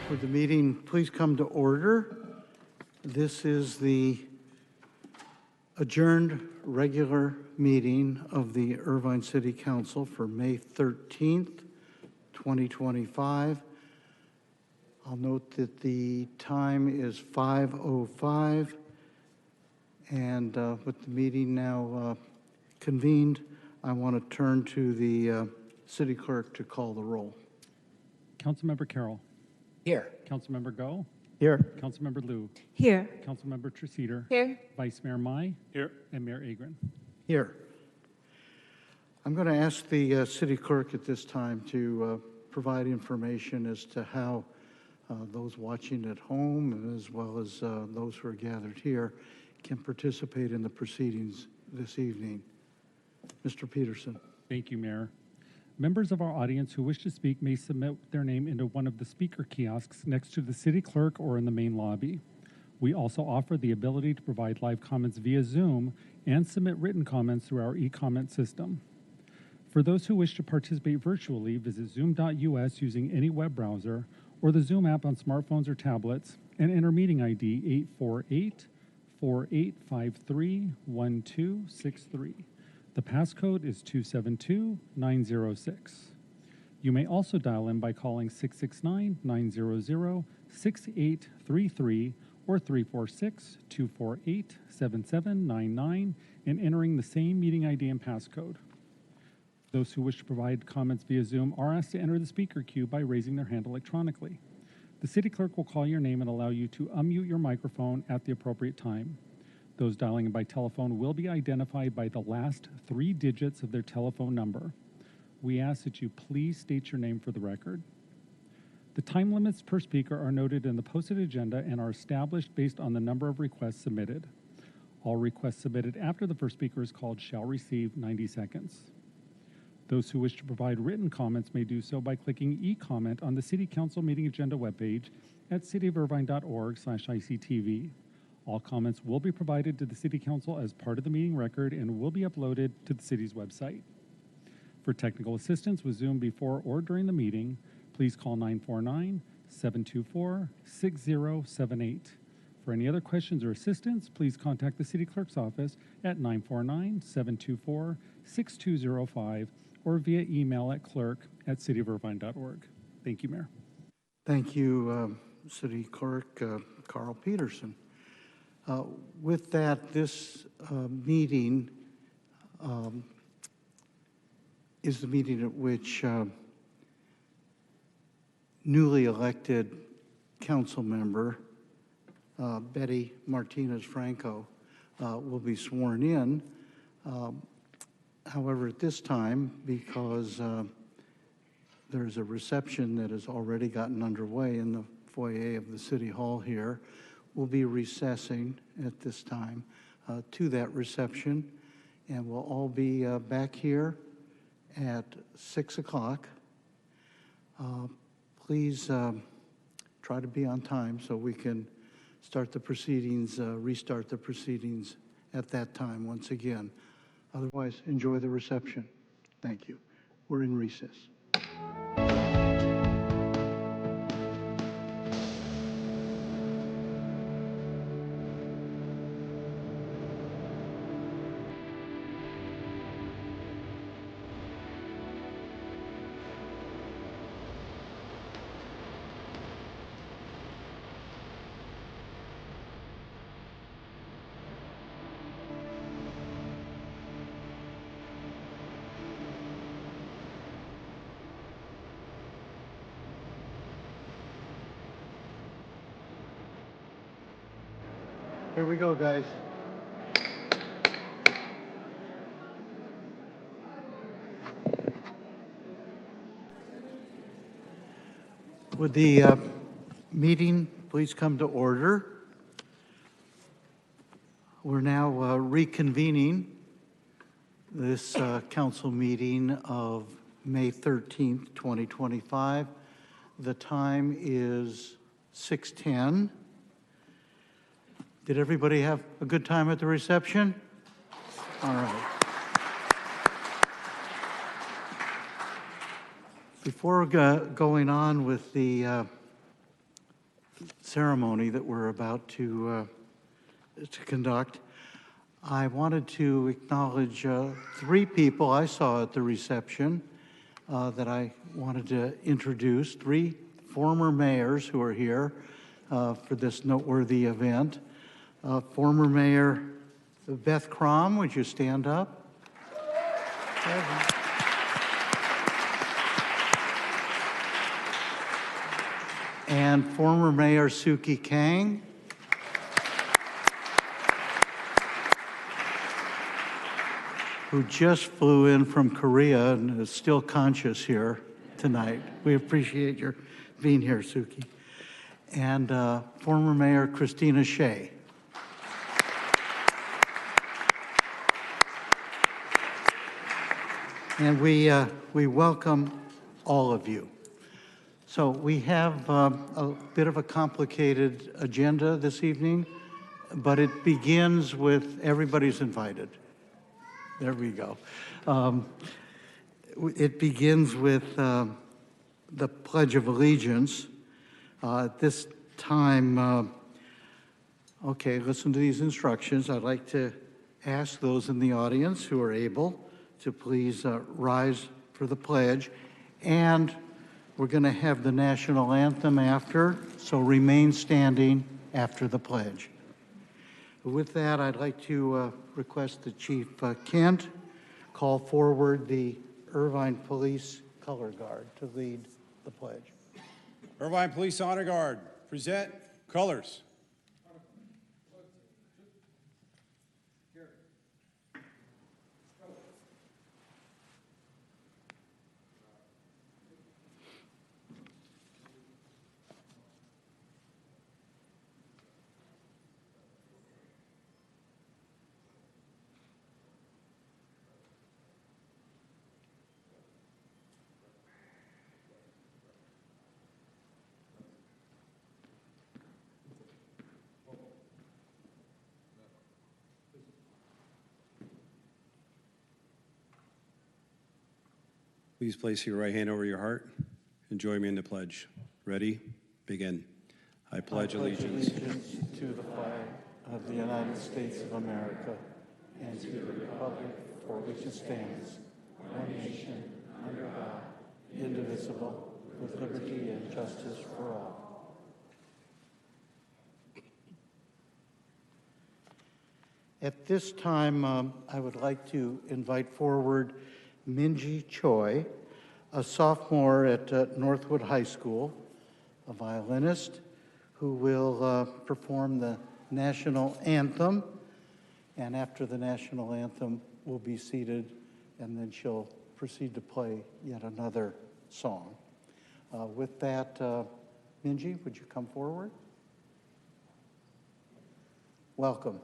Would the meeting please come to order? This is the adjourned regular meeting of the Irvine City Council for May 13th, 2025. I'll note that the time is 5:05, and with the meeting now convened, I want to turn to the city clerk to call the roll. Councilmember Carroll. Here. Councilmember Go. Here. Councilmember Liu. Here. Councilmember Treceder. Here. Vice Mayor Mai. Here. And Mayor Agron. Here. I'm going to ask the city clerk at this time to provide information as to how those watching at home, as well as those who are gathered here, can participate in the proceedings this evening. Mr. Peterson. Thank you, Mayor. Members of our audience who wish to speak may submit their name into one of the speaker kiosks next to the city clerk or in the main lobby. We also offer the ability to provide live comments via Zoom and submit written comments through our e-comment system. For those who wish to participate virtually, visit zoom.us using any web browser or the Zoom app on smartphones or tablets and enter meeting ID 848-4853-1263. The passcode is 272906. You may also dial in by calling 669-900-6833 or 346-248-7799 and entering the same meeting ID and passcode. Those who wish to provide comments via Zoom are asked to enter the speaker queue by raising their hand electronically. The city clerk will call your name and allow you to unmute your microphone at the appropriate time. Those dialing in by telephone will be identified by the last 3 digits of their telephone number. We ask that you please state your name for the record. The time limits per speaker are noted in the posted agenda and are established based on the number of requests submitted. All requests submitted after the first speaker is called shall receive 90 seconds. Those who wish to provide written comments may do so by clicking e-comment on the City Council meeting agenda webpage at cityofirvine.org/ICTV. All comments will be provided to the City Council as part of the meeting record and will be uploaded to the city's website. For technical assistance with Zoom before or during the meeting, please call 949-724-6078. For any other questions or assistance, please contact the City Clerk's office at 949-724-6205 or via email at clerk@cityofirvine.org. Thank you, Mayor. Thank you, City Clerk Carl Peterson. With that, this meeting is the meeting at which newly elected council member Betty Martinez-Franco will be sworn in. However, at this time, because there's a reception that has already gotten underway in the foyer of the City Hall here, we'll be recessing at this time to that reception, and we'll all be back here at 6 o'clock. Please try to be on time so we can start the proceedings, restart the proceedings at that time once again. Otherwise, enjoy the reception. Thank you. We're in recess. Here we go, guys. Would the meeting please come to order? We're now reconvening this council meeting of May 13th, 2025. The time is 6:10. Did everybody have a good time at the reception? All right. Before going on with the ceremony that we're about to conduct, I wanted to acknowledge three people I saw at the reception that I wanted to introduce, three former mayors who are here for this noteworthy event. Former Mayor Beth Crom, would you stand up? And former Mayor Suki Kang. Who just flew in from Korea and is still conscious here tonight. We appreciate your being here, Suki. And former Mayor Christina Shea. And we welcome all of you. So we have a bit of a complicated agenda this evening, but it begins with everybody's invited. There we go. It begins with the Pledge of Allegiance. At this time, okay, listen to these instructions. I'd like to ask those in the audience who are able to please rise for the pledge. And we're going to have the national anthem after, so remain standing after the pledge. With that, I'd like to request the Chief Kent call forward the Irvine Police Color Guard to lead the pledge. Irvine Police Honor Guard, present colors. Please place your right hand over your heart and join me in the pledge. Ready? Begin. I pledge allegiance to the flag of the United States of America and to the republic for which it stands, one nation, under God, indivisible, with liberty and justice for all. At this time, I would like to invite forward Minji Choi, a sophomore at Northwood High School, a violinist who will perform the national anthem. And after the national anthem, we'll be seated, and then she'll proceed to play yet another song. With that, Minji, would you come forward? Welcome.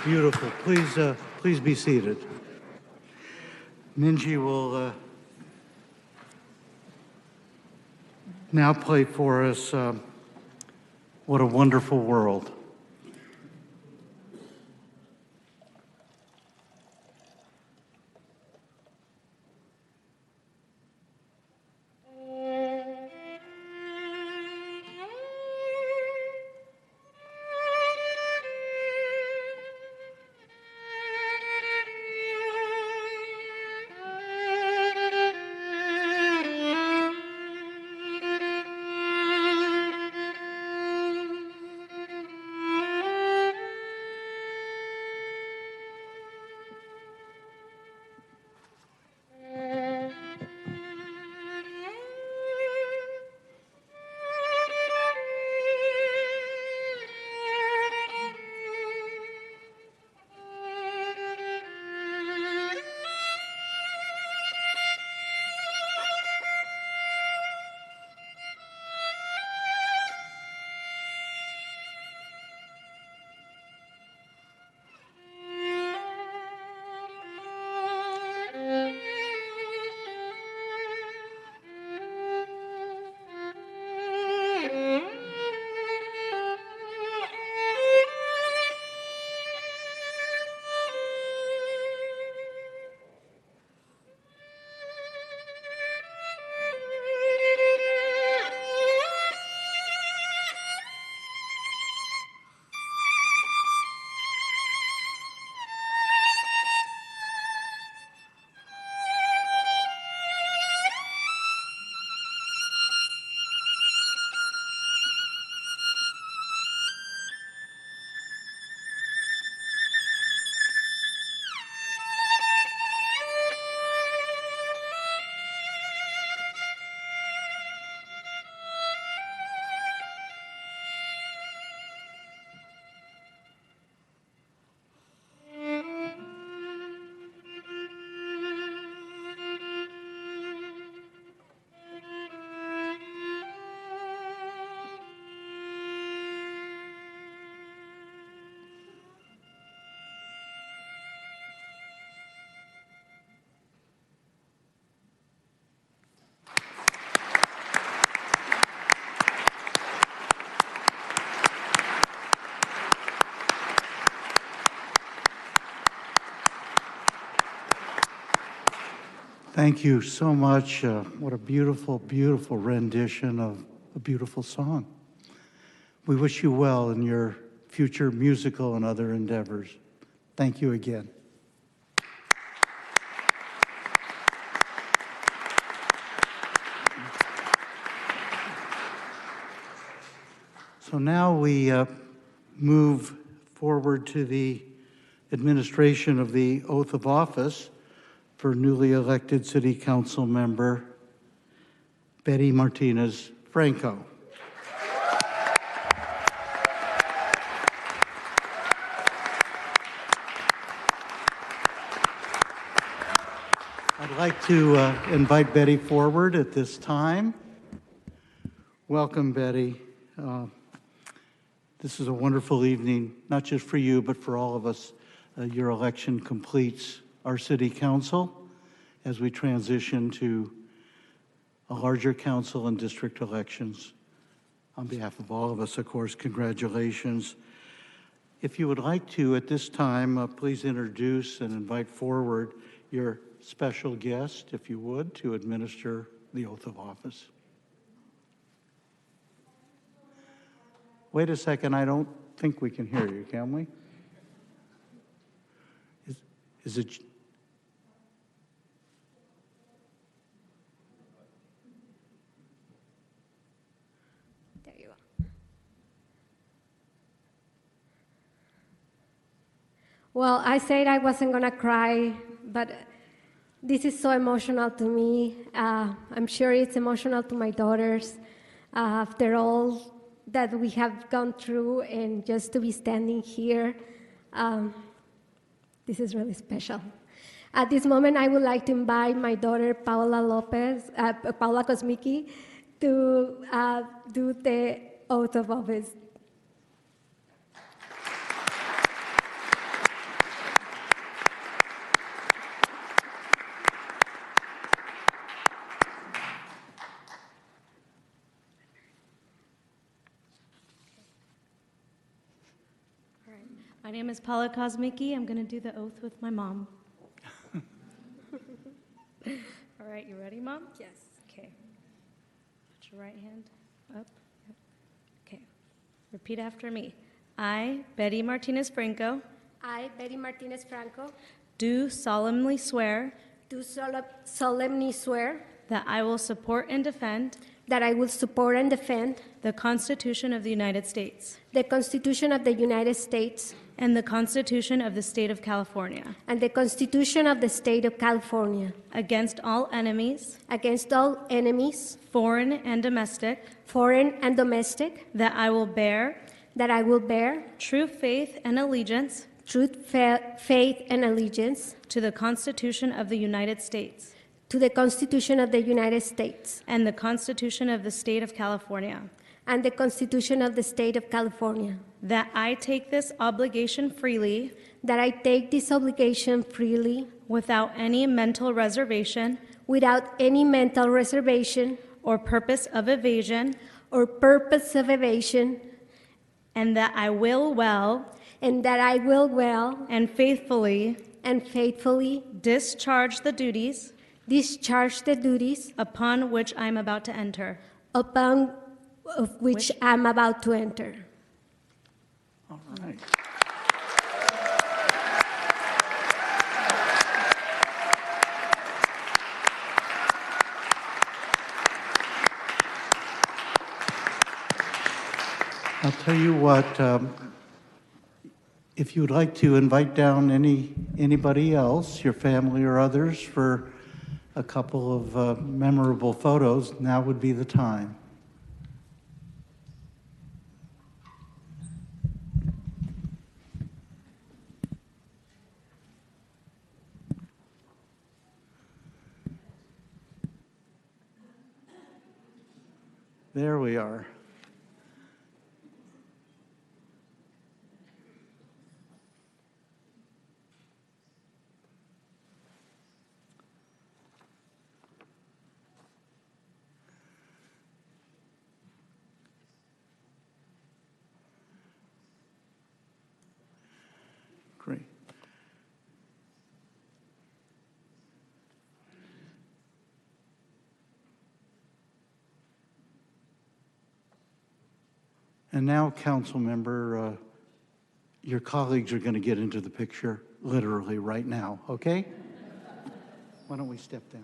Beautiful. Please be seated. Minji will now play for us What a Wonderful World. Thank you so much. What a beautiful, beautiful rendition of a beautiful song. We wish you well in your future musical and other endeavors. Thank you again. So now we move forward to the administration of the oath of office for newly elected City Council member Betty Martinez Franco. I'd like to invite Betty forward at this time. Welcome, Betty. This is a wonderful evening, not just for you, but for all of us. Your election completes our City Council as we transition to a larger council and district elections. On behalf of all of us, of course, congratulations. If you would like to, at this time, please introduce and invite forward your special guest, if you would, to administer the oath of office. Wait a second, I don't think we can hear you, can we? Is it? There you go. Well, I said I wasn't gonna cry, but this is so emotional to me. I'm sure it's emotional to my daughters. After all that we have gone through, and just to be standing here, this is really special. At this moment, I would like to invite my daughter, Paula Kosmicki, to do the oath of office. name is Paula Kosmicki. I'm going to do the oath with my mom. All right, you ready, Mom? Yes. Okay. Put your right hand up. Yep. Okay. Repeat after me. I, Betty Martinez Franco, I, Betty Martinez Franco, do solemnly swear do solemnly swear that I will support and defend that I will support and defend the Constitution of the United States the Constitution of the United States and the Constitution of the State of California and the Constitution of the State of California against all enemies, against all enemies, foreign and domestic, foreign and domestic, that I will bear true faith and allegiance faith, and allegiance to the Constitution of the United States to the Constitution of the United States and the Constitution of the State of California, and the Constitution of the State of California, that I take this obligation freely that I take this obligation freely without any mental reservation without any mental reservation or purpose of evasion, or purpose of evasion, and that I will well and that I will well and faithfully and faithfully discharge the duties discharge the duties upon which I am about to enter. upon of which I'm about to enter. All right. I'll tell you what, if you would like to invite down anybody else, your family or others, for a couple of memorable photos, now would be the time. There we are. Great. And now, council member, your colleagues are going to get into the picture literally right now, okay? Why don't we step down?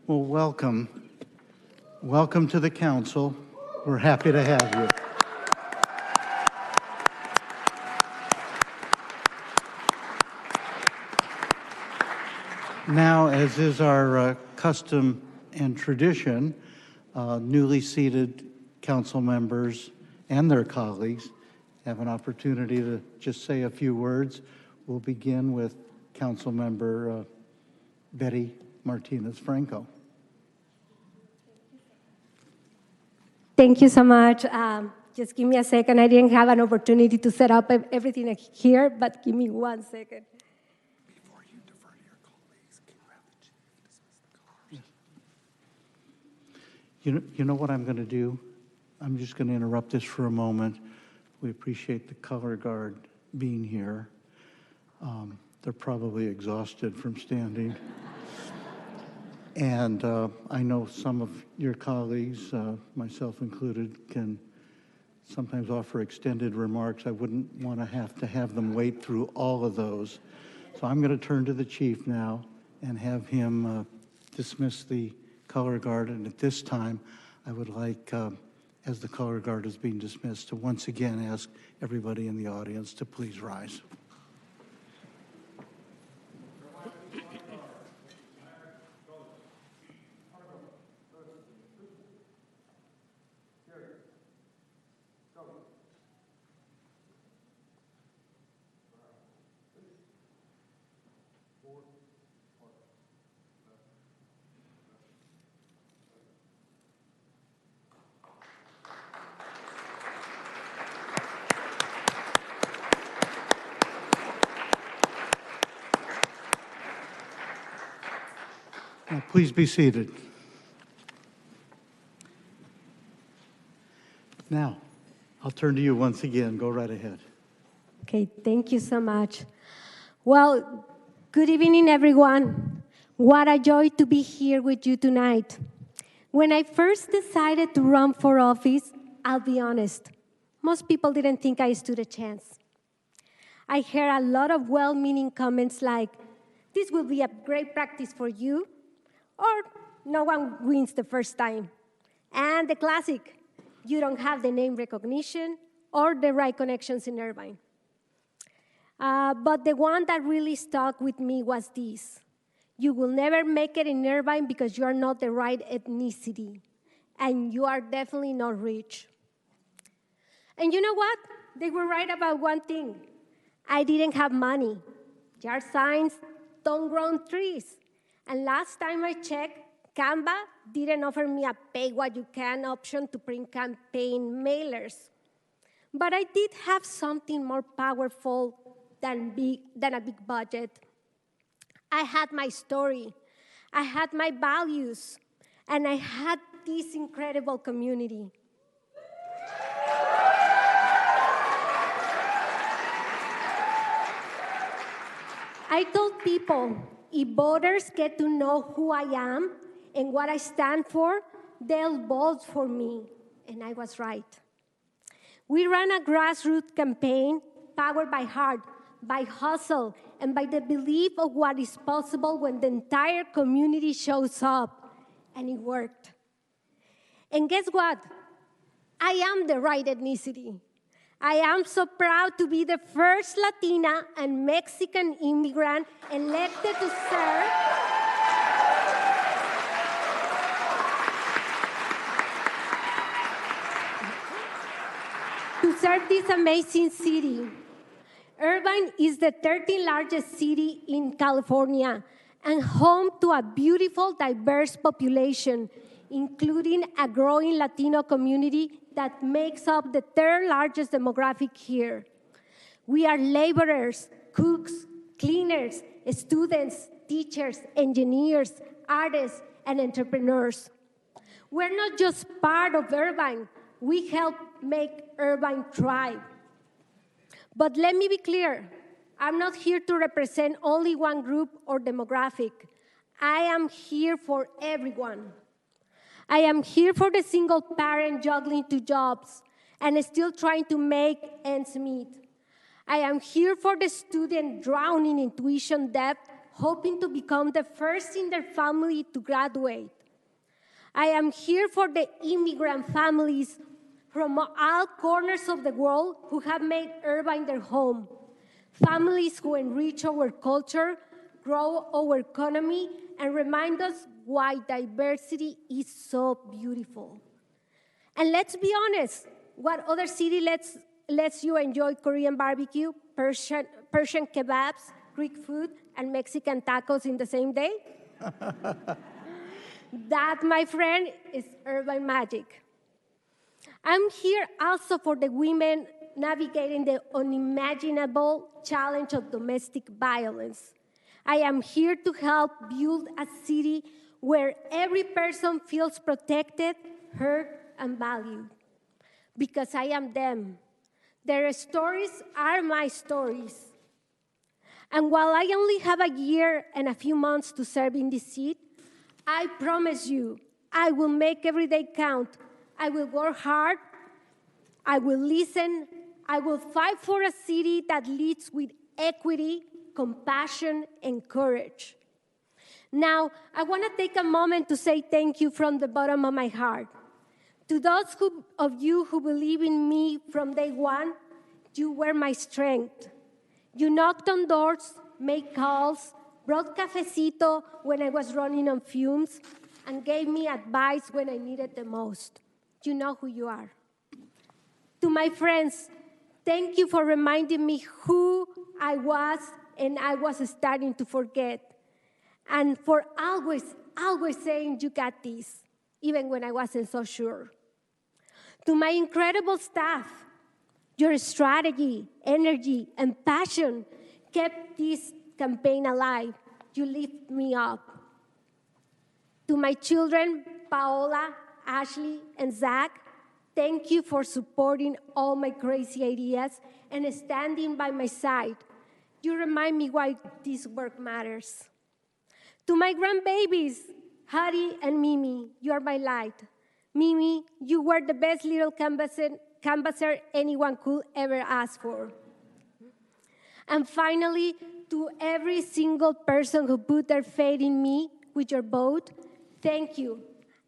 Well, welcome. Welcome to the council. We're happy to have you. Now, as is our custom and tradition, newly seated council members and their colleagues have an opportunity to just say a few words. We'll begin with Council Member Betty Martinez-Franco. Thank you so much. Just give me a second. I didn't have an opportunity to set up everything here, but give me 1 second. Before you defer to your colleagues, can you have the chief dismiss the colors? You know what I'm going to do? I'm just going to interrupt this for a moment. We appreciate the color guard being here. They're probably exhausted from standing. And I know some of your colleagues, myself included, can sometimes offer extended remarks. I wouldn't want to have them wait through all of those. So I'm going to turn to the chief now and have him dismiss the color guard. And at this time, I would like, as the color guard is being dismissed, to once again ask everybody in the audience to please rise. Now, please be seated. Now, I'll turn to you once again. Go right ahead. Okay, thank you so much. Well, good evening, everyone. What a joy to be here with you tonight. When I first decided to run for office, I'll be honest, most people didn't think I stood a chance. I heard a lot of well-meaning comments like, this will be a great practice for you, or no one wins the first time. And the classic, you don't have the name recognition or the right connections in Irvine. But the one that really stuck with me was this. You will never make it in Irvine because you are not the right ethnicity, and you are definitely not rich. And you know what? They were right about one thing. I didn't have money. Yard signs don't grow on trees. And last time I checked, Canva didn't offer me a pay-what-you-can option to print campaign mailers. But I did have something more powerful than a big budget. I had my story, I had my values, and I had this incredible community. I told people, if voters get to know who I am and what I stand for, they'll vote for me. And I was right. We ran a grassroots campaign powered by heart, by hustle, and by the belief of what is possible when the entire community shows up. And it worked. And guess what? I am the right ethnicity. I am so proud to be the first Latina and Mexican immigrant elected to serve this amazing city. Irvine is the 13th largest city in California and home to a beautiful, diverse population, including a growing Latino community that makes up the third largest demographic here. We are laborers, cooks, cleaners, students, teachers, engineers, artists, and entrepreneurs. We're not just part of Irvine, we help make Irvine thrive. But let me be clear, I'm not here to represent only one group or demographic. I am here for everyone. I am here for the single parent juggling 2 jobs and still trying to make ends meet. I am here for the student drowning in tuition debt, hoping to become the first in their family to graduate. I am here for the immigrant families from all corners of the world who have made Irvine their home. Families who enrich our culture, grow our economy and remind us why diversity is so beautiful. And let's be honest, what other city lets you enjoy Korean barbecue, Persian kebabs, Greek food, and Mexican tacos in the same day? That, my friend, is Irvine magic. I'm here also for the women navigating the unimaginable challenge of domestic violence. I am here to help build a city where every person feels protected, heard, and valued. Because I am them. Their stories are my stories. And while I only have a year and a few months to serve in this seat, I promise you, I will make every day count. I will work hard. I will listen. I will fight for a city that leads with equity, compassion, and courage. Now, I want to take a moment to say thank you from the bottom of my heart. To those of you who believe in me from day one, you were my strength. You knocked on doors, made calls, brought cafecito when I was running on fumes, and gave me advice when I needed the most. You know who you are. To my friends, thank you for reminding me who I was and I was starting to forget. And for always saying, you got this, even when I wasn't so sure. To my incredible staff, your strategy, energy, and passion kept this campaign alive. You lift me up. To my children, Paola, Ashley, and Zach, thank you for supporting all my crazy ideas and standing by my side. You remind me why this work matters. To my grandbabies, Hari and Mimi, you are my light. Mimi, you were the best little canvasser anyone could ever ask for. And finally, to every single person who put their faith in me with your vote, thank you.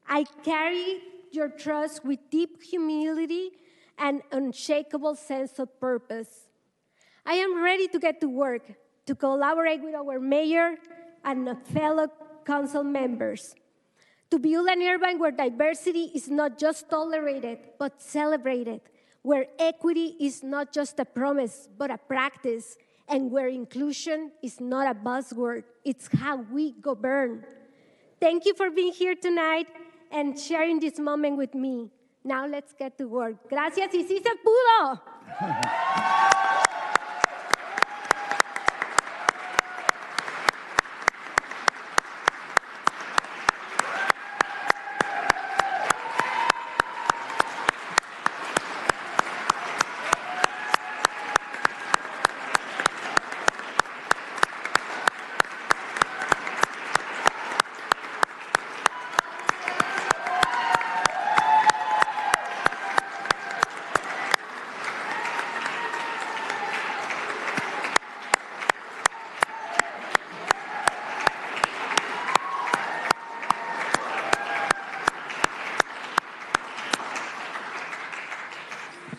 I carry your trust with deep humility and unshakable sense of purpose. I am ready to get to work, to collaborate with our mayor and fellow council members, to build an Irvine where diversity is not just tolerated, but celebrated, where equity is not just a promise, but a practice, and where inclusion is not a buzzword, it's how we govern. Thank you for being here tonight and sharing this moment with me. Now let's get to work. Gracias y sí se pudo.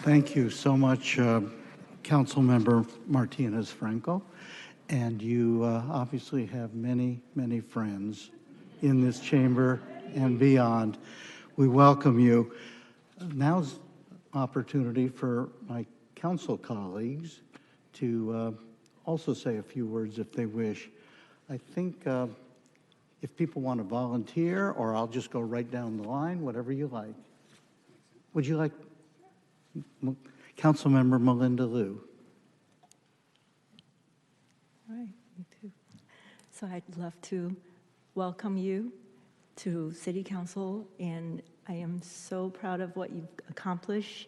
Thank you so much, Councilmember Martinez Franco. And you obviously have many, many friends in this chamber and beyond. We welcome you. Now's opportunity for my council colleagues to also say a few words if they wish. I think if people want to volunteer, or I'll just go right down the line, whatever you like. Would you like? Councilmember Melinda Liu. All right, me too. So I'd love to welcome you to City Council, and I am so proud of what you've accomplished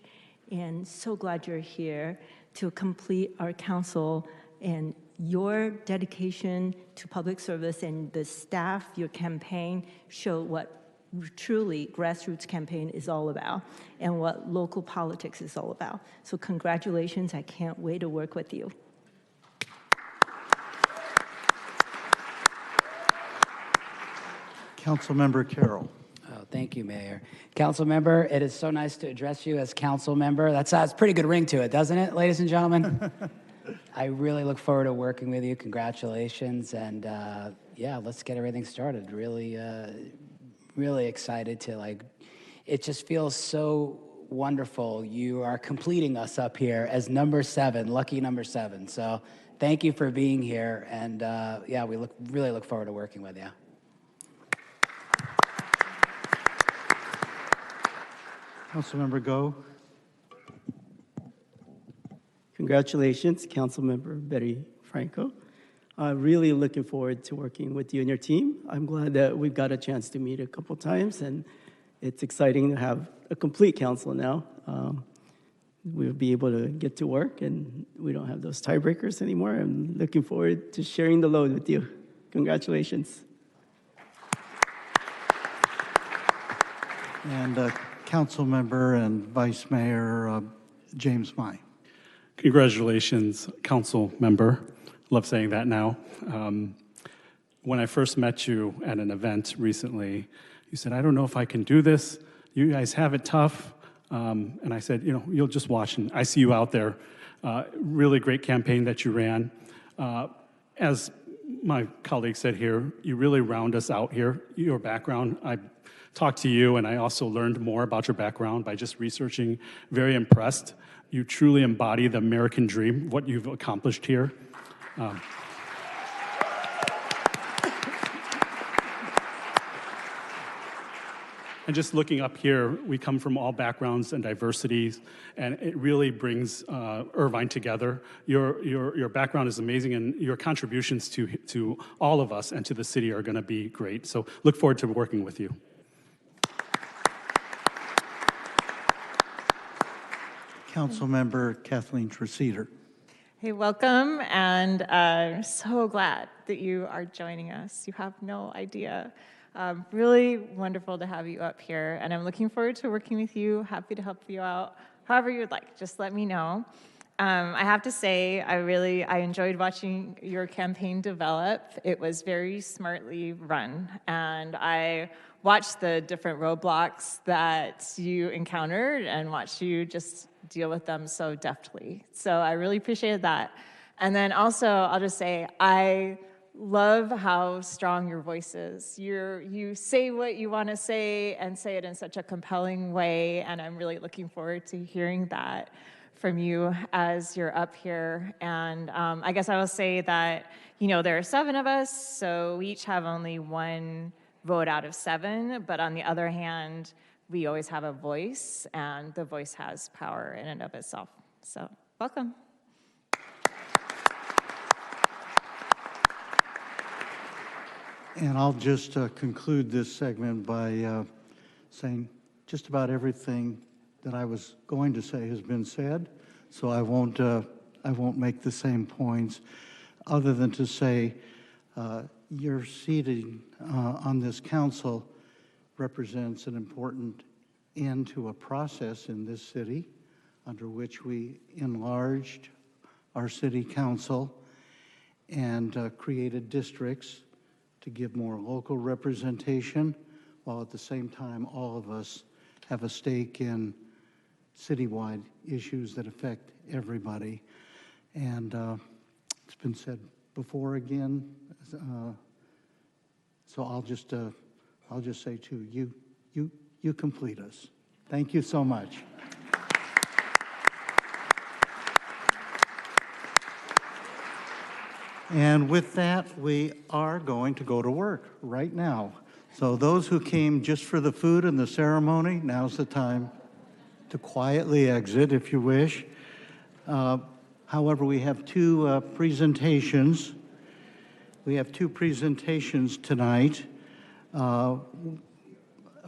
and so glad you're here to complete our council, and your dedication to public service and the staff, your campaign, show what truly grassroots campaign is all about and what local politics is all about. So congratulations, I can't wait to work with you. Councilmember Carroll. Oh, thank you, Mayor. Council member, it is so nice to address you as council member. That's a pretty good ring to it, doesn't it, ladies and gentlemen? I really look forward to working with you. Congratulations. And yeah, let's get everything started. Really, really excited to it just feels so wonderful. You are completing us up here as number 7, lucky number 7. So thank you for being here. And yeah, we really look forward to working with you. Councilmember Go. Congratulations, Councilmember Betty Franco. Really looking forward to working with you and your team. I'm glad that we've got a chance to meet a couple times, and it's exciting to have a complete council now. We'll be able to get to work, and we don't have those tiebreakers anymore. I'm looking forward to sharing the load with you. Congratulations. And Councilmember and Vice Mayor James Mai. Congratulations, council member. Love saying that now. When I first met you at an event recently, you said, I don't know if I can do this. You guys have it tough. And I said, you'll just watch, and I see you out there. Really great campaign that you ran. As my colleague said here, you really round us out here. Your background, I talked to you, and I also learned more about your background by just researching. Very impressed. You truly embody the American dream, what you've accomplished here. And just looking up here, we come from all backgrounds and diversities, and it really brings Irvine together. Your background is amazing, and your contributions to all of us and to the city are going to be great. So look forward to working with you. Councilmember Kathleen Treseder. Hey, welcome, and I'm so glad that you are joining us. You have no idea. Really wonderful to have you up here, and I'm looking forward to working with you. Happy to help you out however you would like. Just let me know. I have to say, I enjoyed watching your campaign develop. It was very smartly run, and I watched the different roadblocks that you encountered and watched you just deal with them so deftly. So I really appreciated that. And then also, I'll just say, I love how strong your voice is. You say what you want to say and say it in such a compelling way, and I'm really looking forward to hearing that from you as you're up here. And I guess I will say that, there are 7 of us, so we each have only 1 vote out of 7, but on the other hand, we always have a voice, and the voice has power in and of itself. So, welcome. And I'll just conclude this segment by saying just about everything that I was going to say has been said, so I won't make the same points, other than to say your seating on this council represents an important end to a process in this city under which we enlarged our city council and created districts to give more local representation, while at the same time all of us have a stake in citywide issues that affect everybody. And it's been said before again, so I'll just say to you, you complete us. Thank you so much. And with that, we are going to go to work right now. So those who came just for the food and the ceremony, now's the time to quietly exit if you wish. However, we have 2 presentations. We have 2 presentations tonight.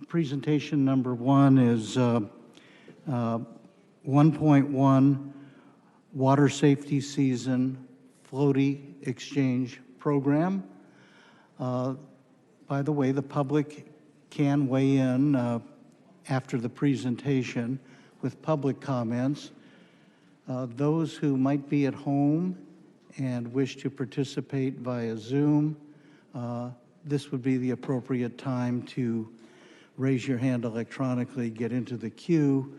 Presentation number 1 is 1.1 Water Safety Season Floaty Exchange Program. By the way, the public can weigh in after the presentation with public comments. Those who might be at home and wish to participate via Zoom, this would be the appropriate time to raise your hand electronically, get into the queue,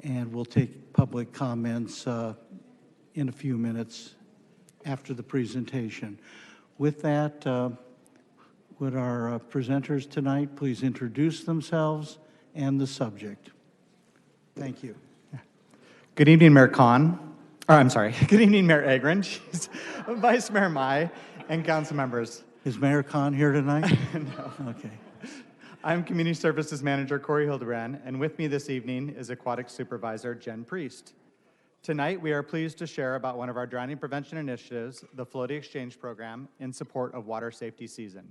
and we'll take public comments in a few minutes after the presentation. With that, would our presenters tonight please introduce themselves and the subject? Thank you. Good evening, Mayor Khan. Good evening, Mayor Agron, Vice Mayor Mai, and council members. Is Mayor Khan here tonight? No. Okay. I'm Community Services Manager Corey Hildebrand, and with me this evening is Aquatic Supervisor Jen Priest. Tonight, we are pleased to share about one of our drowning prevention initiatives, the Floaty Exchange Program, in support of water safety season.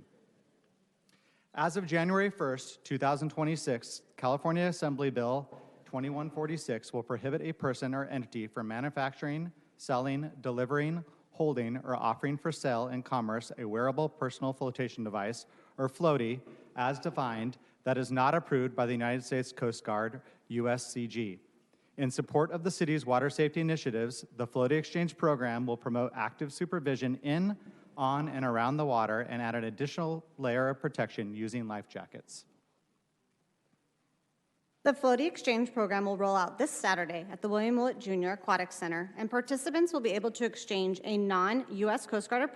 As of January 1st, 2026, California Assembly Bill 2146 will prohibit a person or entity from manufacturing, selling, delivering, holding, or offering for sale in commerce a wearable personal flotation device, or floaty, as defined, that is not approved by the United States Coast Guard, USCG. In support of the city's water safety initiatives, the Floaty Exchange Program will promote active supervision in, on, and around the water and add an additional layer of protection using life jackets. The Floaty Exchange Program will roll out this Saturday at the William Willett Jr. Aquatic Center, and participants will be able to exchange a non-U.S. Coast Guard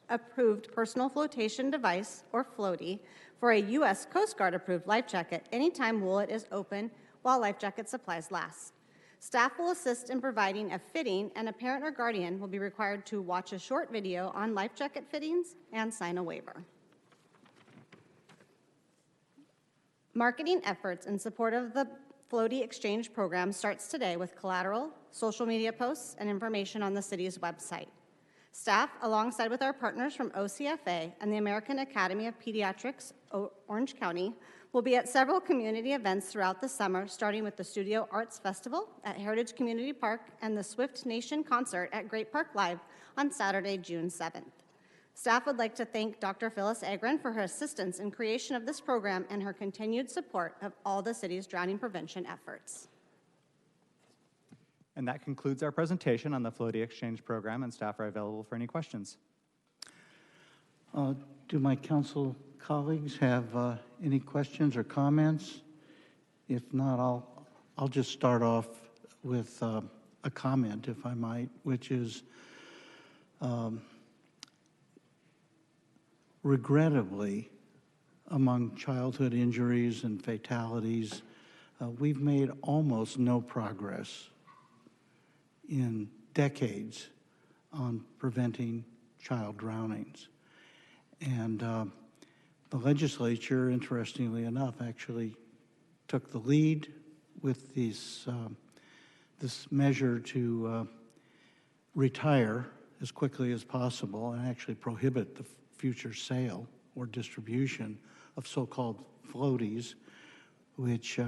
approved personal flotation device, or floaty, for a U.S. Coast Guard approved life jacket anytime Willett is open while life jacket supplies last. Staff will assist in providing a fitting, and a parent or guardian will be required to watch a short video on life jacket fittings and sign a waiver. Marketing efforts in support of the Floaty Exchange Program starts today with collateral, social media posts, and information on the city's website. Staff, alongside with our partners from OCFA and the American Academy of Pediatrics, Orange County, will be at several community events throughout the summer, starting with the Studio Arts Festival at Heritage Community Park and the Swift Nation Concert at Great Park Live on Saturday, June 7th. Staff would like to thank Dr. Phyllis Agron for her assistance in creation of this program and her continued support of all the city's drowning prevention efforts. And that concludes our presentation on the Floaty Exchange Program, and staff are available for any questions. Do my council colleagues have any questions or comments? If not, I'll just start off with a comment, if I might, which is regrettably, among childhood injuries and fatalities, we've made almost no progress in decades on preventing child drownings. And the legislature, interestingly enough, actually took the lead with this measure to retire as quickly as possible and actually prohibit the future sale or distribution of so-called floaties, which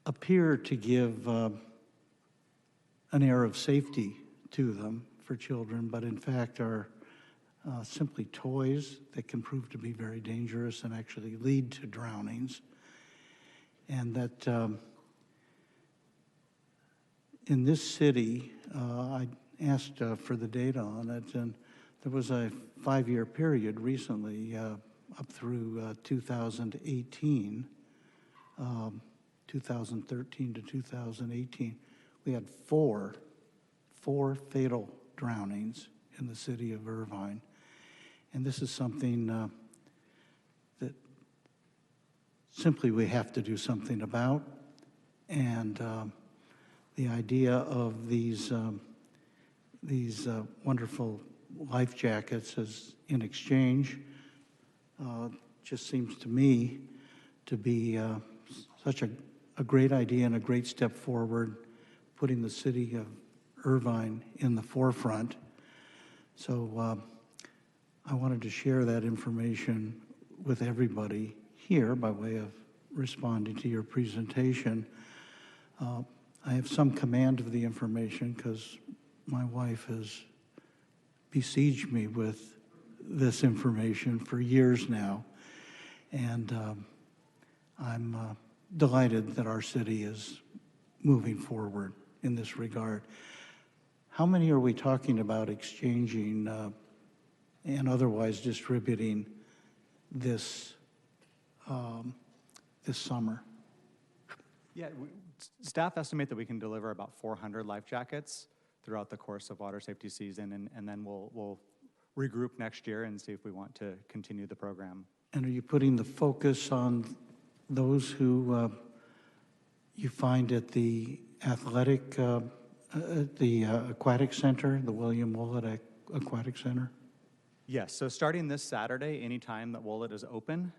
appear to give an air of safety to them for children, but in fact are simply toys that can prove to be very dangerous and actually lead to drownings. And that in this city, I asked for the data on it, and there was a 5-year period recently up through 2018, 2013 to 2018. We had four fatal drownings in the city of Irvine. And this is something that simply we have to do something about. And the idea of these wonderful life jackets as in exchange just seems to me to be such a great idea and a great step forward, putting the city of Irvine in the forefront. So I wanted to share that information with everybody here by way of responding to your presentation. I have some command of the information because my wife has besieged me with this information for years now, and I'm delighted that our city is moving forward in this regard. How many are we talking about exchanging and otherwise distributing this this summer? Yeah, staff estimate that we can deliver about 400 life jackets throughout the course of water safety season, and then we'll regroup next year and see if we want to continue the program. And are you putting the focus on those who you find at the athletic, the aquatic center, the William Willett Aquatic Center? Yes, so starting this Saturday, anytime that Willett is open,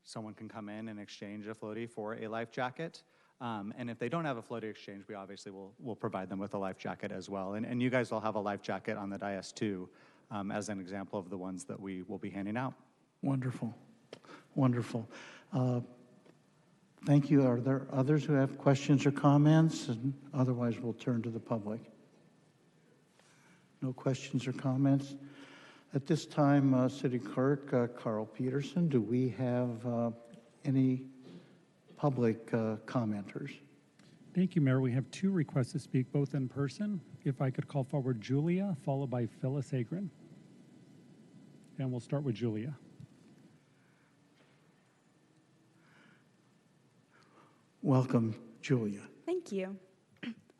someone can come in and exchange a floaty for a life jacket. And if they don't have a floaty exchange, we obviously will provide them with a life jacket as well. And you guys will have a life jacket on the dais too, as an example of the ones that we will be handing out. Wonderful, wonderful. Thank you. Are there others who have questions or comments? And otherwise, we'll turn to the public. No questions or comments? At this time, City Clerk Carl Peterson, do we have any public commenters? Thank you, Mayor. We have 2 requests to speak, both in person. If I could call forward Julia, followed by Phyllis Agron. And we'll start with Julia. Welcome, Julia. Thank you.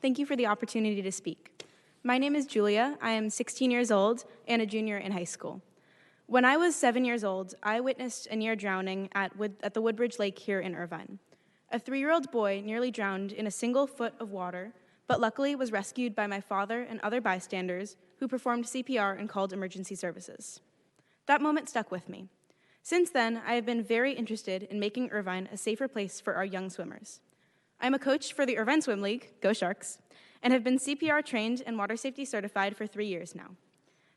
Thank you for the opportunity to speak. My name is Julia. I am 16 years old and a junior in high school. When I was 7 years old, I witnessed a near drowning at the Woodbridge Lake here in Irvine. A 3-year-old boy nearly drowned in a single foot of water, but luckily was rescued by my father and other bystanders who performed CPR and called emergency services. That moment stuck with me. Since then, I have been very interested in making Irvine a safer place for our young swimmers. I am a coach for the Irvine Swim League, Go Sharks, and have been CPR trained and water safety certified for 3 years now.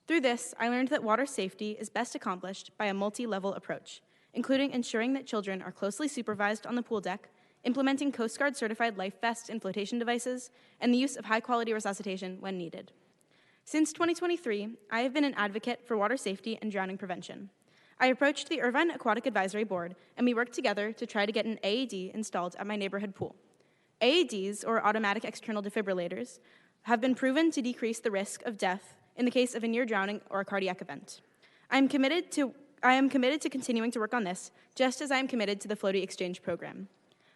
Through this, I learned that water safety is best accomplished by a multi-level approach, including ensuring that children are closely supervised on the pool deck, implementing Coast Guard certified life vests and flotation devices, and the use of high-quality resuscitation when needed. Since 2023, I have been an advocate for water safety and drowning prevention. I approached the Irvine Aquatic Advisory Board, and we worked together to try to get an AED installed at my neighborhood pool. AEDs, or automatic external defibrillators, have been proven to decrease the risk of death in the case of a near drowning or a cardiac event. I am committed to continuing to work on this, just as I am committed to the Floaty Exchange program.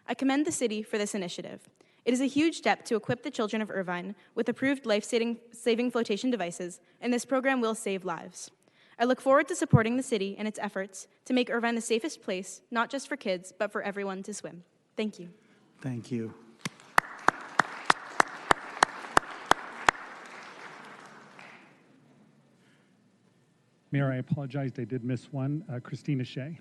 I commend the city for this initiative. It is a huge step to equip the children of Irvine with approved life-saving flotation devices, and this program will save lives. I look forward to supporting the city and its efforts to make Irvine the safest place, not just for kids, but for everyone to swim. Thank you. Thank you. Mayor, I apologized. I did miss one. Christina Shea.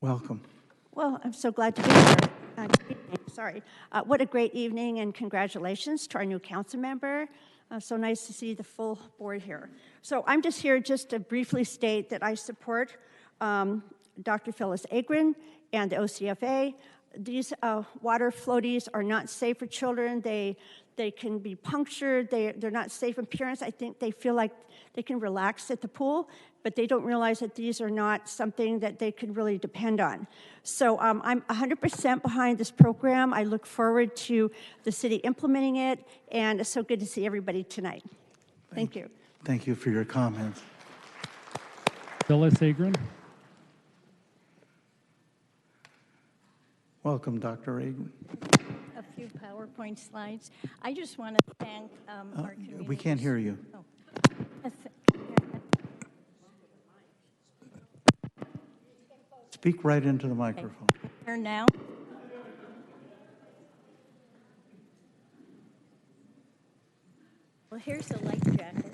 Welcome. Well, I'm so glad to be here. Sorry. What a great evening, and congratulations to our new council member. So nice to see the full board here. So I'm just here just to briefly state that I support Dr. Phyllis Agron and the OCFA. These water floaties are not safe for children. They can be punctured. They're not safe in parents. I think they feel like they can relax at the pool, but they don't realize that these are not something that they can really depend on. So I'm 100% behind this program. I look forward to the city implementing it, and it's so good to see everybody tonight. Thank you. Thank you for your comments. Phyllis Agron. Welcome, Dr. Agron. A few PowerPoint slides. I just want to thank our community. We can't hear you. Oh. Speak right into the microphone. Here now. Well, here's the life jacket.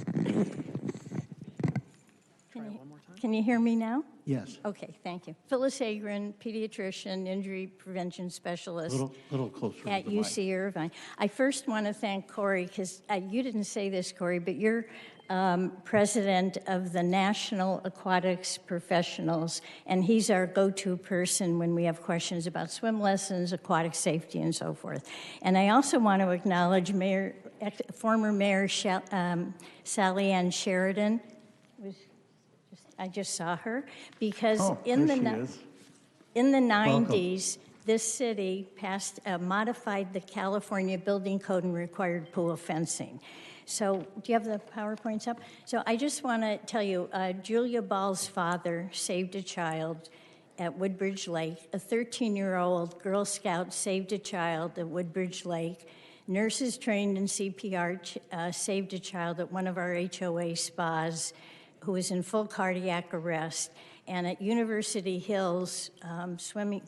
Can you hear me now? Yes. Okay, thank you. Phyllis Agron, pediatrician, injury prevention specialist. Little closer At to the UC Irvine. I first want to thank Corey, because you didn't say this, Corey, but you're president of the National Aquatics Professionals, and he's our go-to person when we have questions about swim lessons, aquatic safety, and so forth. And I also want to acknowledge former Mayor Sally Ann Sheridan. I just saw her, because in the 90s, this city modified the California Building Code and required pool fencing. So, do you have the PowerPoints up? So I just want to tell you, Julia Ball's father saved a child at Woodbridge Lake. A 13-year-old Girl Scout saved a child at Woodbridge Lake. Nurses trained in CPR saved a child at one of our HOA spas who was in full cardiac arrest. And at University Hills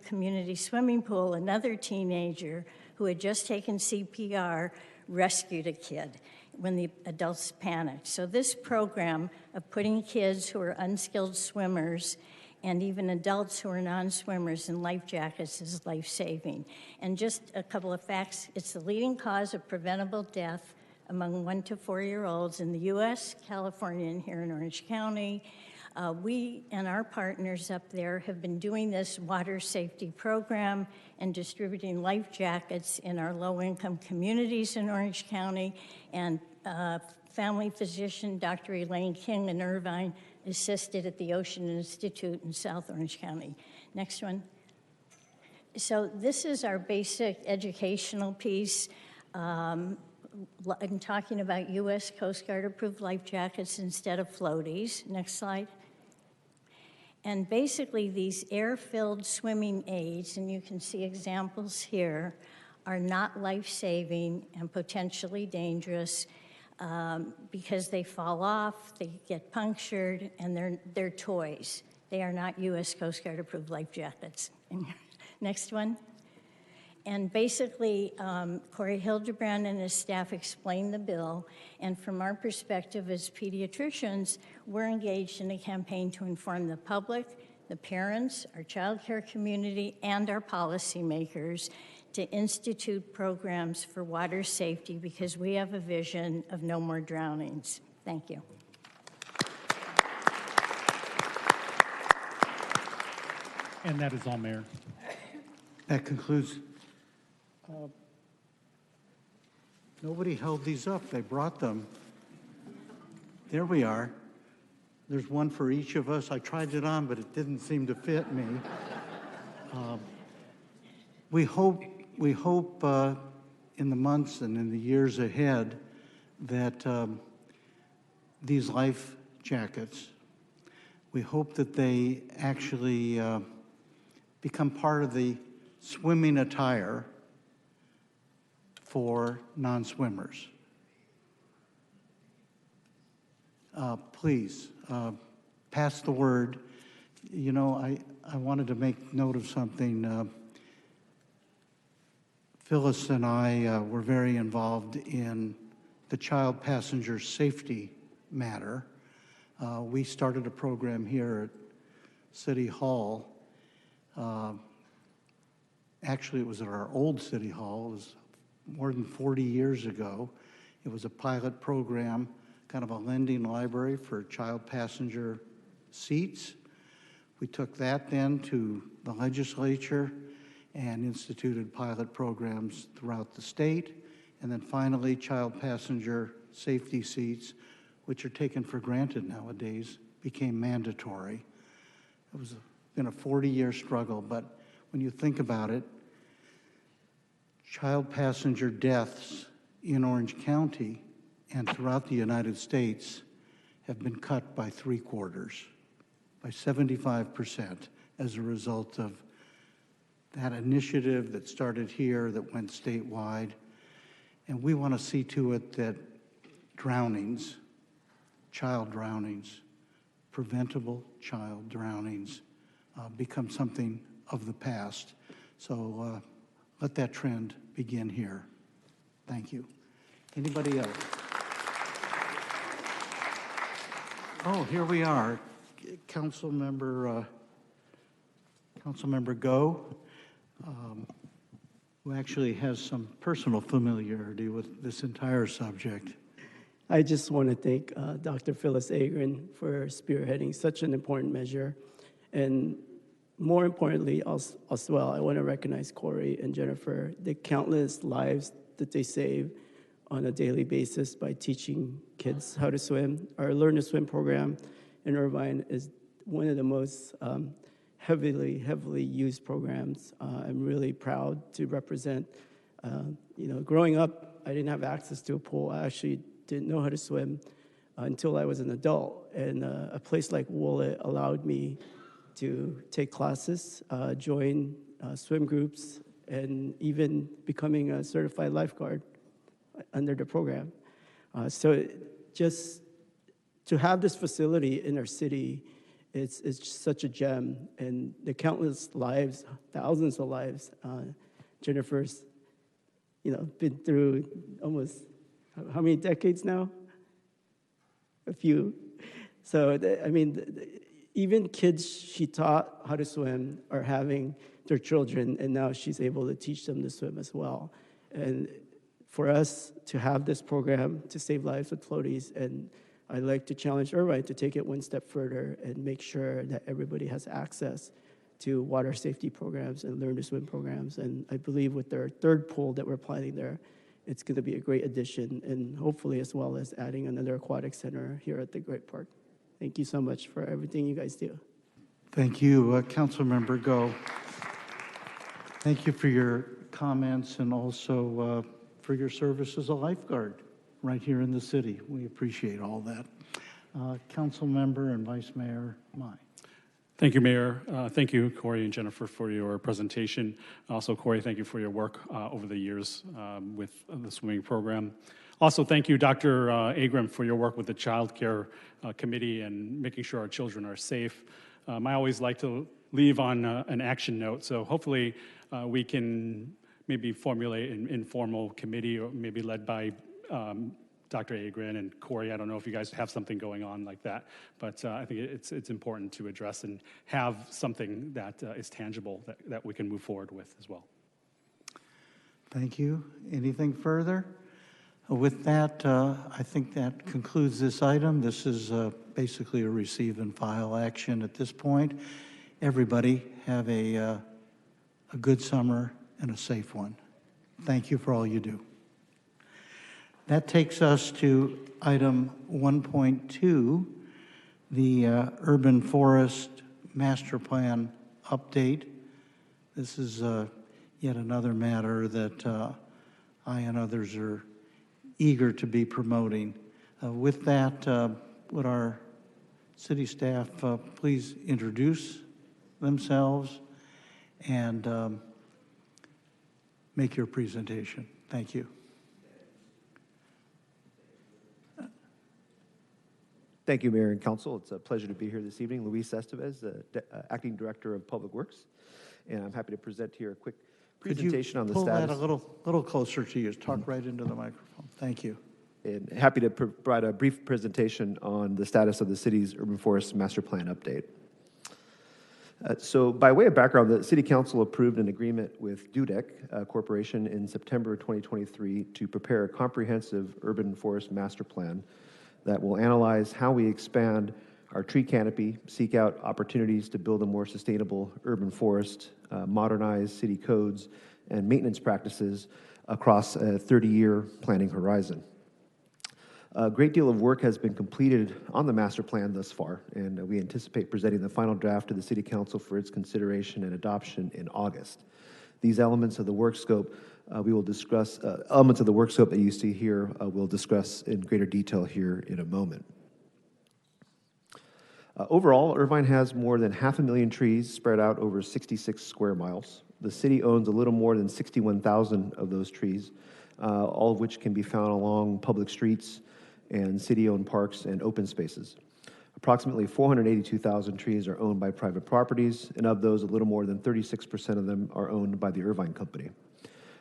community swimming pool, another teenager who had just taken CPR rescued a kid when the adults panicked. So this program of putting kids who are unskilled swimmers and even adults who are non-swimmers in life jackets is life-saving. And just a couple of facts, it's the leading cause of preventable death among 1 to 4-year-olds in the U.S., California, and here in Orange County. We and our partners up there have been doing this water safety program and distributing life jackets in our low-income communities in Orange County. And family physician Dr. Elaine King in Irvine assisted at the Ocean Institute in South Orange County. Next one. So this is our basic educational piece. I'm talking about U.S. Coast Guard approved life jackets instead of floaties. Next slide. And basically these air-filled swimming aids, and you can see examples here, are not life-saving and potentially dangerous because they fall off, they get punctured, and they're toys. They are not U.S. Coast Guard approved life jackets. Next one. And basically, Corey Hildebrand and his staff explained the bill, and from our perspective as pediatricians, we're engaged in a campaign to inform the public, the parents, our child care community, and our policymakers to institute programs for water safety because we have a vision of no more drownings. Thank you. And that is all, Mayor. That concludes. Nobody held these up. They brought them. There we are. There's one for each of us. I tried it on, but it didn't seem to fit me. We hope in the months and in the years ahead that these life jackets, we hope that they actually become part of the swimming attire for non-swimmers. Please, pass the word. You know, I wanted to make note of something. Phyllis and I were very involved in the child passenger safety matter. We started a program here at City Hall. Actually, it was at our old City Hall. It was more than 40 years ago. It was a pilot program, kind of a lending library for child passenger seats. We took that then to the legislature and instituted pilot programs throughout the state. And then finally, child passenger safety seats, which are taken for granted nowadays, became mandatory. It was been a 40-year struggle, but when you think about it, child passenger deaths in Orange County and throughout the United States have been cut by 3/4, by 75%, as a result of that initiative that started here, that went statewide. And we want to see to it that drownings, child drownings, preventable child drownings, become something of the past. So let that trend begin here. Thank you. Anybody else? Oh, here we are. Councilmember Go, who actually has some personal familiarity with this entire subject. I just want to thank Dr. Phyllis Agron for spearheading such an important measure. And more importantly, as well, I want to recognize Corey and Jennifer, the countless lives that they save on a daily basis by teaching kids how to swim. Our Learn to Swim program in Irvine is one of the most heavily used programs. I'm really proud to represent. Growing up, I didn't have access to a pool. I actually didn't know how to swim until I was an adult. And a place like Woollet allowed me to take classes, join swim groups, and even becoming a certified lifeguard under the program. So just to have this facility in our city, it's just such a gem, and the countless lives, thousands of lives. Jennifer's, been through almost how many decades now? A few. So even kids she taught how to swim are having their children, and now she's able to teach them to swim as well. And for us to have this program to save lives with floaties, and I'd like to challenge Irvine to take it one step further and make sure that everybody has access to water safety programs and learn to swim programs. And I believe with their third pool that we're planning there, it's going to be a great addition, and hopefully as well as adding another aquatic center here at the Great Park. Thank you so much for everything you guys do. Thank you, Councilmember Go. Thank you for your comments and also for your service as a lifeguard right here in the city. We appreciate all that. Councilmember and Vice Mayor Mai. Thank you, Mayor. Thank you, Corey and Jennifer, for your presentation. Also, Corey, thank you for your work over the years with the swimming program. Also, thank you, Dr. Agrum, for your work with the Child Care Committee and making sure our children are safe. I always like to leave on an action note, so hopefully we can maybe formulate an informal committee, or maybe led by Dr. Agrum and Corey. I don't know if you guys have something going on like that, but I think it's important to address and have something that is tangible that we can move forward with as well. Thank you. Anything further? With that, I think that concludes this item. This is basically a receive and file action at this point. Everybody have a good summer and a safe one. Thank you for all you do. That takes us to item 1.2, the Urban Forest Master Plan update. This is yet another matter that I and others are eager to be promoting. With that, would our city staff please introduce themselves and make your presentation. Thank you. Thank you, Mayor and Council. It's a pleasure to be here this evening. Luis Estevez, the Acting Director of Public Works, and I'm happy to present here a quick presentation on the status. Pull that a little closer to you. Talk right into the microphone. Thank you. And happy to provide a brief presentation on the status of the city's Urban Forest Master Plan update. So by way of background, the City Council approved an agreement with Dudek Corporation in September 2023 to prepare a comprehensive urban forest master plan that will analyze how we expand our tree canopy, seek out opportunities to build a more sustainable urban forest, modernize city codes and maintenance practices across a 30-year planning horizon. A great deal of work has been completed on the master plan thus far, and we anticipate presenting the final draft to the City Council for its consideration and adoption in August. These elements of the work scope we will discuss, elements of the work scope that you see here we'll discuss in greater detail here in a moment. Overall, Irvine has more than 500,000 trees spread out over 66 square miles. The city owns a little more than 61,000 of those trees, all of which can be found along public streets and city-owned parks and open spaces. Approximately 482,000 trees are owned by private properties, and of those, a little more than 36% of them are owned by the Irvine Company.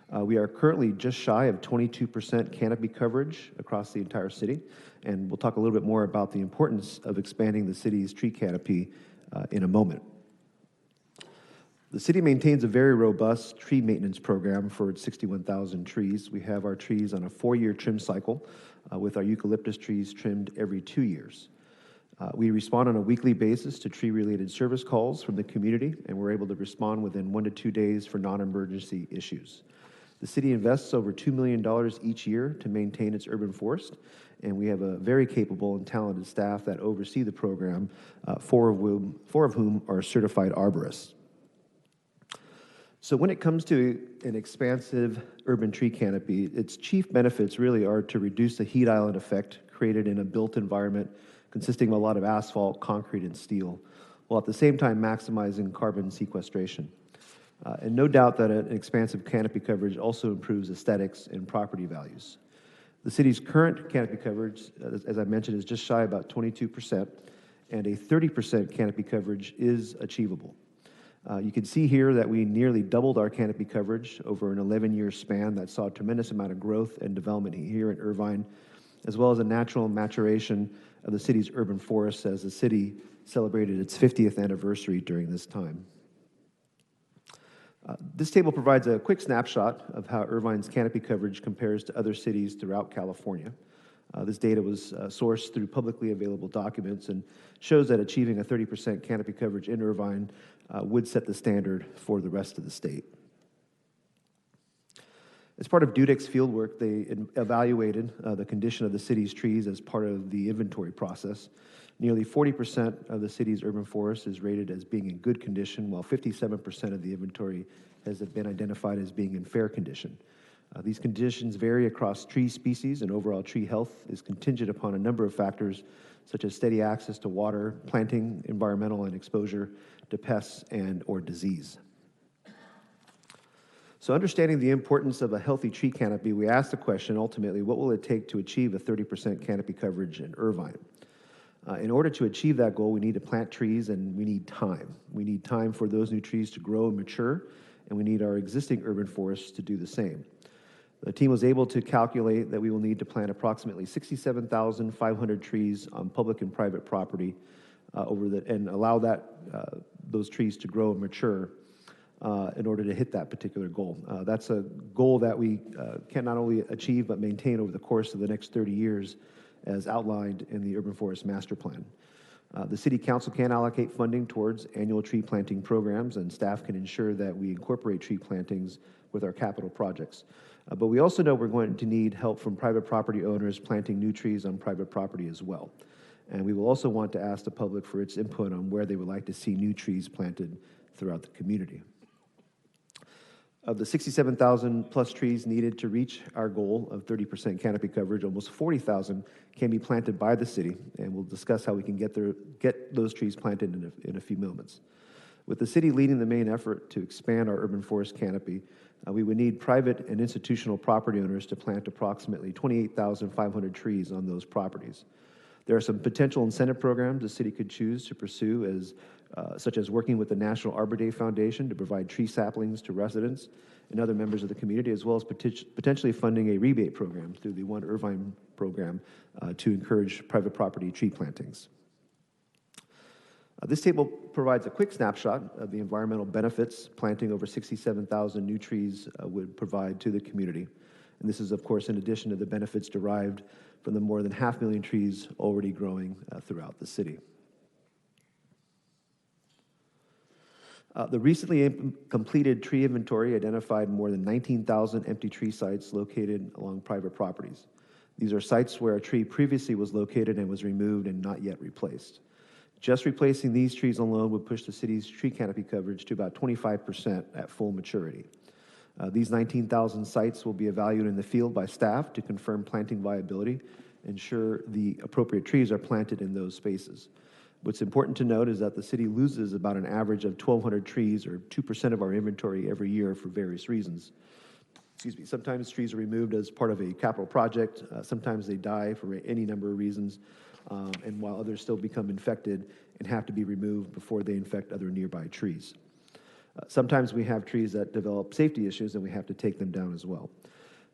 We are currently just shy of 22% canopy coverage across the entire city, and we'll talk a little bit more about the importance of expanding the city's tree canopy in a moment. The city maintains a very robust tree maintenance program for its 61,000 trees. We have our trees on a 4-year trim cycle, with our eucalyptus trees trimmed every 2 years. We respond on a weekly basis to tree-related service calls from the community, and we're able to respond within 1 to 2 days for non-emergency issues. The city invests over $2 million each year to maintain its urban forest, and we have a very capable and talented staff that oversee the program, 4 of whom are certified arborists. So when it comes to an expansive urban tree canopy, its chief benefits really are to reduce the heat island effect created in a built environment consisting of a lot of asphalt, concrete, and steel. while at the same time maximizing carbon sequestration. And no doubt that an expansive canopy coverage also improves aesthetics and property values. The city's current canopy coverage, as I mentioned, is just shy about 22%, and a 30% canopy coverage is achievable. You can see here that we nearly doubled our canopy coverage over an 11-year span that saw a tremendous amount of growth and development here in Irvine, as well as a natural maturation of the city's urban forests as the city celebrated its 50th anniversary during this time. This table provides a quick snapshot of how Irvine's canopy coverage compares to other cities throughout California. This data was sourced through publicly available documents and shows that achieving a 30% canopy coverage in Irvine would set the standard for the rest of the state. As part of DUDIC's fieldwork, they evaluated the condition of the city's trees as part of the inventory process. Nearly 40% of the city's urban forest is rated as being in good condition, while 57% of the inventory has been identified as being in fair condition. These conditions vary across tree species, and overall tree health is contingent upon a number of factors, such as steady access to water, planting, environmental, and exposure to pests and/or disease. So understanding the importance of a healthy tree canopy, we asked the question, ultimately, what will it take to achieve a 30% canopy coverage in Irvine? In order to achieve that goal, we need to plant trees, and we need time. We need time for those new trees to grow and mature, and we need our existing urban forests to do the same. The team was able to calculate that we will need to plant approximately 67,500 trees on public and private property and allow those trees to grow and mature in order to hit that particular goal. That's a goal that we can not only achieve but maintain over the course of the next 30 years as outlined in the Urban Forest Master Plan. The City Council can allocate funding towards annual tree planting programs, and staff can ensure that we incorporate tree plantings with our capital projects. But we also know we're going to need help from private property owners planting new trees on private property as well. And we will also want to ask the public for its input on where they would like to see new trees planted throughout the community. Of the 67,000 plus trees needed to reach our goal of 30% canopy coverage, almost 40,000 can be planted by the city, and we'll discuss how we can get those trees planted in a few moments. With the city leading the main effort to expand our urban forest canopy, we would need private and institutional property owners to plant approximately 28,500 trees on those properties. There are some potential incentive programs the city could choose to pursue, such as working with the National Arbor Day Foundation to provide tree saplings to residents and other members of the community, as well as potentially funding a rebate program through the One Irvine program to encourage private property tree plantings. This table provides a quick snapshot of the environmental benefits planting over 67,000 new trees would provide to the community. And this is, of course, in addition to the benefits derived from the more than 500,000 trees already growing throughout the city. The recently completed tree inventory identified more than 19,000 empty tree sites located along private properties. These are sites where a tree previously was located and was removed and not yet replaced. Just replacing these trees alone would push the city's tree canopy coverage to about 25% at full maturity. These 19,000 sites will be evaluated in the field by staff to confirm planting viability, ensure the appropriate trees are planted in those spaces. What's important to note is that the city loses about an average of 1,200 trees, or 2% of our inventory every year, for various reasons. Excuse me. Sometimes trees are removed as part of a capital project. Sometimes they die for any number of reasons, and while others still become infected and have to be removed before they infect other nearby trees. Sometimes we have trees that develop safety issues, and we have to take them down as well.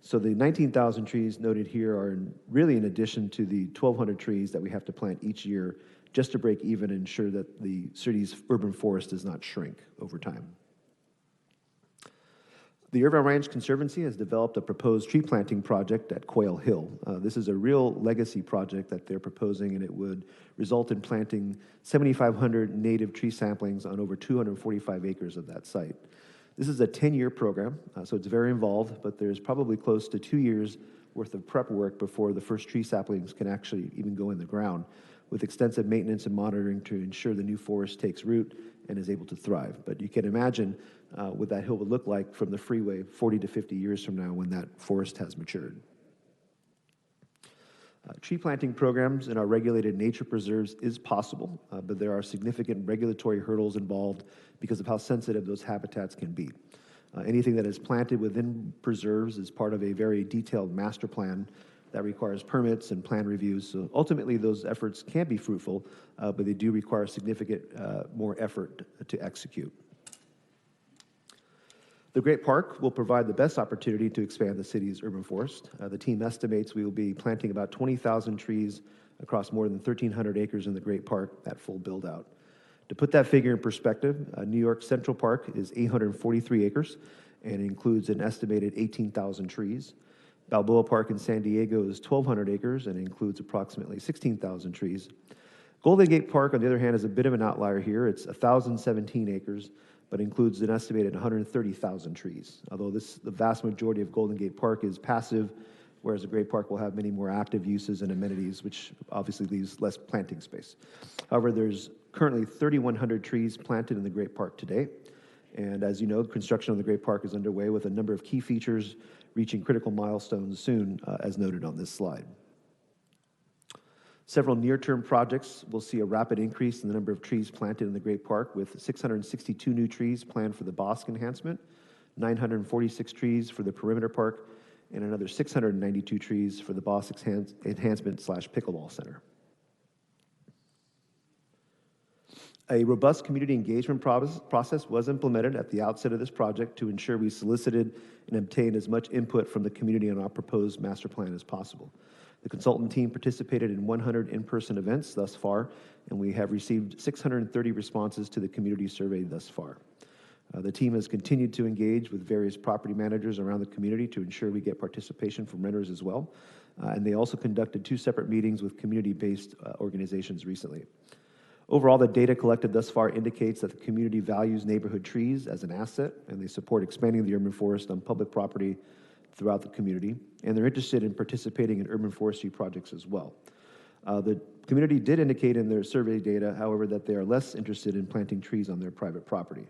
So the 19,000 trees noted here are really in addition to the 1,200 trees that we have to plant each year just to break even and ensure that the city's urban forest does not shrink over time. The Irvine Ranch Conservancy has developed a proposed tree planting project at Quail Hill. This is a real legacy project that they're proposing, and it would result in planting 7,500 native tree saplings on over 245 acres of that site. This is a 10-year program, so it's very involved, but there's probably close to 2 years worth of prep work before the first tree saplings can actually even go in the ground, with extensive maintenance and monitoring to ensure the new forest takes root and is able to thrive. But you can imagine what that hill would look like from the freeway 40 to 50 years from now when that forest has matured. Tree planting programs in our regulated nature preserves is possible, but there are significant regulatory hurdles involved because of how sensitive those habitats can be. Anything that is planted within preserves is part of a very detailed master plan that requires permits and plan reviews. So ultimately, those efforts can be fruitful, but they do require significant more effort to execute. The Great Park will provide the best opportunity to expand the city's urban forest. The team estimates we will be planting about 20,000 trees across more than 1,300 acres in the Great Park at full build-out. To put that figure in perspective, New York Central Park is 843 acres and includes an estimated 18,000 trees. Balboa Park in San Diego is 1,200 acres and includes approximately 16,000 trees. Golden Gate Park, on the other hand, is a bit of an outlier here. It's 1,017 acres, but includes an estimated 130,000 trees. Although the vast majority of Golden Gate Park is passive, whereas the Great Park will have many more active uses and amenities, which obviously leaves less planting space. However, there's currently 3,100 trees planted in the Great Park today. And as you know, construction of the Great Park is underway with a number of key features reaching critical milestones soon, as noted on this slide. Several near-term projects will see a rapid increase in the number of trees planted in the Great Park, with 662 new trees planned for the Bosque enhancement, 946 trees for the Perimeter Park, and another 692 trees for the Bosque enhancement/pickleball center. A robust community engagement process was implemented at the outset of this project to ensure we solicited and obtained as much input from the community on our proposed master plan as possible. The consultant team participated in 100 in-person events thus far, and we have received 630 responses to the community survey thus far. The team has continued to engage with various property managers around the community to ensure we get participation from renters as well. And they also conducted 2 separate meetings with community-based organizations recently. Overall, the data collected thus far indicates that the community values neighborhood trees as an asset, and they support expanding the urban forest on public property throughout the community, and they're interested in participating in urban forestry projects as well. The community did indicate in their survey data, however, that they are less interested in planting trees on their private property.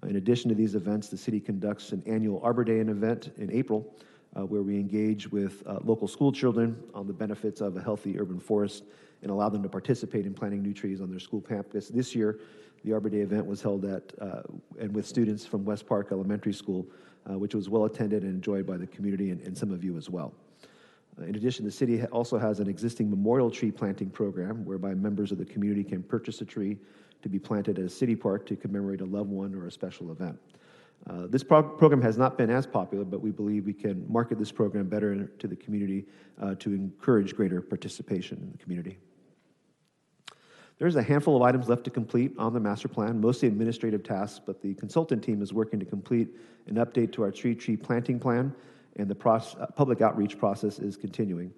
In addition to these events, the city conducts an annual Arbor Day event in April, where we engage with local school children on the benefits of a healthy urban forest and allow them to participate in planting new trees on their school campus. This year, the Arbor Day event was held at and with students from West Park Elementary School, which was well attended and enjoyed by the community and some of you as well. In addition, the city also has an existing memorial tree planting program whereby members of the community can purchase a tree to be planted at a city park to commemorate a loved one or a special event. This program has not been as popular, but we believe we can market this program better to the community to encourage greater participation in the community. There's a handful of items left to complete on the master plan, mostly administrative tasks, but the consultant team is working to complete an update to our tree planting plan, and the public outreach process is continuing.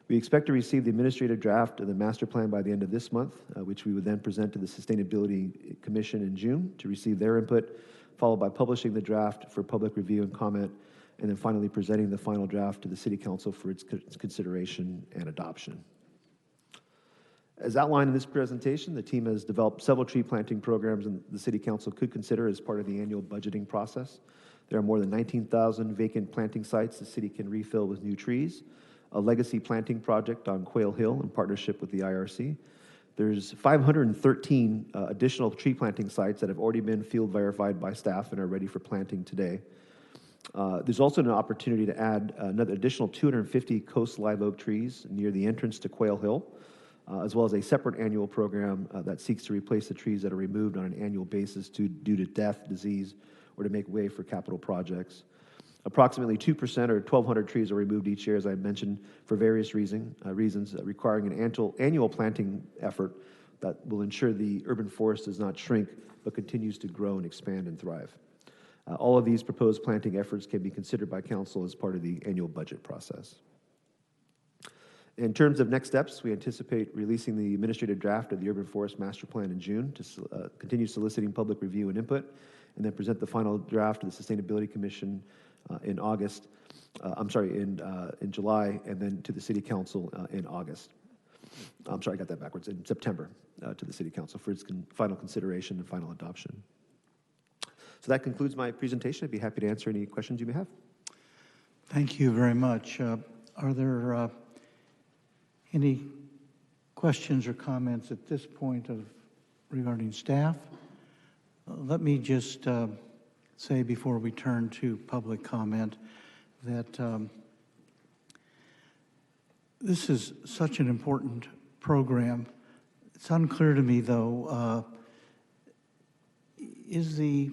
We expect to receive the administrative draft of the master plan by the end of this month, which we would then present to the Sustainability Commission in June to receive their input, followed by publishing the draft for public review and comment, and then finally presenting the final draft to the City Council for its consideration and adoption. As outlined in this presentation, the team has developed several tree planting programs and the City Council could consider as part of the annual budgeting process. There are more than 19,000 vacant planting sites the city can refill with new trees, a legacy planting project on Quail Hill in partnership with the IRC. There's 513 additional tree planting sites that have already been field verified by staff and are ready for planting today. There's also an opportunity to add another additional 250 coast live oak trees near the entrance to Quail Hill, as well as a separate annual program that seeks to replace the trees that are removed on an annual basis due to death, disease, or to make way for capital projects. Approximately 2% or 1,200 trees are removed each year, as I mentioned, for various reasons, requiring an annual planting effort that will ensure the urban forest does not shrink, but continues to grow and expand and thrive. All of these proposed planting efforts can be considered by council as part of the annual budget process. In terms of next steps, we anticipate releasing the administrative draft of the Urban Forest Master Plan in June to continue soliciting public review and input, and then present the final draft to the Sustainability Commission in July, and then to the City Council in August. I'm sorry, I got that backwards, in September to the City Council for its final consideration and final adoption. So that concludes my presentation. I'd be happy to answer any questions you may have. Thank you very much. Are there Any questions or comments at this point regarding staff? Let me just say before we turn to public comment that this is such an important program. It's unclear to me, though, is the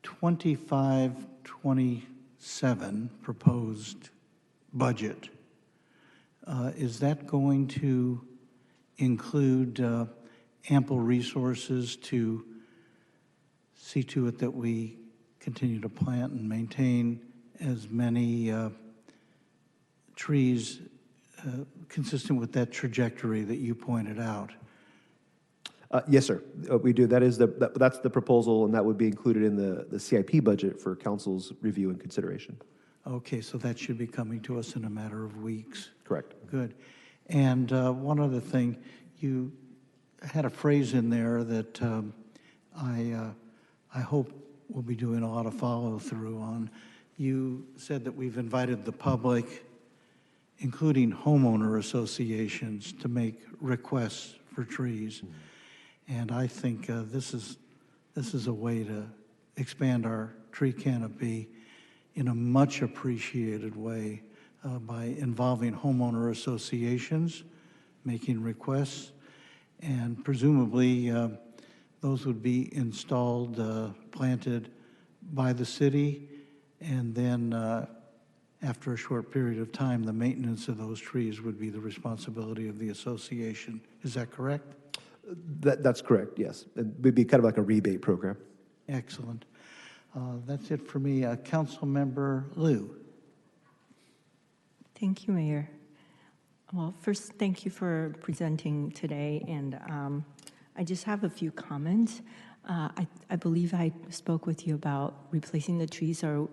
25-27 proposed budget, is that going to include ample resources to see to it that we continue to plant and maintain as many trees consistent with that trajectory that you pointed out? Yes, sir. We do. That's the proposal, and that would be included in the CIP budget for council's review and consideration. Okay, so that should be coming to us in a matter of weeks. Correct. Good. And one other thing, you had a phrase in there that I hope we'll be doing a lot of follow-through on. You said that we've invited the public, including homeowner associations, to make requests for trees. And I think this is a way to expand our tree canopy in a much appreciated way by involving homeowner associations, making requests, and presumably those would be installed, planted by the city, and then after a short period of time, the maintenance of those trees would be the responsibility of the association. Is that correct? That's correct, yes. It would be kind of like a rebate program. Excellent. That's it for me. Councilmember Liu. Thank you, Mayor. Well, first, thank you for presenting today, and I just have a few comments. I believe I spoke with you about replacing the trees, or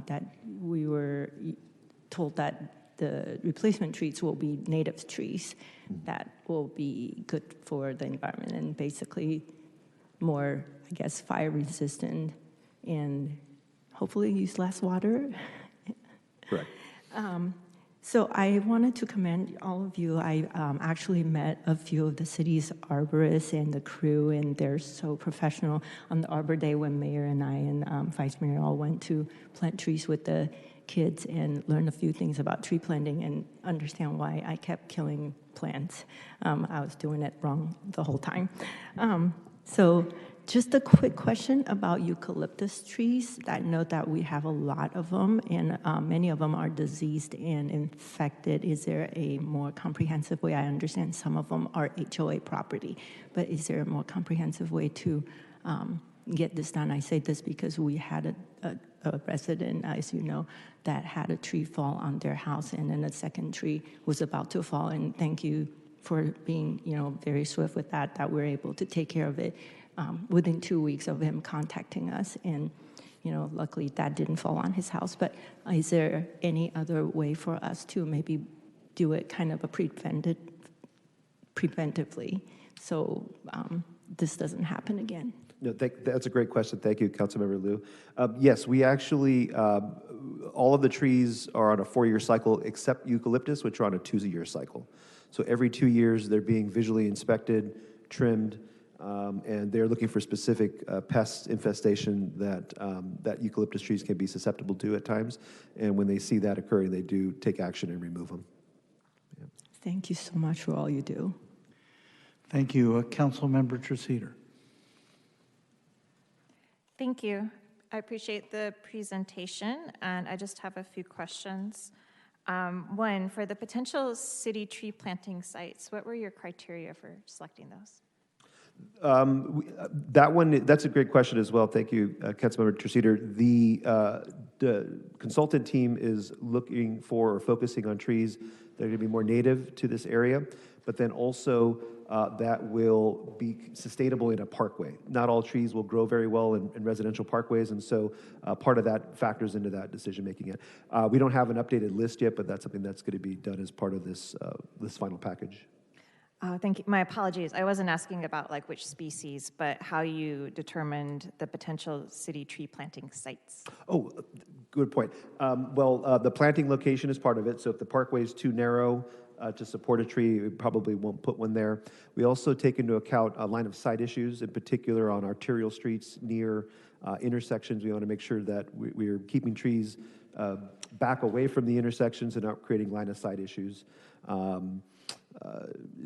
that we were told that the replacement trees will be native trees that will be good for the environment and basically more, I guess, fire resistant and hopefully use less water. Correct. So I wanted to commend all of you. I actually met a few of the city's arborists and the crew, and they're so professional. On the Arbor Day when Mayor and I and Vice Mayor all went to plant trees with the kids and learn a few things about tree planting and understand why I kept killing plants. I was doing it wrong the whole time. So just a quick question about eucalyptus trees. I know that we have a lot of them, and many of them are diseased and infected. Is there a more comprehensive way? I understand some of them are HOA property, but is there a more comprehensive way to get this done? I say this because we had a resident, as you know, that had a tree fall on their house, and then a second tree was about to fall. And thank you for being, very swift with that we're able to take care of it within 2 weeks of him contacting us. And, luckily that didn't fall on his house. But is there any other way for us to maybe do it kind of preventively so this doesn't happen again? No, that's a great question. Thank you, Councilmember Liu. Yes, we actually, all of the trees are on a 4-year cycle except eucalyptus, which are on a 2-year cycle. So every 2 years, they're being visually inspected, trimmed, and they're looking for specific pest infestation that eucalyptus trees can be susceptible to at times. And when they see that occurring, they do take action and remove them. Yeah. Thank you so much for all you do. Thank you. Councilmember Treseder. Thank you. I appreciate the presentation, and I just have a few questions. One, for the potential city tree planting sites, what were your criteria for selecting those? That's a great question as well. Thank you, Councilmember Treseder. The consultant team is looking for or focusing on trees that are going to be more native to this area, but then also that will be sustainable in a parkway. Not all trees will grow very well in residential parkways, and so part of that factors into that decision-making. We don't have an updated list yet, but that's something that's going to be done as part of this final package. Thank you. My apologies. I wasn't asking about which species, but how you determined the potential city tree planting sites. Oh, good point. The planting location is part of it. So if the parkway is too narrow, to support a tree. We probably won't put one there. We also take into account line of sight issues, in particular on arterial streets near intersections. We want to make sure that we're keeping trees back away from the intersections and not creating line of sight issues.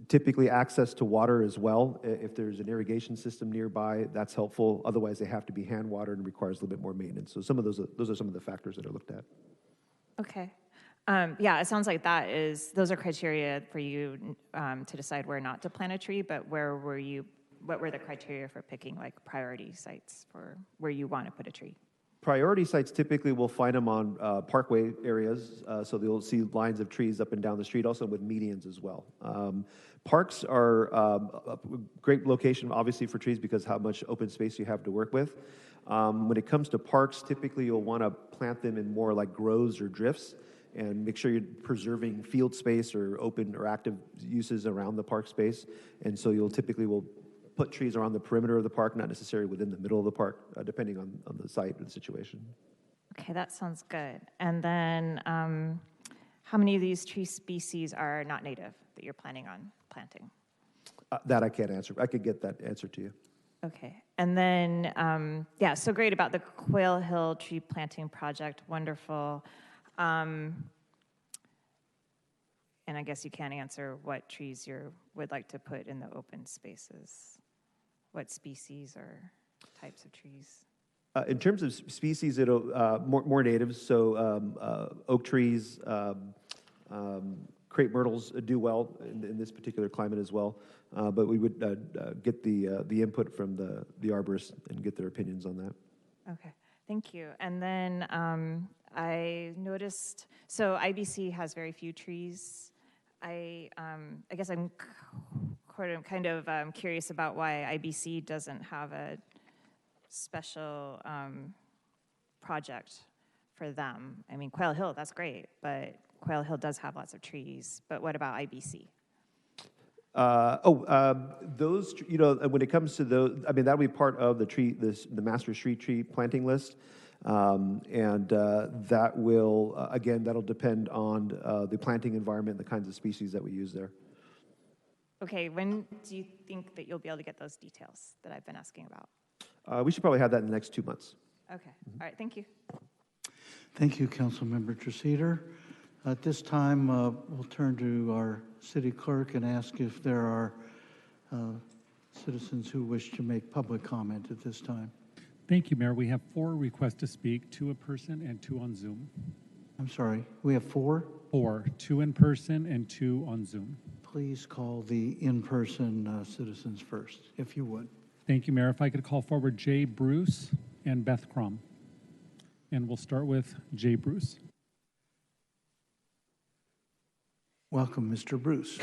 Typically access to water as well. If there's an irrigation system nearby, that's helpful. Otherwise, they have to be hand watered and requires a little bit more maintenance. So some of those are some of the factors that are looked at. Okay. Yeah, it sounds like those are criteria for you to decide where not to plant a tree, but what were the criteria for picking like priority sites for where you want to put a tree? Priority sites, typically we'll find them on parkway areas, so they'll see lines of trees up and down the street, also with medians as well. Parks are a great location, obviously, for trees because how much open space you have to work with. When it comes to parks, typically you'll want to plant them in more like groves or drifts and make sure you're preserving field space or open or active uses around the park space. And so you'll typically will put trees around the perimeter of the park, not necessarily within the middle of the park, depending on the site and the situation. Okay, that sounds good. And then how many of these tree species are not native that you're planning on planting? That I can't answer. I could get that answer to you. Okay. And then, yeah, so great about the Quail Hill tree planting project. Wonderful. And I guess you can't answer what trees you would like to put in the open spaces. What species or types of trees? In terms of species, it'll more natives. So oak trees, crepe myrtles do well in this particular climate as well. But we would get the input from the arborists and get their opinions on that. Okay, thank you. And then I noticed, so IBC has very few trees. I guess I'm kind of curious about why IBC doesn't have a special project for them. I mean, Quail Hill, that's great, but Quail Hill does have lots of trees. But what about IBC? Those, when it comes to those, I mean, that'll be part of the master street tree planting list. That will, again, that'll depend on the planting environment, the kinds of species that we use there. Okay, when do you think that you'll be able to get those details that I've been asking about? We should probably have that in the next 2 months. Okay, all right, thank you. Thank you, Councilmember Treseder. At this time, we'll turn to our city clerk and ask if there are citizens who wish to make public comment at this time. Thank you, Mayor. We have 4 requests to speak, 2 in person and 2 on Zoom. I'm sorry, we have 4? 4, 2 in person and 2 on Zoom. Please call the in-person citizens first, if you would. Thank you, Mayor. If I could call forward Jay Bruce and Beth Crum. And we'll start with Jay Bruce. Welcome, Mr. Bruce.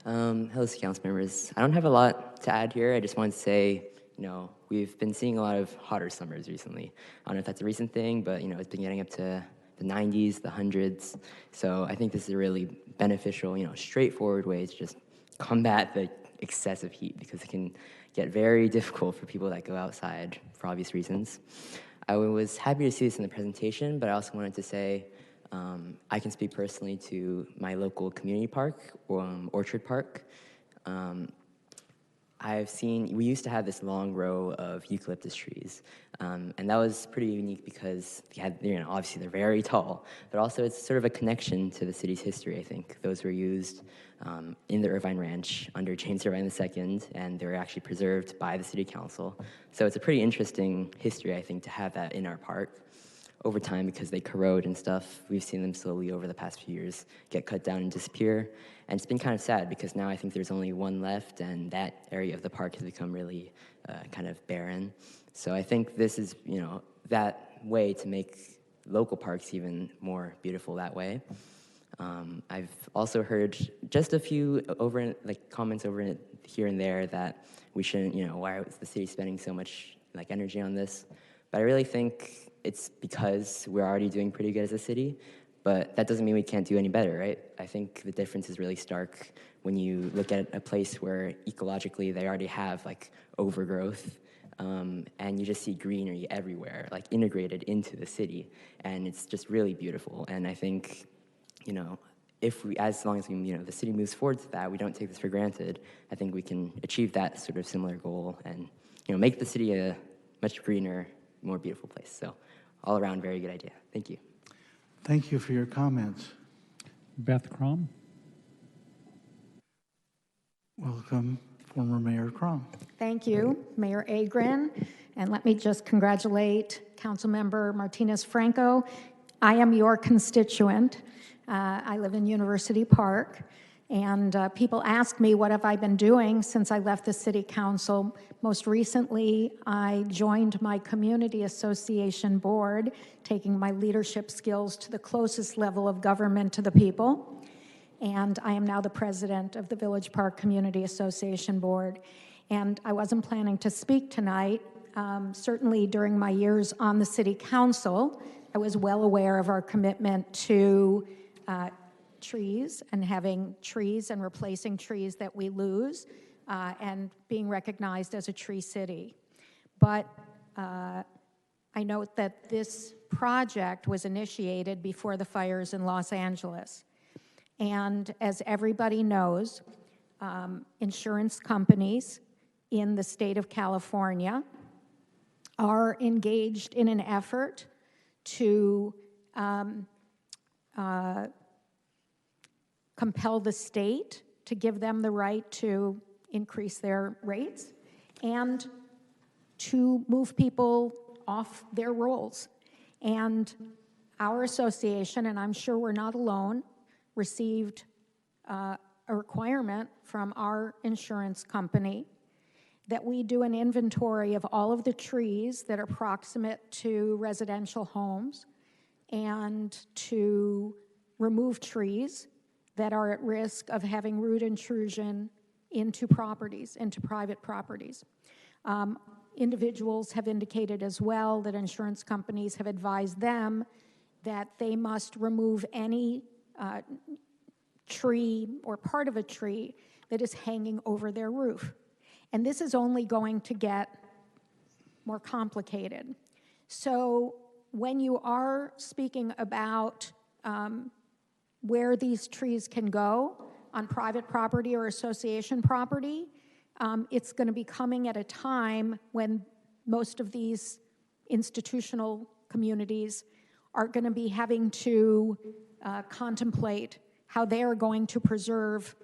Hello, council members. I don't have a lot to add here. I just want to say, we've been seeing a lot of hotter summers recently. I don't know if that's a recent thing, but, it's been getting up to the 90s, the 100s. So I think this is a really beneficial, straightforward way to just combat the excessive heat because it can get very difficult for people that go outside for obvious reasons. I was happy to see this in the presentation, but I also wanted to say I can speak personally to my local community park, Orchard Park. We used to have this long row of eucalyptus trees, and that was pretty unique because they had, obviously they're very tall, but also it's sort of a connection to the city's history, I think. Those were used in the Irvine Ranch under James Irvine II, and they were actually preserved by the city council. So it's a pretty interesting history, I think, to have that in our park. Over time, because they corrode and stuff, we've seen them slowly over the past few years get cut down and disappear. And it's been kind of sad because now I think there's only one left, and that area of the park has become really kind of barren. So I think this is, that way to make local parks even more beautiful that way. I've also heard just a few comments over here and there that we shouldn't, why is the city spending so much energy on this? But I really think it's because we're already doing pretty good as a city, but that doesn't mean we can't do any better, right? I think the difference is really stark when you look at a place where ecologically they already have overgrowth, and you just see greenery everywhere, integrated into the city, and it's just really beautiful. And I think, if we, as long as we, the city moves forward to that, we don't take this for granted, I think we can achieve that sort of similar goal and, make the city a much greener, more beautiful place. So all around, very good idea. Thank you. Thank you for your comments. Beth Crom. Welcome, former Mayor Crom. Thank you, Mayor Agrin. And let me just congratulate Councilmember Martinez-Franco. I am your constituent. I live in University Park. And people ask me, what have I been doing since I left the city council? Most recently, I joined my community association board, taking my leadership skills to the closest level of government to the people. And I am now the president of the Village Park Community Association Board. And I wasn't planning to speak tonight. Certainly during my years on the city council, I was well aware of our commitment to trees and having trees and replacing trees that we lose and being recognized as a tree city. But I note that this project was initiated before the fires in Los Angeles. And as everybody knows, insurance companies in the state of California are engaged in an effort to compel the state to give them the right to increase their rates and to move people off their rolls. And our association, and I'm sure we're not alone, received a requirement from our insurance company that we do an inventory of all of the trees that are proximate to residential homes and to remove trees that are at risk of having root intrusion into properties, into private properties. Individuals have indicated as well that insurance companies have advised them that they must remove any tree or part of a tree that is hanging over their roof. And this is only going to get more complicated. So when you are speaking about where these trees can go on private property or association property, it's going to be coming at a time when most of these institutional communities are going to be having to contemplate how they are going to preserve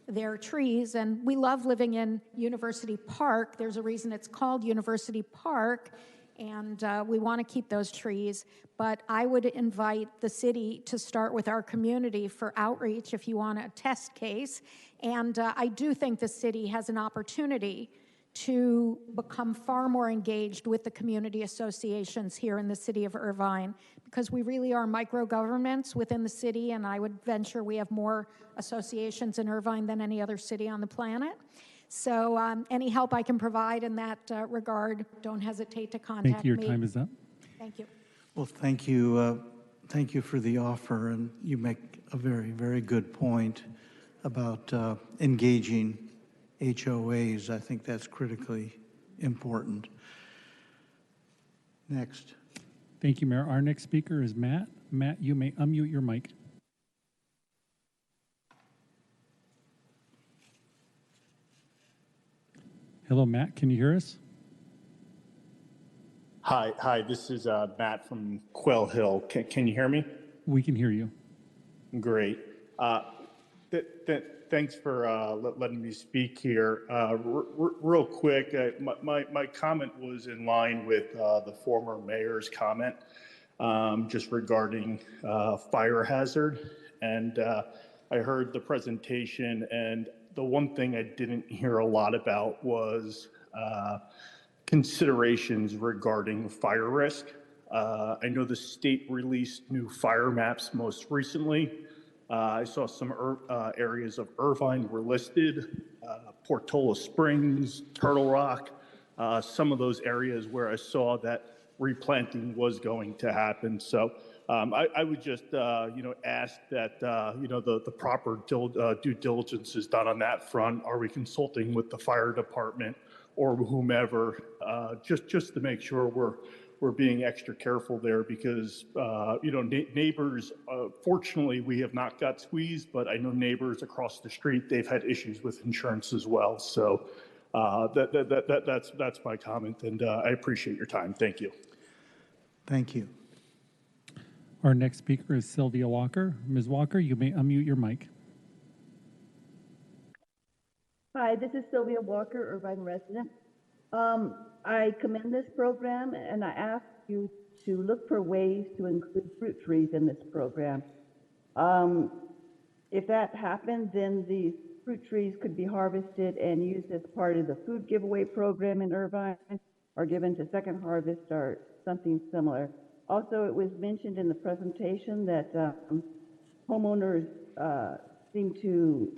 their trees. And we love living in University Park. There's a reason it's called University Park, and we want to keep those trees. But I would invite the city to start with our community for outreach if you want a test case. And I do think the city has an opportunity to become far more engaged with the community associations here in the city of Irvine, because we really are micro-governments within the city, and I would venture we have more associations in Irvine than any other city on the planet. So any help I can provide in that regard, don't hesitate to contact me. Thank you. Your time is up. Thank you. Well, thank you. Thank you for the offer, and you make a very, very good point about engaging HOAs. I think that's critically important. Next. Thank you, Mayor. Our next speaker is Matt. Matt, you may unmute your mic. Hello, Matt. Can you hear us? Hi. This is Matt from Quail Hill. Can you hear me? We can hear you. Great. Thanks for letting me speak here. Real quick, my comment was in line with the former mayor's comment just regarding fire hazard. And I heard the presentation, and the one thing I didn't hear a lot about was considerations regarding fire risk. I know the state released new fire maps most recently. I saw some areas of Irvine were listed, Portola Springs, Turtle Rock, some of those areas where I saw that replanting was going to happen. So I would just, ask that, the proper due diligence is done on that front. Are we consulting with the fire department or whomever, just to make sure we're being extra careful there because, neighbors, fortunately, we have not got squeezed, but I know neighbors across the street, they've had issues with insurance as well. So that's my comment, and I appreciate your time. Thank you. Thank you. Our next speaker is Sylvia Walker. Ms. Walker, you may unmute your mic. Hi, this is Sylvia Walker, Irvine resident. I commend this program, and I ask you to look for ways to include fruit trees in this program. If that happens, then these fruit trees could be harvested and used as part of the food giveaway program in Irvine, or given to Second Harvest or something similar. Also, it was mentioned in the presentation that homeowners seem to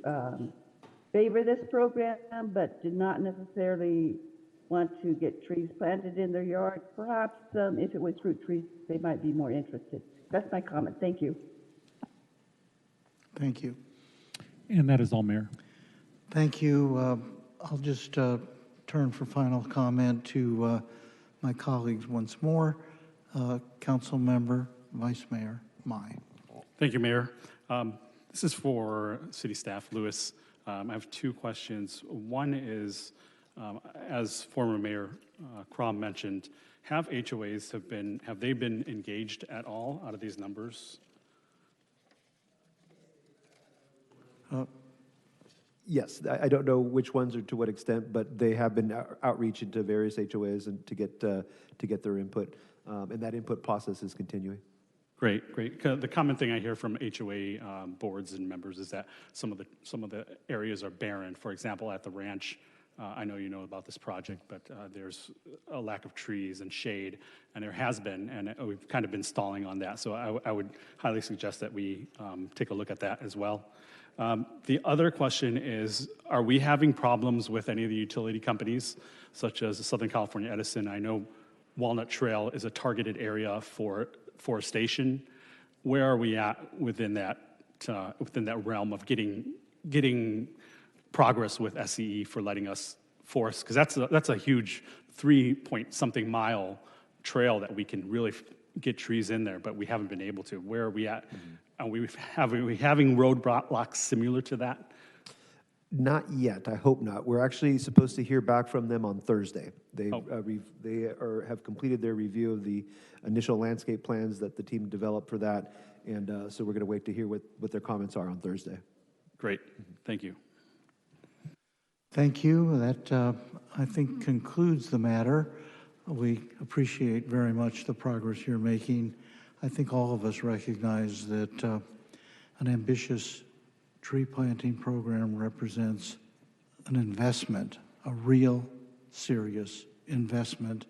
favor this program, but did not necessarily want to get trees planted in their yard. Perhaps if it was fruit trees, they might be more interested. That's my comment. Thank you. Thank you. And that is all, Mayor. Thank you. I'll just turn for final comment to my colleagues once more. Council Member, Vice Mayor Mai. Thank you, Mayor. This is for City Staff Lewis. I have two questions. One is, as former Mayor Crom mentioned, have HOAs have they been engaged at all out of these numbers? Yes, I don't know which ones or to what extent, but they have been outreach into various HOAs and to get their input, and that input process is continuing. Great, great. The common thing I hear from HOA boards and members is that some of the areas are barren. For example, at the ranch, I know you know about this project, but there's a lack of trees and shade, and there has been, and we've kind of been stalling on that. So I would highly suggest that we take a look at that as well. The other question is, are we having problems with any of the utility companies, such as Southern California Edison? I know Walnut Trail is a targeted area for forestation. Where are we at within that realm of getting progress with SCE for letting us forest? Because that's a huge 3-point-something mile trail that we can really get trees in there, but we haven't been able to. Where are we at? Are we having roadblocks similar to that? Not yet. I hope not. We're actually supposed to hear back from them on Thursday. They have completed their review of the initial landscape plans that the team developed for that, and so we're going to wait to hear what their comments are on Thursday. Great. Thank you. Thank you. That, I think, concludes the matter. We appreciate very much the progress you're making. I think all of us recognize that an ambitious tree planting program represents an investment, a real serious investment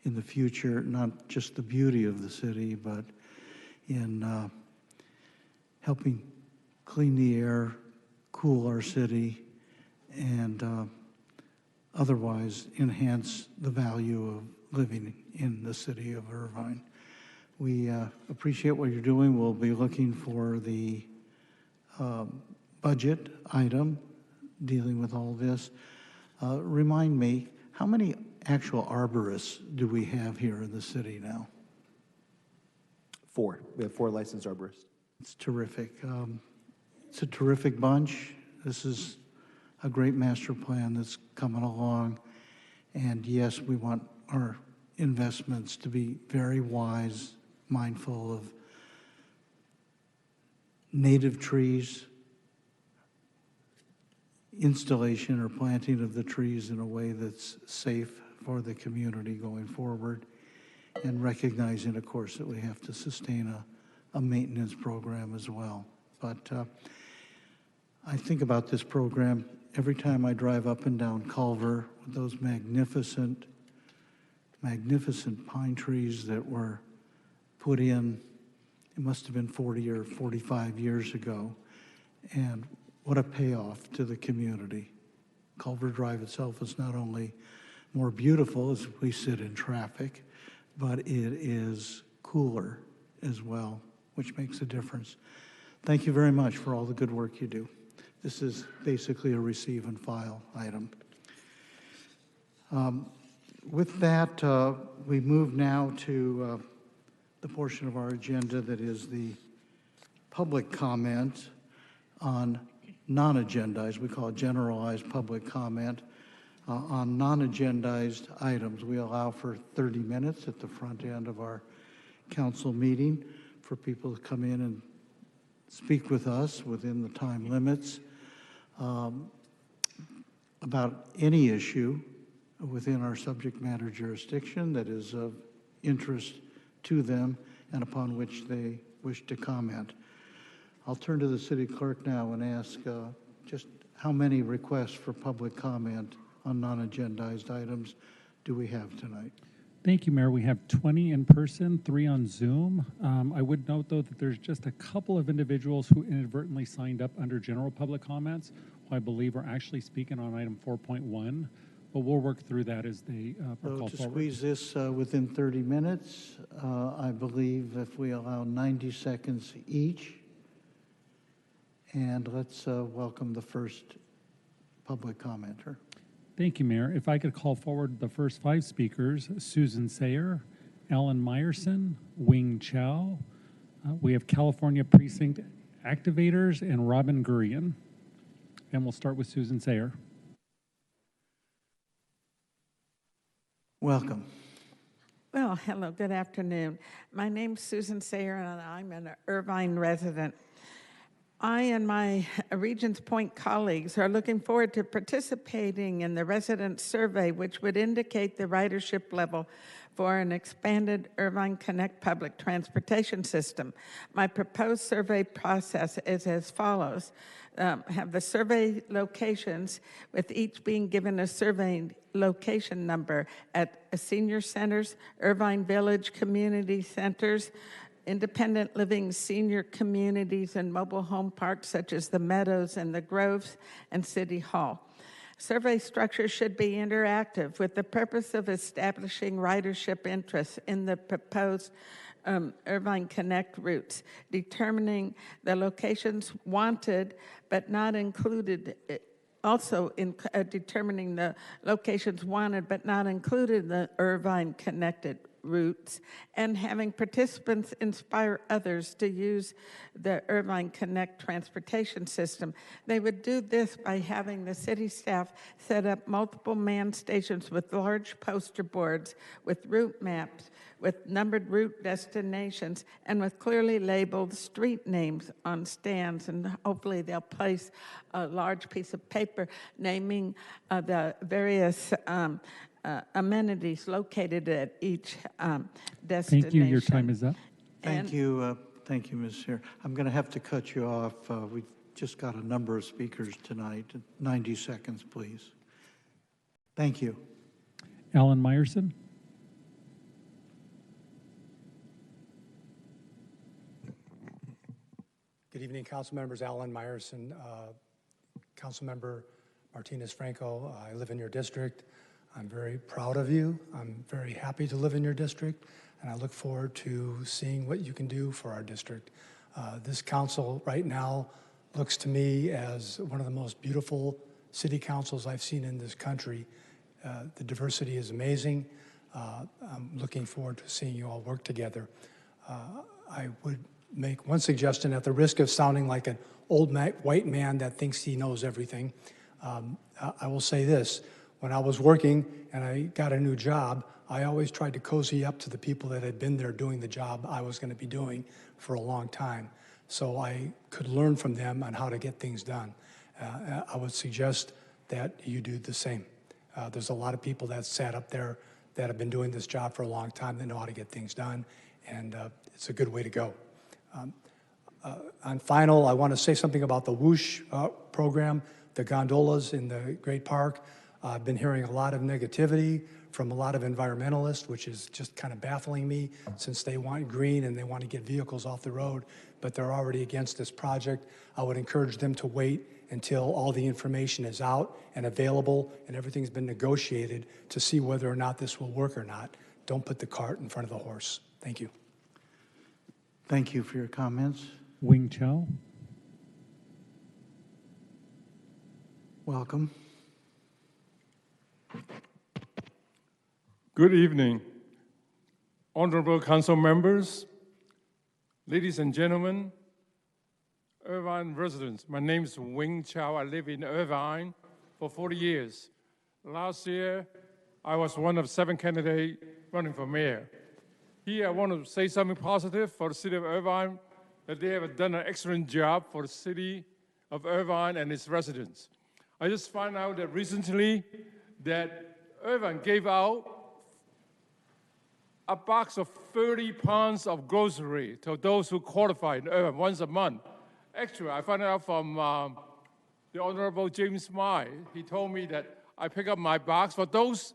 in the future, not just the beauty of the city, but in helping clean the air, cool our city, and otherwise enhance the value of living in the city of Irvine. We appreciate what you're doing. We'll be looking for the budget item dealing with all this. Remind me, how many actual arborists do we have here in the city now? 4. We have 4 licensed arborists. It's terrific. It's a terrific bunch. This is a great master plan that's coming along. And yes, we want our investments to be very wise, mindful of native trees, installation or planting of the trees in a way that's safe for the community going forward, and recognizing, of course, that we have to sustain a maintenance program as well. But I think about this program every time I drive up and down Culver with those magnificent pine trees that were put in, it must have been 40 or 45 years ago, and what a payoff to the community. Culver Drive itself is not only more beautiful as we sit in traffic, but it is cooler as well, which makes a difference. Thank you very much for all the good work you do. This is basically a receive and file item. With that, we move now to the portion of our agenda that is the public comment on non-agendized, we call it generalized public comment, on non-agendized items. We allow for 30 minutes at the front end of our council meeting for people to come in and speak with us within the time limits about any issue within our subject matter jurisdiction that is of interest to them and upon which they wish to comment. I'll turn to the city clerk now and ask just how many requests for public comment on non-agendized items do we have tonight? Thank you, Mayor. We have 20 in person, 3 on Zoom. I would note, though, that there's just a couple of individuals who inadvertently signed up under general public comments, who I believe are actually speaking on item 4.1, but we'll work through that as they are So called to forward. squeeze this within 30 minutes, I believe if we allow 90 seconds each, and let's welcome the first public commenter. Thank you, Mayor. If I could call forward the first 5 speakers: Susan Sayer, Alan Meyerson, Wing Chow. We have California Precinct Activators and Robin Gurian. And we'll start with Susan Sayer. Welcome. Well, hello, good afternoon. My name's Susan Sayer, and I'm an Irvine resident. I and my Regents Point colleagues are looking forward to participating in the resident survey, which would indicate the ridership level for an expanded Irvine Connect public transportation system. My proposed survey process is as follows. Have the survey locations, with each being given a survey location number at senior centers, Irvine Village community centers, independent living senior communities, and mobile home parks such as the Meadows and the Groves and City Hall. Survey structure should be interactive with the purpose of establishing ridership interests in the proposed Irvine Connect routes, determining the locations wanted but not included, also in determining the locations wanted but not included in the Irvine Connected routes, and having participants inspire others to use the Irvine Connect transportation system. They would do this by having the city staff set up multiple manned stations with large poster boards, with route maps, with numbered route destinations, and with clearly labeled street names on stands. And hopefully they'll place a large piece of paper naming the various amenities located at each destination. Thank you. Your time is up. Thank you, Ms. Sayer. I'm going to have to cut you off. We've just got a number of speakers tonight. 90 seconds, please. Thank you. Alan Meyerson. Good evening, council members. Alan Meyerson, council member Martinez Franco. I live in your district. I'm very proud of you. I'm very happy to live in your district, and I look forward to seeing what you can do for our district. This council right now looks to me as one of the most beautiful city councils I've seen in this country. The diversity is amazing. I'm looking forward to seeing you all work together. I would make one suggestion at the risk of sounding like an old white man that thinks he knows everything. I will say this. When I was working and I got a new job, I always tried to cozy up to the people that had been there doing the job I was going to be doing for a long time, so I could learn from them on how to get things done. I would suggest that you do the same. There's a lot of people that sat up there that have been doing this job for a long time that know how to get things done, and it's a good way to go. On final, I want to say something about the Whoosh program, the gondolas in the Great Park. I've been hearing a lot of negativity from a lot of environmentalists, which is just kind of baffling me, since they want green and they want to get vehicles off the road, but they're already against this project. I would encourage them to wait until all the information is out and available and everything's been negotiated to see whether or not this will work or not. Don't put the cart in front of the horse. Thank you. Thank you for your comments. Wing Chow. Welcome. Good evening. honorable council members, ladies and gentlemen, Irvine residents. My name is Wing Chow. I live in Irvine for 40 years. Last year, I was one of 7 candidates running for mayor. Here, I want to say something positive for the city of Irvine, that they have done an excellent job for the city of Irvine and its residents. I just found out that recently that Irvine gave out a box of 30 pounds of grocery to those who qualify in Irvine once a month. Actually, I found out from the Honorable James Mai. He told me that I pick up my box for those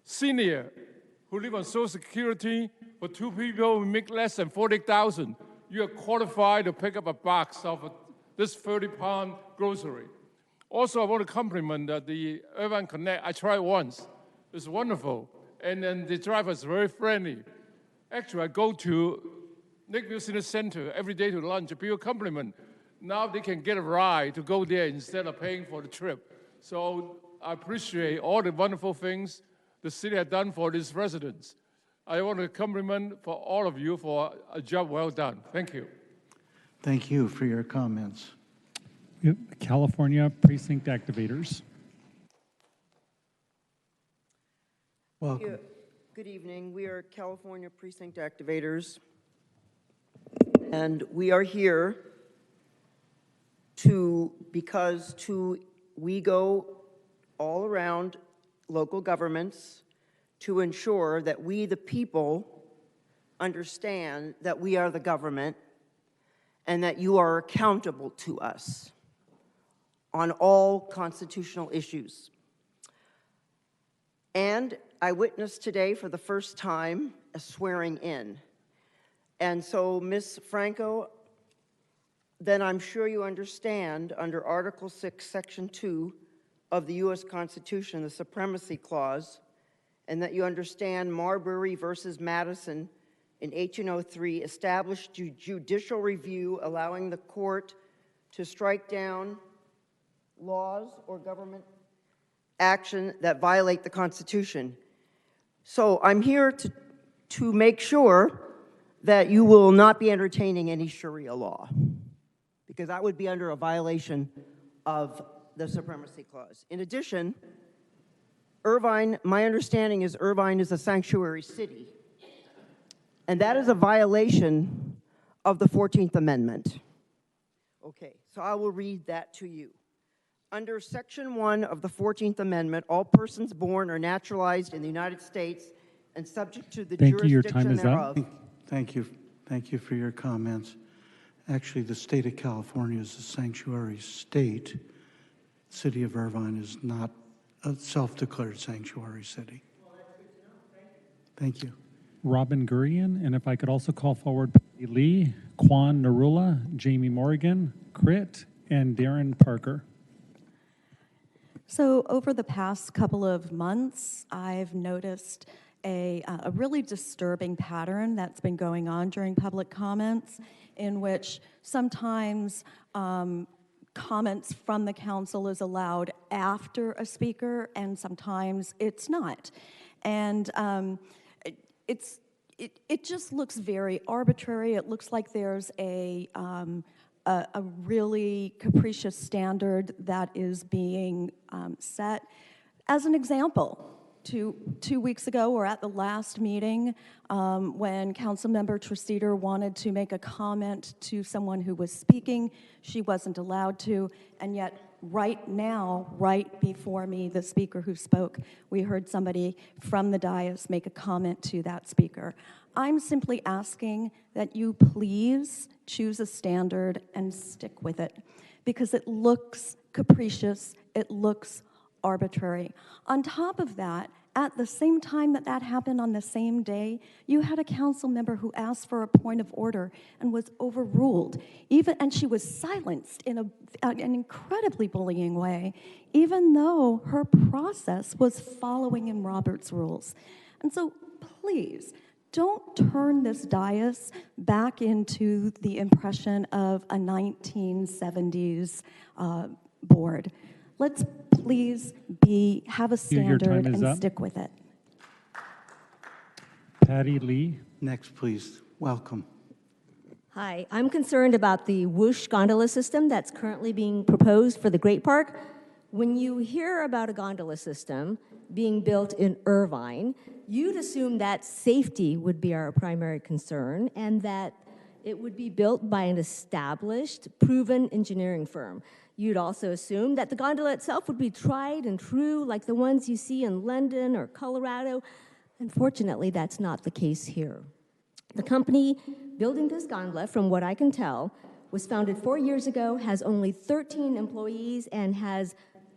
senior who live on Social Security. For 2 people who make less than $40,000, you are qualified to pick up a box of this 30-pound grocery. Also, I want to compliment the Irvine Connect. I tried once. It's wonderful. And then the driver is very friendly. Actually, I go to Lakeview Senior Center every day to lunch. People compliment. Now they can get a ride to go there instead of paying for the trip. So I appreciate all the wonderful things the city has done for its residents. I want to compliment for all of you for a job well done. Thank you. Thank you for your comments. California Precinct Activators. Welcome. Good evening. We are California Precinct Activators, and we are here because we go all around local governments to ensure that we, the people, understand that we are the government and that you are accountable to us on all constitutional issues. And I witnessed today for the first time a swearing in. And so, Ms. Franco, then I'm sure you understand under Article 6, Section 2 of the U.S. Constitution, the Supremacy Clause, and that you understand Marbury versus Madison in 1803 established judicial review allowing the court to strike down laws or government action that violate the Constitution. So I'm here to make sure that you will not be entertaining any Sharia law, because that would be under a violation of the Supremacy Clause. In addition, Irvine, my understanding is Irvine is a sanctuary city, and that is a violation of the 14th Amendment. Okay, so I will read that to you. Under Section 1 of the 14th Amendment, all persons born or naturalized in the United States and subject to the Thank you. Your jurisdiction time is thereof. up. Thank you. Thank you for your comments. Actually, the state of California is a sanctuary state. City of Irvine is not a self-declared sanctuary city. Thank you. Robin Gurian, and if I could also call forward Patty Lee, Kwan Narula, Jamie Morgan, Crit, and Darren Parker. So over the past couple of months, I've noticed a really disturbing pattern that's been going on during public comments, in which sometimes comments from the council is allowed after a speaker, and sometimes it's not. And it just looks very arbitrary. It looks like there's a really capricious standard that is being set. As an example, two weeks ago, or at the last meeting, when Councilmember Treseder wanted to make a comment to someone who was speaking, she wasn't allowed to, and yet right now, right before me, the speaker who spoke, we heard somebody from the dais make a comment to that speaker. I'm simply asking that you please choose a standard and stick with it, because it looks capricious, it looks arbitrary. On top of that, at the same time that that happened on the same day, you had a council member who asked for a point of order and was overruled, and she was silenced in an incredibly bullying way, even though her process was following in Robert's rules. And so please, don't turn this dais back into the impression of a 1970s board. Let's please have a standard and stick with it. Patty Lee. Next, please. Welcome. Hi, I'm concerned about the Whoosh gondola system that's currently being proposed for the Great Park. When you hear about a gondola system being built in Irvine, you'd assume that safety would be our primary concern and that it would be built by an established, proven engineering firm. You'd also assume that the gondola itself would be tried and true like the ones you see in London or Colorado. Unfortunately, that's not the case here. The company building this gondola, from what I can tell, was founded 4 years ago, has only 13 employees, and has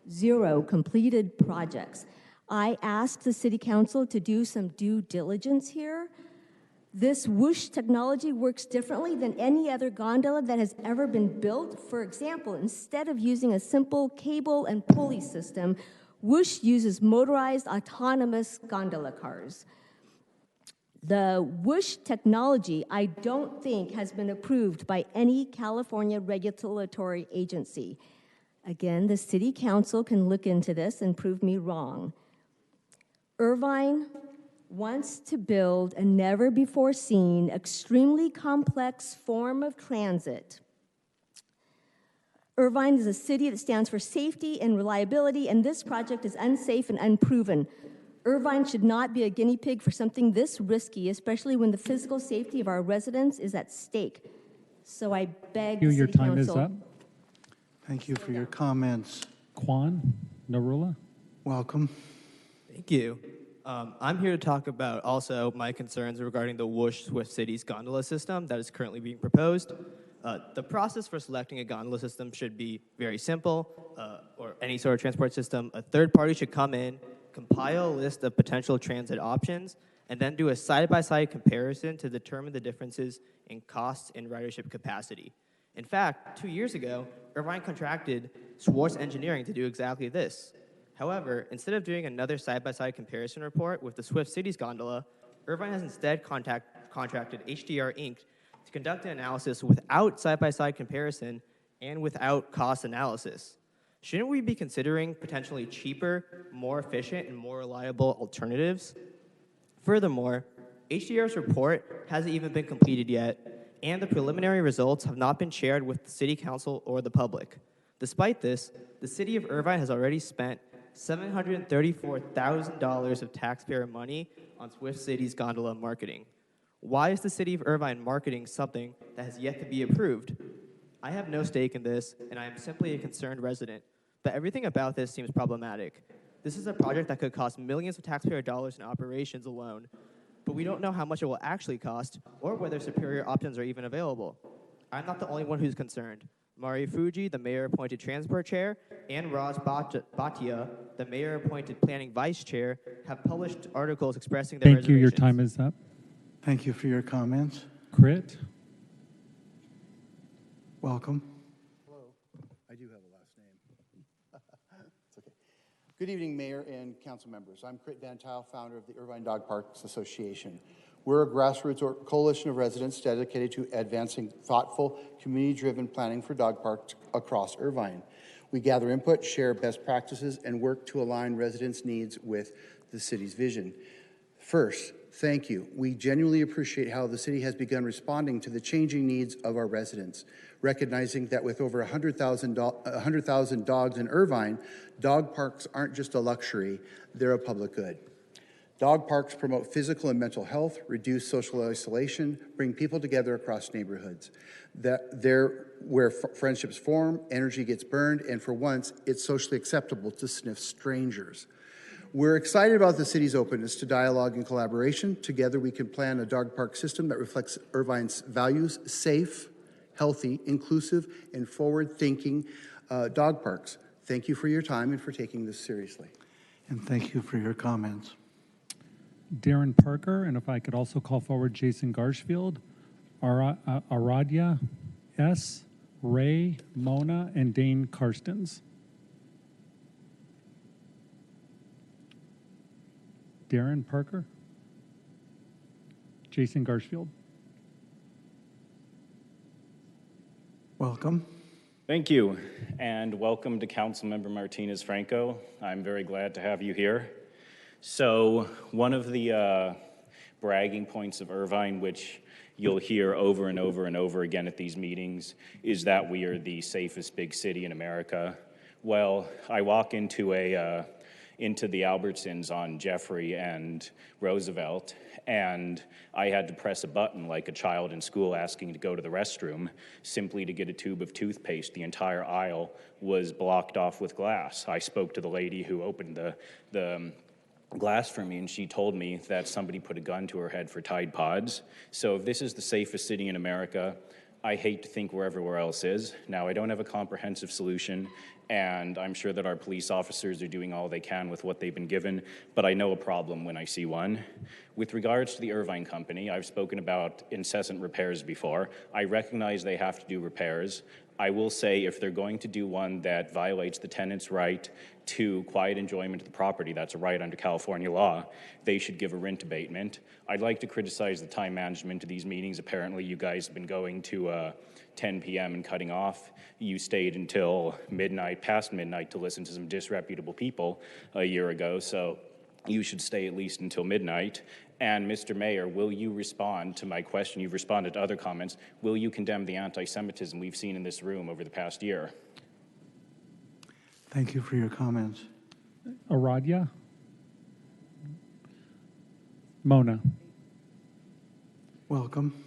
0 completed projects. I asked the City Council to do some due diligence here. This Whoosh technology works differently than any other gondola that has ever been built. For example, instead of using a simple cable and pulley system, Whoosh uses motorized autonomous gondola cars. The Whoosh technology, I don't think, has been approved by any California regulatory agency. Again, the City Council can look into this and prove me wrong. Irvine wants to build a never-before-seen, extremely complex form of transit. Irvine is a city that stands for safety and reliability, and this project is unsafe and unproven. Irvine should not be a guinea pig for something this risky, especially when the physical safety of our residents is at stake. So I beg the Your City time Council. is up. Thank you for your comments. Kwan Narula. Welcome. Thank you. I'm here to talk about also my concerns regarding the Whoosh Swift Cities gondola system that is currently being proposed. The process for selecting a gondola system should be very simple, or any sort of transport system. A third party should come in, compile a list of potential transit options, and then do a side-by-side comparison to determine the differences in cost and ridership capacity. In fact, 2 years ago, Irvine contracted Schwartz Engineering to do exactly this. However, instead of doing another side-by-side comparison report with the Swift Cities gondola, Irvine has instead contracted HDR Inc. to conduct an analysis without side-by-side comparison and without cost analysis. Shouldn't we be considering potentially cheaper, more efficient, and more reliable alternatives? Furthermore, HDR's report hasn't even been completed yet, and the preliminary results have not been shared with the City Council or the public. Despite this, the City of Irvine has already spent $734,000 of taxpayer money on Swift Cities gondola marketing. Why is the City of Irvine marketing something that has yet to be approved? I have no stake in this, and I am simply a concerned resident, but everything about this seems problematic. This is a project that could cost millions of taxpayer dollars in operations alone, but we don't know how much it will actually cost or whether superior options are even available. I'm not the only one who's concerned. Mari Fuji, the mayor-appointed transport chair, and Raj Bhatia, the mayor-appointed planning vice chair, have published articles expressing their Thank you. Your reservations. time is up. Thank you for your comments. Crit. Welcome. I do have a last name. It's okay. Good evening, Mayor and council members. I'm Crit Van Tile, founder of the Irvine Dog Parks Association. We're a grassroots coalition of residents dedicated to advancing thoughtful, community-driven planning for dog parks across Irvine. We gather input, share best practices, and work to align residents' needs with the city's vision. First, thank you. We genuinely appreciate how the city has begun responding to the changing needs of our residents, recognizing that with over 100,000 dogs in Irvine, dog parks aren't just a luxury, they're a public good. Dog parks promote physical and mental health, reduce social isolation, bring people together across neighborhoods. They're where friendships form, energy gets burned, and for once, it's socially acceptable to sniff strangers. We're excited about the city's openness to dialogue and collaboration. Together, we can plan a dog park system that reflects Irvine's values: safe, healthy, inclusive, and forward-thinking dog parks. Thank you for your time and for taking this seriously. And thank you for your comments. Darren Parker, and if I could also call forward Jason Garshfield, Aradia S., Ray, Mona, and Dane Karstens. Darren Parker, Jason Garshfield. Welcome. Thank you, and welcome to Councilmember Martinez Franco. I'm very glad to have you here. So one of the bragging points of Irvine, which you'll hear over and over and over again at these meetings, is that we are the safest big city in America. Well, I walk into the Albertsons on Jeffrey and Roosevelt, and I had to press a button like a child in school asking to go to the restroom simply to get a tube of toothpaste. The entire aisle was blocked off with glass. I spoke to the lady who opened the glass for me, and she told me that somebody put a gun to her head for Tide Pods. So if this is the safest city in America, I hate to think where everywhere else is. Now, I don't have a comprehensive solution, and I'm sure that our police officers are doing all they can with what they've been given, but I know a problem when I see one. With regards to the Irvine Company, I've spoken about incessant repairs before. I recognize they have to do repairs. I will say if they're going to do one that violates the tenant's right to quiet enjoyment of the property, that's a right under California law, they should give a rent abatement. I'd like to criticize the time management of these meetings. Apparently you guys have been going to 10 p.m. and cutting off. You stayed until midnight, past midnight, to listen to some disreputable people a year ago, so you should stay at least until midnight. And Mr. Mayor, will you respond to my question? You've responded to other comments. Will you condemn the anti-Semitism we've seen in this room over the past year? Thank you for your comments. Aradhya? Mona? Welcome.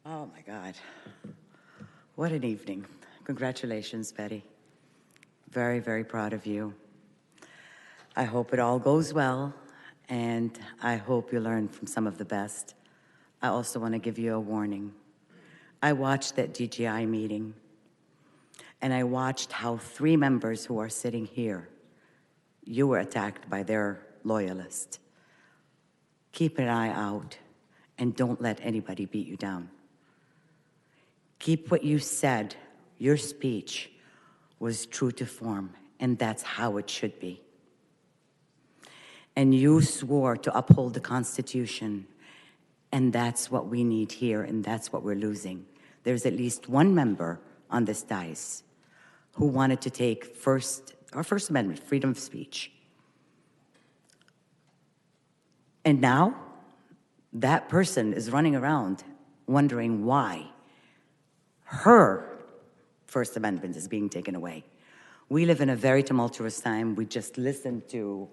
Oh, my God. What an evening. Congratulations, Betty. Very, very proud of you. I hope it all goes well, and I hope you learn from some of the best. I also want to give you a warning. I watched that DGI meeting, and I watched how 3 members who are sitting here, you were attacked by their loyalists. Keep an eye out, and don't let anybody beat you down. Keep what you said. Your speech was true to form, and that's how it should be. And you swore to uphold the Constitution, and that's what we need here, and that's what we're losing. There's at least 1 member on this dais who wanted to take our First Amendment, freedom of speech. And now, that person is running around wondering why her First Amendment is being taken away. We live in a very tumultuous time. We just listened to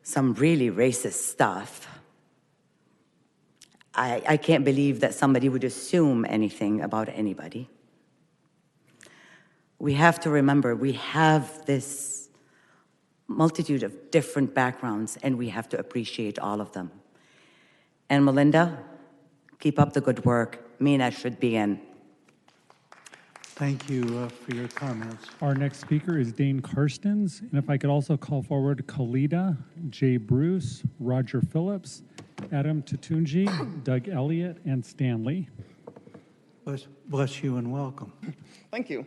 some really racist stuff. I can't believe that somebody would assume anything about anybody. We have to remember we have this multitude of different backgrounds, and we have to appreciate all of them. And Melinda, keep up the good work. Mina should be in. Thank you for your comments. Our next speaker is Dane Karstens, and if I could also call forward Khalida, Jay Bruce, Roger Phillips, Adam Tatunji, Doug Elliott, and Stanley. Bless you and welcome. Thank you.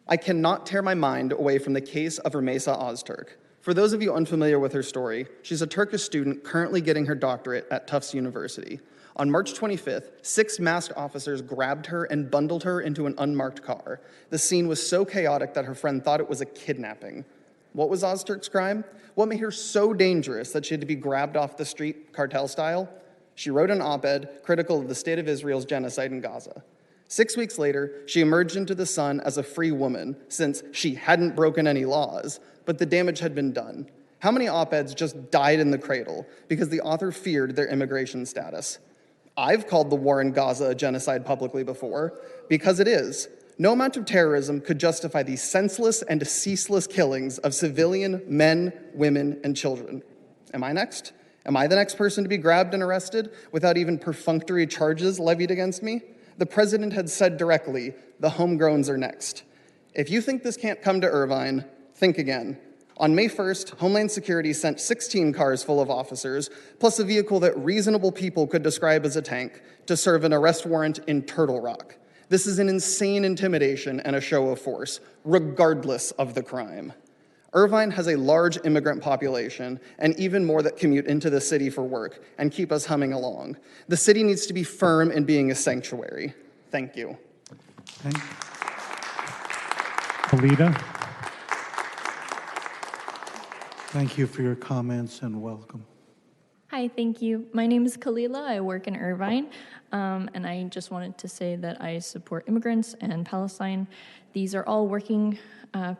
I cannot tear my mind away from the case of Rumeysa Öztürk. For those of you unfamiliar with her story, she's a Turkish student currently getting her doctorate at Tufts University. On March 25th, 6 masked officers grabbed her and bundled her into an unmarked car. The scene was so chaotic that her friend thought it was a kidnapping. What was Öztürk's crime? What made her so dangerous that she had to be grabbed off the street cartel style? She wrote an op-ed critical of the state of Israel's genocide in Gaza. 6 weeks later, she emerged into the sun as a free woman, since she hadn't broken any laws, but the damage had been done. How many op-eds just died in the cradle because the author feared their immigration status? I've called the war in Gaza a genocide publicly before, because it is. No amount of terrorism could justify the senseless and ceaseless killings of civilian men, women, and children. Am I next? Am I the next person to be grabbed and arrested without even perfunctory charges levied against me? The president had said directly, the homegrowns are next. If you think this can't come to Irvine, think again. On May 1st, Homeland Security sent 16 cars full of officers, plus a vehicle that reasonable people could describe as a tank, to serve an arrest warrant in Turtle Rock. This is an insane intimidation and a show of force, regardless of the crime. Irvine has a large immigrant population, and even more that commute into the city for work and keep us humming along. The city needs to be firm in being a sanctuary. Thank you. Thank you. Khalida. Thank you for your comments and welcome. Hi, thank you. My name is Kalila. I work in Irvine, and I just wanted to say that I support immigrants and Palestine. These are all working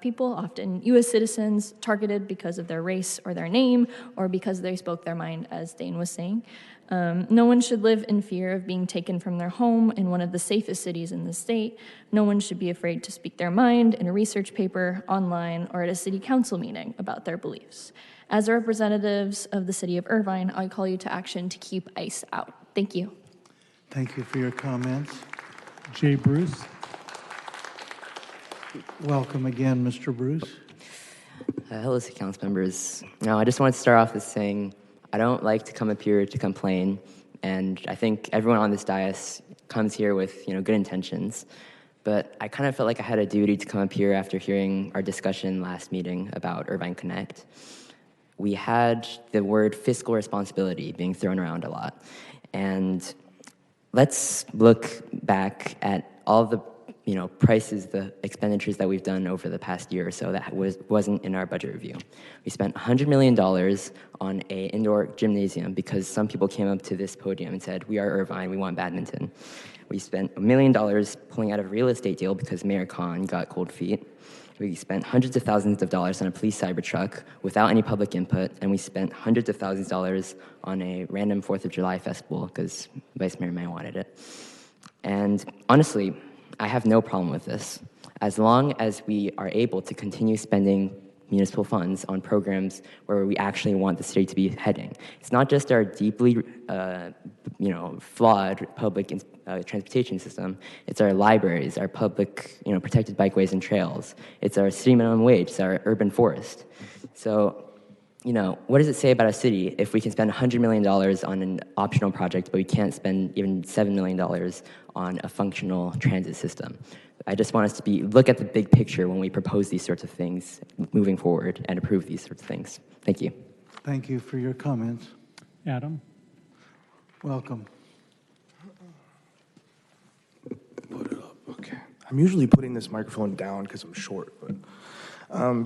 people, often U.S. citizens, targeted because of their race or their name, or because they spoke their mind, as Dane was saying. No one should live in fear of being taken from their home in one of the safest cities in the state. No one should be afraid to speak their mind in a research paper, online, or at a city council meeting about their beliefs. As representatives of the city of Irvine, I call you to action to keep ICE out. Thank you. Thank you for your comments. Jay Bruce. Welcome again, Mr. Bruce. Hello, city council members. Now, I just want to start off with saying I don't like to come up here to complain, and I think everyone on this dais comes here with good intentions. But I kind of felt like I had a duty to come up here after hearing our discussion last meeting about Irvine Connect. We had the word fiscal responsibility being thrown around a lot. And let's look back at all the prices, the expenditures that we've done over the past year or so that wasn't in our budget review. We spent $100 million on an indoor gymnasium because some people came up to this podium and said, we are Irvine, we want badminton. We spent $1 million pulling out of a real estate deal because Mayor Khan got cold feet. We spent hundreds of thousands of dollars on a police cyber truck without any public input, and we spent hundreds of thousands of dollars on a random 4th of July festival because Vice Mayor May wanted it. And honestly, I have no problem with this, as long as we are able to continue spending municipal funds on programs where we actually want the city to be heading. It's not just our deeply, flawed public transportation system. It's our libraries, our public, protected bikeways and trails. It's our city minimum wage. It's our urban forest. So, what does it say about a city if we can spend $100 million on an optional project, but we can't spend even $7 million on a functional transit system? I just want us to look at the big picture when we propose these sorts of things moving forward and approve these sorts of things. Thank you. Thank you for your comments. Adam. Welcome. Put it up, okay. I'm usually putting this microphone down because I'm short, but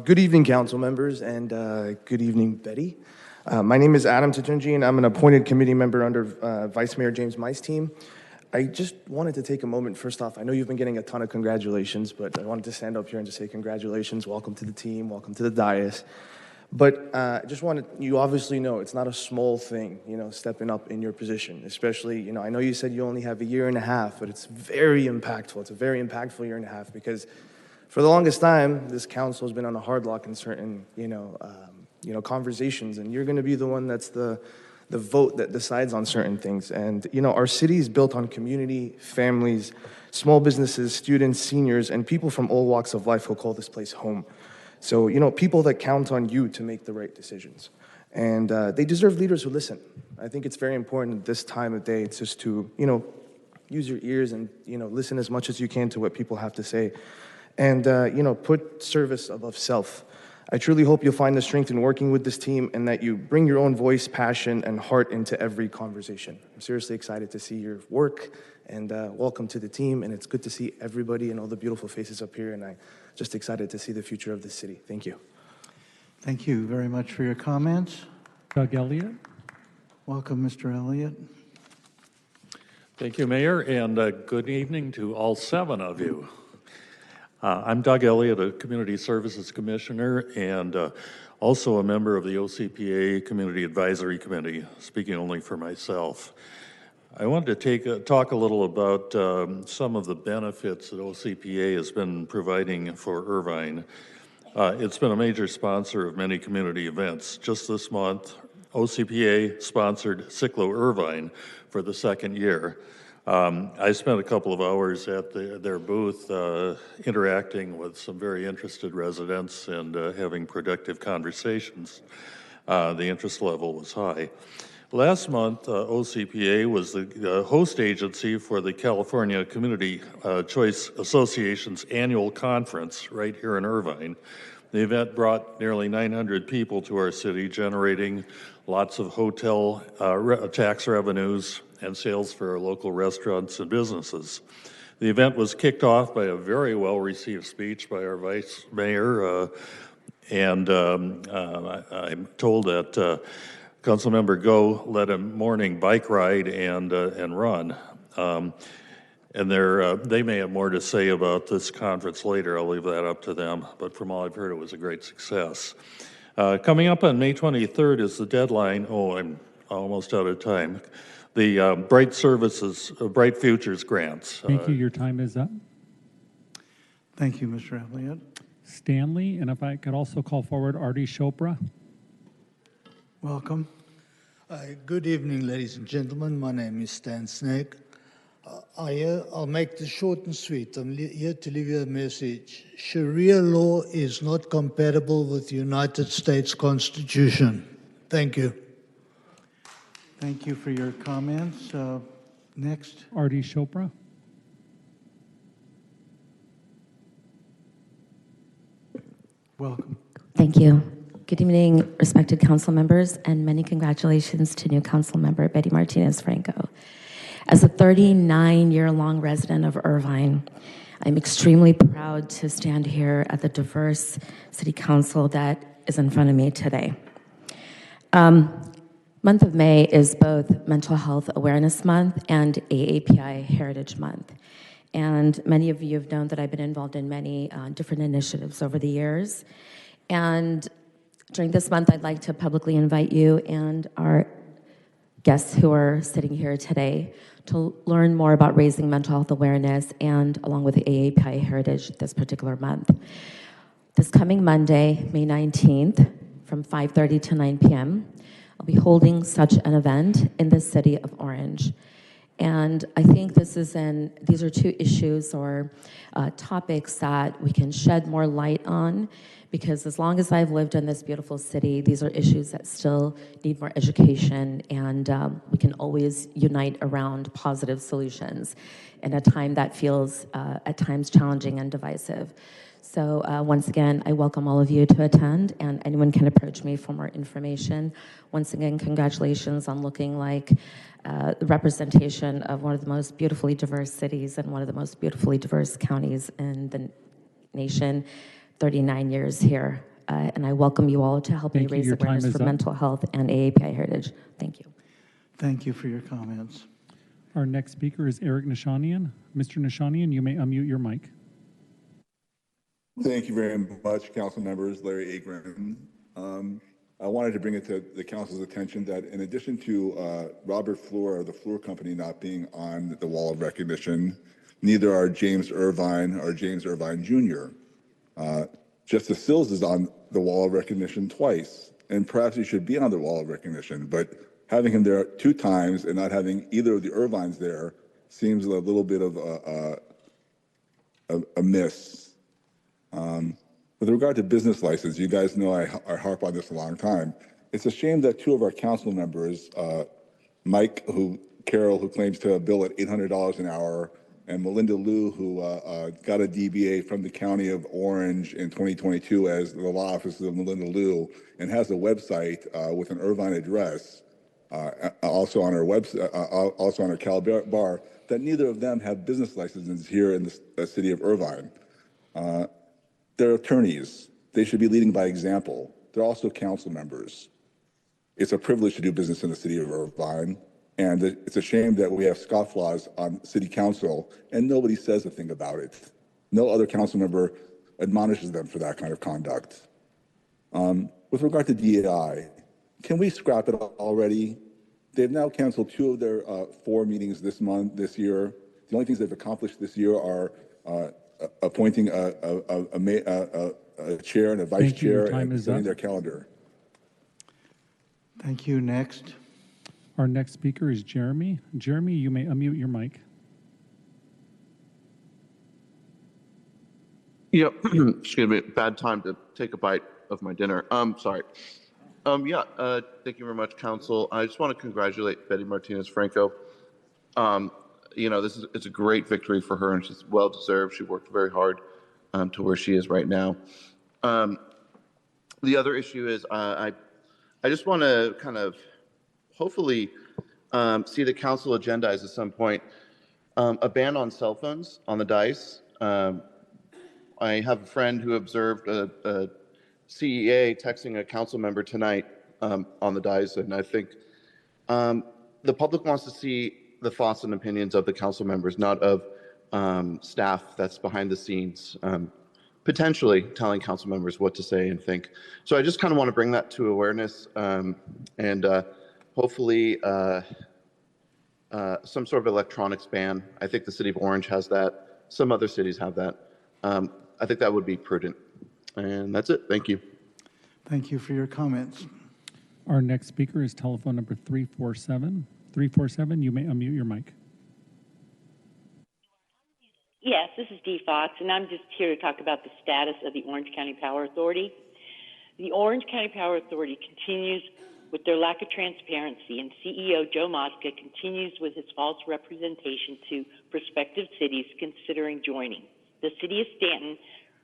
good evening, council members, and good evening, Betty. My name is Adam Tatunji, and I'm an appointed committee member under Vice Mayor James Mai's team. I just wanted to take a moment, first off, I know you've been getting a ton of congratulations, but I wanted to stand up here and just say congratulations, welcome to the team, welcome to the dais. But I just wanted, you obviously know it's not a small thing, stepping up in your position, especially, I know you said you only have a year and a half, but it's very impactful. It's a very impactful year and a half because for the longest time, this council has been on a hard lock in certain, conversations, and you're going to be the one that's the vote that decides on certain things. And, our city is built on community, families, small businesses, students, seniors, and people from all walks of life who call this place home. So, people that count on you to make the right decisions. And they deserve leaders who listen. I think it's very important at this time of day, it's just to, use your ears and, listen as much as you can to what people have to say. And, put service above self. I truly hope you'll find the strength in working with this team and that you bring your own voice, passion, and heart into every conversation. I'm seriously excited to see your work, and welcome to the team, and it's good to see everybody and all the beautiful faces up here, and I'm just excited to see the future of this city. Thank you. Thank you very much for your comments. Doug Elliott. Welcome, Mr. Elliott. Thank you, Mayor, and good evening to all 7 of you. I'm Doug Elliott, a Community Services Commissioner, and also a member of the OCPA Community Advisory Committee, speaking only for myself. I wanted to talk a little about some of the benefits that OCPA has been providing for Irvine. It's been a major sponsor of many community events. Just this month, OCPA sponsored Cyclo Irvine for the 2nd year. I spent a couple of hours at their booth interacting with some very interested residents and having productive conversations. The interest level was high. Last month, OCPA was the host agency for the California Community Choice Association's annual conference right here in Irvine. The event brought nearly 900 people to our city, generating lots of hotel tax revenues and sales for our local restaurants and businesses. The event was kicked off by a very well-received speech by our Vice Mayor, And I'm told that Councilmember Go led a morning bike ride and run. And they may have more to say about this conference later. I'll leave that up to them. But from all I've heard, it was a great success. Coming up on May 23rd is the deadline. Oh, I'm almost out of time. The Bright Futures grants. Thank you. Your time is up. Thank you, Mr. Elliott. Stanley, and if I could also call forward Artie Chopra. Welcome. Good evening, ladies and gentlemen. My name is Stan Snake. I'll make this short and sweet. I'm here to leave you a message. Sharia law is not compatible with the United States Constitution. Thank you. Thank you for your comments. Next. Artie Chopra. Welcome. Thank you. Good evening, respected council members, and many congratulations to new council member Betty Martinez-Franco. As a 39-year-long resident of Irvine, I'm extremely proud to stand here at the diverse city council that is in front of me today. Month of May is both Mental Health Awareness Month and AAPI Heritage Month. And many of you have known that I've been involved in many different initiatives over the years. And during this month, I'd like to publicly invite you and our guests who are sitting here today to learn more about raising mental health awareness and along with the AAPI Heritage this particular month. This coming Monday, May 19th, from 5:30 to 9 p.m., I'll be holding such an event in the city of Orange. And I think these are two issues or topics that we can shed more light on, because as long as I've lived in this beautiful city, these are issues that still need more education, and we can always unite around positive solutions in a time that feels at times challenging and divisive. So once again, I welcome all of you to attend, and anyone can approach me for more information. Once again, congratulations on looking like the representation of one of the most beautifully diverse cities and one of the most beautifully diverse counties in the nation. 39 years here, and I welcome you all to help me raise awareness for mental health and AAPI Heritage. Thank you. Thank you for your comments. Our next speaker is Eric Nishanian. Mr. Nishanian, you may unmute your mic. Thank you very much, council members. Larry Agron. I wanted to bring it to the council's attention that in addition to Robert Fleur of the Fleur Company not being on the wall of recognition, neither are James Irvine or James Irvine Jr. Justice Sills is on the wall of recognition twice, and perhaps he should be on the wall of recognition, but having him there 2 times and not having either of the Irvines there seems a little bit of a miss. With regard to business license, you guys know I harp on this a long time. It's a shame that 2 of our council members, Mike Carroll, who claims to bill at $800 an hour, and Melinda Liu, who got a DBA from the County of Orange in 2022 as the law office of Melinda Liu, and has a website with an Irvine address, also on her website, also on her Cal Bar, that neither of them have business licenses here in the city of Irvine. They're attorneys. They should be leading by example. They're also council members. It's a privilege to do business in the city of Irvine. And it's a shame that we have scofflaws on city council and nobody says a thing about it. No other council member admonishes them for that kind of conduct. With regard to DEI, can we scrap it already? They've now canceled 2 of their 4 meetings this year. The only things they've accomplished this year are appointing a chair and a vice chair and setting their calendar. Thank you. Next. Our next speaker is Jeremy. Jeremy, you may unmute your mic. Yep. Excuse me. Bad time to take a bite of my dinner. Sorry. Thank you very much, Council. I just want to congratulate Betty Martinez-Franco. It's a great victory for her, and she's well deserved. She worked very hard to where she is right now. The other issue is I just want to kind of hopefully see the council agendize at some point a ban on cell phones on the dais. I have a friend who observed a CEA texting a council member tonight on the dais, and I think the public wants to see the thoughts and opinions of the council members, not of staff that's behind the scenes, potentially telling council members what to say and think. So I just kind of want to bring that to awareness, and hopefully some sort of electronics ban. I think the city of Orange has that. Some other cities have that. I think that would be prudent. And that's it. Thank you. Thank you for your comments. Our next speaker is telephone number 347. 347, you may unmute your mic. Yes, this is Dee Fox, and I'm just here to talk about the status of the Orange County Power Authority. The Orange County Power Authority continues with their lack of transparency, and CEO Joe Mosca continues with his false representation to prospective cities considering joining. The city of Stanton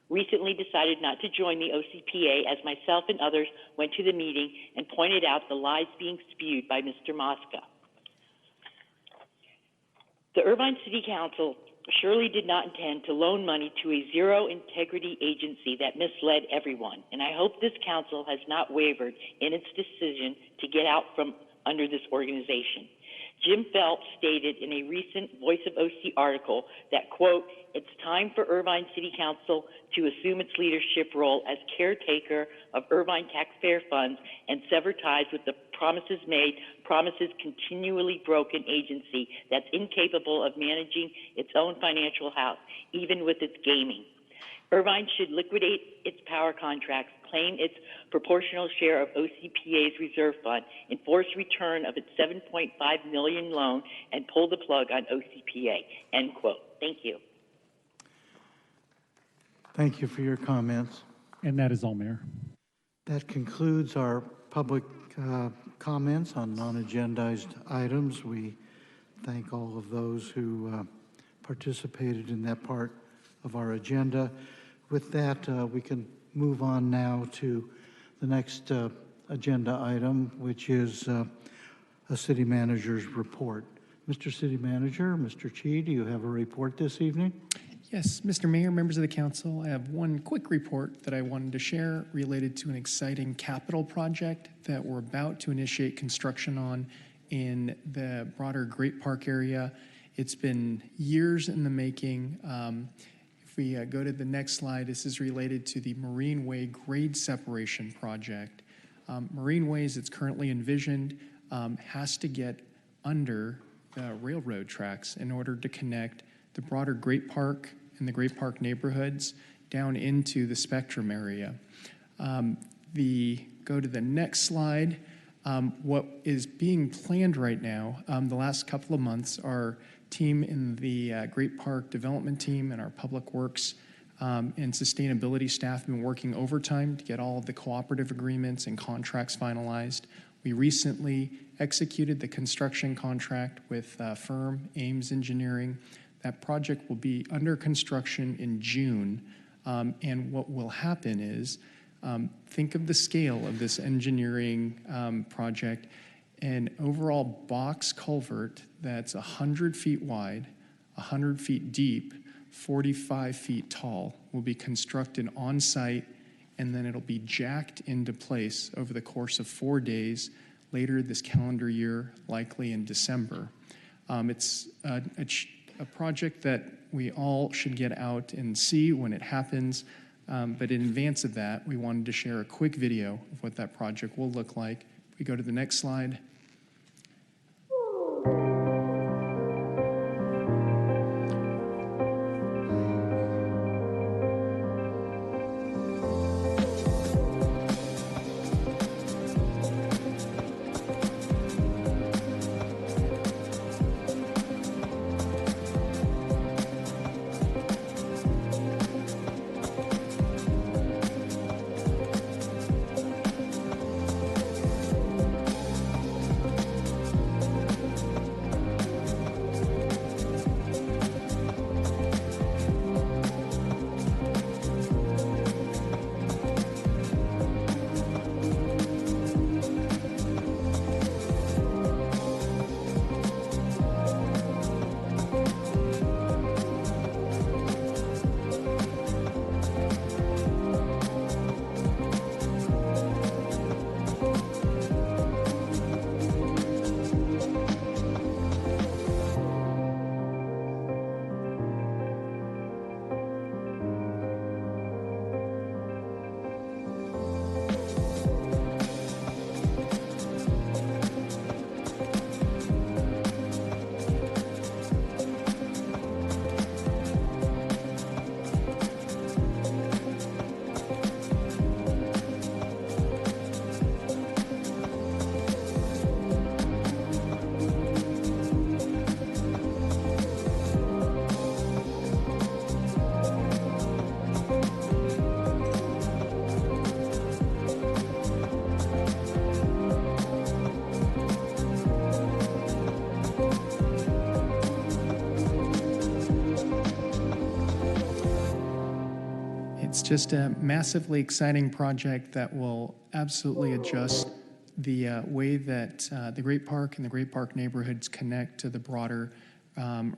recently decided not to join the OCPA, as myself and others went to the meeting and pointed out the lies being spewed by Mr. Mosca. The Irvine City Council surely did not intend to loan money to a zero-integrity agency that misled everyone, and I hope this council has not wavered in its decision to get out from under this organization. Jim Phelps stated in a recent Voice of OC article that, quote, "It's time for Irvine City Council to assume its leadership role as caretaker of Irvine taxpayer funds and sever ties with the promises made, promises continually broken agency that's incapable of managing its own financial house, even with its gaming. Irvine should liquidate its power contracts, claim its proportional share of OCPA's reserve fund, enforce return of its $7.5 million loan, and pull the plug on OCPA," end quote. Thank you. Thank you for your comments. And that is all, Mayor. That concludes our public comments on non-agendized items. We thank all of those who participated in that part of our agenda. With that, we can move on now to the next agenda item, which is a city manager's report. Mr. City Manager, Mr. Chi, do you have a report this evening? Yes, Mr. Mayor, members of the council, I have one quick report that I wanted to share related to an exciting capital project that we're about to initiate construction on in the broader Great Park area. It's been years in the making. If we go to the next slide, this is related to the Marine Way grade separation project. Marine Way, as it's currently envisioned, has to get under the railroad tracks in order to connect the broader Great Park and the Great Park neighborhoods down into the Spectrum area. Go to the next slide. What is being planned right now, the last couple of months, our team in the Great Park development team and our public works and sustainability staff have been working overtime to get all of the cooperative agreements and contracts finalized. We recently executed the construction contract with firm Ames Engineering. That project will be under construction in June, and what will happen is, think of the scale of this engineering project. An overall box culvert that's 100 feet wide, 100 feet deep, 45 feet tall will be constructed on site, and then it'll be jacked into place over the course of 4 days later this calendar year, likely in December. It's a project that we all should get out and see when it happens, but in advance of that, we wanted to share a quick video of what that project will look like. If we go to the next slide. just a massively exciting project that will absolutely adjust the way that the Great Park and the Great Park neighborhoods connect to the broader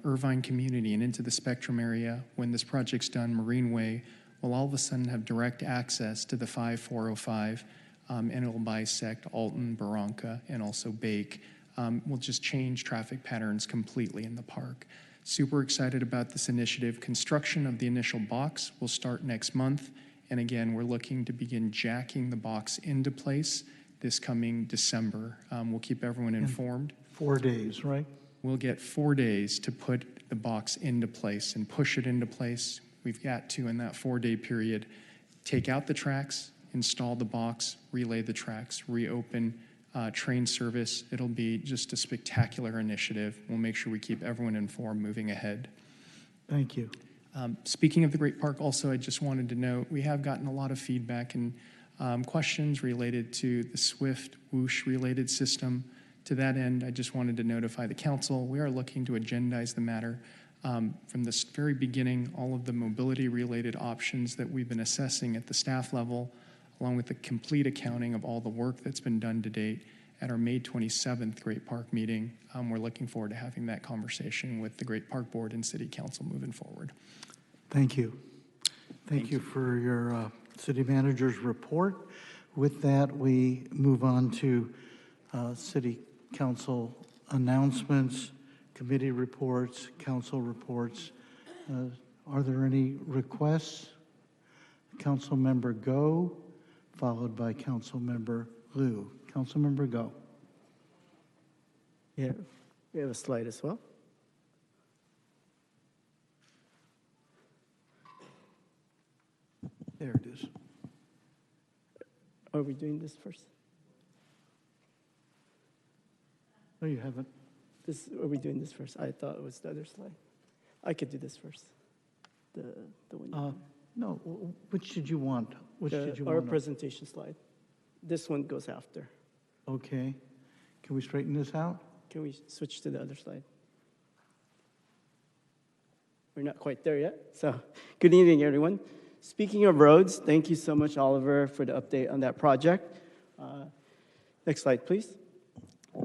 Irvine community and into the Spectrum area. When this project's done, Marine Way will all of a sudden have direct access to the 5405, and it will bisect Alton, Barranca, and also Bake. Will just change traffic patterns completely in the park. Super excited about this initiative. Construction of the initial box will start next month. And again, we're looking to begin jacking the box into place this coming December. We'll keep everyone informed. 4 days, right? We'll get 4 days to put the box into place and push it into place. We've got to, in that 4-day period, take out the tracks, install the box, relay the tracks, reopen train service. It'll be just a spectacular initiative. We'll make sure we keep everyone informed moving ahead. Thank you. Speaking of the Great Park, also, I just wanted to note, we have gotten a lot of feedback and questions related to the SWIFT whoosh-related system. To that end, I just wanted to notify the council, we are looking to agendize the matter. From this very beginning, all of the mobility-related options that we've been assessing at the staff level, along with the complete accounting of all the work that's been done to date at our May 27th Great Park meeting. We're looking forward to having that conversation with the Great Park Board and City Council moving forward. Thank you. Thank you for your city manager's report. With that, we move on to city council announcements, committee reports, council reports. Are there any requests? Councilmember Go, followed by Councilmember Liu. Councilmember Go. Yeah, we have a slide as well. There it is. Are we doing this first? No, you haven't. Are we doing this first? I thought it was the other slide. I could do this first. The one. No, which did you want? Which did you our want? presentation slide. This one goes after. Okay. Can we straighten this out? Can we switch to the other slide? We're not quite there yet. So, good evening, everyone. Speaking of roads, thank you so much, Oliver, for the update on that project. Next slide, please.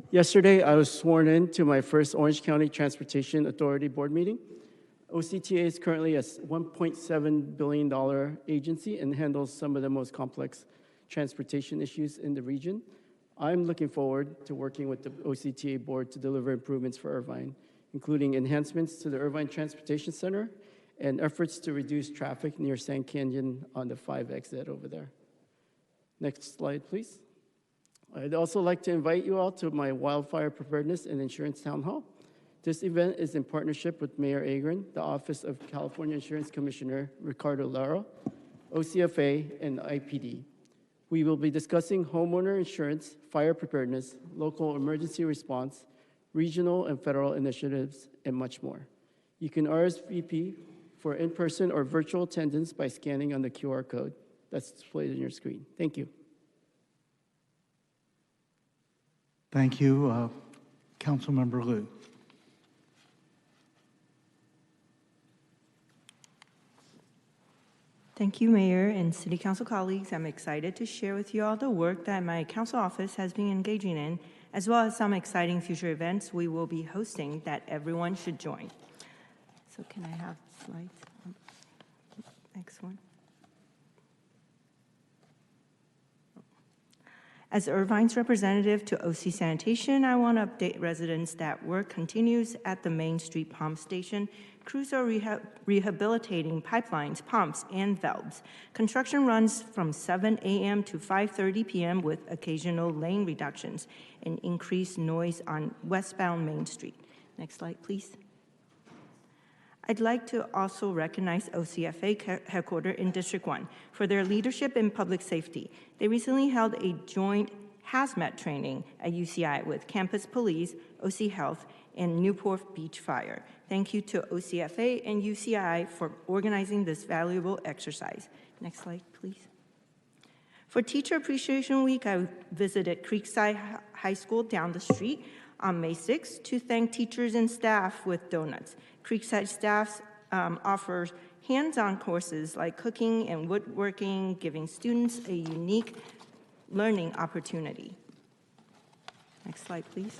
Yesterday, I was sworn in to my first Orange County Transportation Authority board meeting. OCTA is currently a $1.7 billion agency and handles some of the most complex transportation issues in the region. I'm looking forward to working with the OCTA board to deliver improvements for Irvine, including enhancements to the Irvine Transportation Center and efforts to reduce traffic near Sand Canyon on the 5 exit over there. Next slide, please. I'd also like to invite you all to my Wildfire Preparedness and Insurance Town Hall. This event is in partnership with Mayor Agron, the Office of California Insurance Commissioner Ricardo Lara, OCFA, and IPD. We will be discussing homeowner insurance, fire preparedness, local emergency response, regional and federal initiatives, and much more. You can RSVP for in-person or virtual attendance by scanning on the QR code that's displayed on your screen. Thank you. Thank you. Councilmember Liu. Thank you, Mayor and City Council colleagues. I'm excited to share with you all the work that my council office has been engaging in, as well as some exciting future events we will be hosting that everyone should join. So can I have slides? Next one. As Irvine's representative to OC Sanitation, I want to update residents that work continues at the Main Street Pump Station. Crews are rehabilitating pipelines, pumps, and valves. Construction runs from 7 a.m. to 5:30 p.m. with occasional lane reductions and increased noise on westbound Main Street. Next slide, please. I'd like to also recognize OCFA headquarters in District 1 for their leadership in public safety. They recently held a joint hazmat training at UCI with Campus Police, OC Health, and Newport Beach Fire. Thank you to OCFA and UCI for organizing this valuable exercise. Next slide, please. For Teacher Appreciation Week, I visited Creekside High School down the street on May 6th to thank teachers and staff with donuts. Creekside staff offers hands-on courses like cooking and woodworking, giving students a unique learning opportunity. Next slide, please.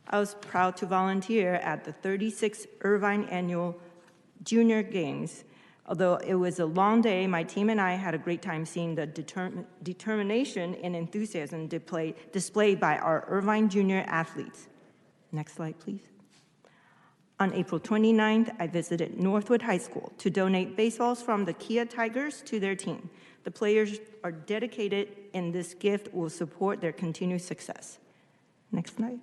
I was proud to volunteer at the 36th Irvine Annual Junior Games. Although it was a long day, my team and I had a great time seeing the determination and enthusiasm displayed by our Irvine junior athletes. Next slide, please. On April 29th, I visited Northwood High School to donate baseballs from the Kia Tigers to their team. The players are dedicated, and this gift will support their continued success. Next slide.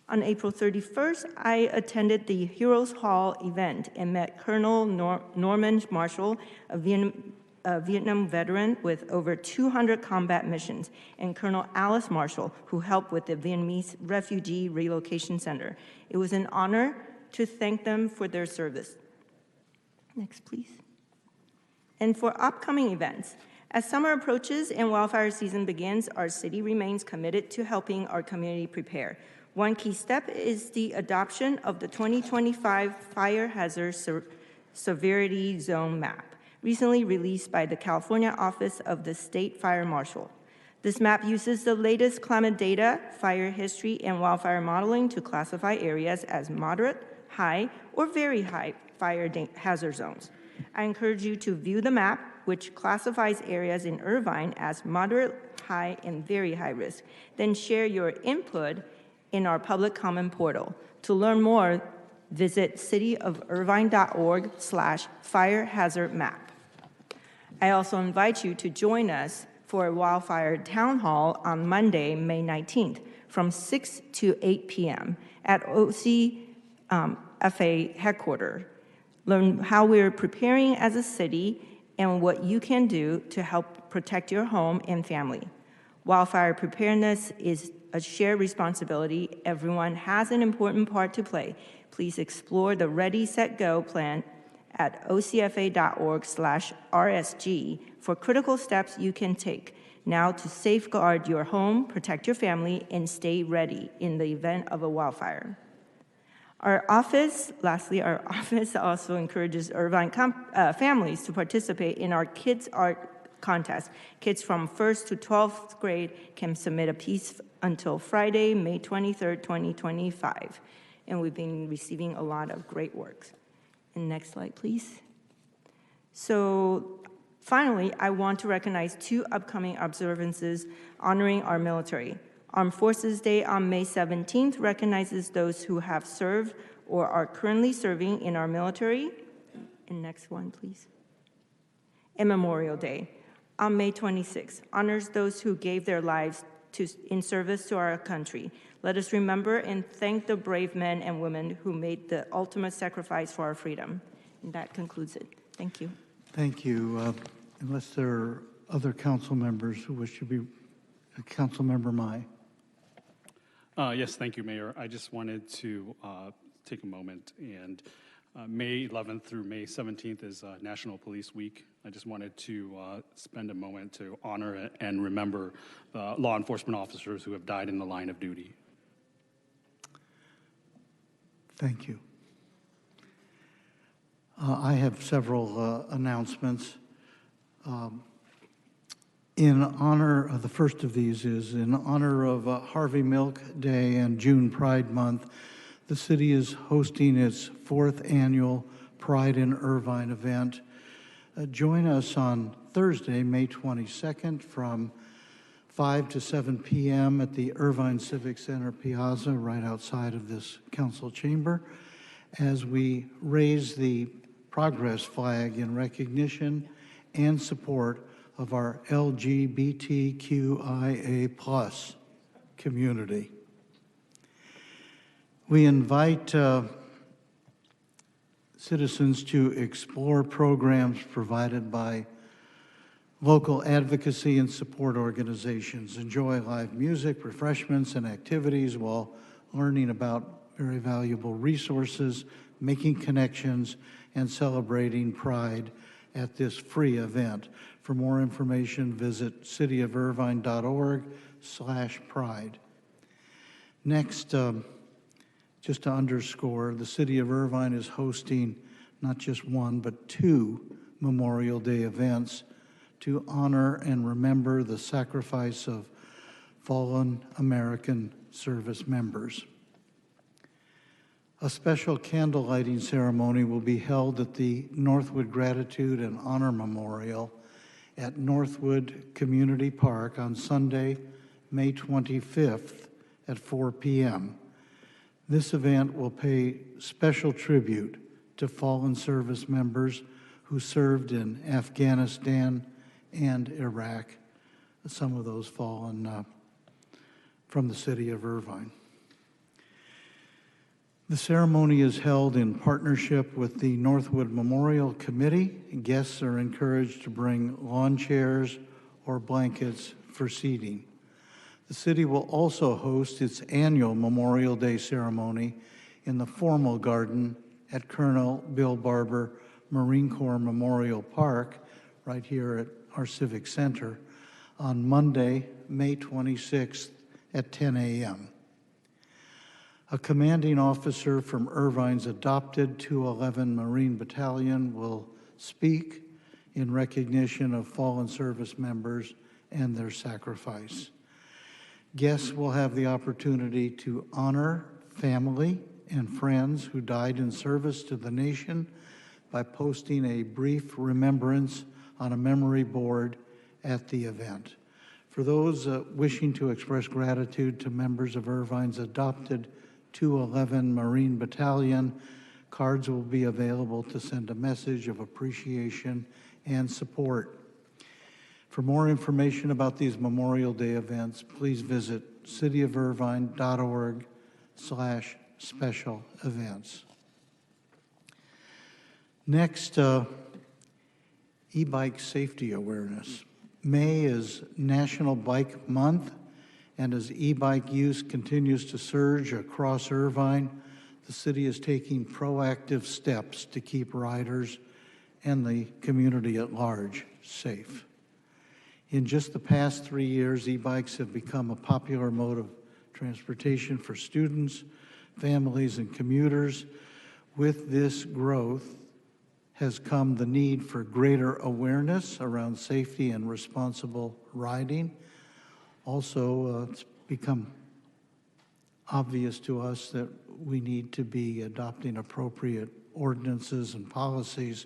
On April 31st, I attended the Heroes Hall event and met Colonel Norman Marshall, a Vietnam veteran with over 200 combat missions, and Colonel Alice Marshall, who helped with the Vietnamese Refugee Relocation Center. It was an honor to thank them for their service. Next, please. And for upcoming events, as summer approaches and wildfire season begins, our city remains committed to helping our community prepare. One key step is the adoption of the 2025 Fire Hazard Severity Zone Map, recently released by the California Office of the State Fire Marshal. This map uses the latest climate data, fire history, and wildfire modeling to classify areas as moderate, high, or very high fire hazard zones. I encourage you to view the map, which classifies areas in Irvine as moderate, high, and very high risk. Then share your input in our public comment portal. To learn more, visit cityofirvine.org/fire hazard map. I also invite you to join us for a wildfire town hall on Monday, May 19th, from 6 to 8 p.m. at OCFA headquarters. Learn how we're preparing as a city and what you can do to help protect your home and family. Wildfire preparedness is a shared responsibility. Everyone has an important part to play. Please explore the Ready, Set, Go plan at ocfa.org/RSG for critical steps you can take now to safeguard your home, protect your family, and stay ready in the event of a wildfire. Our office also encourages Irvine families to participate in our Kids Art Contest. Kids from 1st to 12th grade can submit a piece until Friday, May 23rd, 2025. And we've been receiving a lot of great works. And next slide, please. So finally, I want to recognize 2 upcoming observances honoring our military. Armed Forces Day on May 17th recognizes those who have served or are currently serving in our military. And next one, please. And Memorial Day on May 26th honors those who gave their lives in service to our country. Let us remember and thank the brave men and women who made the ultimate sacrifice for our freedom. And that concludes it. Thank you. Thank you. Unless there are other council members who wish to be, Councilmember Mai. Yes, thank you, Mayor. I just wanted to take a moment, and May 11th through May 17th is National Police Week. I just wanted to spend a moment to honor and remember law enforcement officers who have died in the line of duty. Thank you. I have several announcements. In honor of the first of these is in honor of Harvey Milk Day and June Pride Month. The city is hosting its 4th annual Pride in Irvine event. Join us on Thursday, May 22nd from 5 to 7 p.m. at the Irvine Civic Center Piazza right outside of this council chamber as we raise the progress flag in recognition and support of our LGBTQIA+ community. We invite citizens to explore programs provided by local advocacy and support organizations, enjoy live music, refreshments, and activities while learning about very valuable resources, making connections, and celebrating Pride at this free event. For more information, visit cityofirvine.org/pride. Next, just to underscore, the City of Irvine is hosting not just one, but two Memorial Day events to honor and remember the sacrifice of fallen American service members. A special candle lighting ceremony will be held at the Northwood Gratitude and Honor Memorial at Northwood Community Park on Sunday, May 25th at 4 p.m. This event will pay special tribute to fallen service members who served in Afghanistan and Iraq, some of those fallen from the city of Irvine. The ceremony is held in partnership with the Northwood Memorial Committee. Guests are encouraged to bring lawn chairs or blankets for seating. The city will also host its annual Memorial Day ceremony in the formal garden at Colonel Bill Barber Marine Corps Memorial Park, right here at our Civic Center, on Monday, May 26th at 10 a.m. A commanding officer from Irvine's adopted 211 Marine Battalion will speak in recognition of fallen service members and their sacrifice. Guests will have the opportunity to honor family and friends who died in service to the nation by posting a brief remembrance on a memory board at the event. For those wishing to express gratitude to members of Irvine's adopted 211 Marine Battalion, cards will be available to send a message of appreciation and support. For more information about these Memorial Day events, please visit cityofirvine.org/special events. Next, e-bike safety awareness. May is National Bike Month, and as e-bike use continues to surge across Irvine, the city is taking proactive steps to keep riders and the community at large safe. In just the past 3 years, e-bikes have become a popular mode of transportation for students, families, and commuters. With this growth has come the need for greater awareness around safety and responsible riding. Also, it's become obvious to us that we need to be adopting appropriate ordinances and policies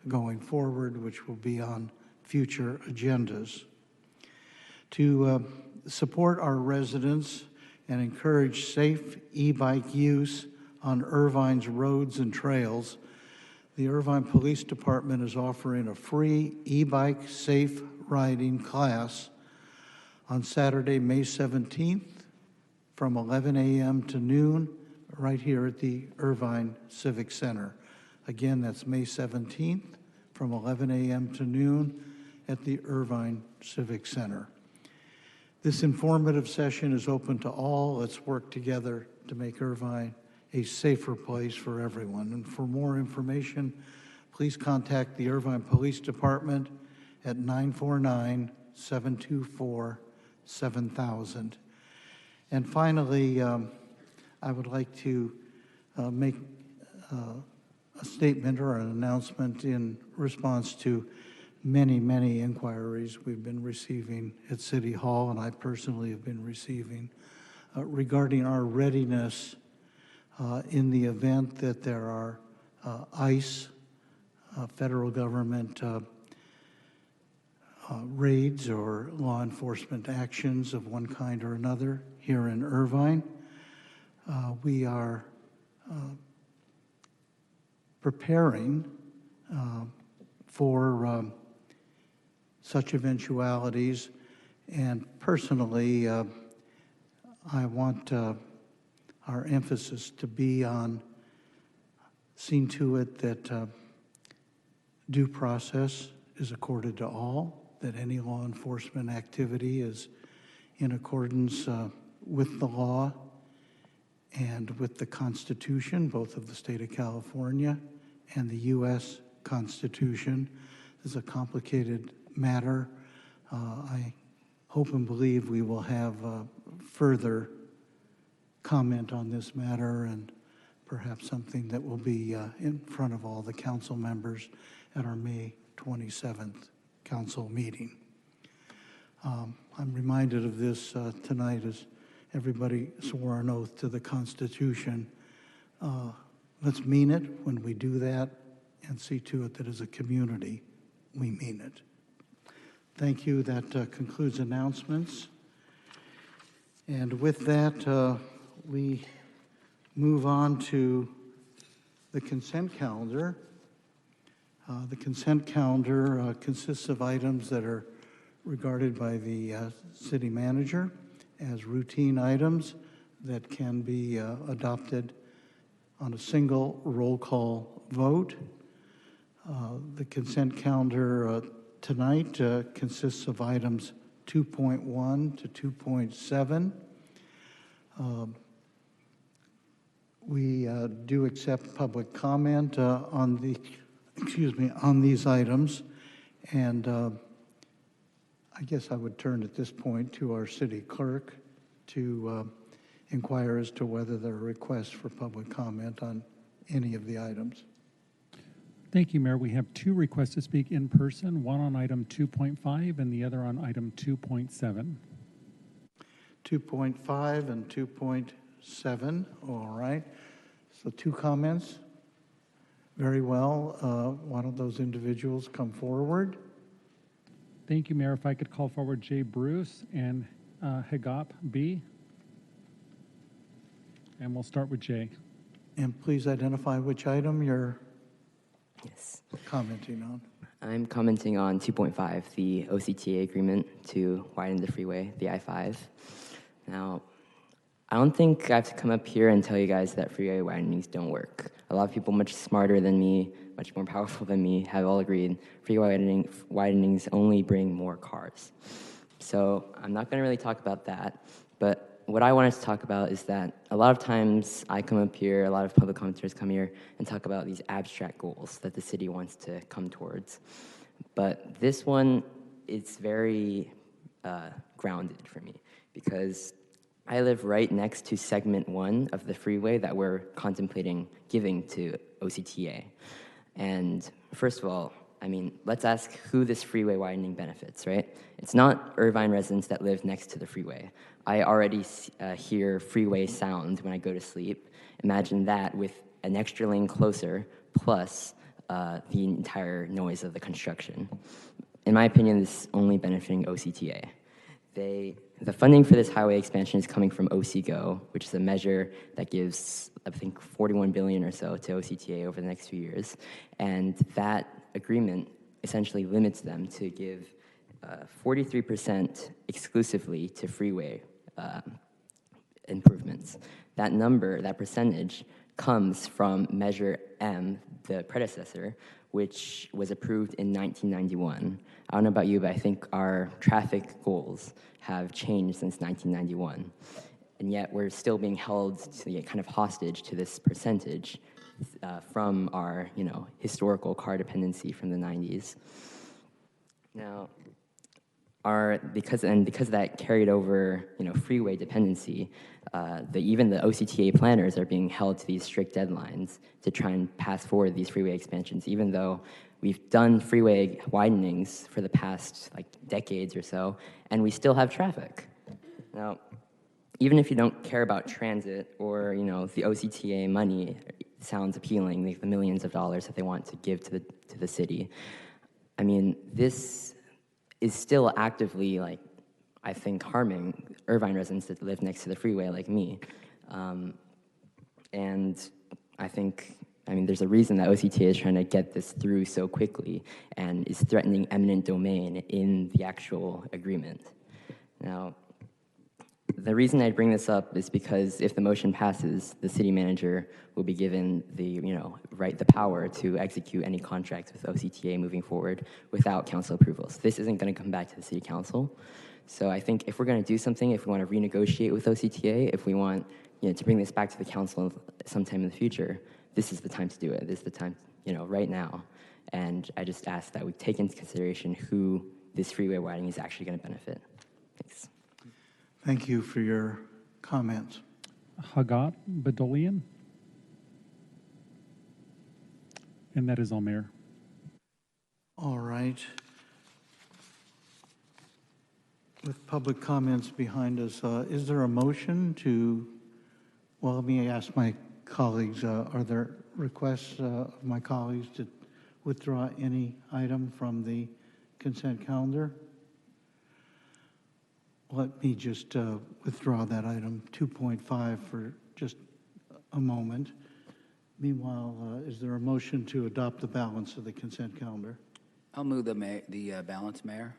going forward, which will be on future agendas. To support our residents and encourage safe e-bike use on Irvine's roads and trails, the Irvine Police Department is offering a free e-bike safe riding class on Saturday, May 17th from 11 a.m. to noon right here at the Irvine Civic Center. Again, that's May 17th from 11 a.m. to noon at the Irvine Civic Center. This informative session is open to all. Let's work together to make Irvine a safer place for everyone. And for more information, please contact the Irvine Police Department at 949-724-7000. And finally, I would like to make a statement or an announcement in response to many, many inquiries we've been receiving at City Hall, and I personally have been receiving, regarding our readiness in the event that there are ICE, federal government raids or law enforcement actions of one kind or another here in Irvine. We are preparing for such eventualities, and personally, I want our emphasis to be on seeing to it that due process is accorded to all, that any law enforcement activity is in accordance with the law and with the Constitution, both of the state of California and the U.S. Constitution. This is a complicated matter. I hope and believe we will have further comment on this matter and perhaps something that will be in front of all the council members at our May 27th council meeting. I'm reminded of this tonight as everybody swore an oath to the Constitution. Let's mean it when we do that and see to it that as a community we mean it. Thank you. That concludes announcements. And with that, we move on to the consent calendar. The consent calendar consists of items that are regarded by the city manager as routine items that can be adopted on a single roll call vote. The consent calendar tonight consists of items 2.1 to 2.7. We do accept public comment on these items, and I guess I would turn at this point to our city clerk to inquire as to whether there are requests for public comment on any of the items. Thank you, Mayor. We have two requests to speak in person, one on item 2.5 and the other on item 2.7. 2.5 and 2.7, all right. So two comments. Very well. Why don't those individuals come forward? Thank you, Mayor. If I could call forward Jay Bruce and Hagop B. And we'll start with Jay. And please identify which item you're commenting on. I'm commenting on 2.5, the OCTA agreement to widen the freeway, the I-5. Now, I don't think I have to come up here and tell you guys that freeway widenings don't work. A lot of people much smarter than me, much more powerful than me, have all agreed freeway widenings only bring more cars. So I'm not going to really talk about that, but what I wanted to talk about is that a lot of times I come up here, a lot of public commenters come here and talk about these abstract goals that the city wants to come towards. But this one is very grounded for me because I live right next to segment 1 of the freeway that we're contemplating giving to OCTA. And first of all, I mean, let's ask who this freeway widening benefits, right? It's not Irvine residents that live next to the freeway. I already hear freeway sound when I go to sleep. Imagine that with an extra lane closer, plus the entire noise of the construction. In my opinion, this is only benefiting OCTA. The funding for this highway expansion is coming from OCGO, which is a measure that gives, I think, $41 billion or so to OCTA over the next few years. And that agreement essentially limits them to give 43% exclusively to freeway improvements. That number, that percentage, comes from Measure M, the predecessor, which was approved in 1991. I don't know about you, but I think our traffic goals have changed since 1991. And yet we're still being held to kind of hostage to this percentage from our, historical car dependency from the 90s. Now, because of that carried over, freeway dependency, even the OCTA planners are being held to these strict deadlines to try and pass forward these freeway expansions, even though we've done freeway widenings for the past decades or so, and we still have traffic. Now, even if you don't care about transit or the OCTA money sounds appealing, the millions of dollars that they want to give to the city, I mean, this is still actively, I think, harming Irvine residents that live next to the freeway like me. And I think, there's a reason that OCTA is trying to get this through so quickly and is threatening eminent domain in the actual agreement. Now, the reason I bring this up is because if the motion passes, the city manager will be given the, the power to execute any contracts with OCTA moving forward without council approvals. This isn't going to come back to the city council. So I think if we're going to do something, if we want to renegotiate with OCTA, if we want, to bring this back to the council sometime in the future, this is the time to do it. This is the time, right now. And I just ask that we take into consideration who this freeway widening is actually going to benefit. Thanks. Thank you for your comments. Hagat Badolian. And that is all, Mayor. All right. With public comments behind us, is there a motion to, well, let me ask my colleagues, are there requests of my colleagues to withdraw any item from the consent calendar? Let me just withdraw that item 2.5 for just a moment. Meanwhile, is there a motion to adopt the balance of the consent calendar? I'll move the balance, Mayor.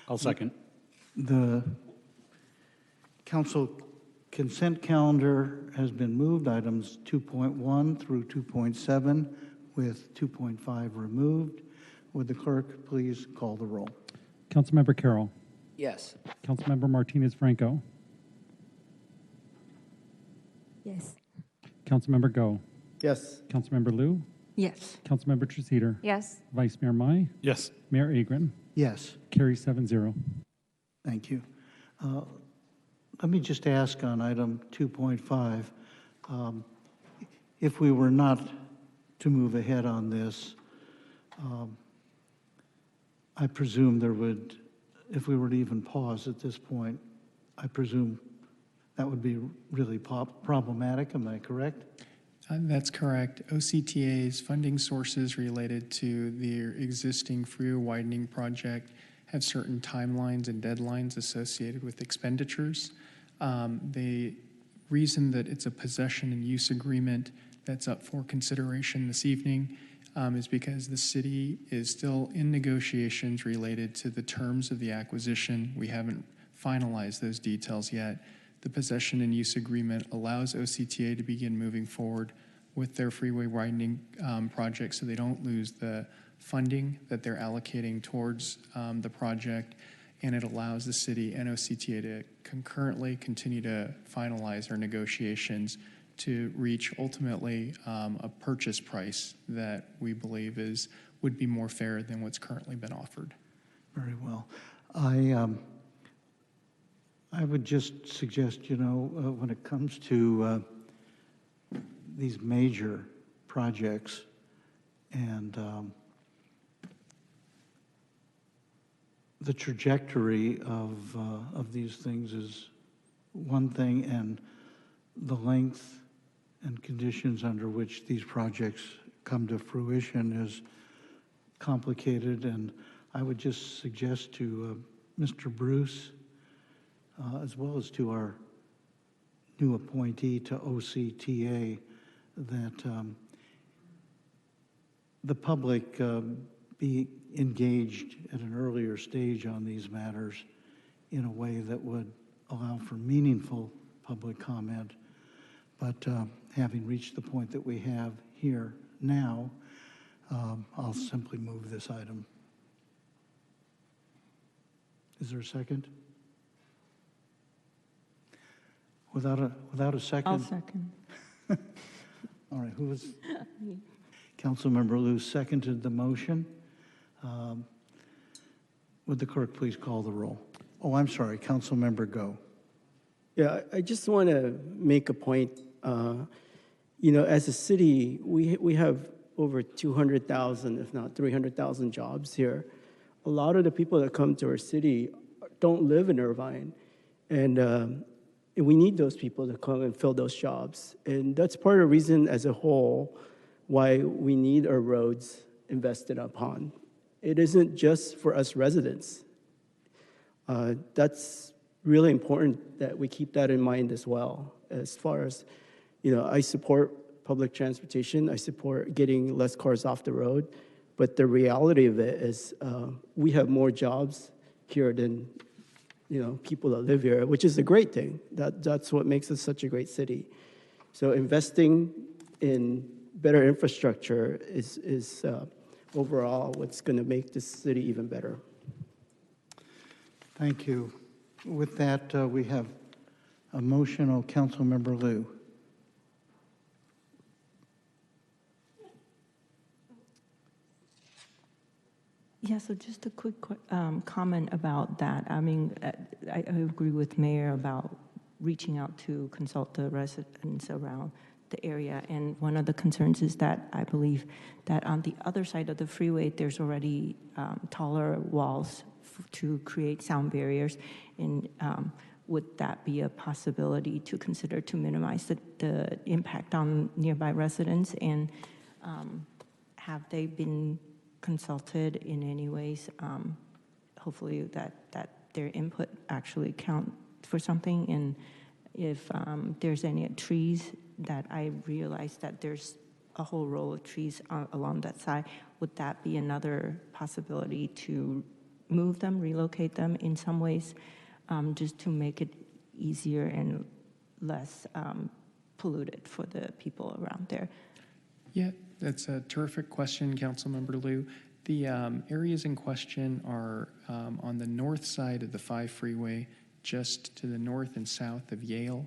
I'll second. The council consent calendar has been moved, items 2.1 through 2.7, with 2.5 removed. Would the clerk please call the roll? Councilmember Carroll. Yes. Councilmember Martinez Franco. Yes. Councilmember Go. Yes. Councilmember Liu. Yes. Councilmember Treceder. Yes. Vice Mayor Mai. Yes. Mayor Agron. Yes. Carries 7-0. Thank you. Let me just ask on item 2.5, if we were not to move ahead on this, I presume there would, if we were to even pause at this point, I presume that would be really problematic. Am I correct? That's correct. OCTA's funding sources related to their existing freeway widening project have certain timelines and deadlines associated with expenditures. The reason that it's a possession and use agreement that's up for consideration this evening is because the city is still in negotiations related to the terms of the acquisition. We haven't finalized those details yet. The possession and use agreement allows OCTA to begin moving forward with their freeway widening project so they don't lose the funding that they're allocating towards the project, and it allows the city and OCTA to concurrently continue to finalize our negotiations to reach ultimately a purchase price that we believe would be more fair than what's currently been offered. Very well. I would just suggest, when it comes to these major projects and the trajectory of these things is one thing, and the length and conditions under which these projects come to fruition is complicated. And I would just suggest to Mr. Bruce, as well as to our new appointee to OCTA, that the public be engaged at an earlier stage on these matters in a way that would allow for meaningful public comment. But having reached the point that we have here now, I'll simply move this item. Is there a second? Without a second? I'll second. All right, who was? Councilmember Liu seconded the motion. Would the clerk please call the roll? Oh, I'm sorry, Councilmember Go. Yeah, I just want to make a point. As a city, we have over 200,000, if not 300,000 jobs here. A lot of the people that come to our city don't live in Irvine, and we need those people to come and fill those jobs. And that's part of the reason as a whole why we need our roads invested upon. It isn't just for us residents. That's really important that we keep that in mind as well. As far as, I support public transportation. I support getting less cars off the road. But the reality of it is we have more jobs here than, people that live here, which is a great thing. That's what makes us such a great city. So investing in better infrastructure is overall what's going to make this city even better. Thank you. With that, we have a motion of Councilmember Liu. Yeah, so just a quick comment about that. I mean, I agree with Mayor about reaching out to consult the residents around the area. And one of the concerns is that I believe that on the other side of the freeway, there's already taller walls to create sound barriers. And would that be a possibility to consider to minimize the impact on nearby residents? And have they been consulted in any ways? Hopefully that their input actually count for something. And if there's any trees that I realize that there's a whole row of trees along that side, would that be another possibility to move them, relocate them in some ways, just to make it easier and less polluted for the people around there? Yeah, that's a terrific question, Councilmember Liu. The areas in question are on the north side of the 5 freeway, just to the north and south of Yale.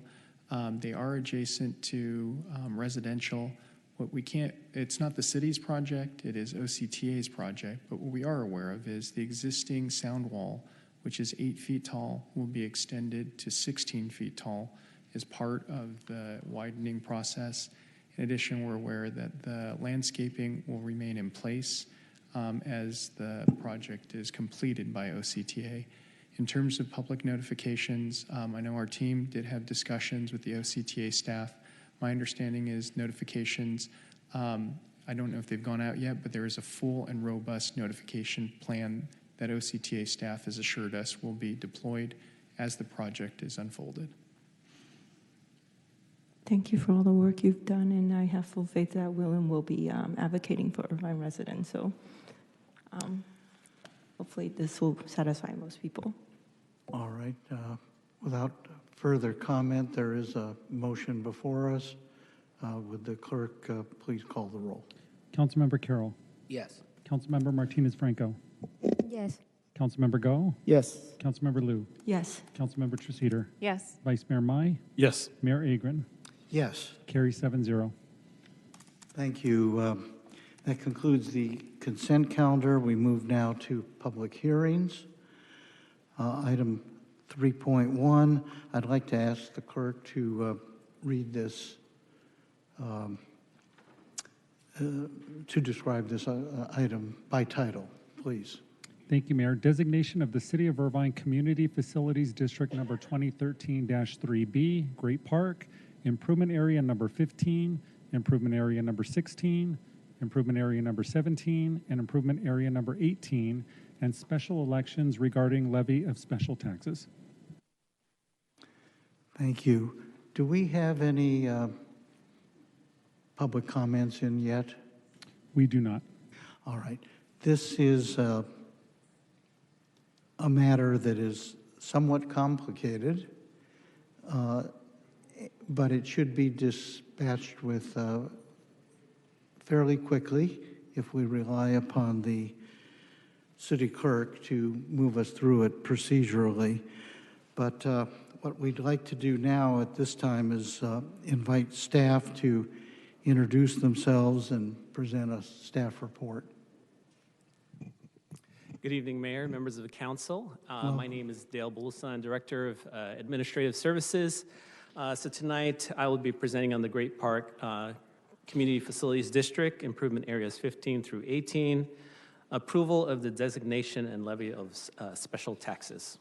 They are adjacent to residential. What we can't, it's not the city's project, it is OCTA's project, but what we are aware of is the existing sound wall, which is 8 feet tall, will be extended to 16 feet tall as part of the widening process. In addition, we're aware that the landscaping will remain in place as the project is completed by OCTA. In terms of public notifications, I know our team did have discussions with the OCTA staff. My understanding is notifications, I don't know if they've gone out yet, but there is a full and robust notification plan that OCTA staff has assured us will be deployed as the project is unfolded. Thank you for all the work you've done, and I have full faith that Willem will be advocating for Irvine residents. So hopefully this will satisfy most people. All right. Without further comment, there is a motion before us. Would the clerk please call the roll? Councilmember Carroll. Yes. Councilmember Martinez-Franco. Yes. Councilmember Go. Yes. Councilmember Liu. Yes. Councilmember Treceder. Yes. Vice Mayor Mai. Yes. Mayor Agron. Yes. Carry 7-0. Thank you. That concludes the consent calendar. We move now to public hearings. Item 3.1, I'd like to ask the clerk to read this, to describe this item by title, please. Thank you, Mayor. Designation of the City of Irvine Community Facilities District number 2013-3B, Great Park, Improvement Area number 15, Improvement Area number 16, Improvement Area number 17, and Improvement Area number 18, and special elections regarding levy of special taxes. Thank you. Do we have any public comments in yet? We do not. All right. This is a matter that is somewhat complicated, but it should be dispatched with fairly quickly if we rely upon the city clerk to move us through it procedurally. But what we'd like to do now at this time is invite staff to introduce themselves and present a staff report. Good evening, Mayor, members of the council. My name is Dale Bulsa. I'm Director of Administrative Services. So tonight I will be presenting on the Great Park Community Facilities District, Improvement Areas 15 through 18, approval of the designation and levy of special taxes.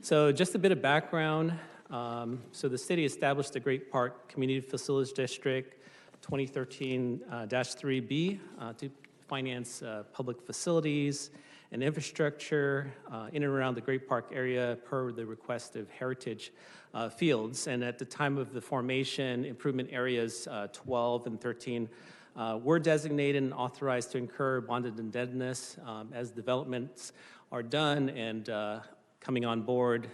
So just a bit of background. So the city established the Great Park Community Facilities District 2013-3B to finance public facilities and infrastructure in and around the Great Park area per the request of Heritage Fields. And at the time of the formation, improvement areas 12 and 13 were designated and authorized to incur bonded indebtedness as developments are done and coming on board.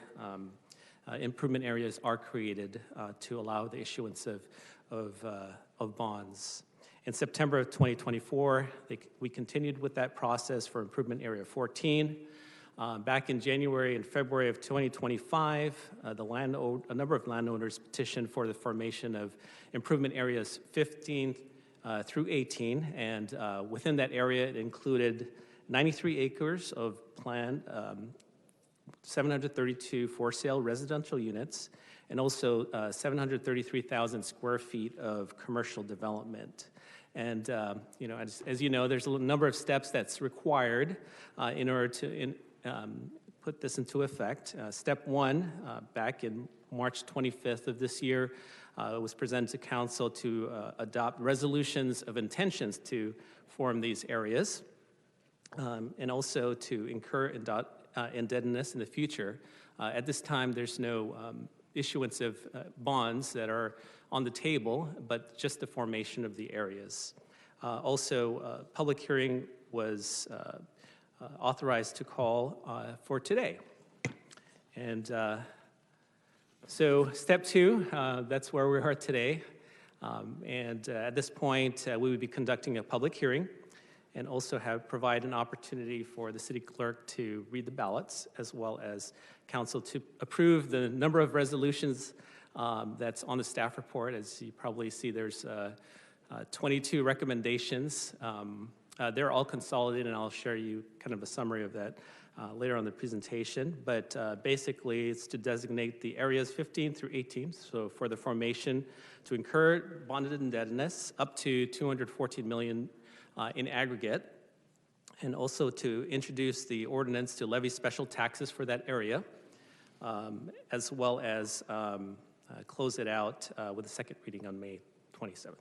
Improvement areas are created to allow the issuance of bonds. In September of 2024, we continued with that process for Improvement Area 14. Back in January and February of 2025, a number of landowners petitioned for the formation of Improvement Areas 15 through 18, and within that area, it included 93 acres of 732 for-sale residential units, and also 733,000 square feet of commercial development. And you know, as you know, there's a number of steps that's required in order to put this into effect. Step one, back in March 25th of this year, was presented to council to adopt resolutions of intentions to form these areas, and also to incur indebtedness in the future. At this time, there's no issuance of bonds that are on the table, but just the formation of the areas. Also, public hearing was authorized to call for today. And so step two, that's where we are today. At this point, we would be conducting a public hearing and also provide an opportunity for the city clerk to read the ballots, as well as council to approve the number of resolutions that's on the staff report. As you probably see, there's 22 recommendations. They're all consolidated, and I'll share you kind of a summary of that later on in the presentation. But basically, it's to designate the areas 15 through 18, so for the formation, to incur bonded indebtedness up to $214 million in aggregate, and also to introduce the ordinance to levy special taxes for that area, as well as close it out with a second reading on May 27th.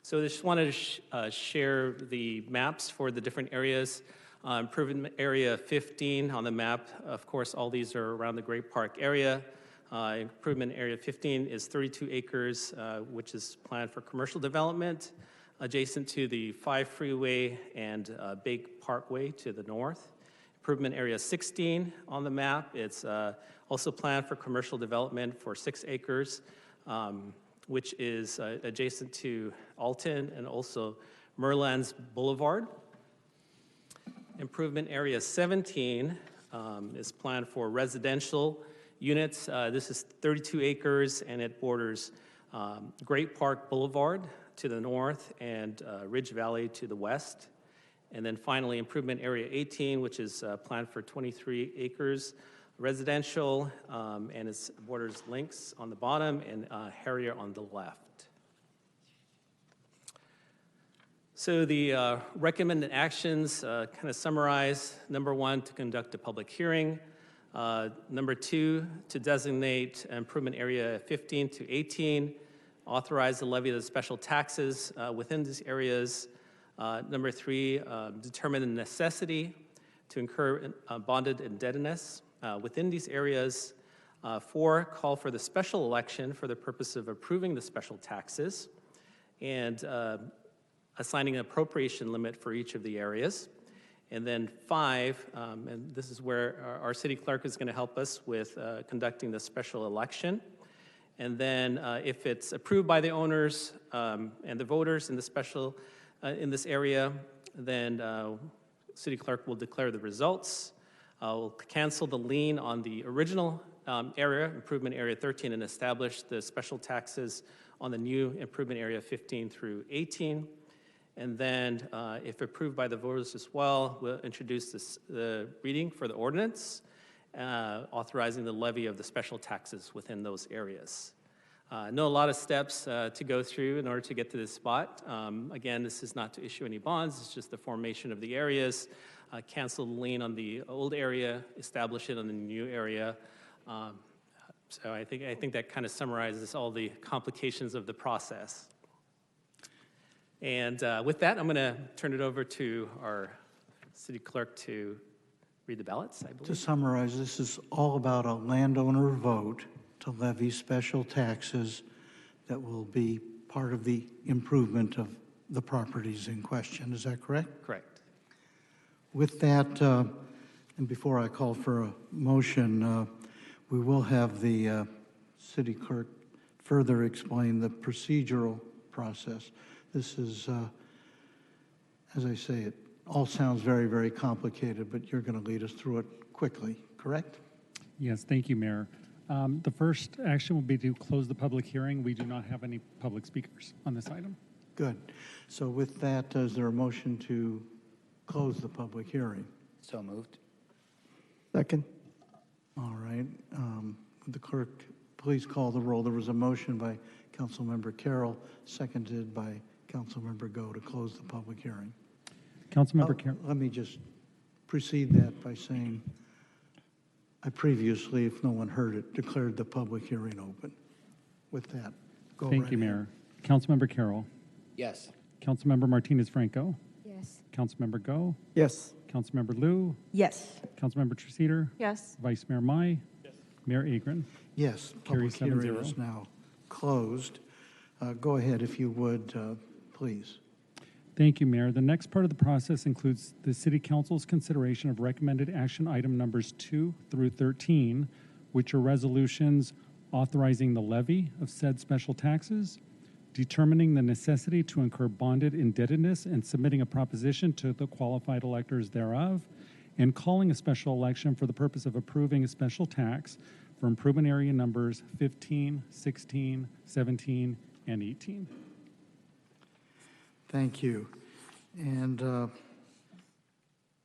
So I just wanted to share the maps for the different areas. Improvement area 15 on the map, of course, all these are around the Great Park area. Improvement area 15 is 32 acres, which is planned for commercial development, adjacent to the 5 freeway and Bake Parkway to the north. Improvement area 16 on the map, it's also planned for commercial development for 6 acres, which is adjacent to Alton and also Merlands Boulevard. Improvement area 17 is planned for residential units. This is 32 acres, and it borders Great Park Boulevard to the north and Ridge Valley to the west. And then finally, improvement area 18, which is planned for 23 acres, residential, and it borders Lynx on the bottom and Harrier on the left. So the recommended actions kind of summarize: number one, to conduct a public hearing; number two, to designate improvement area 15 to 18, authorize the levy of the special taxes within these areas; number three, determine the necessity to incur bonded indebtedness within these areas; four, call for the special election for the purpose of approving the special taxes and assigning an appropriation limit for each of the areas; and then five, and this is where our city clerk is going to help us with conducting the special election. And then if it's approved by the owners and the voters in the special in this area, then city clerk will declare the results. We'll cancel the lien on the original area, improvement area 13, and establish the special taxes on the new improvement area 15 through 18. And then, if approved by the voters as well, we'll introduce the reading for the ordinance, authorizing the levy of the special taxes within those areas. I know a lot of steps to go through in order to get to this spot. Again, this is not to issue any bonds, it's just the formation of the areas, cancel the lien on the old area, establish it on the new area. So I think that kind of summarizes all the complications of the process. And with that, I'm going to turn it over to our city clerk to read the ballots, I believe. To summarize, this is all about a landowner vote to levy special taxes that will be part of the improvement of the properties in question. Is that correct? Correct. With that, and before I call for a motion, we will have the city clerk further explain the procedural process. This is, as I say, it all sounds very, very complicated, but you're going to lead us through it quickly, correct? Yes, thank you, Mayor. The first action will be to close the public hearing. We do not have any public speakers on this item. Good. So with that, is there a motion to close the public hearing? So moved. Second. All right. Would the clerk please call the roll? There was a motion by Councilmember Carroll, seconded by Councilmember Go to close the public hearing. Councilmember Carroll. Let me just precede that by saying I previously, if no one heard it, declared the public hearing open. With that, go Thank right you, ahead. Mayor. Councilmember Carroll. Yes. Councilmember Martinez Franco. Yes. Councilmember Go. Yes. Councilmember Liu. Yes. Councilmember Treceder. Yes. Vice Mayor Mai. Yes. Mayor Agron. Yes, Carries public hearing 7-0. is now closed. Go ahead, if you would, please. Thank you, Mayor. The next part of the process includes the City Council's consideration of recommended action item numbers 2 through 13, which are resolutions authorizing the levy of said special taxes, determining the necessity to incur bonded indebtedness and submitting a proposition to the qualified electors thereof, and calling a special election for the purpose of approving a special tax for improvement area numbers 15, 16, 17, and 18. Thank you. And do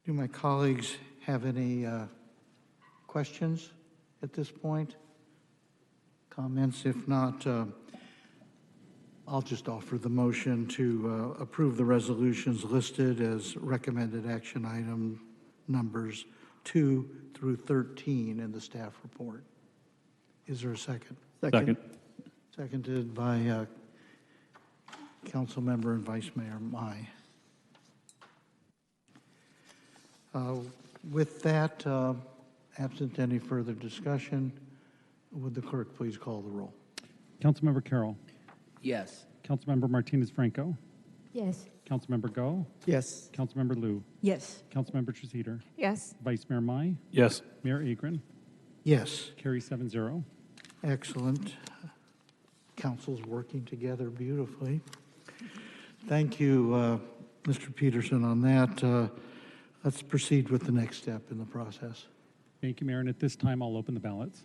my colleagues have any questions at this point? Comments? If not, I'll just offer the motion to approve the resolutions listed as recommended action item numbers 2 through 13 in the staff report. Is there a second? Second. Seconded by Councilmember and Vice Mayor Mai. With that, absent any further discussion, would the clerk please call the roll? Councilmember Carroll. Yes. Councilmember Martinez Franco. Yes. Councilmember Go. Yes. Councilmember Liu. Yes. Councilmember Treceder. Yes. Vice Mayor Mai. Yes. Mayor Agron. Yes. Carry 7-0. Excellent. Council's working together beautifully. Thank you, Mr. Peterson, on that. Let's proceed with the next step in the process. Thank you, Mayor. And at this time, I'll open the ballots.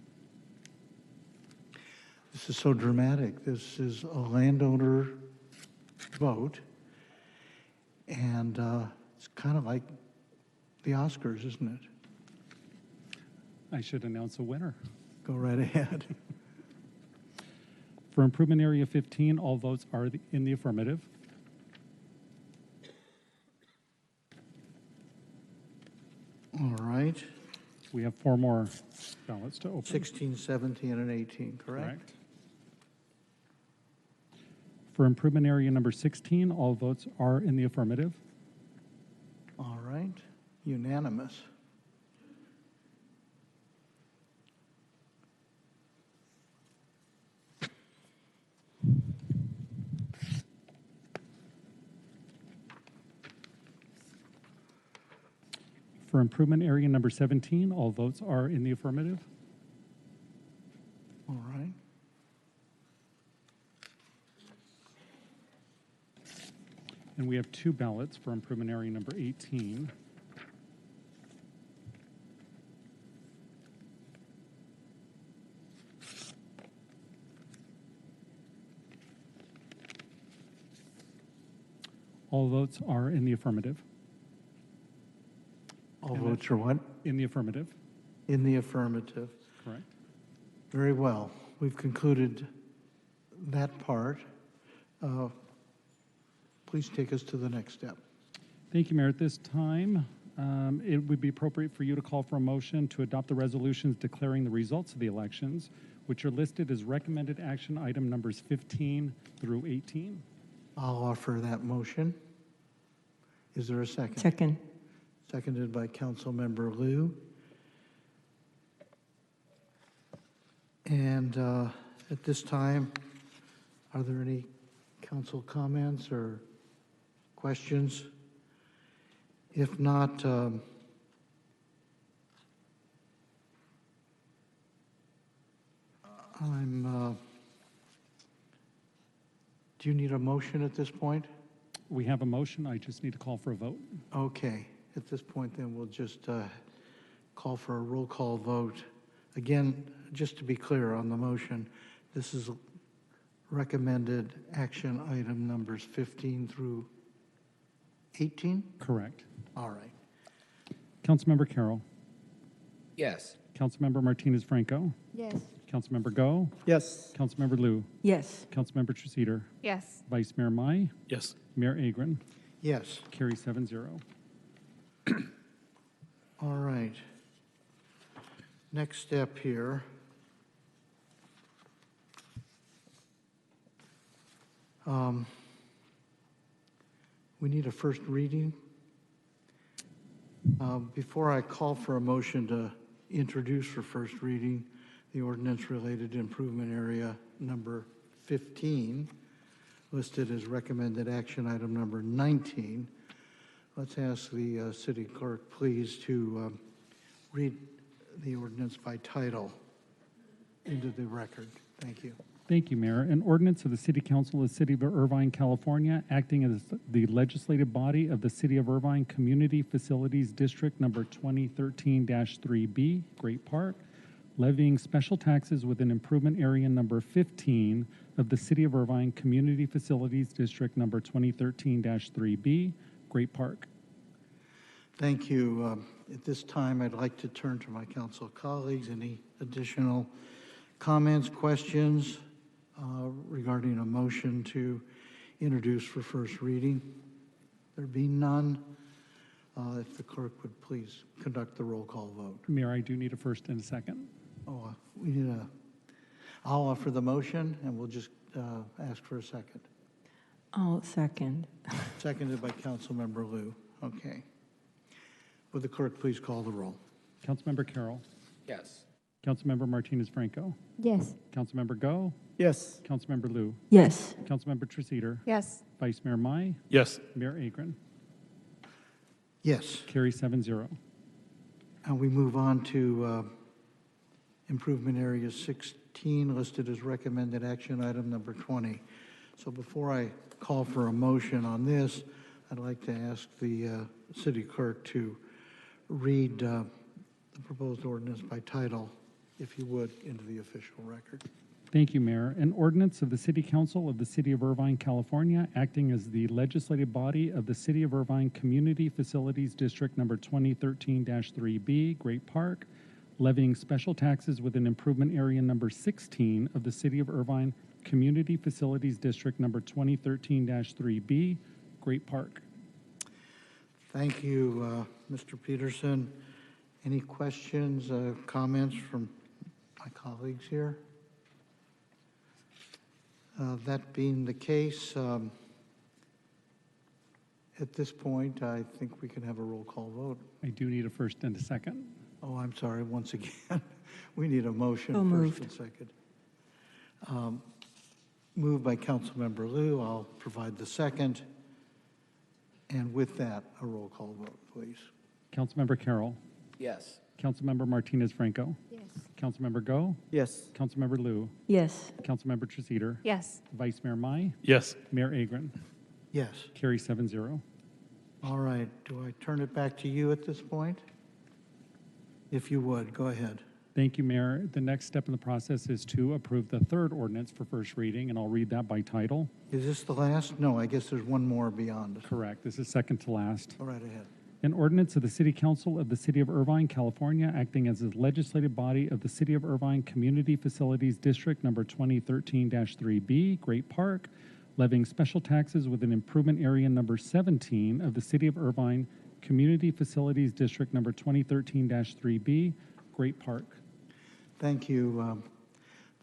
This is so dramatic. This is a landowner vote, and it's kind of like the Oscars, isn't it? I should announce a winner. Go right ahead. For Improvement Area 15, all votes are in the affirmative. All right. We have 4 more ballots to open. 16, 17, and 18, correct? Correct. For Improvement Area number 16, all votes are in the affirmative. All right. Unanimous. For Improvement Area number 17, all votes are in the affirmative. All right. And we have 2 ballots for Improvement Area number 18. All votes are in the affirmative. All votes are what? In the affirmative. In the affirmative. Correct. Very well. We've concluded that part. Please take us to the next step. Thank you, Mayor. At this time, it would be appropriate for you to call for a motion to adopt the resolutions declaring the results of the elections, which are listed as recommended action item numbers 15 through 18. I'll offer that motion. Is there a second? Second. Seconded by Councilmember Liu. And at this time, are there any council comments or questions? If not, do you need a motion at this point? We have a motion. I just need to call for a vote. Okay. At this point, then, we'll just call for a roll call vote. Again, just to be clear on the motion, this is recommended action item numbers 15 through 18? Correct. All right. Councilmember Carroll. Yes. Councilmember Martinez Franco. Yes. Councilmember Go. Yes. Councilmember Lou. Yes. Councilmember Treceder. Yes. Vice Mayor Mai. Yes. Mayor Agron. Yes. Carry 7-0. All right. Next step here. We need a first reading. Before I call for a motion to introduce for first reading the ordinance related to improvement area number 15, listed as recommended action item number 19, let's ask the city clerk, please, to read the ordinance by title into the record. Thank you. Thank you, Mayor. An ordinance of the City Council of the City of Irvine, California, acting as the legislative body of the City of Irvine Community Facilities District number 2013-3B, Great Park, levying special taxes within improvement area number 15 of the City of Irvine Community Facilities District number 2013-3B, Great Park. Thank you. At this time, I'd like to turn to my council colleagues. Any additional comments, questions regarding a motion to introduce for first reading? There being none, if the clerk would please conduct the roll call vote. Mayor, I do need a first and a second. Oh, we need I'll offer the motion, and we'll just ask for a second. I'll second. Seconded by Councilmember Lou. Okay. Would the clerk please call the roll? Councilmember Carroll. Yes. Councilmember Martinez Franco. Yes. Councilmember Go. Yes. Councilmember Lou. Yes. Councilmember Treceder. Yes. Vice Mayor Mai. Yes. Mayor Agron. Yes. Carry 7-0. And we move on to improvement area 16, listed as recommended action item number 20. So before I call for a motion on this, I'd like to ask the city clerk to read the proposed ordinance by title, if you would, into the official record. Thank you, Mayor. An ordinance of the City Council of the City of Irvine, California, acting as the legislative body of the City of Irvine Community Facilities District number 2013-3B, Great Park, levying special taxes within improvement area number 16 of the City of Irvine Community Facilities District number 2013-3B, Great Park. Thank you, Mr. Peterson. Any questions, comments from my colleagues here? That being the case, at this point, I think we can have a roll call vote. I do need a first and a second. Oh, I'm sorry, once again, we need a motion So first moved. and second. Moved by Councilmember Lou, I'll provide the second. And with that, a roll call vote, please. Councilmember Carroll. Yes. Councilmember Martinez Franco. Yes. Councilmember Go. Yes. Councilmember Lou. Yes. Councilmember Treceder. Yes. Vice Mayor Mai. Yes. Mayor Agron. Yes. Carry 7-0. All right, do I turn it back to you at this point? If you would, go ahead. Thank you, Mayor. The next step in the process is to approve the third ordinance for first reading, and I'll read that by title. Is this the last? No, I guess there's one more beyond. Correct. This is second to last. All right, ahead. An ordinance of the City Council of the City of Irvine, California, acting as the legislative body of the City of Irvine Community Facilities District number 2013-3B, Great Park, levying special taxes within improvement area number 17 of the City of Irvine Community Facilities District number 2013-3B, Great Park. Thank you.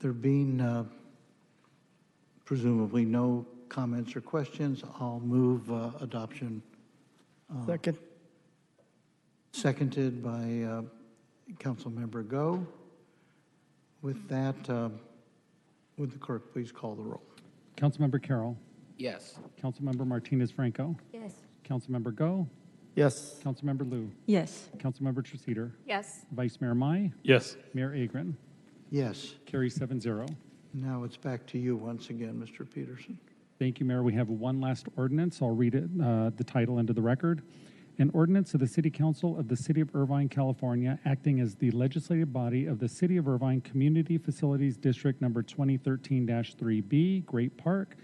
There being presumably no comments or questions, I'll move adoption. Second. Seconded by Councilmember Go. With that, would the clerk please call the roll? Councilmember Carroll. Yes. Councilmember Martinez Franco. Yes. Councilmember Go. Yes. Councilmember Lou. Yes. Councilmember Treceder. Yes. Vice Mayor Mai. Yes. Mayor Agron. Yes. Carry 7-0. Now it's back to you once again, Mr. Peterson. Thank you, Mayor. We have one last ordinance. I'll read it, the title into the record. An ordinance of the City Council of the City of Irvine, California, acting as the legislative body of the City of Irvine Community Facilities District number 2013-3B, Great Park,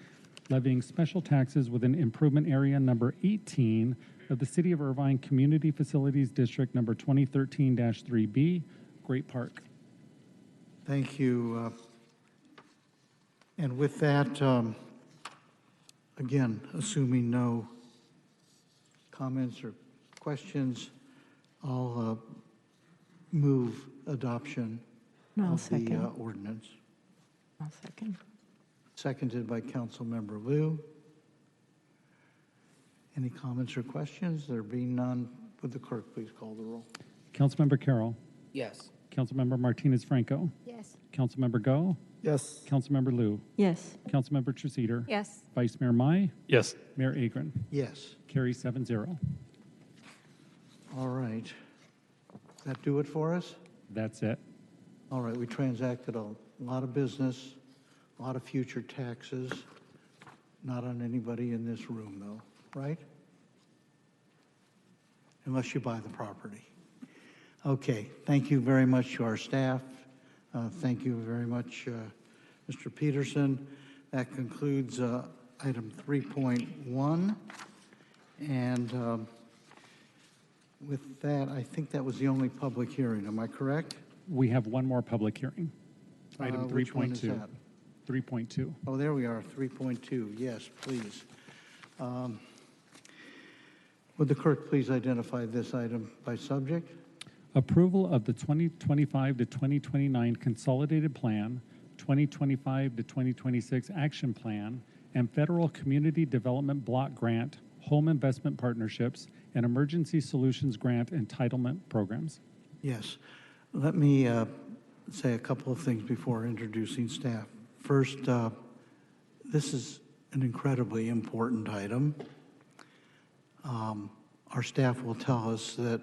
levying special taxes within improvement area number 18 of the City of Irvine Community Facilities District number 2013-3B, Great Park. Thank you. And with that, again, assuming no comments or questions, I'll move adoption I'll of the second. ordinance. I'll second. Seconded by Councilmember Liu. Any comments or questions? There being none, would the clerk please call the roll? Councilmember Carroll. Yes. Councilmember Martinez Franco. Yes. Councilmember Go. Yes. Councilmember Liu. Yes. Councilmember Treceder. Yes. Vice Mayor Mai. Yes. Mayor Agron. Yes. Carries 7-0. All right. Does that do it for us? That's it. All right, we transacted a lot of business, a lot of future taxes, not on anybody in this room though, right? Unless you buy the property. Okay, thank you very much to our staff. Thank you very much, Mr. Peterson. That concludes item 3.1. And with that, I think that was the only public hearing. Am I correct? We have one more public hearing. Item Which one is 3.2. that? 3.2. Oh, there we are, 3.2. Yes, please. Would the clerk please identify this item by subject? Approval of the 2025 to 2029 Consolidated Plan, 2025 to 2026 Action Plan, and Federal Community Development Block Grant, Home Investment Partnerships, and Emergency Solutions Grant Entitlement Programs. Yes. Let me say a couple of things before introducing staff. First, this is an incredibly important item. Our staff will tell us that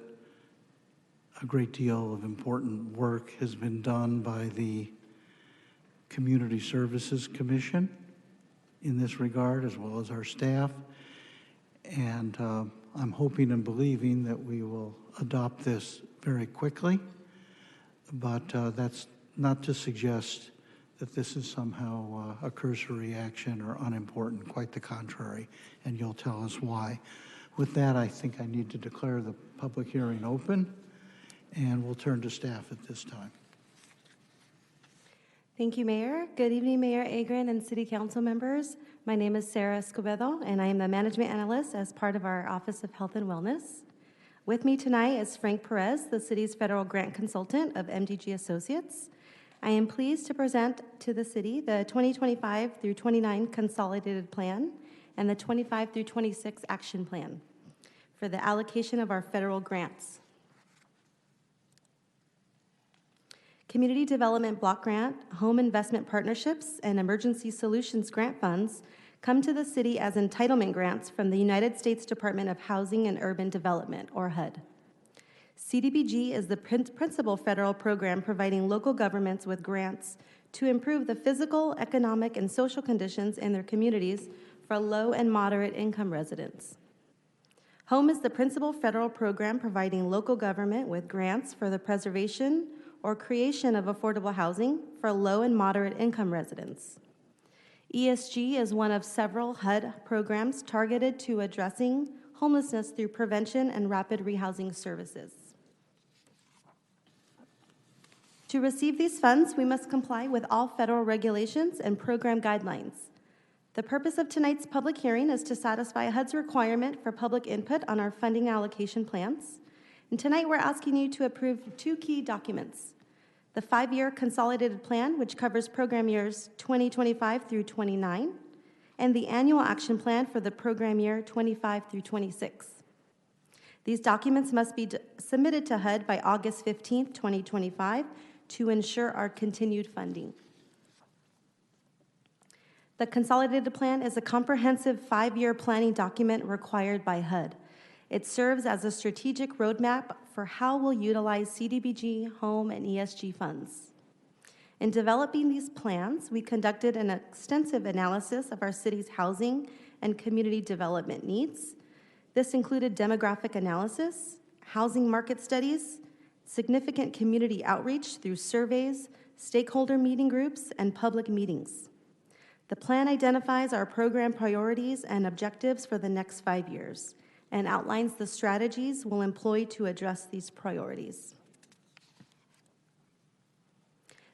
a great deal of important work has been done by the Community Services Commission in this regard, as well as our staff. And I'm hoping and believing that we will adopt this very quickly. But that's not to suggest that this is somehow a cursory action or unimportant, quite the contrary, and you'll tell us why. With that, I think I need to declare the public hearing open, and we'll turn to staff at this time. Thank you, Mayor. Good evening, Mayor Agron and City Council members. My name is Sarah Escobedo, and I am the Management Analyst as part of our Office of Health and Wellness. With me tonight is Frank Perez, the city's federal grant consultant of MDG Associates. I am pleased to present to the city the 2025 through 29 Consolidated Plan and the 25 through 26 Action Plan for the allocation of our federal grants. Community Development Block Grant, Home Investment Partnerships, and Emergency Solutions Grant Funds come to the city as entitlement grants from the United States Department of Housing and Urban Development, or HUD. CDBG is the principal federal program providing local governments with grants to improve the physical, economic, and social conditions in their communities for low and moderate income residents. HOME is the principal federal program providing local government with grants for the preservation or creation of affordable housing for low and moderate income residents. ESG is one of several HUD programs targeted to addressing homelessness through prevention and rapid rehousing services. To receive these funds, we must comply with all federal regulations and program guidelines. The purpose of tonight's public hearing is to satisfy HUD's requirement for public input on our funding allocation plans. And tonight we're asking you to approve two key documents: the 5-year consolidated plan, which covers program years 2025 through 29, and the annual action plan for the program year 25 through 26. These documents must be submitted to HUD by August 15th, 2025 to ensure our continued funding. The consolidated plan is a comprehensive 5-year planning document required by HUD. It serves as a strategic roadmap for how we'll utilize CDBG, home, and ESG funds. In developing these plans, we conducted an extensive analysis of our city's housing and community development needs. This included demographic analysis, housing market studies, significant community outreach through surveys, stakeholder meeting groups, and public meetings. The plan identifies our program priorities and objectives for the next 5 years, and outlines the strategies we'll employ to address these priorities.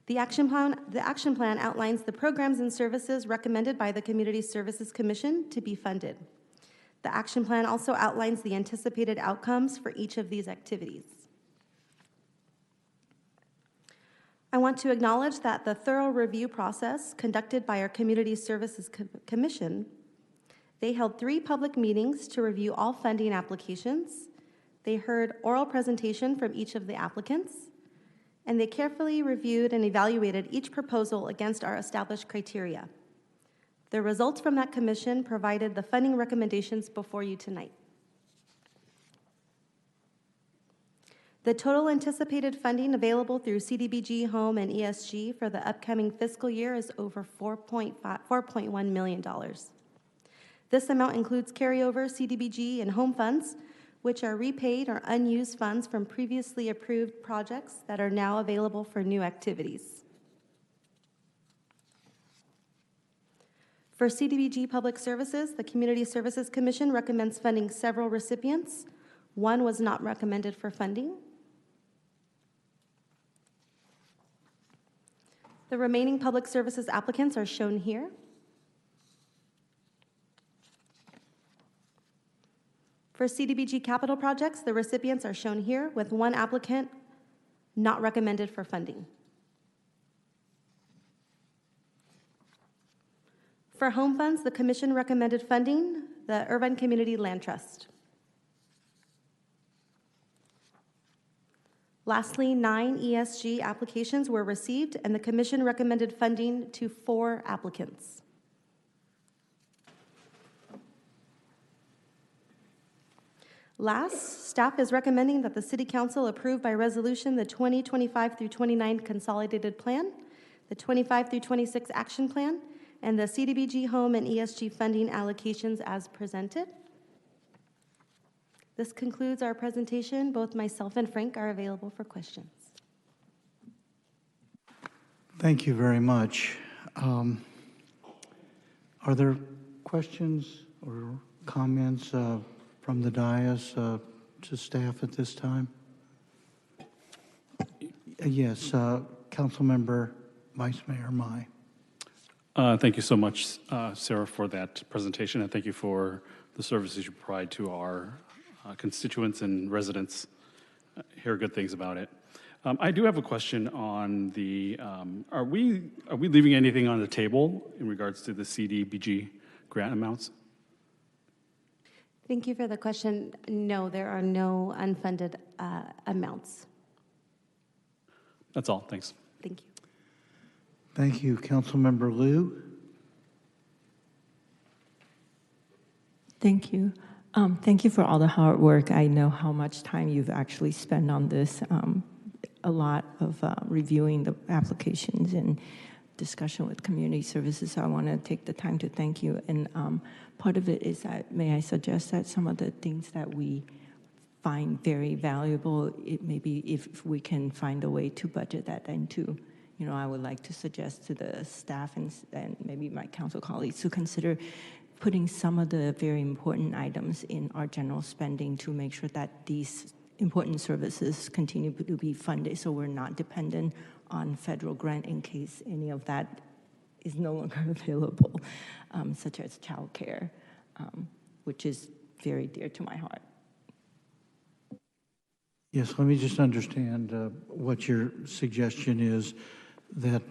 The action plan outlines the programs and services recommended by the Community Services Commission to be funded. The action plan also outlines the anticipated outcomes for each of these activities. I want to acknowledge that the thorough review process conducted by our Community Services Commission, they held 3 public meetings to review all funding applications. They heard oral presentation from each of the applicants, and they carefully reviewed and evaluated each proposal against our established criteria. The results from that commission provided the funding recommendations before you tonight. The total anticipated funding available through CDBG, Home, and ESG for the upcoming fiscal year is over $4.1 million. This amount includes carryover CDBG and Home funds, which are repaid or unused funds from previously approved projects that are now available for new activities. For CDBG Public Services, the Community Services Commission recommends funding several recipients. One was not recommended for funding. The remaining public services applicants are shown here. For CDBG capital projects, the recipients are shown here, with one applicant not recommended for funding. For home funds, the Commission recommended funding the Irvine Community Land Trust. Lastly, 9 ESG applications were received, and the Commission recommended funding to 4 applicants. Last, staff is recommending that the City Council approve by resolution the 2025 through 29 Consolidated Plan, the 25 through 26 Action Plan, and the CDBG Home and ESG funding allocations as presented. This concludes our presentation. Both myself and Frank are available for questions. Thank you very much. Are there questions or comments from the dais to staff at this time? Yes, Councilmember Vice Mayor Mai. Thank you so much, Sarah, for that presentation, and thank you for the services you provide to our constituents and residents. Hear good things about it. I do have a question on the, are we leaving anything on the table in regards to the CDBG grant amounts? Thank you for the question. No, there are no unfunded amounts. That's all. Thanks. Thank you. Thank you. Councilmember Liu. Thank you. Thank you for all the hard work. I know how much time you've actually spent on this. A lot of reviewing the applications and discussion with community services. So I want to take the time to thank you. And part of it is that, may I suggest that some of the things that we find very valuable, it maybe if we can find a way to budget that into, you know, I would like to suggest to the staff and maybe my council colleagues to consider putting some of the very important items in our general spending to make sure that these important services continue to be funded so we're not dependent on federal grant in case any of that is no longer available, such as childcare, which is very dear to my heart. Yes, let me just understand what your suggestion is, that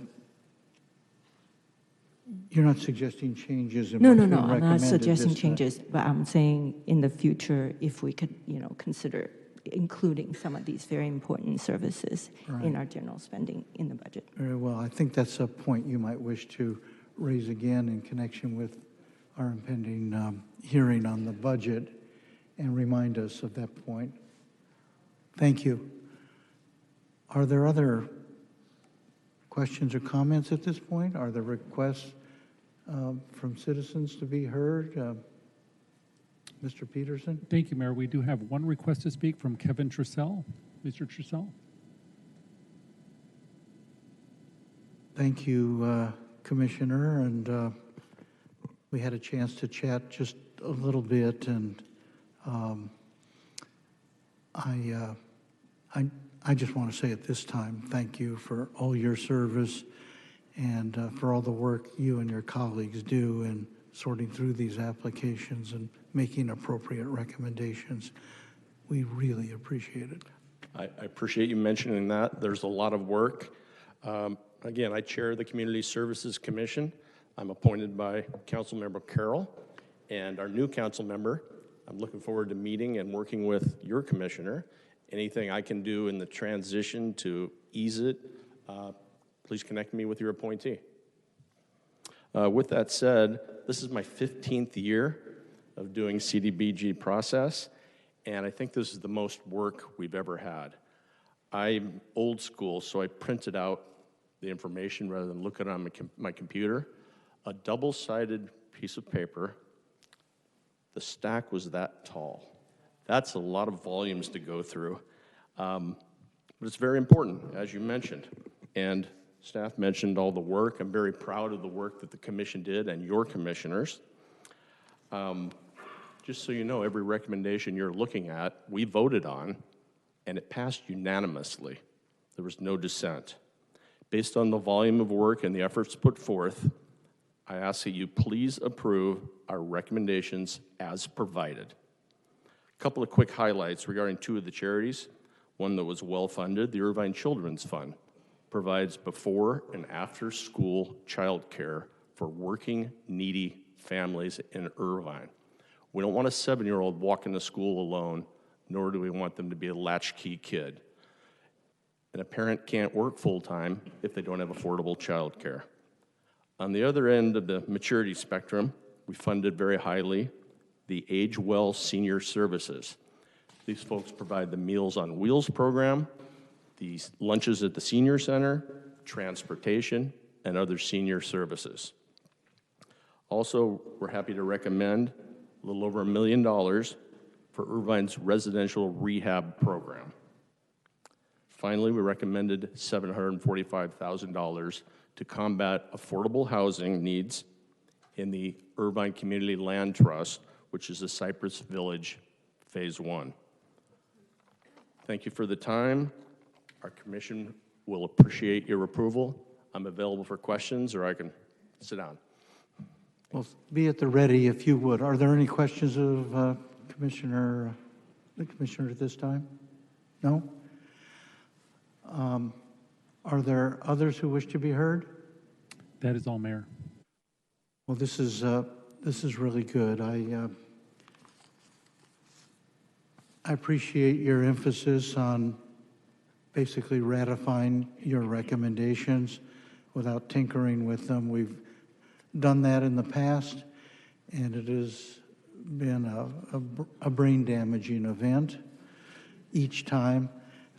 you're not suggesting changes in No, what's no, been no, I'm not recommended suggesting this time. changes, but I'm saying in the future, if we could, you know, consider including some of these very important services in our general spending in the budget. Very well. I think that's a point you might wish to raise again in connection with our impending hearing on the budget and remind us of that point. Thank you. Are there other questions or comments at this point? Are there requests from citizens to be heard? Mr. Peterson? Thank you, Mayor. We do have one request to speak from Kevin Trussell. Mr. Trussell? Thank you, Commissioner. And we had a chance to chat just a little bit, and Um, I, I just want to say at this time, thank you for all your service and for all the work you and your colleagues do in sorting through these applications and making appropriate recommendations. We really appreciate it. I appreciate you mentioning that. There's a lot of work. Again, I chair the Community Services Commission. I'm appointed by Councilmember Carroll and our new council member. I'm looking forward to meeting and working with your commissioner. Anything I can do in the transition to ease it, please connect me with your appointee. With that said, this is my 15th year of doing CDBG process, and I think this is the most work we've ever had. I'm old school, so I printed out the information rather than look at it on my computer. A double-sided piece of paper, the stack was that tall. That's a lot of volumes to go through, but it's very important, as you mentioned, and staff mentioned all the work. I'm very proud of the work that the commission did and your commissioners. Just so you know, every recommendation you're looking at, we voted on, and it passed unanimously. There was no dissent. Based on the volume of work and the efforts put forth, I ask that you please approve our recommendations as provided. A couple of quick highlights regarding two of the charities. One that was well-funded, the Irvine Children's Fund, provides before and after school childcare for working, needy families in Irvine. We don't want a 7-year-old walking to school alone, nor do we want them to be a latchkey kid. And a parent can't work full-time if they don't have affordable childcare. On the other end of the maturity spectrum, we funded very highly the Age Well Senior Services. These folks provide the Meals on Wheels program, the lunches at the senior center, transportation, and other senior services. Also, we're happy to recommend a little over $1 million for Irvine's residential rehab program. Finally, we recommended $745,000 to combat affordable housing needs in the Irvine Community Land Trust, which is the Cypress Village Phase 1. Thank you for the time. Our commission will appreciate your approval. I'm available for questions, or I can sit down. Well, be at the ready if you would. Are there any questions of the commissioner at this time? No? Are there others who wish to be heard? That is all, Mayor. Well, this is really good. I appreciate your emphasis on basically ratifying your recommendations without tinkering with them. We've done that in the past, and it has been a brain-damaging event each time.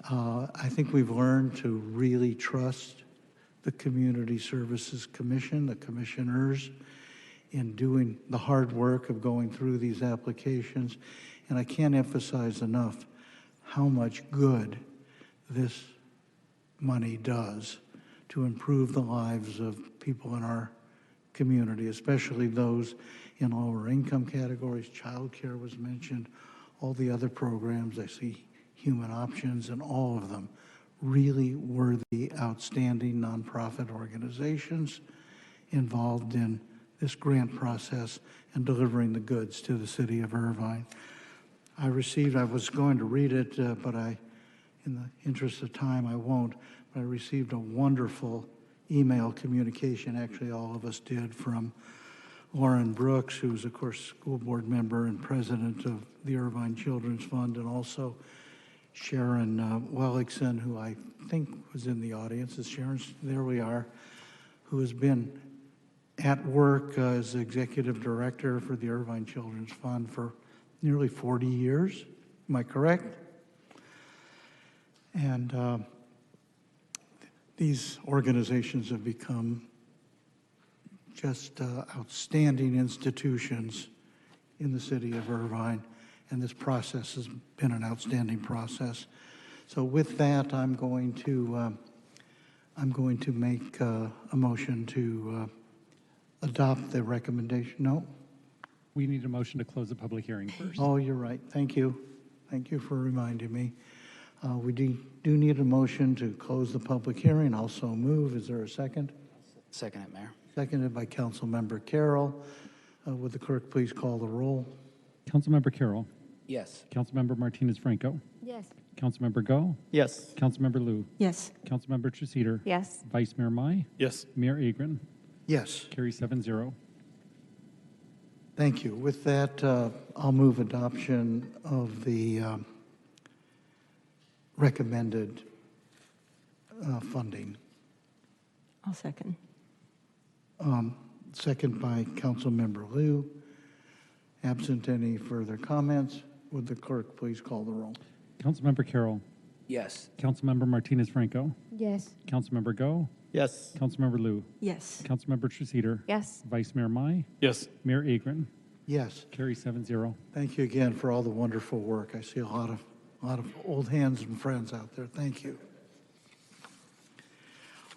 I think we've learned to really trust the Community Services Commission, the commissioners, in doing the hard work of going through these applications. And I can't emphasize enough how much good this money does to improve the lives of people in our community, especially those in lower income categories. Child care was mentioned, all the other programs. I see Human Options, and all of them really worthy, outstanding nonprofit organizations involved in this grant process and delivering the goods to the city of Irvine. I was going to read it, but in the interest of time, I won't. But I received a wonderful email communication, actually all of us did, from Lauren Brooks, who's, of course, school board member and president of the Irvine Children's Fund, and also Sharon Wellickson, who I think was in the audience. Is Sharon? There we are, who has been at work as executive director for the Irvine Children's Fund for nearly 40 years. Am I correct? And these organizations have become just outstanding institutions in the city of Irvine, and this process has been an outstanding process. So with that, I'm going to make a motion to adopt the recommendation. No? We need a motion to close the public hearing first. Oh, you're right. Thank you. Thank you for reminding me. We do need a motion to close the public hearing. Also move. Is there a second? Second it, Mayor. Seconded by Councilmember Carroll. Would the clerk please call the roll? Councilmember Carroll. Yes. Councilmember Martinez Franco. Yes. Councilmember Go. Yes. Councilmember Lou. Yes. Councilmember Treceder. Yes. Vice Mayor Mai. Yes. Mayor Agron. Yes. Carrie 7-0. Thank you. With that, I'll move adoption of the recommended funding. I'll second. Second by Councilmember Liu. Absent any further comments, would the clerk please call the roll? Councilmember Carroll. Yes. Councilmember Martinez Franco. Yes. Councilmember Go. Yes. Councilmember Lou. Yes. Councilmember Treceder. Yes. Vice Mayor Mai. Yes. Mayor Agron. Yes. Carrie 7-0. Thank you again for all the wonderful work. I see a lot of old hands and friends out there. Thank you.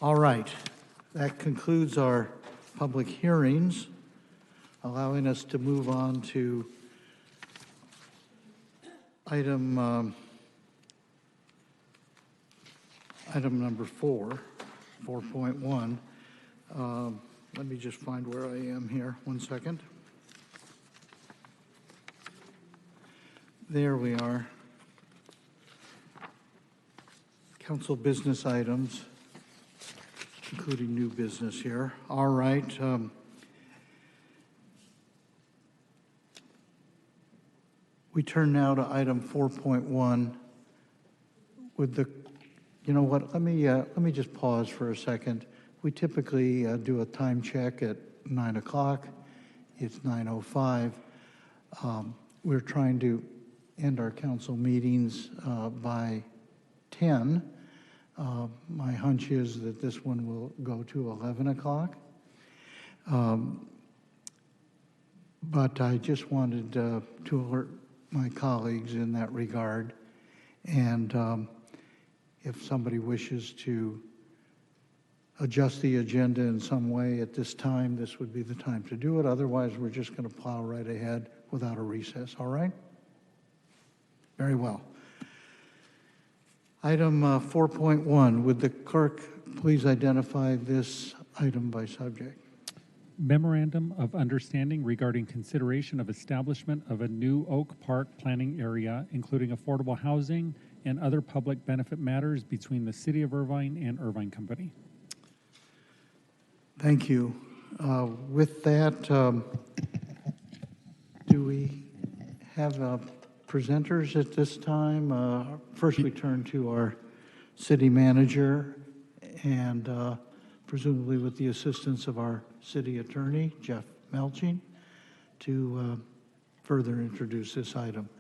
All right. That concludes our public hearings, allowing us to move on to item number 4.1. Let me just find where I am here. 1 second. There we are. Council business items, including new business here. All right. We turn now to item 4.1 with the, you know what, let me just pause for a second. We typically do a time check at 9 o'clock. It's 9:05. We're trying to end our council meetings by 10. My hunch is that this one will go to 11 o'clock. But I just wanted to alert my colleagues in that regard. And if somebody wishes to adjust the agenda in some way at this time, this would be the time to do it. Otherwise, we're just going to plow right ahead without a recess, all right? Very well. Item 4.1, would the clerk please identify this item by subject? Memorandum of Understanding regarding consideration of establishment of a new Oak Park planning area, including affordable housing and other public benefit matters between the City of Irvine and Irvine Company. Thank you. With that, do we have presenters at this time? First, we turn to our city manager and presumably with the assistance of our city attorney, Jeff Melching, to further introduce this item.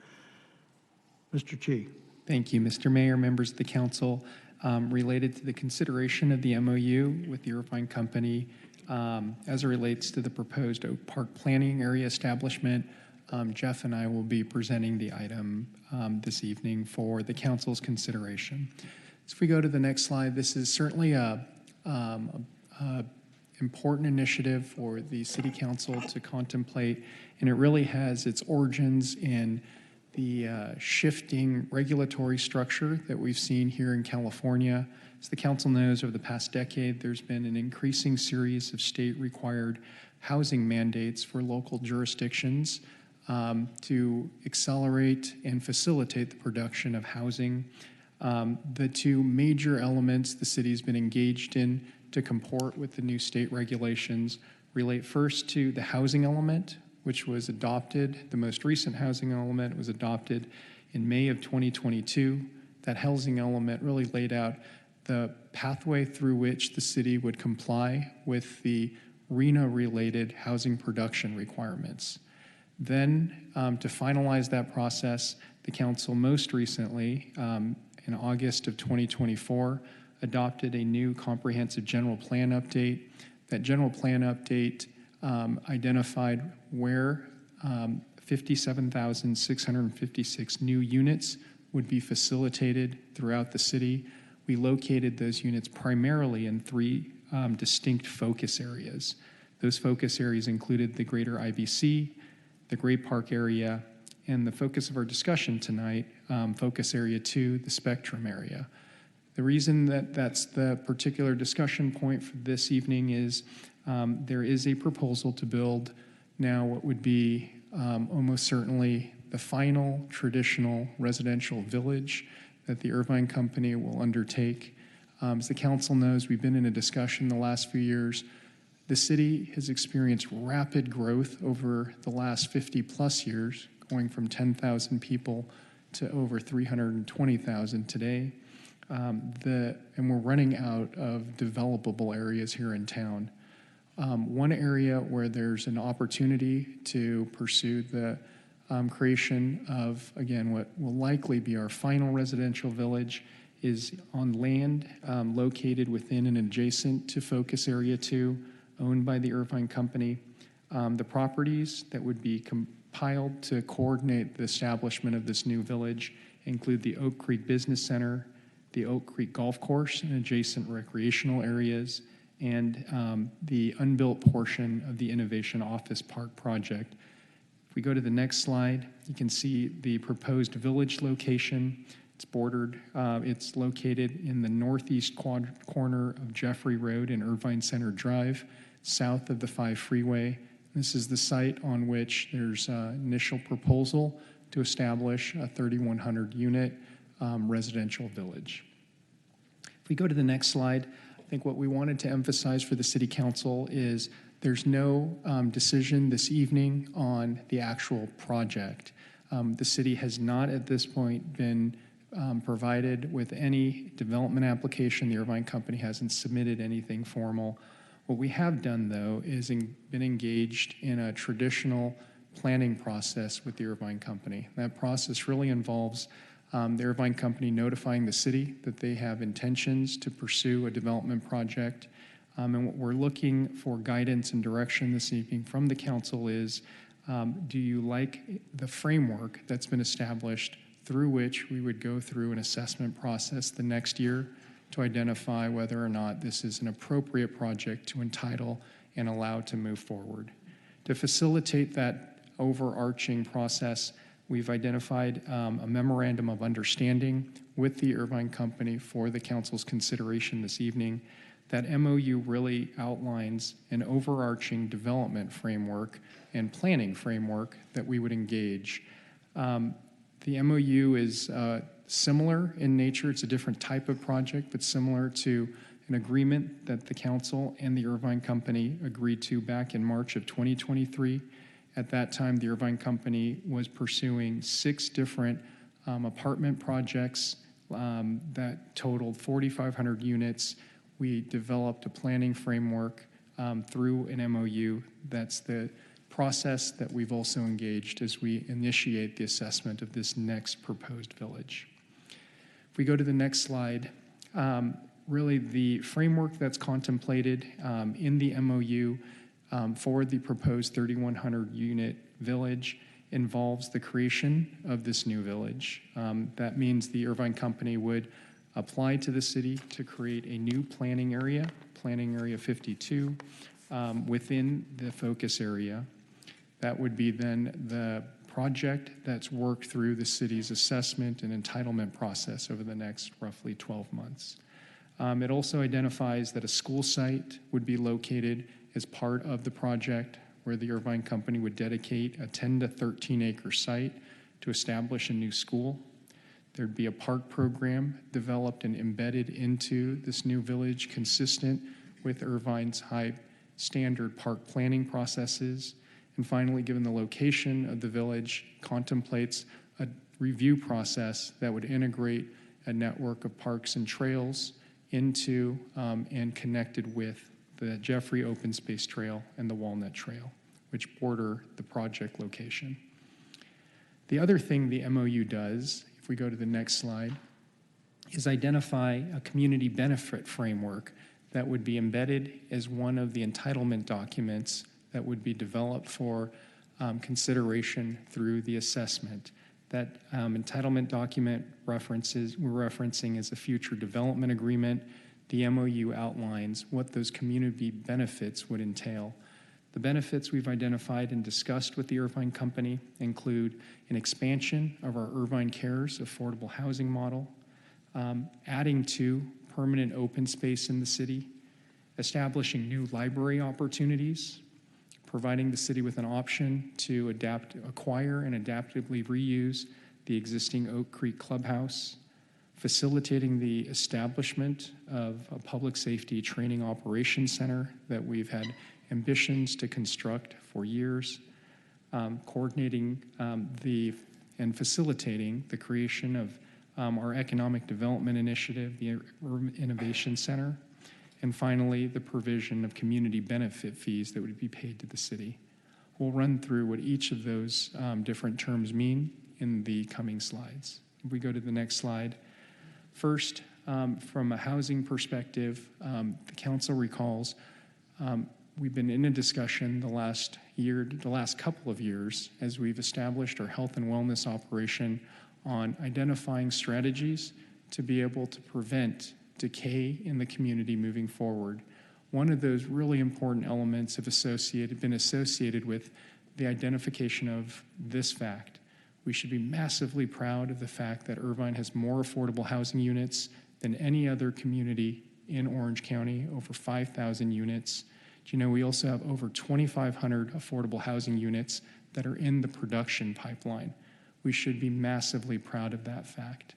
Mr. Chi. Thank you, Mr. Mayor, members of the council. Related to the consideration of the MOU with the Irvine Company as it relates to the proposed Oak Park planning area establishment, Jeff and I will be presenting the item this evening for the council's consideration. So if we go to the next slide, this is certainly a important initiative for the City Council to contemplate, and it really has its origins in the shifting regulatory structure that we've seen here in California. As the council knows, over the past decade, there's been an increasing series of state-required housing mandates for local jurisdictions to accelerate and facilitate the production of housing. The two major elements the city has been engaged in to comport with the new state regulations relate first to the housing element, which was adopted, the most recent housing element was adopted in May of 2022. That housing element really laid out the pathway through which the city would comply with the RENA-related housing production requirements. Then, to finalize that process, the council most recently, in August of 2024, adopted a new comprehensive general plan update. That general plan update identified where 57,656 new units would be facilitated throughout the city. We located those units primarily in three distinct focus areas. Those focus areas included the greater IBC, the Great Park area, and the focus of our discussion tonight, Focus Area 2, the Spectrum area. The reason that that's the particular discussion point for this evening is there is a proposal to build now what would be almost certainly the final traditional residential village that the Irvine Company will undertake. As the council knows, we've been in a discussion the last few years. The city has experienced rapid growth over the last 50 plus years, going from 10,000 people to over 320,000 today. And we're running out of developable areas here in town. One area where there's an opportunity to pursue the creation of, again, what will likely be our final residential village is on land located within and adjacent to Focus Area 2, owned by the Irvine Company. The properties that would be compiled to coordinate the establishment of this new village include the Oak Creek Business Center, the Oak Creek Golf Course and adjacent recreational areas, and the unbuilt portion of the Innovation Office Park project. If we go to the next slide, you can see the proposed village location. It's bordered, it's located in the northeast corner of Jeffrey Road and Irvine Center Drive, south of the 5 freeway. This is the site on which there's an initial proposal to establish a 3,100 unit residential village. If we go to the next slide, I think what we wanted to emphasize for the City Council is there's no decision this evening on the actual project. The city has not at this point been provided with any development application. The Irvine Company hasn't submitted anything formal. What we have done, though, is been engaged in a traditional planning process with the Irvine Company. That process really involves the Irvine Company notifying the city that they have intentions to pursue a development project. And what we're looking for guidance and direction this evening from the council is, do you like the framework that's been established through which we would go through an assessment process the next year to identify whether or not this is an appropriate project to entitle and allow to move forward. To facilitate that overarching process, we've identified a memorandum of understanding with the Irvine Company for the council's consideration this evening. That MOU really outlines an overarching development framework and planning framework that we would engage. The MOU is similar in nature. It's a different type of project, but similar to an agreement that the council and the Irvine Company agreed to back in March of 2023. At that time, the Irvine Company was pursuing 6 different apartment projects that totaled 4,500 units. We developed a planning framework through an MOU. That's the process that we've also engaged as we initiate the assessment of this next proposed village. If we go to the next slide, really the framework that's contemplated in the MOU for the proposed 3,100 unit village involves the creation of this new village. That means the Irvine Company would apply to the city to create a new planning area 52, within the focus area. That would be then the project that's worked through the city's assessment and entitlement process over the next roughly 12 months. It also identifies that a school site would be located as part of the project where the Irvine Company would dedicate a 10 to 13 acre site to establish a new school. There'd be a park program developed and embedded into this new village consistent with Irvine's high standard park planning processes. And finally, given the location of the village, contemplates a review process that would integrate a network of parks and trails into and connected with the Jeffrey Open Space Trail and the Walnut Trail, which border the project location. The other thing the MOU does, if we go to the next slide, is identify a community benefit framework that would be embedded as one of the entitlement documents that would be developed for consideration through the assessment. That entitlement document we're referencing as a future development agreement. The MOU outlines what those community benefits would entail. The benefits we've identified and discussed with the Irvine Company include an expansion of our Irvine Cares affordable housing model, adding to permanent open space in the city, establishing new library opportunities, providing the city with an option to acquire and adaptively reuse the existing Oak Creek Clubhouse, facilitating the establishment of a public safety training operations center that we've had ambitions to construct for years, coordinating and facilitating the creation of our economic development initiative, the Urban Innovation Center, and finally, the provision of community benefit fees that would be paid to the city. We'll run through what each of those different terms mean in the coming slides. If we go to the next slide. First, from a housing perspective, the council recalls we've been in a discussion the last couple of years as we've established our health and wellness operation on identifying strategies to be able to prevent decay in the community moving forward. One of those really important elements have been associated with the identification of this fact. We should be massively proud of the fact that Irvine has more affordable housing units than any other community in Orange County, over 5,000 units. Do you know we also have over 2,500 affordable housing units that are in the production pipeline? We should be massively proud of that fact.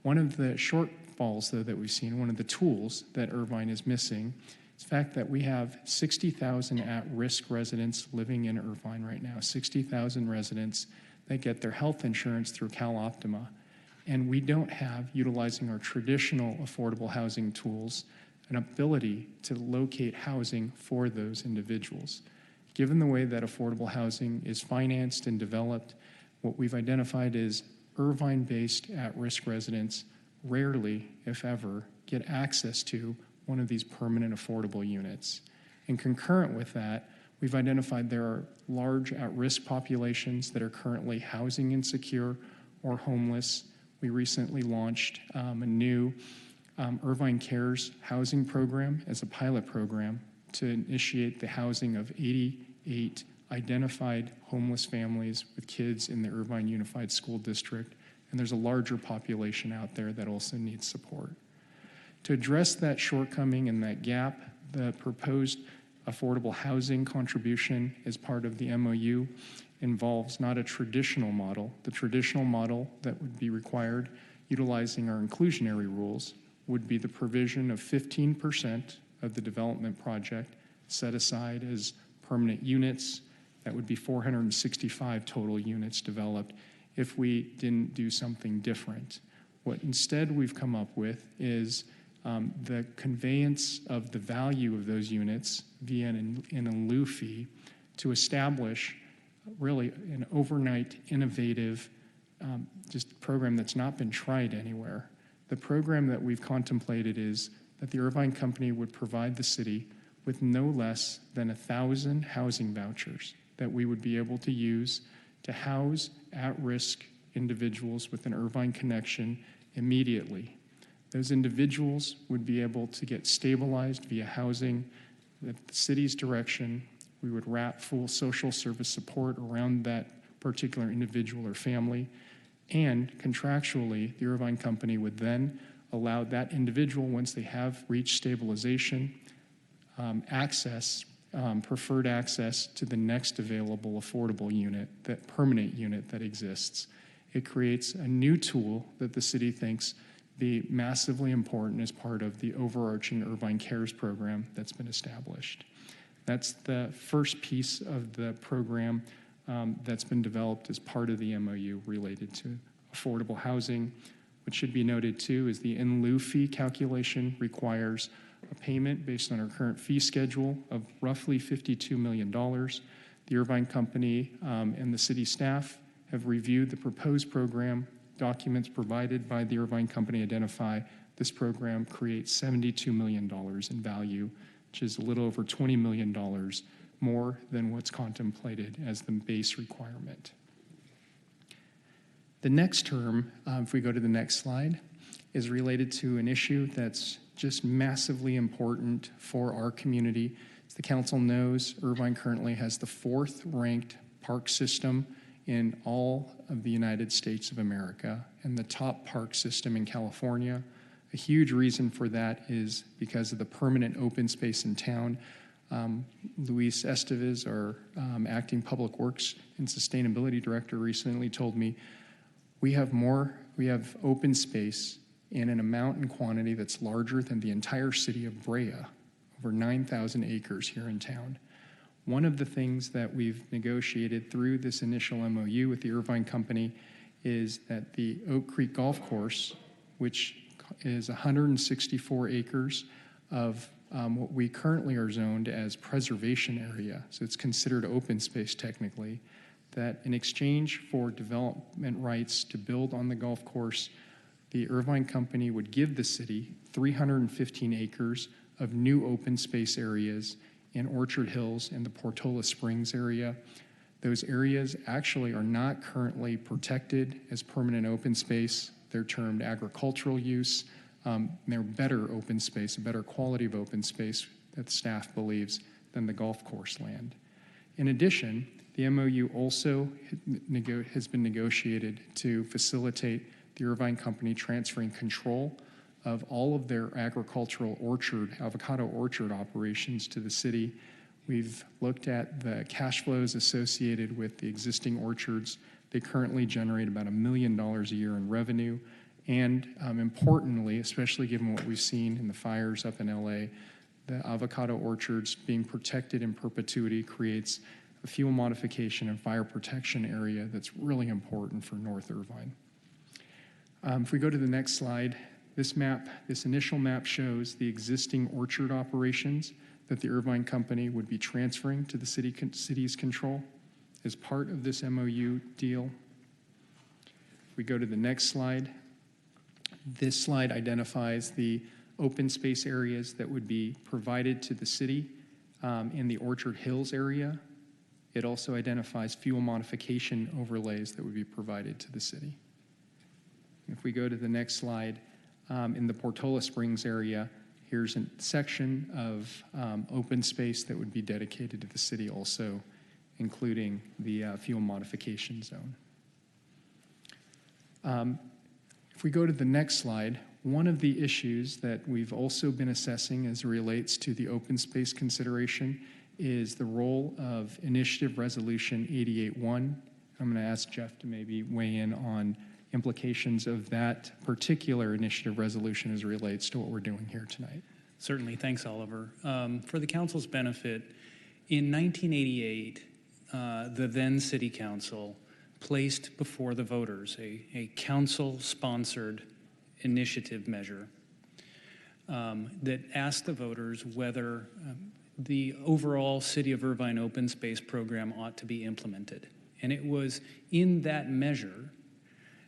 One of the shortfalls, though, that we've seen, one of the tools that Irvine is missing, is the fact that we have 60,000 at-risk residents living in Irvine right now, 60,000 residents that get their health insurance through CalOptima. And we don't have, utilizing our traditional affordable housing tools, an ability to locate housing for those individuals. Given the way that affordable housing is financed and developed, what we've identified is Irvine-based at-risk residents rarely, if ever, get access to one of these permanent affordable units. And concurrent with that, we've identified there are large at-risk populations that are currently housing insecure or homeless. We recently launched a new Irvine Cares housing program as a pilot program to initiate the housing of 88 identified homeless families with kids in the Irvine Unified School District. And there's a larger population out there that also needs support. To address that shortcoming and that gap, the proposed affordable housing contribution as part of the MOU involves not a traditional model. The traditional model that would be required, utilizing our inclusionary rules, would be the provision of 15% of the development project set aside as permanent units. That would be 465 total units developed if we didn't do something different. What instead we've come up with is the conveyance of the value of those units via an in lieu fee to establish really an overnight innovative just program that's not been tried anywhere. The program that we've contemplated is that the Irvine Company would provide the city with no less than 1,000 housing vouchers that we would be able to use to house at-risk individuals with an Irvine connection immediately. Those individuals would be able to get stabilized via housing at the city's direction. We would wrap full social service support around that particular individual or family. And contractually, the Irvine Company would then allow that individual, once they have reached stabilization, preferred access to the next available affordable unit, that permanent unit that exists. It creates a new tool that the city thinks be massively important as part of the overarching Irvine Cares program that's been established. That's the first piece of the program that's been developed as part of the MOU related to affordable housing. What should be noted too is the in lieu fee calculation requires a payment based on our current fee schedule of roughly $52 million. The Irvine Company and the city staff have reviewed the proposed program. Documents provided by the Irvine Company identify this program creates $72 million in value, which is a little over $20 million more than what's contemplated as the base requirement. The next term, if we go to the next slide, is related to an issue that's just massively important for our community. As the council knows, Irvine currently has the 4th ranked park system in all of the United States of America and the top park system in California. A huge reason for that is because of the permanent open space in town. Luis Estevez, our acting Public Works and Sustainability Director, recently told me we have open space in an amount and quantity that's larger than the entire city of Brea, over 9,000 acres here in town. One of the things that we've negotiated through this initial MOU with the Irvine Company is that the Oak Creek Golf Course, which is 164 acres of what we currently are zoned as preservation area, so it's considered open space technically, that in exchange for development rights to build on the golf course, the Irvine Company would give the city 315 acres of new open space areas in Orchard Hills and the Portola Springs area. Those areas actually are not currently protected as permanent open space. They're termed agricultural use. They're better open space, a better quality of open space that staff believes than the golf course land. In addition, the MOU also has been negotiated to facilitate the Irvine Company transferring control of all of their agricultural avocado orchard operations to the city. We've looked at the cash flows associated with the existing orchards. They currently generate about $1 million a year in revenue. And importantly, especially given what we've seen in the fires up in LA, the avocado orchards being protected in perpetuity creates a fuel modification and fire protection area that's really important for North Irvine. If we go to the next slide, this initial map shows the existing orchard operations that the Irvine Company would be transferring to the city's control as part of this MOU deal. If we go to the next slide, this slide identifies the open space areas that would be provided to the city in the Orchard Hills area. It also identifies fuel modification overlays that would be provided to the city. If we go to the next slide, in the Portola Springs area, here's a section of open space that would be dedicated to the city also, including the fuel modification zone. If we go to the next slide, one of the issues that we've also been assessing as it relates to the open space consideration is the role of Initiative Resolution 88-1. I'm going to ask Jeff to maybe weigh in on implications of that particular initiative resolution as it relates to what we're doing here tonight. Certainly. Thanks, Oliver. For the council's benefit, in 1988, the then City Council placed before the voters a council-sponsored initiative measure that asked the voters whether the overall City of Irvine open space program ought to be implemented. And it was in that measure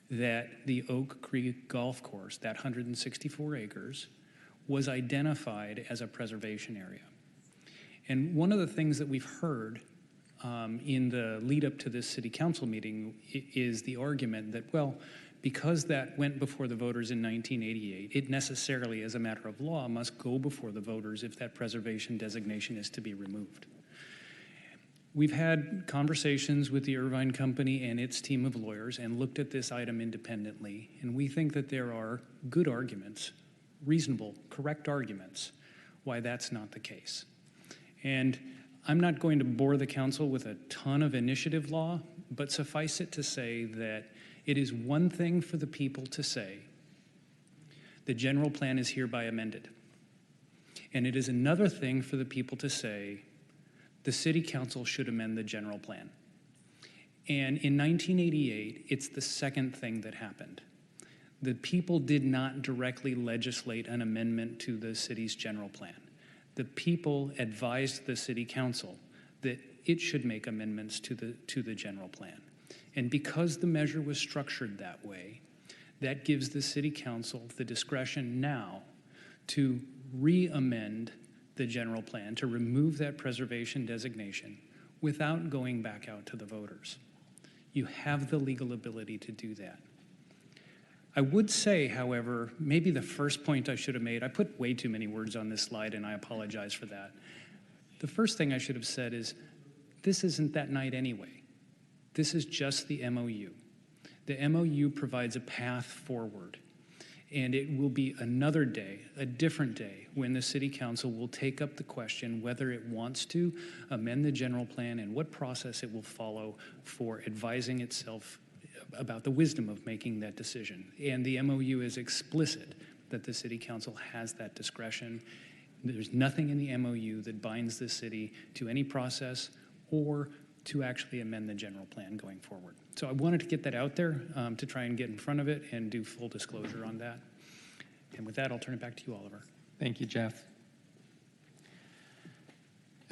that the Oak Creek Golf Course, that 164 acres, was identified as a preservation area. And one of the things that we've heard in the lead up to this city council meeting is the argument that, well, because that went before the voters in 1988, it necessarily, as a matter of law, must go before the voters if that preservation designation is to be removed. We've had conversations with the Irvine Company and its team of lawyers and looked at this item independently, and we think that there are good arguments, reasonable, correct arguments, why that's not the case. And I'm not going to bore the council with a ton of initiative law, but suffice it to say that it is one thing for the people to say, the general plan is hereby amended. And it is another thing for the people to say, the city council should amend the general plan. And in 1988, it's the second thing that happened. The people did not directly legislate an amendment to the city's general plan. The people advised the city council that it should make amendments to the general plan. And because the measure was structured that way, that gives the city council the discretion now to re-amend the general plan, to remove that preservation designation without going back out to the voters. You have the legal ability to do that. I would say, however, maybe the first point I should have made, I put way too many words on this slide, and I apologize for that. The first thing I should have said is, this isn't that night anyway. This is just the MOU. The MOU provides a path forward, and it will be another day, a different day, when the City Council will take up the question whether it wants to amend the general plan and what process it will follow for advising itself about the wisdom of making that decision. And the MOU is explicit that the City Council has that discretion. There's nothing in the MOU that binds the city to any process or to actually amend the general plan going forward. So I wanted to get that out there to try and get in front of it and do full disclosure on that. And with that, I'll turn it back to you, Oliver. Thank you, Jeff.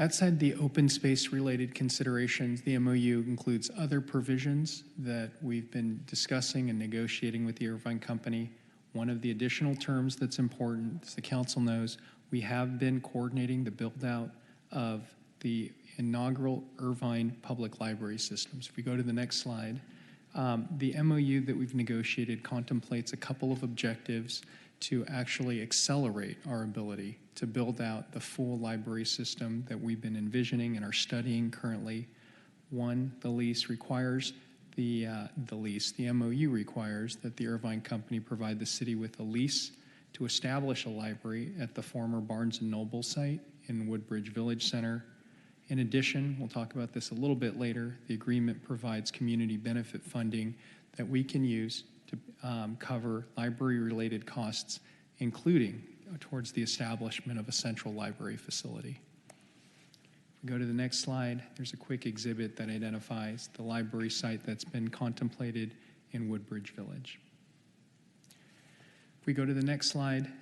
Outside the open space related considerations, the MOU includes other provisions that we've been discussing and negotiating with the Irvine Company. One of the additional terms that's important, as the council knows, we have been coordinating the build out of the inaugural Irvine public library systems. If we go to the next slide, the MOU that we've negotiated contemplates a couple of objectives to actually accelerate our ability to build out the full library system that we've been envisioning and are studying currently. One, the lease requires the MOU requires that the Irvine Company provide the city with a lease to establish a library at the former Barnes & Noble site in Woodbridge Village Center. In addition, we'll talk about this a little bit later, the agreement provides community benefit funding that we can use to cover library-related costs, including towards the establishment of a central library facility. If we go to the next slide, there's a quick exhibit that identifies the library site that's been contemplated in Woodbridge Village. If we go to the next slide,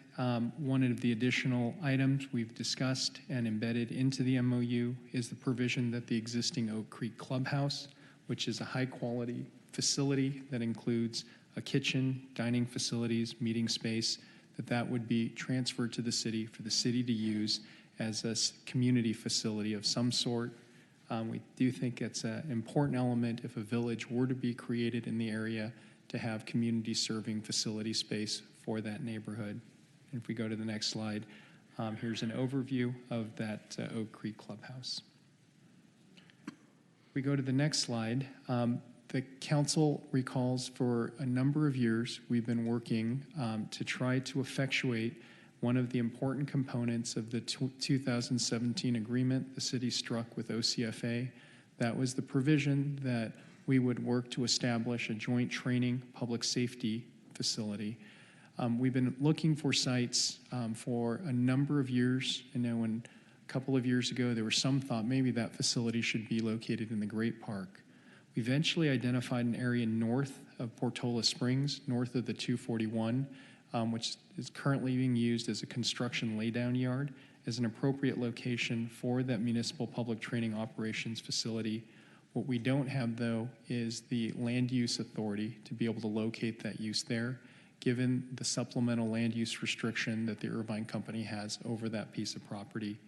one of the additional items we've discussed and embedded into the MOU is the provision that the existing Oak Creek Clubhouse, which is a high-quality facility that includes a kitchen, dining facilities, meeting space, that would be transferred to the city for the city to use as a community facility of some sort. We do think it's an important element if a village were to be created in the area to have community serving facility space for that neighborhood. And if we go to the next slide, here's an overview of that Oak Creek Clubhouse. If we go to the next slide, the council recalls for a number of years we've been working to try to effectuate one of the important components of the 2017 agreement the city struck with OCFA. That was the provision that we would work to establish a joint training public safety facility. We've been looking for sites for a number of years. I know a couple of years ago there was some thought maybe that facility should be located in the Great Park. We eventually identified an area north of Portola Springs, north of the 241, which is currently being used as a construction laydown yard, as an appropriate location for that municipal public training operations facility. What we don't have, though, is the land use authority to be able to locate that use there, given the supplemental land use restriction that the Irvine Company has over that piece of property.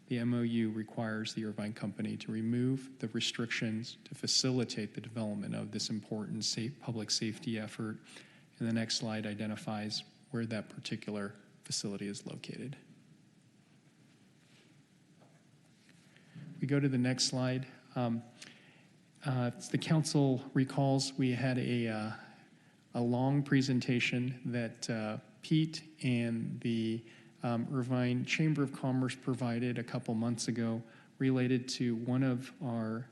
The MOU requires the Irvine Company to remove the restrictions to facilitate the development of this important public safety effort. And the next slide identifies where that particular facility is located. We go to the next slide. The council recalls we had a long presentation that Pete and the Irvine Chamber of Commerce provided a couple months ago related to one of our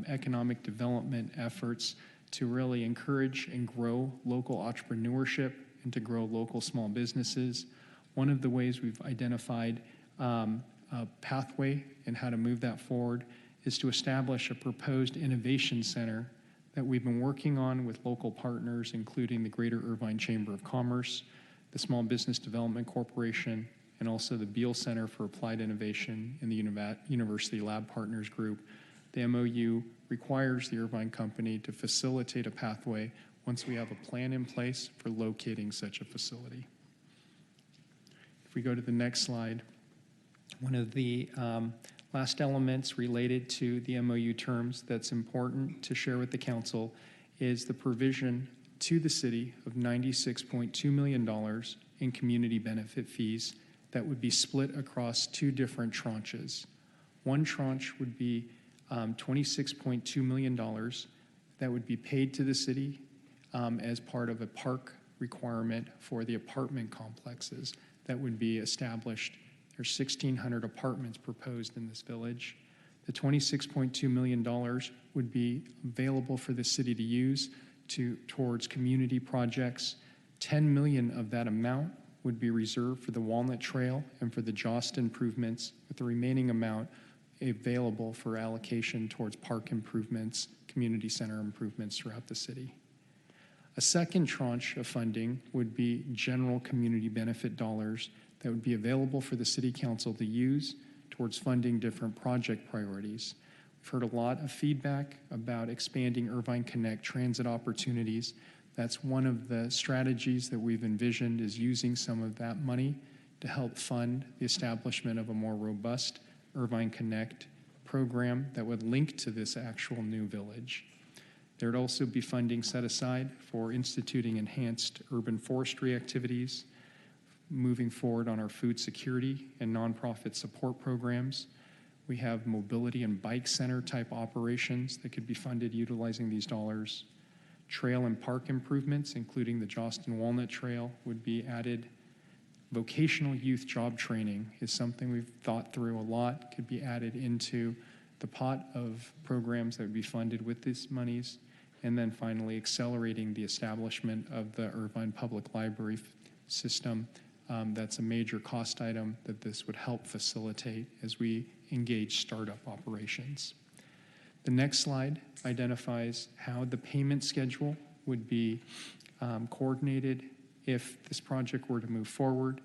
economic development efforts to really encourage and grow local entrepreneurship and to grow local small businesses. One of the ways we've identified a pathway and how to move that forward is to establish a proposed innovation center that we've been working on with local partners, including the Greater Irvine Chamber of Commerce, the Small Business Development Corporation, and also the Beal Center for Applied Innovation and the University Lab Partners Group. The MOU requires the Irvine Company to facilitate a pathway once we have a plan in place for locating such a facility. If we go to the next slide, one of the last elements related to the MOU terms that's important to share with the council is the provision to the city of $96.2 million in community benefit fees that would be split across two different tranches. One tranche would be $26.2 million that would be paid to the city as part of a park requirement for the apartment complexes that would be established. There's 1,600 apartments proposed in this village. The $26.2 million would be available for the city to use towards community projects. $10 million of that amount would be reserved for the Walnut Trail and for the Jost improvements, with the remaining amount available for allocation towards park improvements, community center improvements throughout the city. A second tranche of funding would be general community benefit dollars that would be available for the City Council to use towards funding different project priorities. We've heard a lot of feedback about expanding Irvine Connect transit opportunities. That's one of the strategies that we've envisioned, is using some of that money to help fund the establishment of a more robust Irvine Connect program that would link to this actual new village. There would also be funding set aside for instituting enhanced urban forestry activities, moving forward on our food security and nonprofit support programs. We have mobility and bike center type operations that could be funded utilizing these dollars. Trail and park improvements, including the Jost and Walnut Trail, would be added. Vocational youth job training is something we've thought through a lot, could be added into the pot of programs that would be funded with these monies. And then finally, accelerating the establishment of the Irvine Public Library system. That's a major cost item that this would help facilitate as we engage startup operations. The next slide identifies how the payment schedule would be coordinated if this project were to move forward.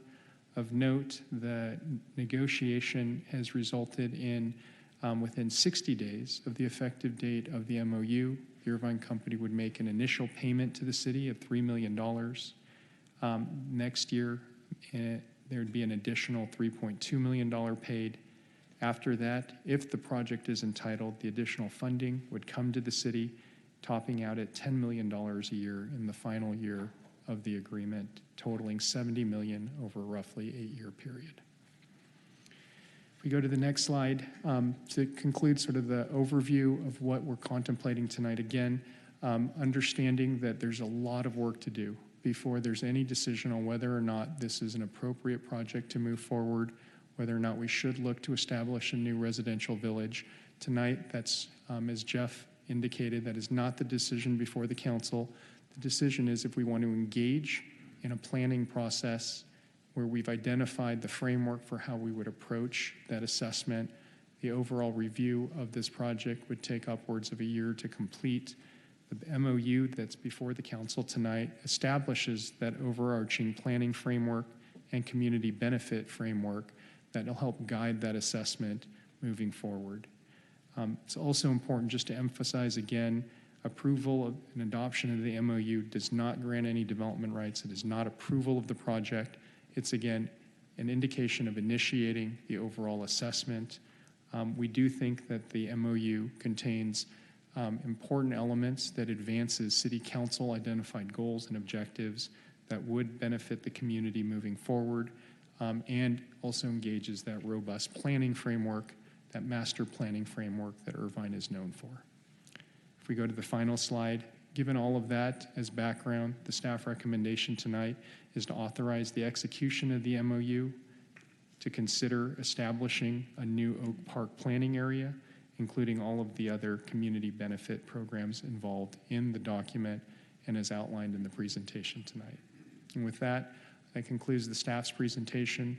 Of note, the negotiation has resulted in within 60 days of the effective date of the MOU, the Irvine company would make an initial payment to the city of $3 million. Next year, there would be an additional $3.2 million paid. After that, if the project is entitled, the additional funding would come to the city, topping out at $10 million a year in the final year of the agreement, totaling $70 million over a roughly 8-year period. If we go to the next slide, to conclude sort of the overview of what we're contemplating tonight, again, understanding that there's a lot of work to do before there's any decision on whether or not this is an appropriate project to move forward, whether or not we should look to establish a new residential village. Tonight, that's, as Jeff indicated, that is not the decision before the council. The decision is if we want to engage in a planning process where we've identified the framework for how we would approach that assessment. The overall review of this project would take upwards of a year to complete. The MOU that's before the council tonight establishes that overarching planning framework and community benefit framework that will help guide that assessment moving forward. It's also important just to emphasize again, approval of and adoption of the MOU does not grant any development rights. It is not approval of the project. It's, again, an indication of initiating the overall assessment. We do think that the MOU contains important elements that advances City Council identified goals and objectives that would benefit the community moving forward, and also engages that robust planning framework, that master planning framework that Irvine is known for. If we go to the final slide, given all of that as background, the staff recommendation tonight is to authorize the execution of the MOU, to consider establishing a new Oak Park planning area, including all of the other community benefit programs involved in the document and as outlined in the presentation tonight. And with that, that concludes the staff's presentation.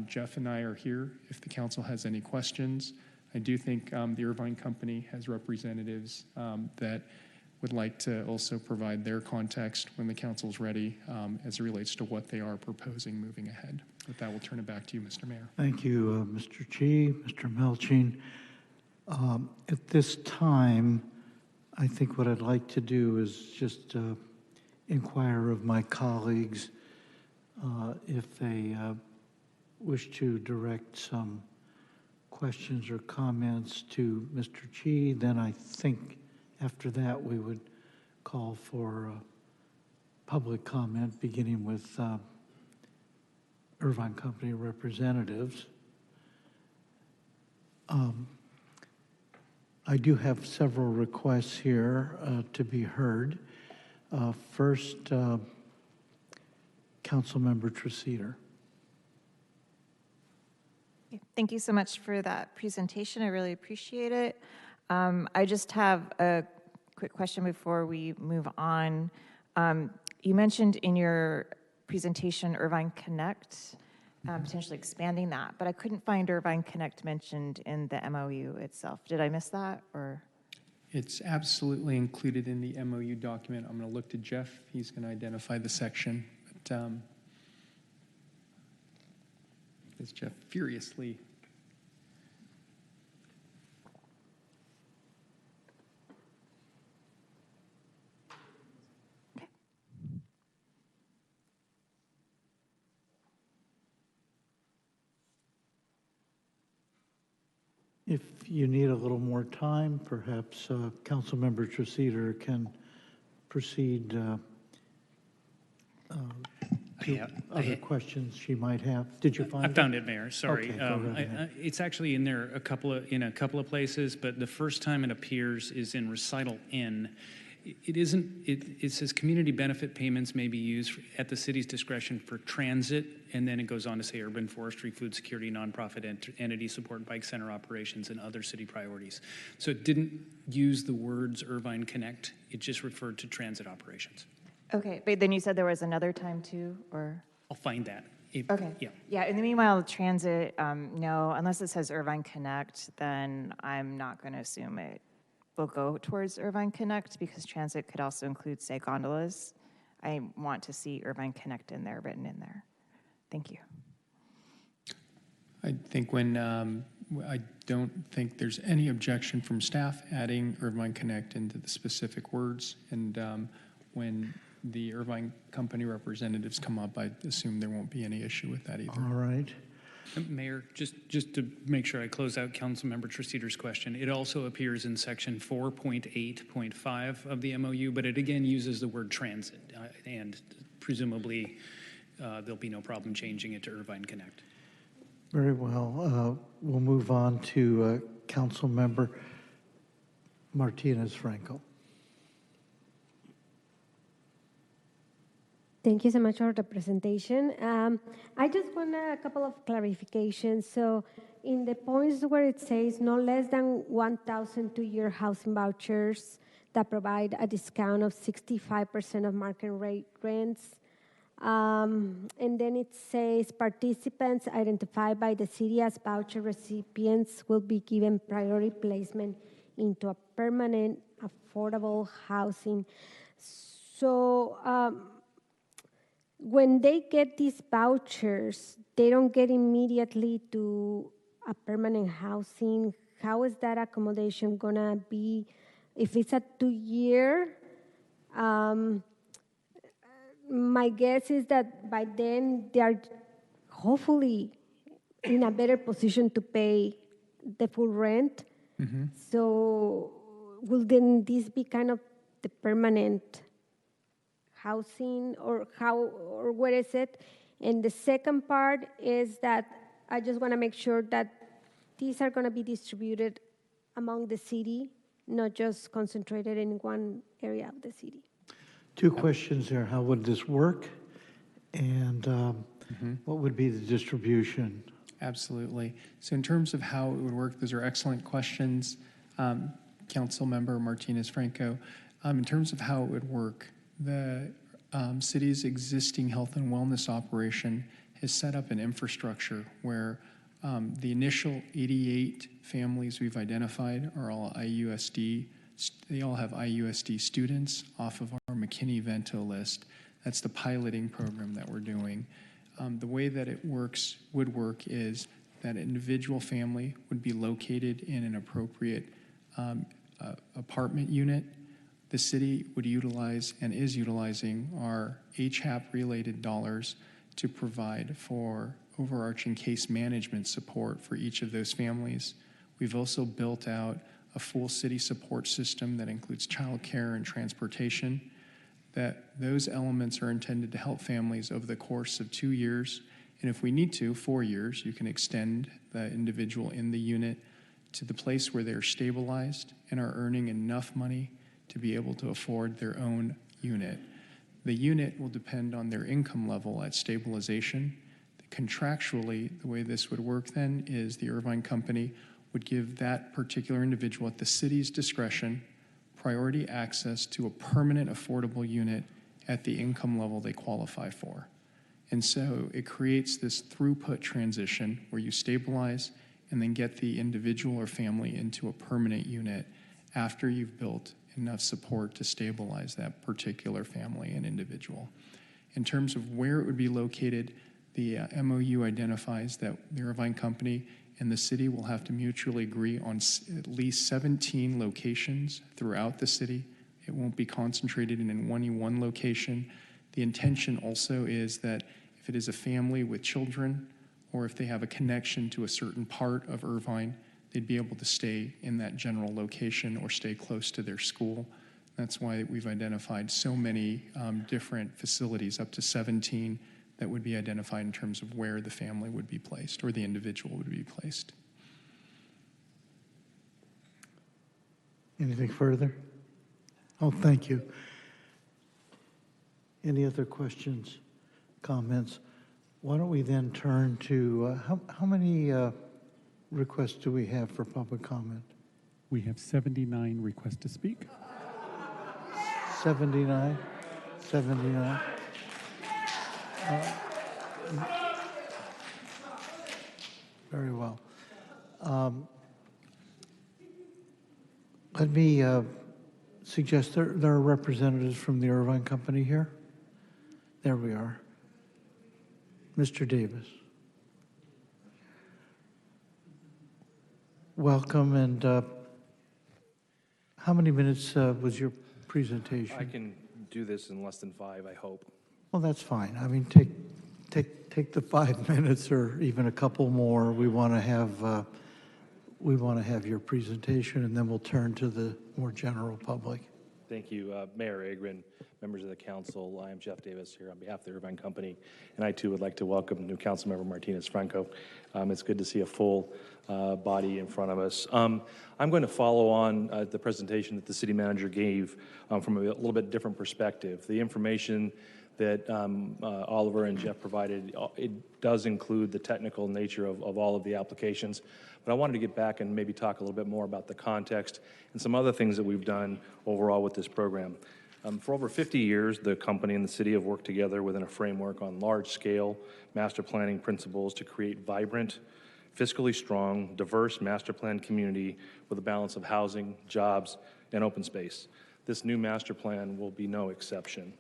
Jeff and I are here if the council has any questions. I do think the Irvine company has representatives that would like to also provide their context when the council's ready as it relates to what they are proposing moving ahead. With that, we'll turn it back to you, Mr. Mayor. Thank you, Mr. Chi, Mr. Melching. At this time, I think what I'd like to do is just inquire of my colleagues if they wish to direct some questions or comments to Mr. Chi. Then I think after that we would call for public comment, beginning with Irvine Company representatives. I do have several requests here to be heard. First, Councilmember Treseder. Thank you so much for that presentation. I really appreciate it. I just have a quick question before we move on. You mentioned in your presentation Irvine Connect, potentially expanding that, but I couldn't find Irvine Connect mentioned in the MOU itself. Did I miss that, or? It's absolutely included in the MOU document. I'm going to look to Jeff. He's going to identify the section. But, as Jeff furiously. If you need a little more time, perhaps Councilmember Treseder can proceed to other questions she might have. Did you find it? I found it, Mayor. Sorry. Okay, go right ahead. It's actually in there in a couple of places, but the first time it appears is in recital N. It says community benefit payments may be used at the city's discretion for transit, and then it goes on to say urban forestry, food security, nonprofit entity support, bike center operations, and other city priorities. So it didn't use the words Irvine Connect. It just referred to transit operations. Okay, but then you said there was another time too, or? I'll find that. Okay. Yeah. Yeah, in the meanwhile, transit, no, unless it says Irvine Connect, then I'm not going to assume it will go towards Irvine Connect, because transit could also include, say, gondolas. I want to see Irvine Connect in there, written in there. Thank you. I think I don't think there's any objection from staff adding Irvine Connect into the specific words. And when the Irvine Company representatives come up, I assume there won't be any issue with that either. All right. Mayor, just to make sure I close out Councilmember Treseder's question, it also appears in section 4.8.5 of the MOU, but it again uses the word transit, and presumably there'll be no problem changing it to Irvine Connect. Very well. We'll move on to Councilmember Martinez-Franco. Thank you so much for the presentation. I just want a couple of clarifications. So in the points where it says no less than 1,000 two-year housing vouchers that provide a discount of 65% of market rate rents, and then it says participants identified by the city as voucher recipients will be given priority placement into a permanent affordable housing. So when they get these vouchers, they don't get immediately to a permanent housing. How is that accommodation gonna be? If it's a 2-year, my guess is that by then they are hopefully in a better position to pay the full rent. Mm-hmm. So will then this be kind of the permanent housing, or where is it? And the second part is that I just want to make sure that these are going to be distributed among the city, not just concentrated in one area of the city. Two questions there. How would this work? And what would be the distribution? Absolutely. So in terms of how it would work, those are excellent questions, Council Member Martinez-Franco. In terms of how it would work, the city's existing health and wellness operation has set up an infrastructure where the initial 88 families we've identified are all IUSD. They all have IUSD students off of our McKinney-Vento list. That's the piloting program that we're doing. The way that it would work is that an individual family would be located in an appropriate apartment unit. The city would utilize and is utilizing our HAP-related dollars to provide for overarching case management support for each of those families. We've also built out a full city support system that includes childcare and transportation. that those elements are intended to help families over the course of 2 years, and if we need to, 4 years. You can extend the individual in the unit to the place where they're stabilized and are earning enough money to be able to afford their own unit. The unit will depend on their income level at stabilization. Contractually, the way this would work then is the Irvine company would give that particular individual at the city's discretion priority access to a permanent affordable unit at the income level they qualify for. And so it creates this throughput transition where you stabilize and then get the individual or family into a permanent unit after you've built enough support to stabilize that particular family and individual. In terms of where it would be located, the MOU identifies that the Irvine company and the city will have to mutually agree on at least 17 locations throughout the city. It won't be concentrated in one location. The intention also is that if it is a family with children or if they have a connection to a certain part of Irvine, they'd be able to stay in that general location or stay close to their school. That's why we've identified so many different facilities, up to 17, that would be identified in terms of where the family would be placed or the individual would be placed. Anything further? Oh, thank you. Any other questions, comments? Why don't we then turn to, how many requests do we have for public comment? We have 79 requests to speak. 79? 79? Very well. Let me suggest there are representatives from the Irvine company here. There we are. Mr. Davis. Welcome, and how many minutes was your presentation? I can do this in less than 5, I hope. Well, that's fine. I mean, take the 5 minutes or even a couple more. We want to have your presentation, and then we'll turn to the more general public. Thank you, Mayor Agron, members of the council. I am Jeff Davis here on behalf of the Irvine Company, and I too would like to welcome new council member Martinez Franco. It's good to see a full body in front of us. I'm going to follow on the presentation that the city manager gave from a little bit different perspective. The information that Oliver and Jeff provided, it does include the technical nature of all of the applications, but I wanted to get back and maybe talk a little bit more about the context and some other things that we've done overall with this program. For over 50 years, the company and the city have worked together within a framework on large-scale master planning principles to create vibrant, fiscally strong, diverse master plan community with a balance of housing, jobs, and open space. This new master plan will be no exception.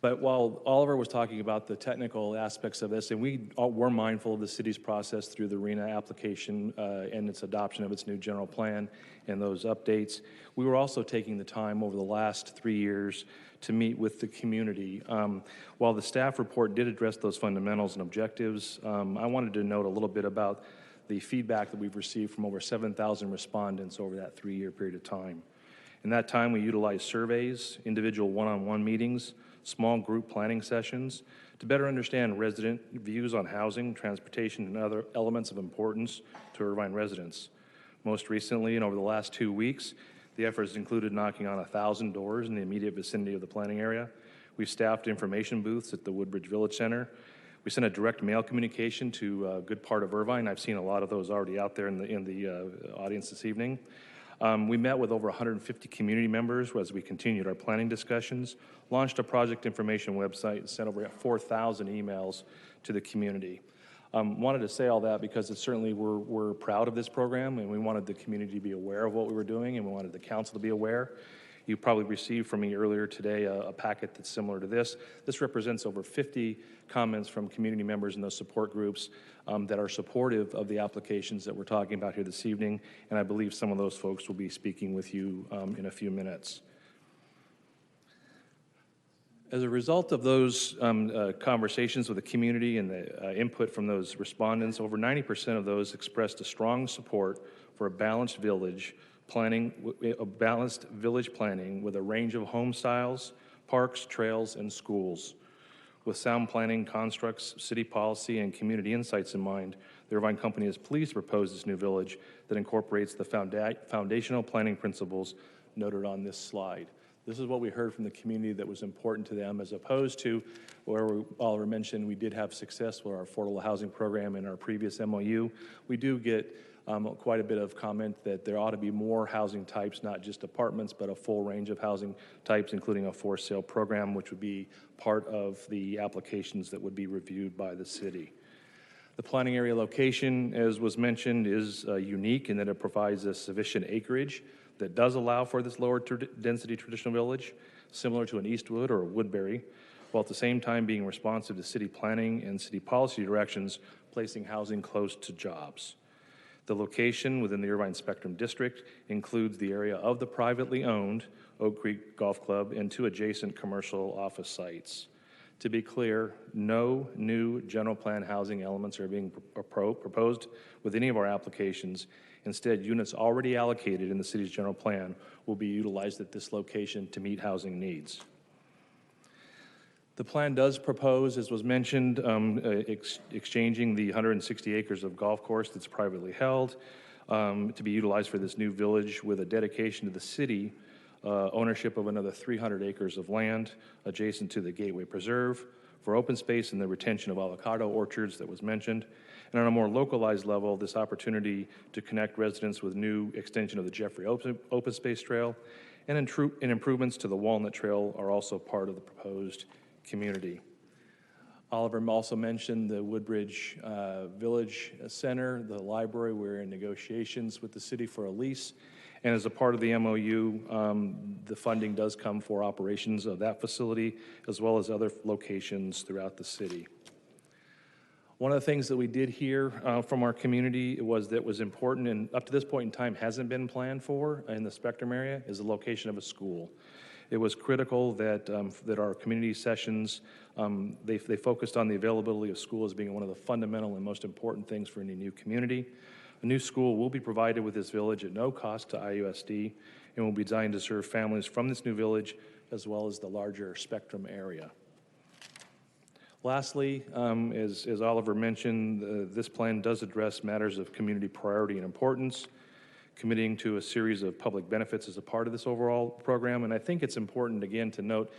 But while Oliver was talking about the technical aspects of this, and we're mindful of the city's process through the RENA application and its adoption of its new general plan and those updates, we were also taking the time over the last 3 years to meet with the community. While the staff report did address those fundamentals and objectives, I wanted to note a little bit about the feedback that we've received from over 7,000 respondents over that 3-year period of time. In that time, we utilized surveys, individual one-on-one meetings, small group planning sessions to better understand resident views on housing, transportation, and other elements of importance to Irvine residents. Most recently, and over the last 2 weeks, the efforts included knocking on 1,000 doors in the immediate vicinity of the planning area. We've staffed information booths at the Woodbridge Village Center. We sent a direct mail communication to a good part of Irvine. I've seen a lot of those already out there in the audience this evening. We met with over 150 community members as we continued our planning discussions, launched a project information website, and sent over 4,000 emails to the community. Wanted to say all that because it's certainly we're proud of this program, and we wanted the community to be aware of what we were doing, and we wanted the council to be aware. You probably received from me earlier today a packet that's similar to this. This represents over 50 comments from community members in those support groups that are supportive of the applications that we're talking about here this evening, and I believe some of those folks will be speaking with you in a few minutes. As a result of those conversations with the community and the input from those respondents, over 90% of those expressed a strong support for a balanced village a balanced village planning with a range of home styles, parks, trails, and schools. With sound planning constructs, city policy, and community insights in mind, the Irvine Company is pleased to propose this new village that incorporates the foundational planning principles noted on this slide. This is what we heard from the community that was important to them, as opposed to where Oliver mentioned we did have success with our affordable housing program in our previous MOU. We do get quite a bit of comment that there ought to be more housing types, not just apartments, but a full range of housing types, including a for sale program, which would be part of the applications that would be reviewed by the city. The planning area location, as was mentioned, is unique in that it provides a sufficient acreage that does allow for this lower density traditional village, similar to an Eastwood or a Woodbury, while at the same time being responsive to city planning and city policy directions, placing housing close to jobs. The location within the Irvine Spectrum District includes the area of the privately owned Oak Creek Golf Club and 2 adjacent commercial office sites. To be clear, no new general plan housing elements are being proposed with any of our applications. Instead, units already allocated in the city's general plan will be utilized at this location to meet housing needs. The plan does propose, as was mentioned, exchanging the 160 acres of golf course that's privately held to be utilized for this new village with a dedication to the city ownership of another 300 acres of land adjacent to the Gateway Preserve for open space and the retention of avocado orchards that was mentioned. And on a more localized level, this opportunity to connect residents with new extension of the Jeffrey Open Space Trail and improvements to the Walnut Trail are also part of the proposed community. Oliver also mentioned the Woodbridge Village Center, the library. We're in negotiations with the city for a lease. And as a part of the MOU, the funding does come for operations of that facility, as well as other locations throughout the city. One of the things that we did hear from our community was important and up to this point in time hasn't been planned for in the Spectrum area is the location of a school. It was critical that our community sessions, they focused on the availability of school as being one of the fundamental and most important things for any new community. A new school will be provided with this village at no cost to IUSD and will be designed to serve families from this new village as well as the larger Spectrum area. Lastly, as Oliver mentioned, this plan does address matters of community priority and importance, committing to a series of public benefits as a part of this overall program. And I think it's important, again, to note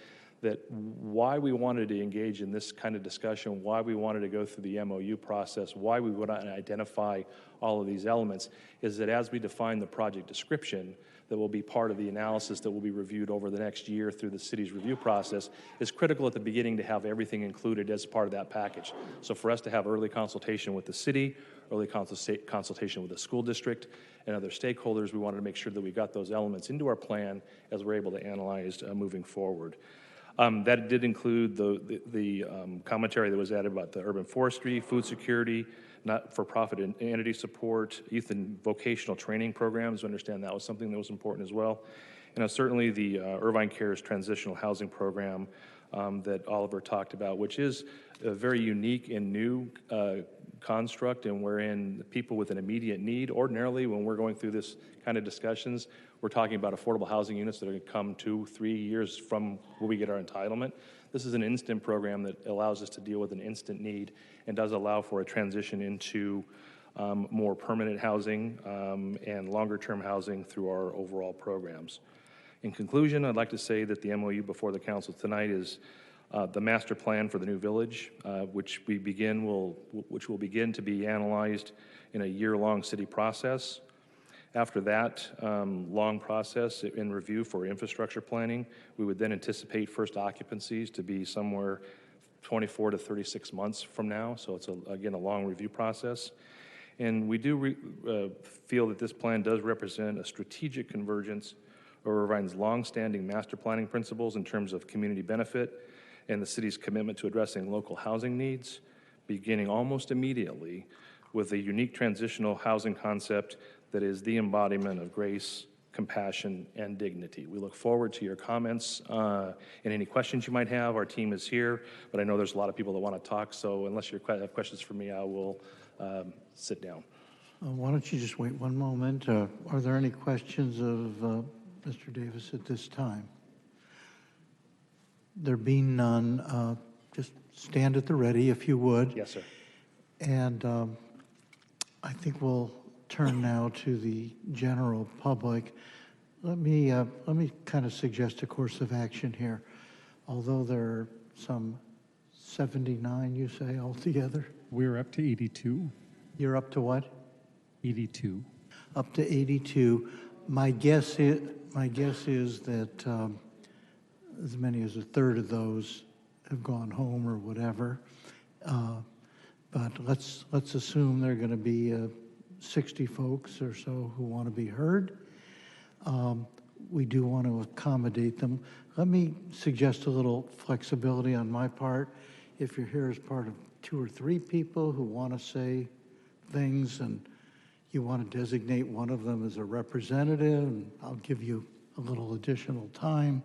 that why we wanted to engage in this kind of discussion, why we wanted to go through the MOU process, why we would identify all of these elements, is that as we define the project description that will be part of the analysis that will be reviewed over the next year through the city's review process, is critical at the beginning to have everything included as part of that package. So for us to have early consultation with the city, early consultation with the school district and other stakeholders, we wanted to make sure that we got those elements into our plan as we're able to analyze moving forward. That did include the commentary that was added about the urban forestry, food security, not-for-profit entity support, youth and vocational training programs. We understand that was something that was important as well. And certainly the Irvine Cares transitional housing program that Oliver talked about, which is a very unique and new construct, and wherein people with an immediate need, ordinarily when we're going through this kind of discussions, we're talking about affordable housing units that are going to come 2-3 years from where we get our entitlement. This is an instant program that allows us to deal with an instant need and does allow for a transition into more permanent housing and longer-term housing through our overall programs. In conclusion, I'd like to say that the MOU before the council tonight is the master plan for the new village, which will begin to be analyzed in a year-long city process. After that long process in review for infrastructure planning, we would then anticipate first occupancies to be somewhere 24 to 36 months from now. So it's, again, a long review process. And we do feel that this plan does represent a strategic convergence of Irvine's longstanding master planning principles in terms of community benefit and the city's commitment to addressing local housing needs, beginning almost immediately with a unique transitional housing concept that is the embodiment of grace, compassion, and dignity. We look forward to your comments and any questions you might have. Our team is here, but I know there's a lot of people that want to talk, so unless you have questions for me, I will sit down. Why don't you just wait one moment? Are there any questions of Mr. Davis at this time? There being none, just stand at the ready if you would. Yes, sir. And I think we'll turn now to the general public. Let me kind of suggest a course of action here. Although there are some 79, you say, altogether? We're up to 82. You're up to what? 82. Up to 82. My guess is that as many as a third of those have gone home or whatever. But let's assume there are going to be 60 folks or so who want to be heard. We do want to accommodate them. Let me suggest a little flexibility on my part. If you're here as part of 2 or 3 people who want to say things and you want to designate one of them as a representative, and I'll give you a little additional time.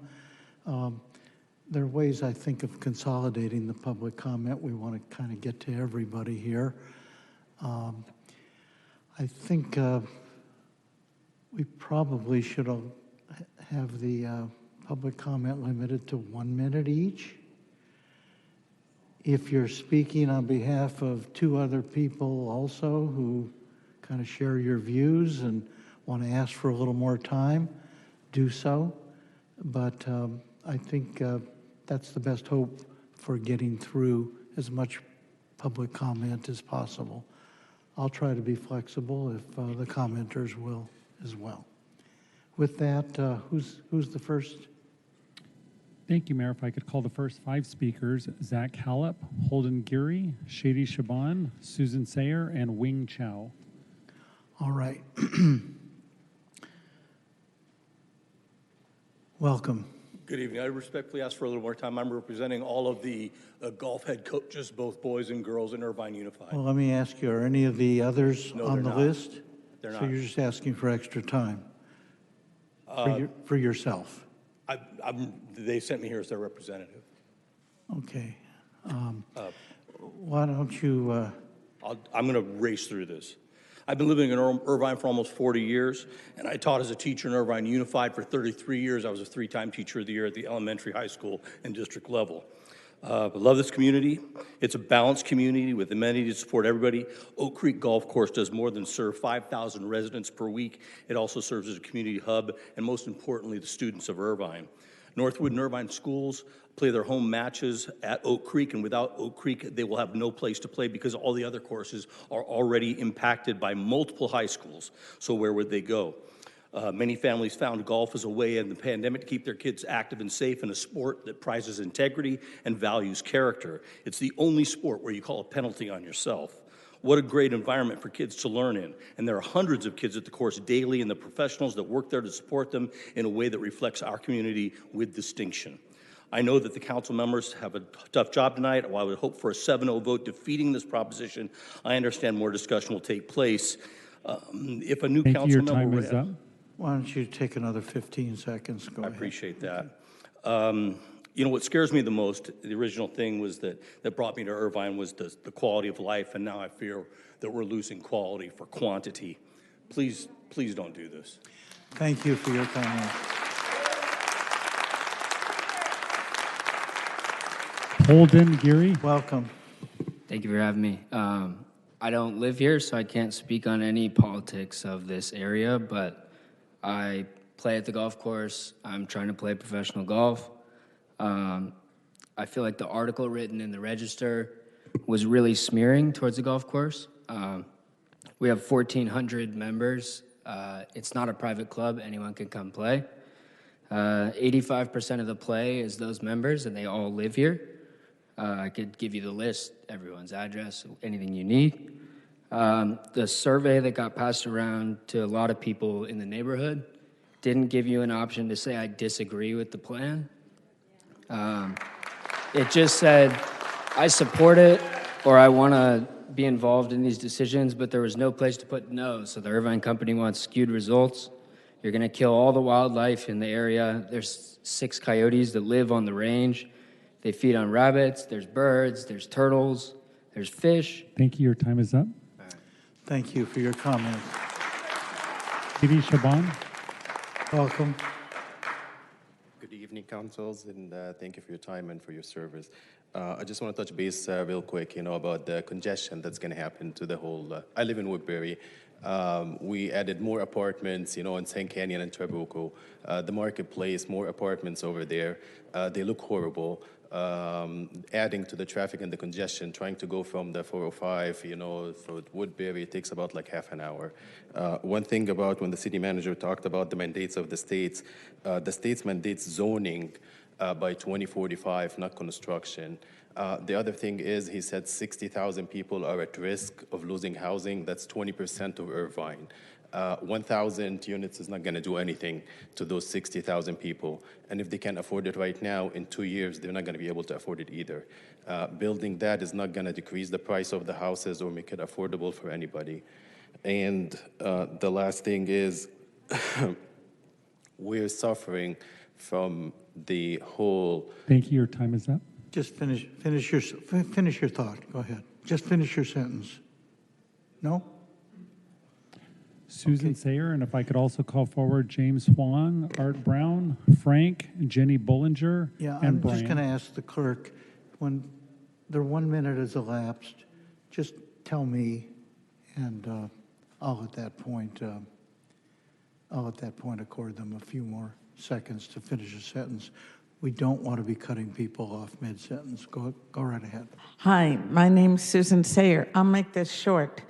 There are ways, I think, of consolidating the public comment. We want to kind of get to everybody here. I think we probably should have the public comment limited to 1 minute each. If you're speaking on behalf of 2 other people also who kind of share your views and want to ask for a little more time, do so. But I think that's the best hope for getting through as much public comment as possible. I'll try to be flexible if the commenters will as well. With that, who's the first? Thank you, Mayor. If I could call the first 5 speakers: Zach Hallop, Holden Geary, Shady Shaban, Susan Sayer, and Wing Chow. All right. Welcome. Good evening. I respectfully ask for a little more time. I'm representing all of the golf head coaches, both boys and girls in Irvine Unified. Well, let me ask you, are any of the others No, on they're the not. list? They're So not. you're just asking for extra time for yourself? They sent me here as their representative. Okay. Why don't you... I'm going to race through this. I've been living in Irvine for almost 40 years, and I taught as a teacher in Irvine Unified for 33 years. I was a 3-time Teacher of the Year at the elementary, high school, and district level. I love this community. It's a balanced community with amenities to support everybody. Oak Creek Golf Course does more than serve 5,000 residents per week. It also serves as a community hub, and most importantly, the students of Irvine. Northwood and Irvine schools play their home matches at Oak Creek, and without Oak Creek, they will have no place to play because all the other courses are already impacted by multiple high schools. So where would they go? Many families found golf as a way in the pandemic to keep their kids active and safe in a sport that prizes integrity and values character. It's the only sport where you call a penalty on yourself. What a great environment for kids to learn in. And there are hundreds of kids at the course daily and the professionals that work there to support them in a way that reflects our community with distinction. I know that the council members have a tough job tonight. While I would hope for a 7-0 vote defeating this proposition, I understand more discussion will take place. If a new Thank you. council Your member... time is up. Why don't you take another 15 seconds? Go ahead. I appreciate that. You know, what scares me the most, the original thing was that brought me to Irvine was the quality of life, and now I fear that we're losing quality for quantity. Please don't do this. Thank you for your comment. Holden Geary. Welcome. Thank you for having me. I don't live here, so I can't speak on any politics of this area, but I play at the golf course. I'm trying to play professional golf. I feel like the article written in the Register was really smearing towards the golf course. We have 1,400 members. It's not a private club. Anyone can come play. 85% of the play is those members, and they all live here. I could give you the list, everyone's address, anything you need. The survey that got passed around to a lot of people in the neighborhood didn't give you an option to say, I disagree with the plan. It just said, I support it, or I want to be involved in these decisions, but there was no place to put no. So the Irvine company wants skewed results. You're going to kill all the wildlife in the area. There's 6 coyotes that live on the range. They feed on rabbits, there's birds, there's turtles, there's fish. Thank you. Your time is up. Thank you for your comments. Didi Shaban. Welcome. Good evening, councils, and thank you for your time and for your service. I just want to touch base real quick, about the congestion that's going to happen to the whole. I live in Woodbury. We added more apartments, in St. Canyon and Trabuco. The marketplace, more apartments over there. They look horrible. Adding to the traffic and the congestion, trying to go from the 405, for Woodbury, it takes about like half an hour. One thing about when the city manager talked about the mandates of the states mandates zoning by 2045, not construction. The other thing is, he said 60,000 people are at risk of losing housing. That's 20% of Irvine. 1,000 units is not going to do anything to those 60,000 people. And if they can't afford it right now, in 2 years, they're not going to be able to afford it either. Building that is not going to decrease the price of the houses or make it affordable for anybody. And the last thing is, we're suffering from the whole. Thank you. Your time is up. Just finish your thought. Go ahead. Just finish your sentence. No? Susan Sayer, and if I could also call forward James Huang, Art Brown, Frank, Jenny Bollinger, Yeah, and I'm Brian. just going to ask the clerk, when their 1 minute has elapsed, just tell me, and I'll at that point accord them a few more seconds to finish a sentence. We don't want to be cutting people off mid-sentence. Go right ahead. Hi, my name's Susan Sayer. I'll make this short.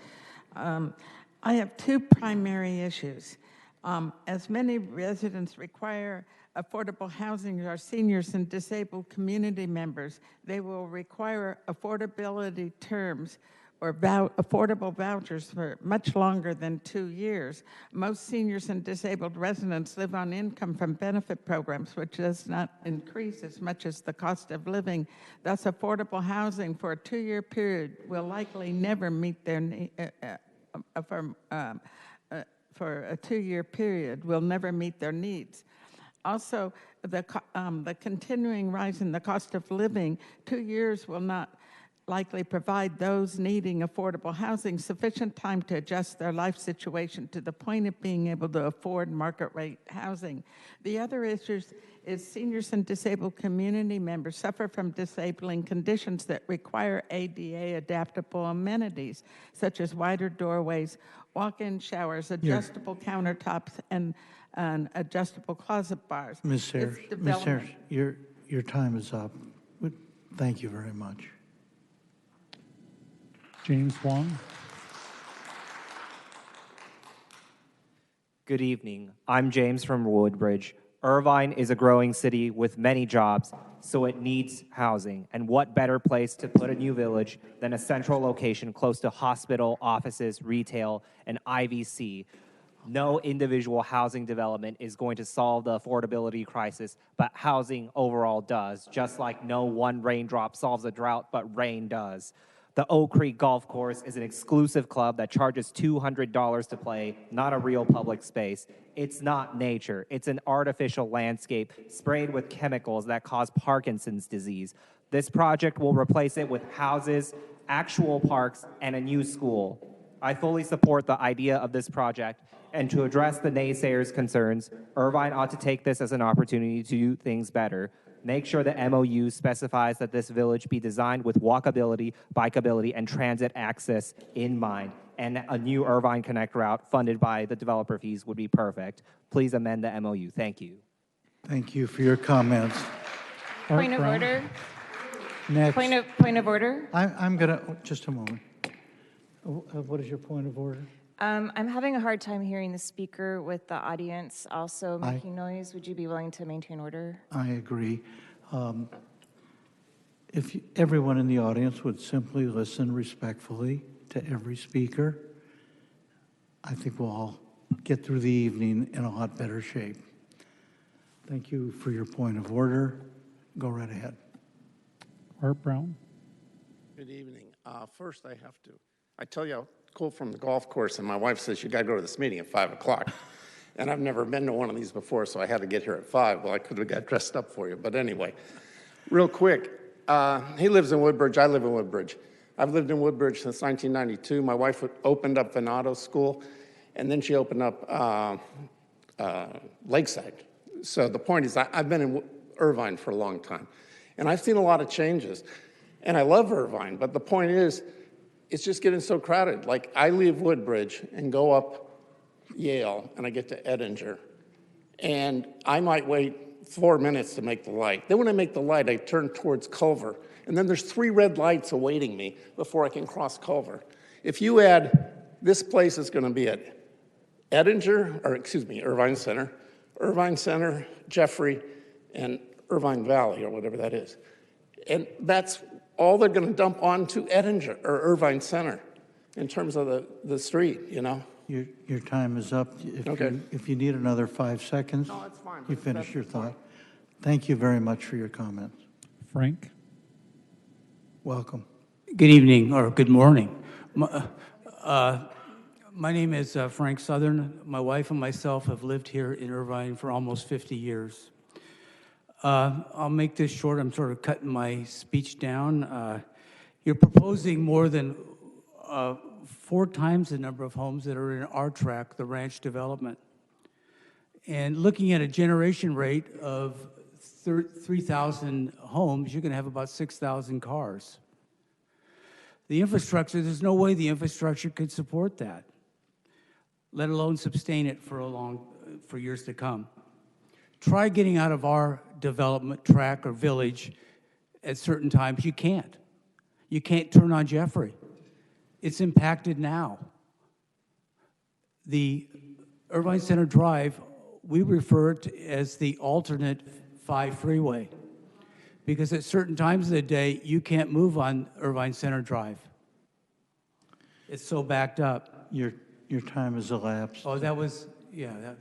I have two primary issues. As many residents require affordable housing as our seniors and disabled community members, they will require affordability terms or affordable vouchers for much longer than 2 years. Most seniors and disabled residents live on income from benefit programs, which does not increase as much as the cost of living. Thus, affordable housing for a 2-year period will likely never meet their for a 2-year period will never meet their needs. Also, the continuing rise in the cost of living, 2 years will not likely provide those needing affordable housing sufficient time to adjust their life situation to the point of being able to afford market rate housing. The other issues is seniors and disabled community members suffer from disabling conditions that require ADA adaptable amenities, such as wider doorways, walk-in showers, adjustable countertops, and adjustable closet bars. Ms. Sayers, your time is up. Thank you very much. James Huang. Good evening. I'm James from Woodbridge. Irvine is a growing city with many jobs, so it needs housing. And what better place to put a new village than a central location close to hospital, offices, retail, and IVC? No individual housing development is going to solve the affordability crisis, but housing overall does, just like no one raindrop solves a drought, but rain does. The Oak Creek Golf Course is an exclusive club that charges $200 to play, not a real public space. It's not nature. It's an artificial landscape sprayed with chemicals that cause Parkinson's disease. This project will replace it with houses, actual parks, and a new school. I fully support the idea of this project, and to address the naysayers' concerns, Irvine ought to take this as an opportunity to do things better. Make sure the MOU specifies that this village be designed with walkability, bikeability, and transit access in mind. And a new Irvine Connect route funded by the developer fees would be perfect. Please amend the MOU. Thank you. Thank you for your comments. Point of order. Next. Point of order. I'm going to, just a moment. What is your point of order? I'm having a hard time hearing the speaker with the audience also making noise. Would you be willing to maintain order? I agree. If everyone in the audience would simply listen respectfully to every speaker, I think we'll all get through the evening in a lot better shape. Thank you for your point of order. Go right ahead. Art Brown. Good evening. First, I tell you, quote from the golf course, and my wife says, you got to go to this meeting at 5 o'clock. And I've never been to one of these before, so I had to get here at 5. Well, I could have got dressed up for you. But anyway, real quick, he lives in Woodbridge. I live in Woodbridge. I've lived in Woodbridge since 1992. My wife opened up Venado School, and then she opened up Lakeside. So the point is, I've been in Irvine for a long time, and I've seen a lot of changes. And I love Irvine, but the point is, it's just getting so crowded. Like, I leave Woodbridge and go up Yale, and I get to Edinger, and I might wait 4 minutes to make the light. Then when I make the light, I turn towards Culver, and then there's 3 red lights awaiting me before I can cross Culver. If you add, this place is gonna be at Irvine Center, Jeffrey, and Irvine Valley, or whatever that is. And that's all they're gonna dump onto Edinger, or Irvine Center, in terms of the street, you know? Your time is up. If you need another 5 seconds, you finish your thought. Thank you very much for your comments. Frank? Welcome. Good evening, or good morning. My name is Frank Southern. My wife and myself have lived here in Irvine for almost 50 years. I'll make this short. I'm sort of cutting my speech down. You're proposing more than 4 times the number of homes that are in our track, the ranch development. And looking at a generation rate of 3,000 homes, you're going to have about 6,000 cars. The infrastructure, there's no way the infrastructure could support that, let alone sustain it for years to come. Try getting out of our development track or village at certain times. You can't. You can't turn on Jeffrey. It's impacted now. The Irvine Center Drive, we refer to as the alternate 5 freeway, because at certain times of the day, you can't move on Irvine Center Drive. It's so backed up. Your time has elapsed. Oh, that was, yeah.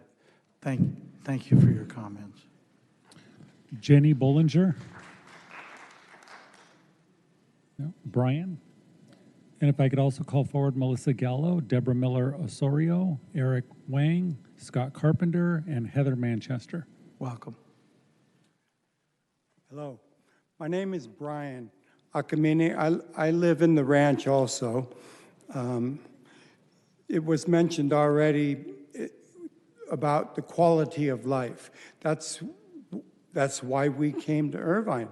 Thank you for your comments. Jenny Bollinger? No. Brian? And if I could also call forward Melissa Gallo, Deborah Miller Osorio, Eric Wang, Scott Carpenter, and Heather Manchester. Welcome. Hello. My name is Brian Akamine. I live in the ranch also. It was mentioned already about the quality of life. That's why we came to Irvine.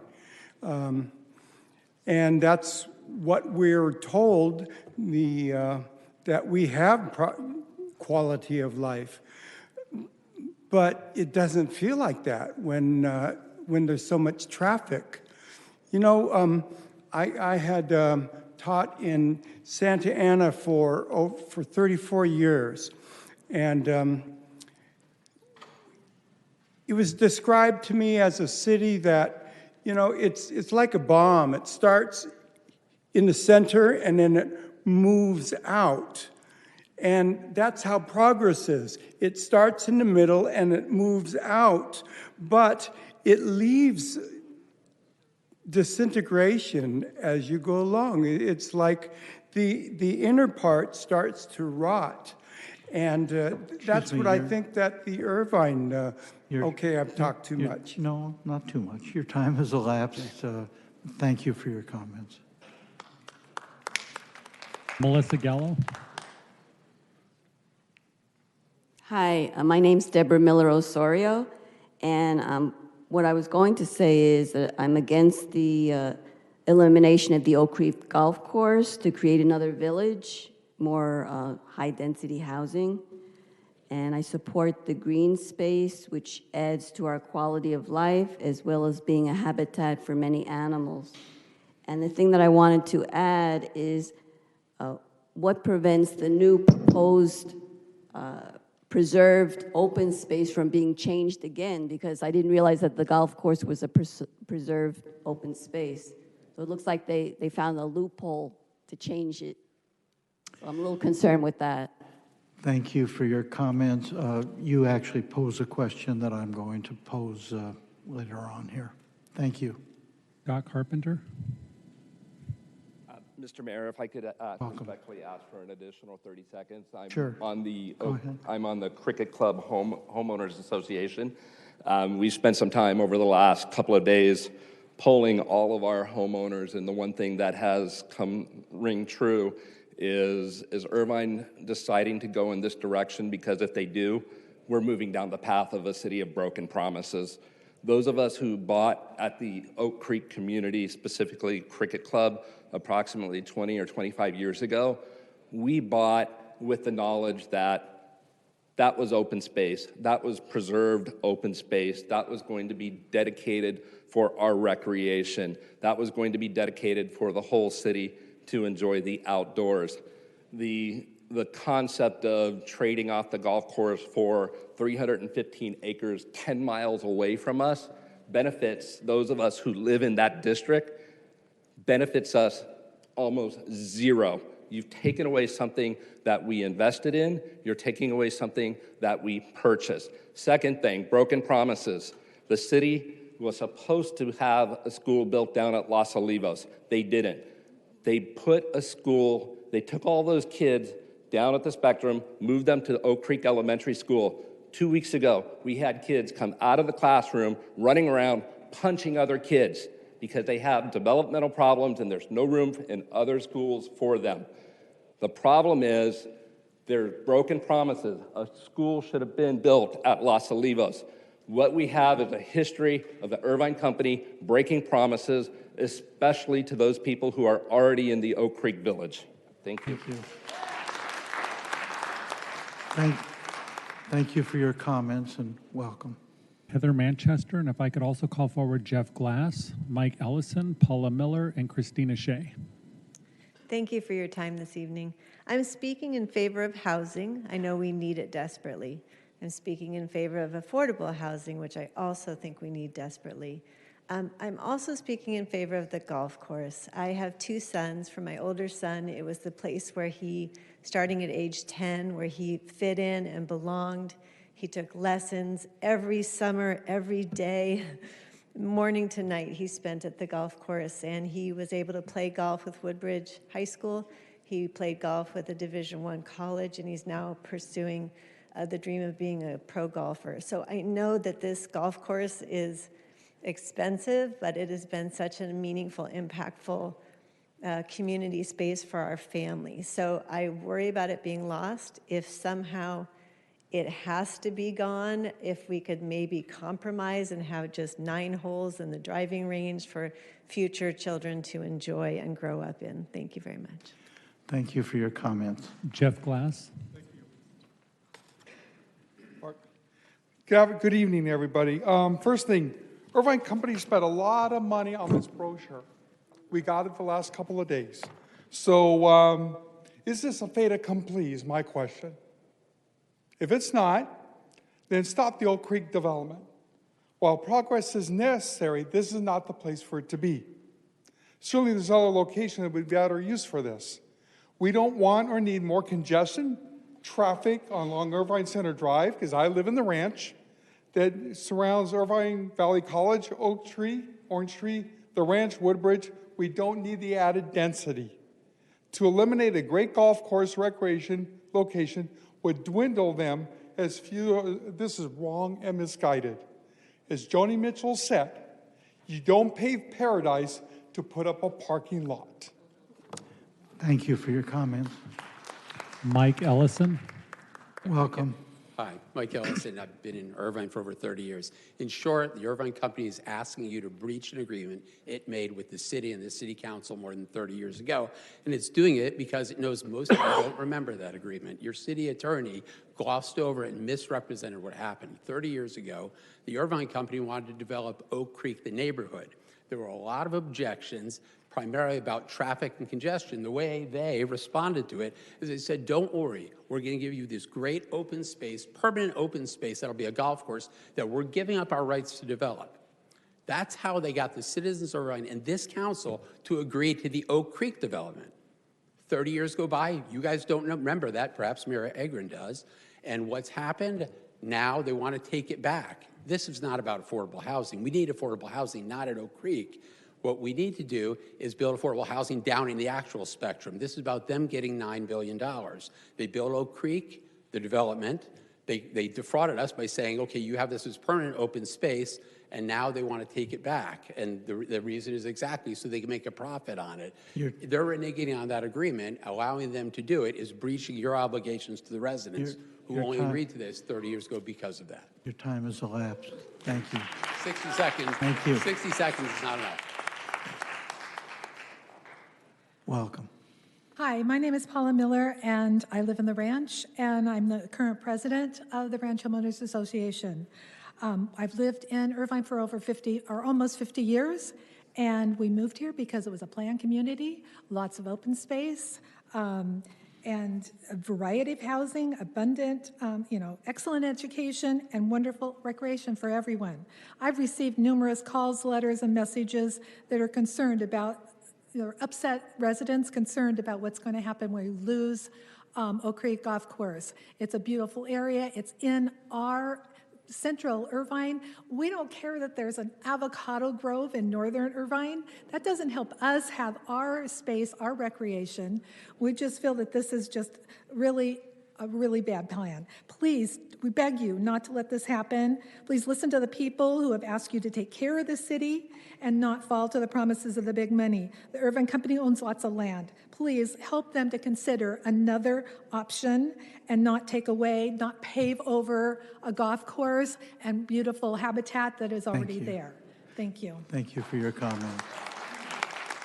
And that's what we're told, that we have quality of life. But it doesn't feel like that when there's so much traffic. You know, I had taught in Santa Ana for 34 years. And it was described to me as a city that, you know, it's like a bomb. It starts in the center and then it moves out. And that's how progress is. It starts in the middle and it moves out, but it leaves disintegration as you go along. It's like the inner part starts to rot. And that's what I think that the Irvine, okay, I've talked too much. No, not too much. Your time has elapsed. Thank you for your comments. Melissa Gallo? Hi, my name's Deborah Miller Osorio, and what I was going to say is that I'm against the elimination of the Oak Creek Golf Course to create another village, more high-density housing, and I support the green space, which adds to our quality of life, as well as being a habitat for many animals. And the thing that I wanted to add is what prevents the new proposed preserved open space from being changed again, because I didn't realize that the golf course was a preserved open space. So it looks like they found a loophole to change it. So I'm a little concerned with that. Thank you for your comments. You actually pose a question that I'm going to pose later on here. Thank you. Scott Carpenter? Mr. Mayor, if I could respectfully ask for an additional 30 seconds. I'm Sure. I'm on the Cricket Club Homeowners Association. We spent some time over the last couple of days polling all of our homeowners, and the one thing that has come ring true is Irvine deciding to go in this direction? Because if they do, we're moving down the path of a city of broken promises. Those of us who bought at the Oak Creek community, specifically Cricket Club, approximately 20 or 25 years ago, we bought with the knowledge that that was open space, that was preserved open space, that was going to be dedicated for our recreation, that was going to be dedicated for the whole city to enjoy the outdoors. The concept of trading off the golf course for 315 acres 10 miles away from us benefits those of us who live in that district, benefits us almost zero. You've taken away something that we invested in. You're taking away something that we purchased. Second thing, broken promises. The city was supposed to have a school built down at Los Olivos. They didn't. They put a school, they took all those kids down at the Spectrum, moved them to Oak Creek Elementary School. 2 weeks ago, we had kids come out of the classroom, running around, punching other kids because they have developmental problems and there's no room in other schools for them. The problem is there's broken promises. A school should have been built at Los Olivos. What we have is a history of the Irvine Company breaking promises, especially to those people who are already in the Oak Creek Village. Thank you. Thank you for your comments and welcome. Heather Manchester, and if I could also call forward Jeff Glass, Mike Ellison, Paula Miller, and Christina Shea. Thank you for your time this evening. I'm speaking in favor of housing. I know we need it desperately. I'm speaking in favor of affordable housing, which I also think we need desperately. I'm also speaking in favor of the golf course. I have two sons. For my older son, it was the place where he, starting at age 10, where he fit in and belonged. He took lessons every summer, every day, morning to night he spent at the golf course, and he was able to play golf with Woodbridge High School. He played golf with a Division I college, and he's now pursuing the dream of being a pro golfer. So I know that this golf course is expensive, but it has been such a meaningful, impactful community space for our family. So I worry about it being lost. If somehow it has to be gone, if we could maybe compromise and have just 9 holes in the driving range for future children to enjoy and grow up in. Thank you very much. Thank you for your comments. Jeff Glass. Good evening, everybody. First thing, Irvine Company spent a lot of money on this brochure. We got it the last couple of days. So is this a fait accompli is my question. If it's not, then stop the Oak Creek development. While progress is necessary, this is not the place for it to be. Certainly there's other locations that would be better use for this. We don't want or need more congestion, traffic along Irvine Center Drive, because I live in the ranch that surrounds Irvine Valley College, Oak Tree, Orange Tree, the ranch, Woodbridge. We don't need the added density. To eliminate a great golf course recreation location would dwindle them as few. This is wrong and misguided. As Joni Mitchell said, you don't pave paradise to put up a parking lot. Thank you for your comments. Mike Ellison. Welcome. Hi, Mike Ellison. I've been in Irvine for over 30 years. In short, the Irvine Company is asking you to breach an agreement it made with the city and the city council more than 30 years ago. And it's doing it because it knows most people don't remember that agreement. Your city attorney glossed over it and misrepresented what happened. 30 years ago, the Irvine Company wanted to develop Oak Creek, the neighborhood. There were a lot of objections, primarily about traffic and congestion. The way they responded to it is they said, don't worry, we're going to give you this great open space, permanent open space that'll be a golf course that we're giving up our rights to develop. That's how they got the citizens of Irvine and this council to agree to the Oak Creek development. 30 years go by, you guys don't remember that, perhaps Mayor Egrin does. And what's happened? Now they want to take it back. This is not about affordable housing. We need affordable housing, not at Oak Creek. What we need to do is build affordable housing down in the actual spectrum. This is about them getting $9 billion. They built Oak Creek, the development. They defrauded us by saying, okay, you have this as permanent open space, and now they want to take it back. And the reason is exactly so they can make a profit on it. They're reneging on that agreement. Allowing them to do it is breaching your obligations to the residents who your only time- agreed to this 30 years ago because of that. Your time has elapsed. Thank you. 60 seconds. Thank you. 60 seconds is not enough. Welcome. Hi, my name is Paula Miller, and I live in the ranch, and I'm the current president of the Ranch Homeowners Association. I've lived in Irvine for over 50, or almost 50 years, and we moved here because it was a planned community, lots of open space, and a variety of housing, abundant, excellent education, and wonderful recreation for everyone. I've received numerous calls, letters, and messages that are concerned about upset residents concerned about what's going to happen when we lose Oak Creek Golf Course. It's a beautiful area. It's in our central Irvine. We don't care that there's an avocado grove in northern Irvine. That doesn't help us have our space, our recreation. We just feel that this is just really a really bad plan. Please, we beg you not to let this happen. Please listen to the people who have asked you to take care of the city and not fall to the promises of the big money. The Irvine Company owns lots of land. Please help them to consider another option and not take away, not pave over a golf course and beautiful habitat that is already there. Thank you. Thank you for your comment.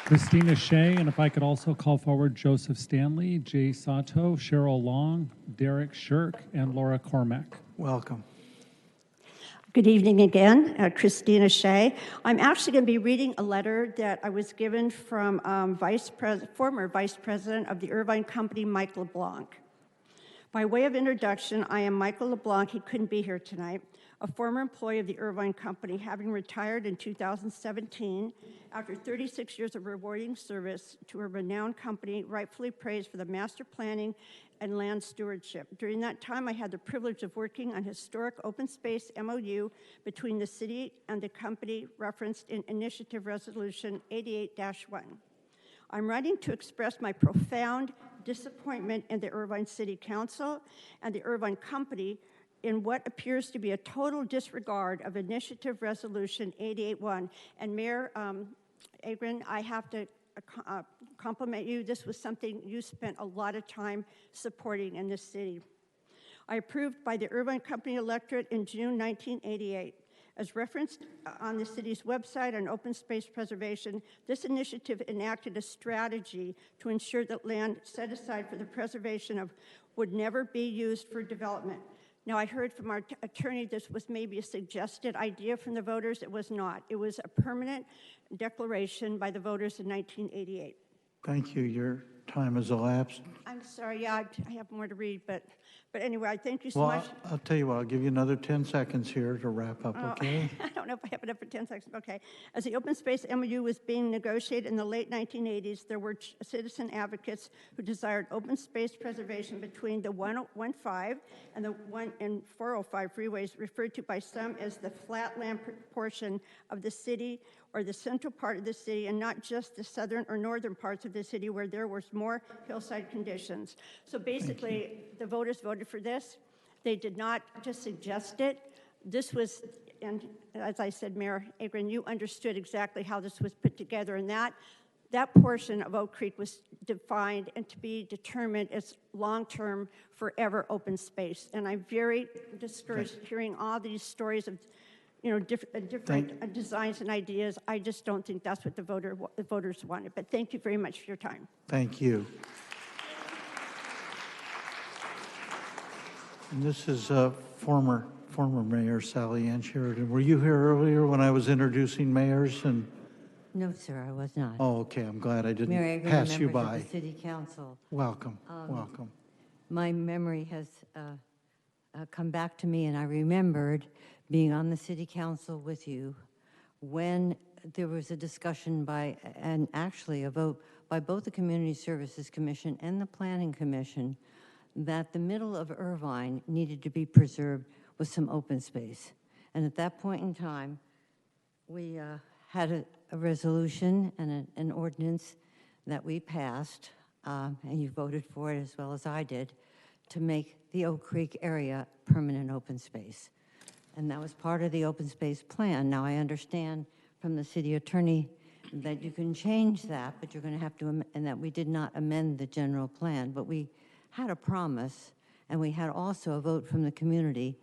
Christina Shea, and if I could also call forward Joseph Stanley, Jay Sato, Cheryl Long, Derek Shirk, and Laura Cormack. Welcome. Good evening again, Christina Shea. I'm actually going to be reading a letter that I was given from former Vice President of the Irvine Company, Mike LeBlanc. By way of introduction, I am Michael LeBlanc. He couldn't be here tonight. A former employee of the Irvine Company, having retired in 2017 after 36 years of rewarding service to a renowned company rightfully praised for the master planning and land stewardship. During that time, I had the privilege of working on historic open space MOU between the city and the company referenced in Initiative Resolution 88-1. I'm writing to express my profound disappointment in the Irvine City Council and the Irvine Company in what appears to be a total disregard of Initiative Resolution 88-1. And Mayor Agron, I have to compliment you. This was something you spent a lot of time supporting in this city. I approved by the Irvine Company electorate in June 1988. As referenced on the city's website on open space preservation, this initiative enacted a strategy to ensure that land set aside for the preservation of would never be used for development. Now, I heard from our attorney this was maybe a suggested idea from the voters. It was not. It was a permanent declaration by the voters in 1988. Thank you. Your time has elapsed. I'm sorry, yeah, I have more to read, but anyway, I thank you so Well, much. I'll tell you what, I'll give you another 10 seconds here to wrap up, okay? I don't know if I have enough for 10 seconds. Okay. As the open space MOU was being negotiated in the late 1980s, there were citizen advocates who desired open space preservation between the 115 and the 405 freeways, referred to by some as the flatland portion of the city or the central part of the city, and not just the southern or northern parts of the city where there was more hillside conditions. So basically, the voters voted for this. They did not just suggest it. This was, and as I said, Mayor Agron, you understood exactly how this was put together, and that portion of Oak Creek was defined and to be determined as long-term, forever open space. And I'm very discouraged hearing all these stories of different designs and ideas. I just don't think that's what the voters wanted. But thank you very much for your time. Thank you. And this is former Mayor Sally Ann Sheridan. Were you here earlier when I was introducing mayors? And No, sir, I was not. oh, okay. I'm glad I Mayor didn't Agron, pass you members by. of the City Council. Welcome. Welcome. My memory has come back to me, and I remembered being on the City Council with you when there was a discussion and actually a vote by both the Community Services Commission and the Planning Commission that the middle of Irvine needed to be preserved with some open space. And at that point in time, we had a resolution and an ordinance that we passed, and you voted for it as well as I did, to make the Oak Creek area permanent open space. and that was part of the open space plan. Now, I understand from the city attorney that you can change that, but you're going to have to, and that we did not amend the general plan, but we had a promise, and we had also a vote from the community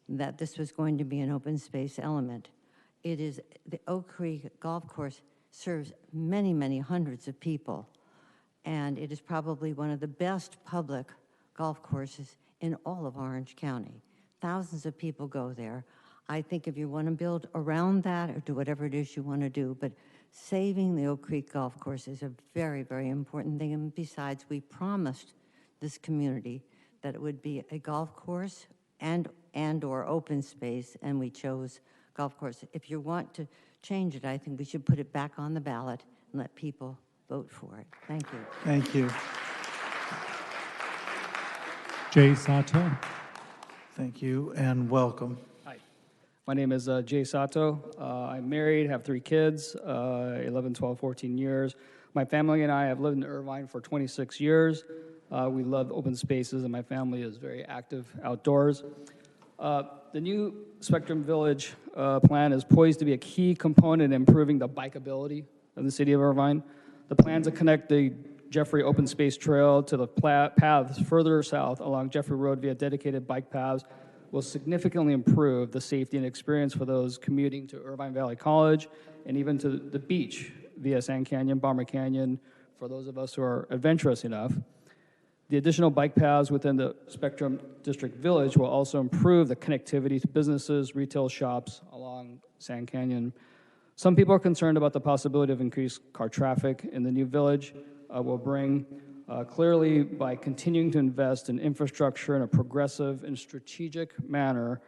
that this was going to be an open space element. It is, the Oak Creek Golf Course serves many, many hundreds of people, and it is probably one of the best public golf courses in all of Orange County. Thousands of people go there. I think if you want to build around that or do whatever it is you want to do, but saving the Oak Creek Golf Course is a very, very important thing. And besides, we promised this community that it would be a golf course and or open space, and we chose golf course. If you want to change it, I think we should put it back on the ballot and let people vote for it. Thank you. Thank you. Jay Sato. Thank you, and welcome. Hi, my name is Jay Sato. I'm married, have 3 kids, 11, 12, 14 years. My family and I have lived in Irvine for 26 years. We love open spaces, and my family is very active outdoors. The new Spectrum Village plan is poised to be a key component in improving the bikeability of the city of Irvine. The plan to connect the Jeffrey Open Space Trail to the paths further south along Jeffrey Road via dedicated bike paths will significantly improve the safety and experience for those commuting to Irvine Valley College and even to the beach via Sand Canyon, Bomber Canyon, for those of us who are adventurous enough. The additional bike paths within the Spectrum District Village will also improve the connectivity to businesses, retail shops along Sand Canyon. Some people are concerned about the possibility of increased car traffic in the new village. Will bring clearly by continuing to invest in infrastructure in a progressive and strategic manner,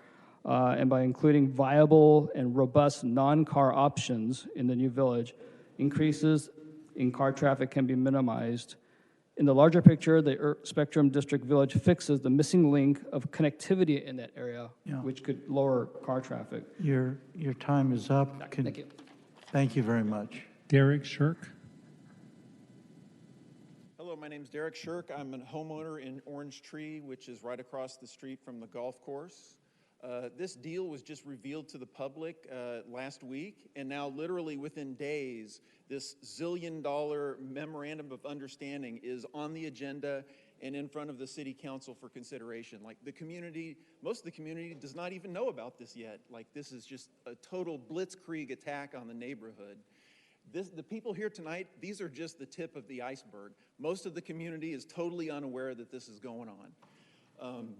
and by including viable and robust non-car options in the new village, increases in car traffic can be minimized. In the larger picture, the Spectrum District Village fixes the missing link of connectivity in that area, which could lower car traffic. Your time is up. Thank you. Thank you very much. Derek Shirk. Hello, my name's Derek Shirk. I'm a homeowner in Orange Tree, which is right across the street from the golf course. This deal was just revealed to the public last week, and now literally within days, this zillion-dollar memorandum of understanding is on the agenda and in front of the city council for consideration. Like, the community, most of the community does not even know about this yet. Like, this is just a total blitzkrieg attack on the neighborhood. The people here tonight, these are just the tip of the iceberg. Most of the community is totally unaware that this is going on.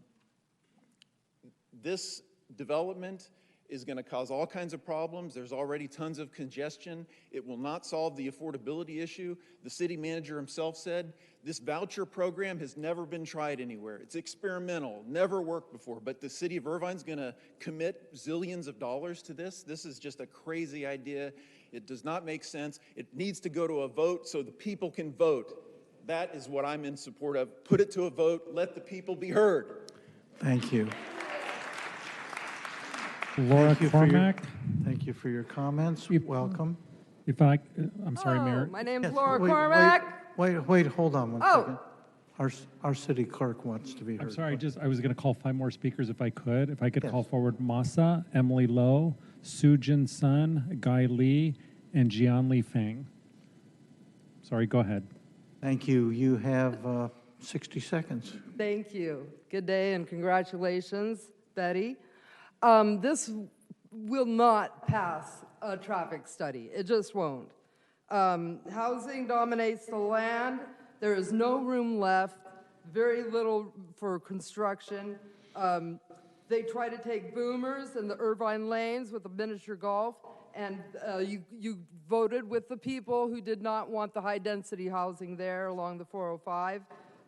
This development is going to cause all kinds of problems. There's already tons of congestion. It will not solve the affordability issue. The city manager himself said, this voucher program has never been tried anywhere. It's experimental, never worked before, but the city of Irvine's going to commit zillions of dollars to this. This is just a crazy idea. It does not make sense. It needs to go to a vote so the people can vote. That is what I'm in support of. Put it to a vote. Let the people be heard. Thank you. Laura Cormack. Thank you for your comments. Welcome. I'm sorry, Mayor. My name's Yes, Laura wait, Cormack. Wait, hold on one Oh. second. Our city clerk wants to be heard. I'm sorry, I was going to call 5 more speakers if I could. If I could call forward Masa, Emily Lowe, Sujin Sun, Guy Lee, and Jian Li Feng. Sorry, go ahead. Thank you. You have 60 seconds. Thank you. Good day and congratulations, Betty. This will not pass a traffic study. It just won't. Housing dominates the land. There is no room left, very little for construction. They try to take boomers in the Irvine lanes with the miniature golf, and you voted with the people who did not want the high-density housing there along the 405.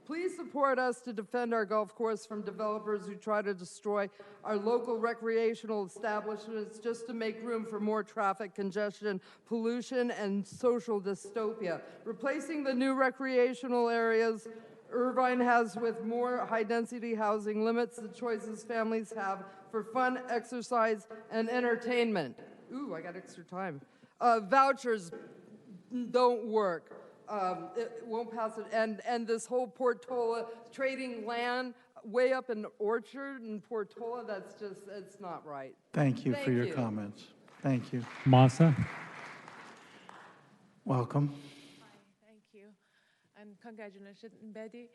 Please support us to defend our golf course from developers who try to destroy our local recreational establishments just to make room for more traffic congestion, pollution, and social dystopia. Replacing the new recreational areas Irvine has with more high-density housing limits the choices families have for fun, exercise, and entertainment. Ooh, I got extra time. Vouchers don't work. It won't pass it. And this whole Portola trading land way up in Orchard and Portola, that's just, it's not right. Thank you for Thank your you. comments. Thank you. Masa. Welcome. Thank you. And congratulations, Betty.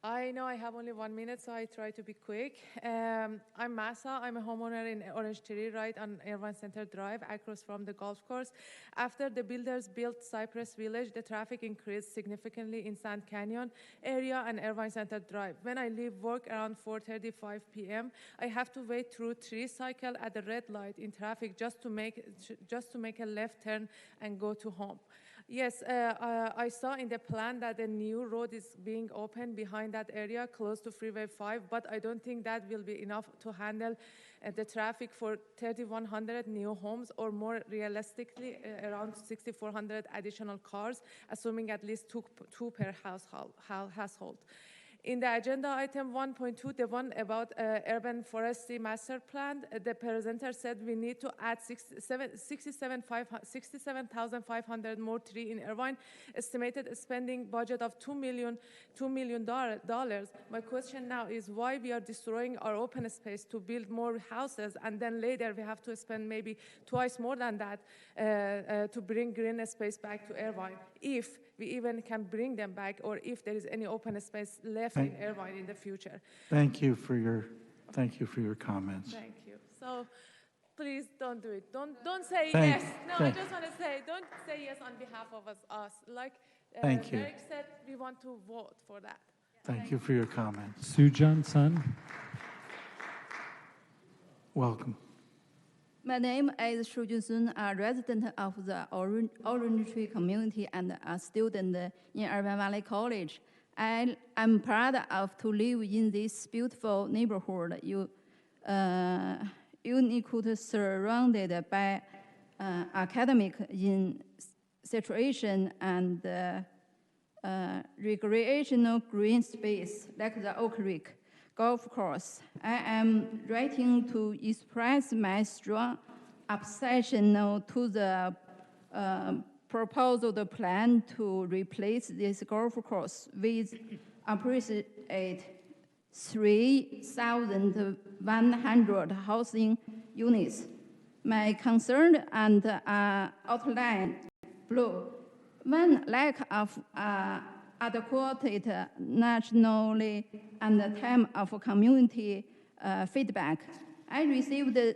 I know I have only 1 minute, so I try to be quick. I'm Masa. I'm a homeowner in Orange Tree, right on Irvine Center Drive, across from the golf course. After the builders built Cypress Village, the traffic increased significantly in Sand Canyon area and Irvine Center Drive. When I leave work around 4:35 p.m., I have to wait through 3 cycles at the red light in traffic just to make a left turn and go to home. Yes, I saw in the plan that a new road is being opened behind that area close to Freeway 5, but I don't think that will be enough to handle the traffic for 3,100 new homes, or more realistically, around 6,400 additional cars, assuming at least two per household. In the agenda item 1.2, the one about urban forestry master plan, the presenter said we need to add 67,500 more trees in Irvine, estimated spending budget of $2 million. My question now is why we are destroying our open space to build more houses, and then later we have to spend maybe twice more than that to bring green space back to Irvine, if we even can bring them back, or if there is any open space left in Irvine in the future. Thank you for your comments. Thank you. So please don't do it. Don't say Thank- yes. No, I thank- just want to say, don't say yes on behalf of us. Like Thank you. Derek said, we want to vote for that. Thank you for your comments. Sujun Sun. Welcome. My name is Shu Junsun, a resident of the Orange Tree community and a student in Irvine Valley College. I am proud of to live in this beautiful neighborhood, uniquely surrounded by academic situation and recreational green space like the Oak Creek Golf Course. I am writing to express my strong opposition to the proposed plan to replace this golf course with approximately 3,100 housing units. My concern and outline below. One, lack of adequate nationally and the time of community feedback. I received the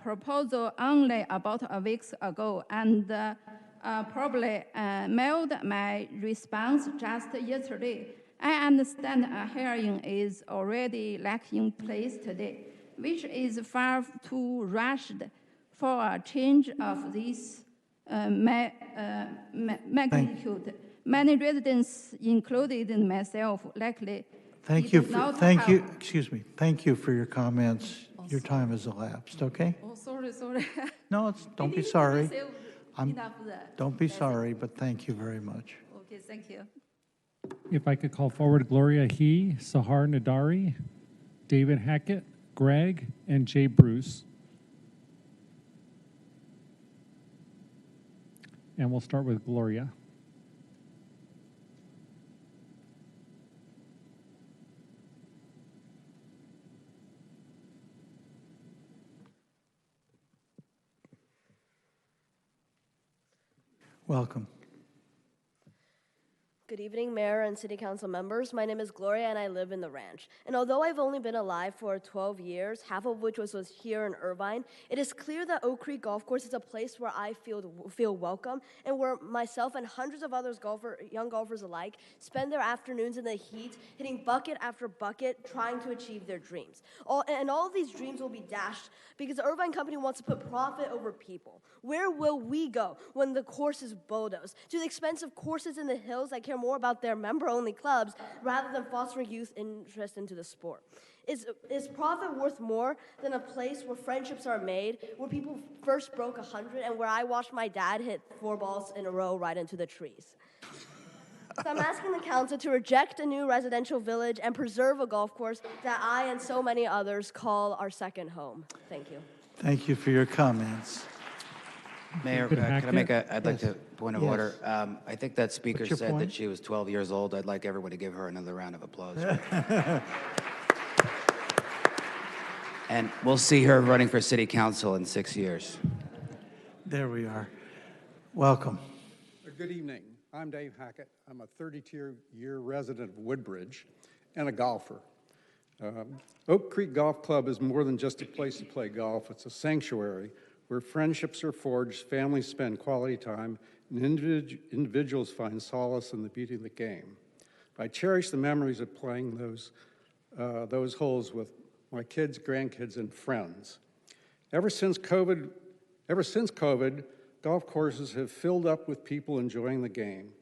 proposal only about a week ago, and probably mailed my response just yesterday. I understand a hearing is already in place today, which is far too rushed for a change of this magnitude. Many residents, including myself, likely Thank you for your comments. Your time has elapsed, okay? Oh, sorry. No, don't be sorry. Don't be message. sorry, but thank you very much. Okay, thank you. If I could call forward Gloria He, Sahar Nadari, David Hackett, Greg, and Jay Bruce. And we'll start with Gloria. Welcome. Good evening, Mayor and City Council members. My name is Gloria, and I live in the ranch. And although I've only been alive for 12 years, half of which was here in Irvine, it is clear that Oak Creek Golf Course is a place where I feel welcome, and where myself and hundreds of others young golfers alike spend their afternoons in the heat, hitting bucket after bucket, trying to achieve their dreams. All of these dreams will be dashed because the Irvine Company wants to put profit over people. Where will we go when the course is bulldozed? To the expensive courses in the hills that care more about their member-only clubs rather than fostering youth interest into the sport. Is profit worth more than a place where friendships are made, where people first broke 100, and where I watched my dad hit 4 balls in a row right into the trees? So I'm asking the council to reject a new residential village and preserve a golf course that I and so many others call our second home. Thank you. Thank you for your comments. Mayor, Could can I Hackett? make a, I'd like Yes. to, point of Yes. order. I think that speaker What's your said point? that she was 12 years old. I'd like everyone to give her another round of applause. And we'll see her running for city council in 6 years. There we are. Welcome. Good evening. I'm Dave Hackett. I'm a 32-year resident of Woodbridge and a golfer. Oak Creek Golf Club is more than just a place to play golf. It's a sanctuary where friendships are forged, families spend quality time, and individuals find solace in the beauty of the game. I cherish the memories of playing those holes with my kids, grandkids, and friends. Ever since COVID, golf courses have filled up with people enjoying the game.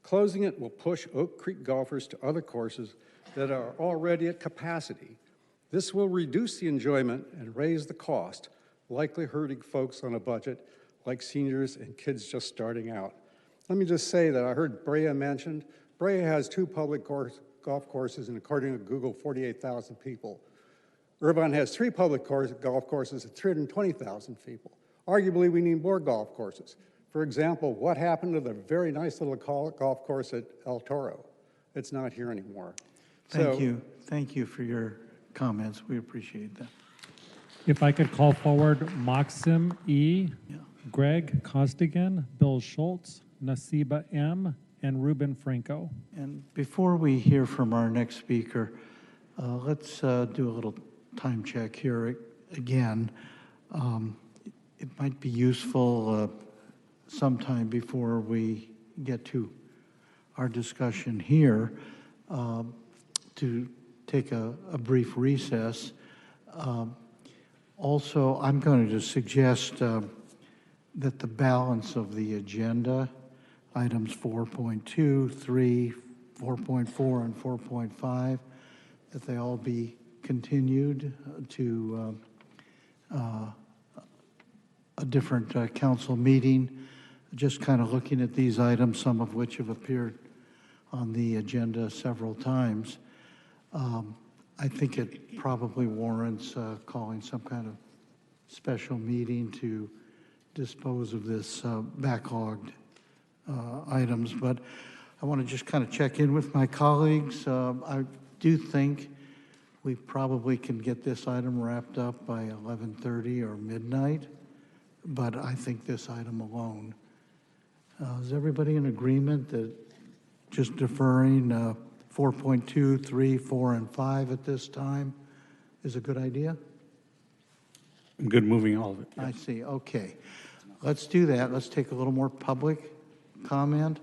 Closing it will push Oak Creek golfers to other courses that are already at capacity. This will reduce the enjoyment and raise the cost, likely hurting folks on a budget like seniors and kids just starting out. Let me just say that I heard Brea mentioned. Brea has 2 public golf courses and, according to Google, 48,000 people. Irvine has 3 public golf courses at 320,000 people. Arguably, we need more golf courses. For example, what happened to the very nice little golf course at El Toro? It's not here anymore. Thank you. Thank you for your comments. We appreciate that. If I could call forward Maxim E., Greg Costigan, Bill Schultz, Nasiba M., and Ruben Franco. And before we hear from our next speaker, let's do a little time check here again. It might be useful sometime before we get to our discussion here to take a brief recess. Also, I'm going to suggest that the balance of the agenda, items 4.2, 3, 4.4, and 4.5, that they all be continued to a different council meeting. Just kind of looking at these items, some of which have appeared on the agenda several times. I think it probably warrants calling some kind of special meeting to dispose of this backlogged items. But I want to just kind of check in with my colleagues. I do think we probably can get this item wrapped up by 11:30 or midnight, but I think this item alone. Is everybody in agreement that just deferring 4.2, 3, 4, and 5 at this time is a good idea? I'm good moving all of it. I see, okay. Let's do that. Let's take a little more public comment.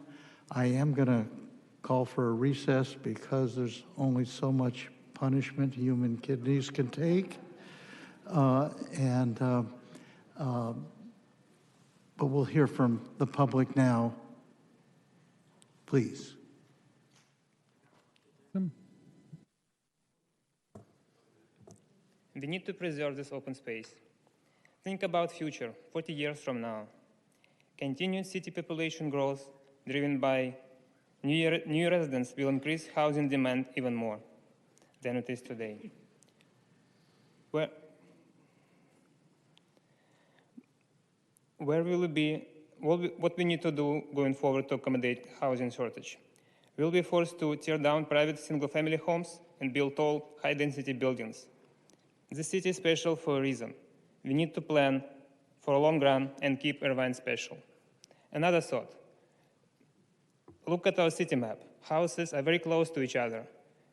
I am going to call for a recess because there's only so much punishment human kidneys can take. But we'll hear from the public now. Please. We need to preserve this open space. Think about future, 40 years from now. Continued city population growth driven by new residents will increase housing demand even more than it is today. Where will it be? What we need to do going forward to accommodate housing shortage? We'll be forced to tear down private single-family homes and build tall, high-density buildings. The city is special for a reason. We need to plan for a long run and keep Irvine special. Another thought. Look at our city map. Houses are very close to each other.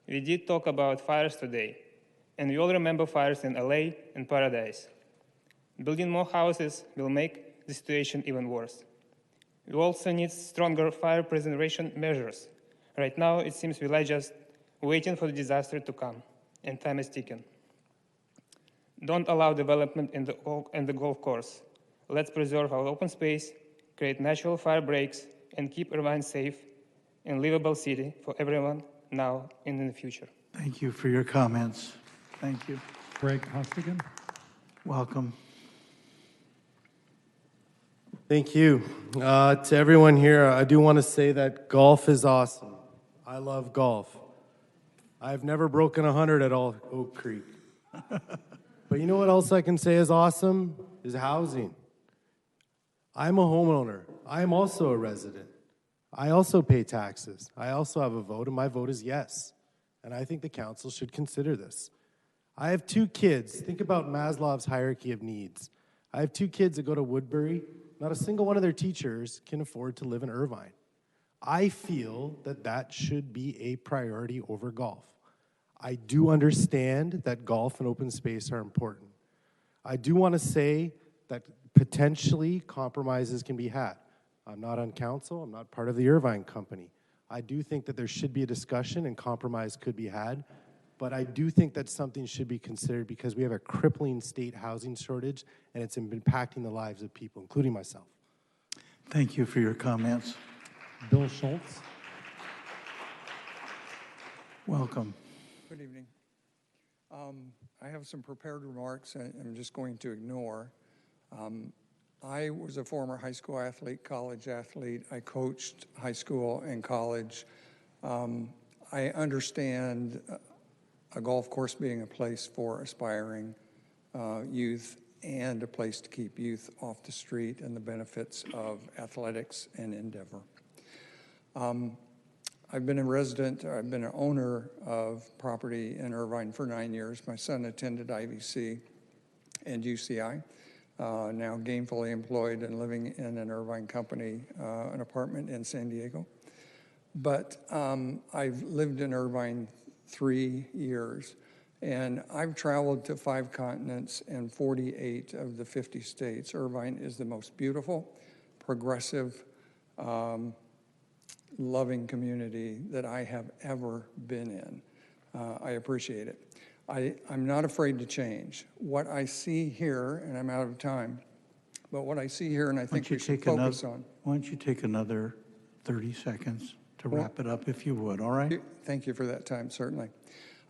We did talk about fires today, and we all remember fires in LA and Paradise. Building more houses will make the situation even worse. We also need stronger fire preservation measures. Right now, it seems we are just waiting for the disaster to come, and time is ticking. Don't allow development in the golf course. Let's preserve our open space, create natural fire breaks, and keep Irvine safe and livable city for everyone now and in the future. Thank you for your comments. Thank you. Greg Costigan. Welcome. Thank you. To everyone here, I do want to say that golf is awesome. I love golf. I've never broken 100 at all Oak Creek. But you know what else I can say is awesome? Is housing. I'm a homeowner. I am also a resident. I also pay taxes. I also have a vote, and my vote is yes. And I think the council should consider this. I have 2 kids. Think about Maslow's hierarchy of needs. I have 2 kids that go to Woodbury. Not a single one of their teachers can afford to live in Irvine. I feel that that should be a priority over golf. I do understand that golf and open space are important. I do want to say that potentially compromises can be had. I'm not on council. I'm not part of the Irvine company. I do think that there should be a discussion and compromise could be had, but I do think that something should be considered because we have a crippling state housing shortage and it's impacting the lives of people, including myself. Thank you for your comments. Bill Schultz. Welcome. Good evening. I have some prepared remarks I'm just going to ignore. I was a former high school athlete, college athlete. I coached high school and college. I understand a golf course being a place for aspiring youth and a place to keep youth off the street and the benefits of athletics and endeavor. I've been a resident, I've been an owner of property in Irvine for 9 years. My son attended IVC and UCI, now gainfully employed and living in an Irvine company, an apartment in San Diego. But I've lived in Irvine 3 years, and I've traveled to 5 continents and 48 of the 50 states. Irvine is the most beautiful, progressive, loving community that I have ever been in. I appreciate it. I'm not afraid to change. What I see here, and I'm out of time, but what I see here, and I think we should focus on. Why don't you take another 30 seconds to wrap it up, if you would, all right? Thank you for that time, certainly.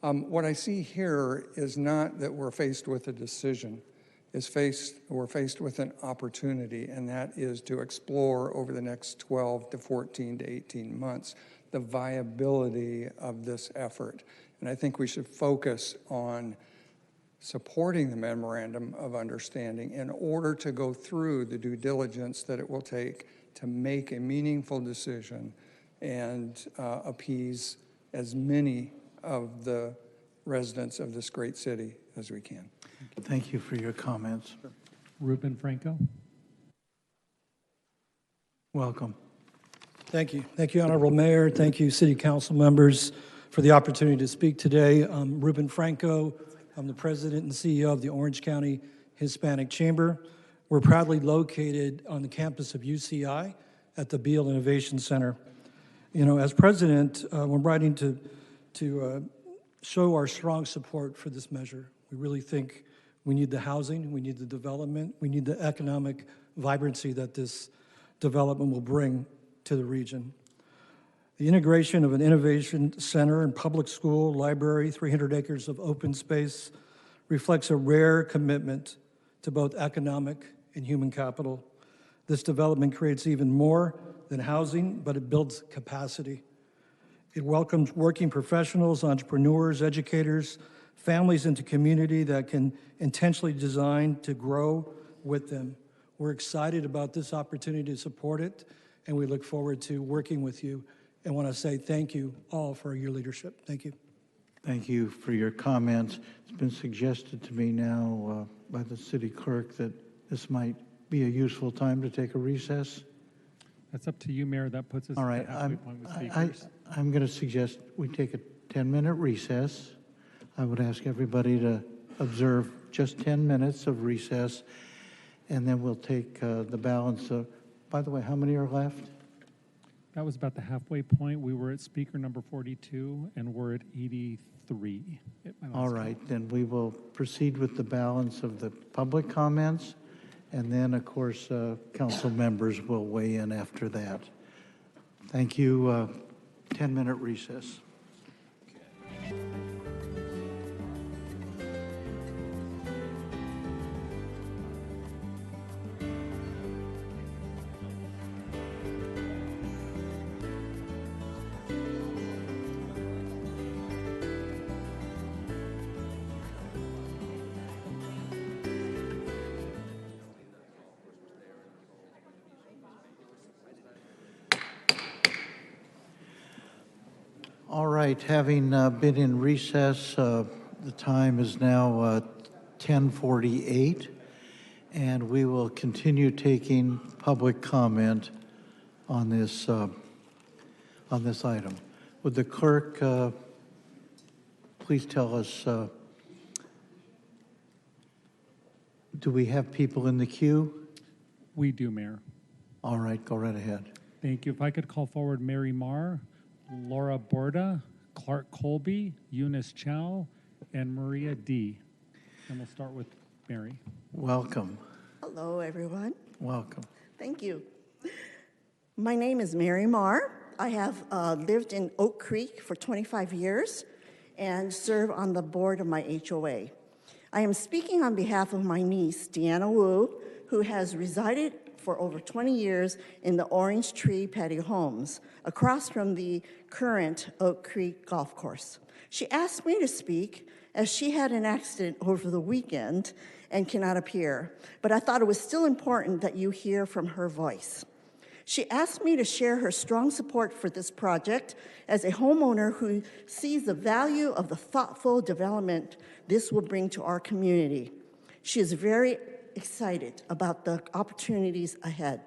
What I see here is not that we're faced with a decision. We're faced with an opportunity, and that is to explore over the next 12 to 14 to 18 months the viability of this effort. And I think we should focus on supporting the memorandum of understanding in order to go through the due diligence that it will take to make a meaningful decision and appease as many of the residents of this great city as we can. Thank you for your comments. Ruben Franco. Welcome. Thank you. Thank you, Honorable Mayor. Thank you, City Council members, for the opportunity to speak today. I'm Ruben Franco. I'm the President and CEO of the Orange County Hispanic Chamber. We're proudly located on the campus of UCI at the Beal Innovation Center. You know, as President, we're writing to show our strong support for this measure. We really think we need the housing, we need the development, we need the economic vibrancy that this development will bring to the region. The integration of an innovation center and public school, library, 300 acres of open space reflects a rare commitment to both economic and human capital. This development creates even more than housing, but it builds capacity. It welcomes working professionals, entrepreneurs, educators, families into community that can intentionally design to grow with them. We're excited about this opportunity to support it, and we look forward to working with you. And want to say thank you all for your leadership. Thank you. Thank you for your comments. It's been suggested to me now by the city clerk that this might be a useful time to take a recess. That's up to you, Mayor. That puts us All at right, the halfway point with speakers. I'm going to suggest we take a 10-minute recess. I would ask everybody to observe just 10 minutes of recess, and then we'll take the balance of, by the way, how many are left? That was about the halfway point. We were at speaker number 42, and we're at 83. All right, then we will proceed with the balance of the public comments, and then, of course, council members will weigh in after that. Thank you. 10-minute recess. right, having been in recess, the time is now 10:48, and we will continue taking public comment on this item. Would the clerk please tell us, do we have people in the queue? We do, Mayor. All right, go right ahead. Thank you. If I could call forward Mary Marr, Laura Borda, Clark Colby, Eunice Chow, and Maria D. And we'll start with Mary. Welcome. Hello, everyone. Welcome. Thank you. My name is Mary Marr. I have lived in Oak Creek for 25 years and serve on the board of my HOA. I am speaking on behalf of my niece, Deanna Wu, who has resided for over 20 years in the Orange Tree Patio Homes, across from the current Oak Creek Golf Course. She asked me to speak as she had an accident over the weekend and cannot appear, but I thought it was still important that you hear from her voice. She asked me to share her strong support for this project as a homeowner who sees the value of the thoughtful development this will bring to our community. She is very excited about the opportunities ahead.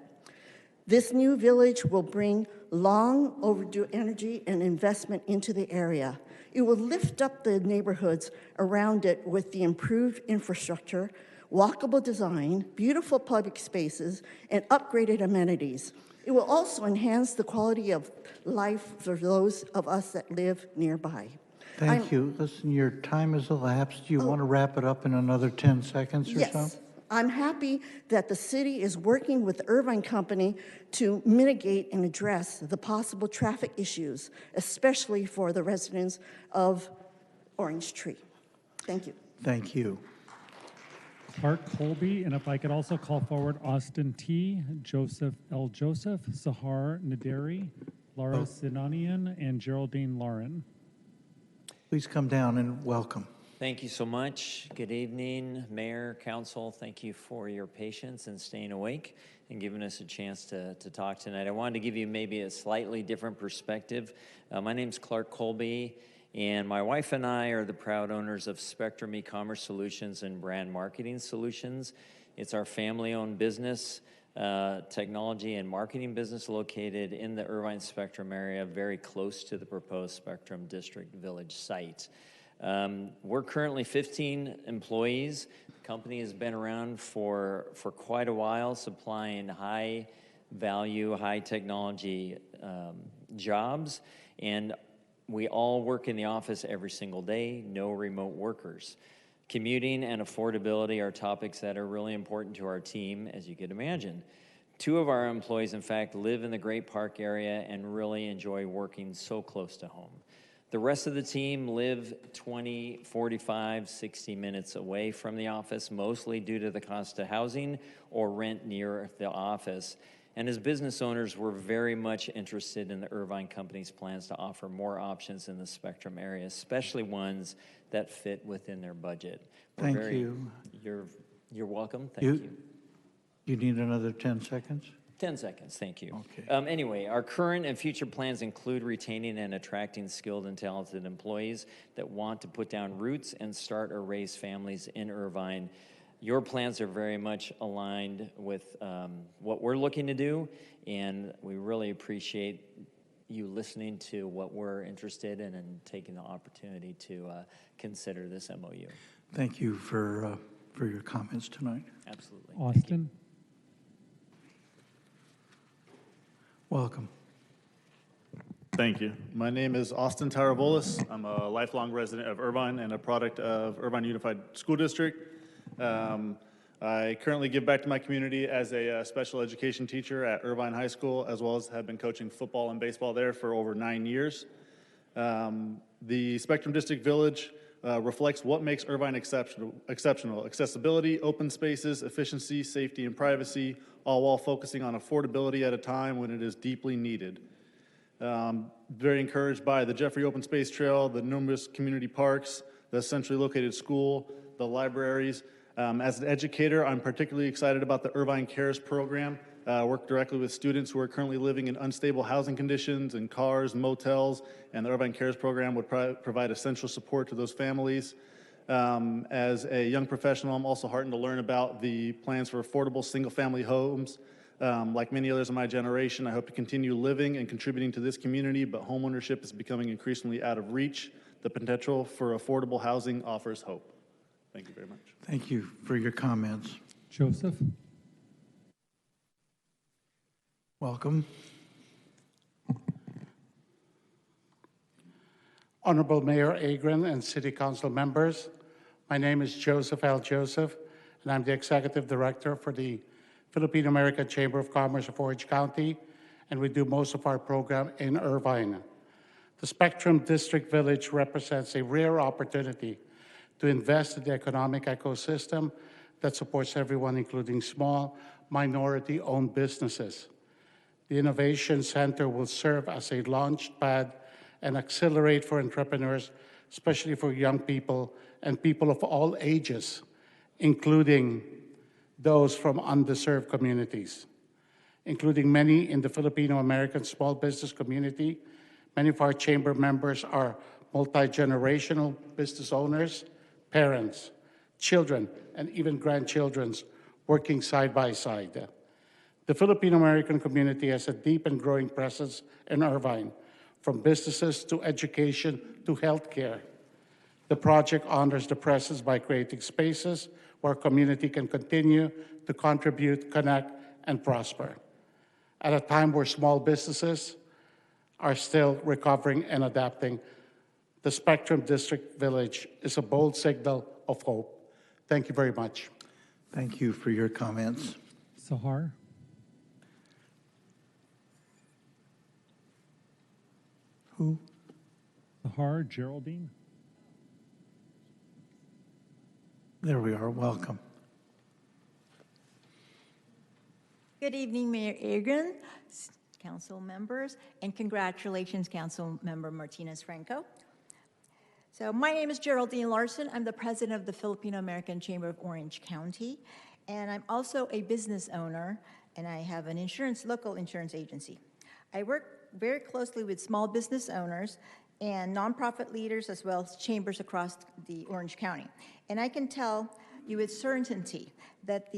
This new village will bring long overdue energy and investment into the area. It will lift up the neighborhoods around it with the improved infrastructure, walkable design, beautiful public spaces, and upgraded amenities. It will also enhance the quality of life for those of us that live nearby. Thank you. Listen, your time has elapsed. Do you want to wrap it up in another 10 seconds or so? Yes. I'm happy that the city is working with the Irvine Company to mitigate and address the possible traffic issues, especially for the residents of Orange Tree. Thank you. Thank you. Clark Colby, and if I could also call forward Austin T., Joseph L. Joseph, Sahar Naderi, Laura Sinanian, and Geraldine Lauren. Please come down and welcome. Thank you so much. Good evening, Mayor, Council. Thank you for your patience and staying awake and giving us a chance to talk tonight. I wanted to give you maybe a slightly different perspective. My name's Clark Colby, and my wife and I are the proud owners of Spectrum E-Commerce Solutions and Brand Marketing Solutions. It's our family-owned business, technology and marketing business located in the Irvine Spectrum area, very close to the proposed Spectrum District Village site. We're currently 15 employees. The company has been around for quite a while, supplying high value, high technology jobs, and we all work in the office every single day, no remote workers. Commuting and affordability are topics that are really important to our team, as you could imagine. 2 of our employees, in fact, live in the Great Park area and really enjoy working so close to home. The rest of the team live 20, 45, 60 minutes away from the office, mostly due to the cost of housing or rent near the office. And as business owners, we're very much interested in the Irvine Company's plans to offer more options in the Spectrum area, especially ones that fit within their budget. Thank you. You're welcome. Thank you. You need another 10 seconds? 10 seconds, thank you. Okay. Anyway, our current and future plans include retaining and attracting skilled and talented employees that want to put down roots and start or raise families in Irvine. Your plans are very much aligned with what we're looking to do, and we really appreciate you listening to what we're interested in and taking the opportunity to consider this MOU. Thank you for your comments tonight. Absolutely. Austin. Welcome. Thank you. My name is Austin Taravolis. I'm a lifelong resident of Irvine and a product of Irvine Unified School District. I currently give back to my community as a special education teacher at Irvine High School, as well as have been coaching football and baseball there for over 9 years. The Spectrum District Village reflects what makes Irvine exceptional. Accessibility, open spaces, efficiency, safety, and privacy, all while focusing on affordability at a time when it is deeply needed. Very encouraged by the Jeffrey Open Space Trail, the numerous community parks, the centrally located school, the libraries. As an educator, I'm particularly excited about the Irvine Cares program. work directly with students who are currently living in unstable housing conditions in cars, motels, and the Irvine Cares program would provide essential support to those families. As a young professional, I'm also heartened to learn about the plans for affordable single-family homes. Like many others of my generation, I hope to continue living and contributing to this community, but homeownership is becoming increasingly out of reach. The potential for affordable housing offers hope. Thank you very much. Thank you for your comments. Joseph? Welcome. Honorable Mayor Agron and City Council members, my name is Joseph L. Joseph, and I'm the Executive Director for the Filipino American Chamber of Commerce of Orange County, and we do most of our program in Irvine. The Spectrum District Village represents a rare opportunity to invest in the economic ecosystem that supports everyone, including small, minority-owned businesses. The Innovation Center will serve as a launch pad and accelerate for entrepreneurs, especially for young people and people of all ages, including those from underserved communities, including many in the Filipino-American small business community. Many of our chamber members are multi-generational business owners, parents, children, and even grandchildren working side by side. The Filipino-American community has a deep and growing presence in Irvine, from businesses to education to healthcare. The project honors the presence by creating spaces where community can continue to contribute, connect, and prosper. At a time where small businesses are still recovering and adapting, the Spectrum District Village is a bold signal of hope. Thank you very much. Thank you for your comments. Sahar? Who? Sahar Geraldine? There we are. Welcome. Good evening, Mayor Agron, council members, and congratulations, Council Member Martinez-Franco. So my name is Geraldine Larson. I'm the president of the Filipino-American Chamber of Orange County, and I'm also a business owner, and I have an local insurance agency. I work very closely with small business owners and nonprofit leaders, as well as chambers across the Orange County. And I can tell you with certainty that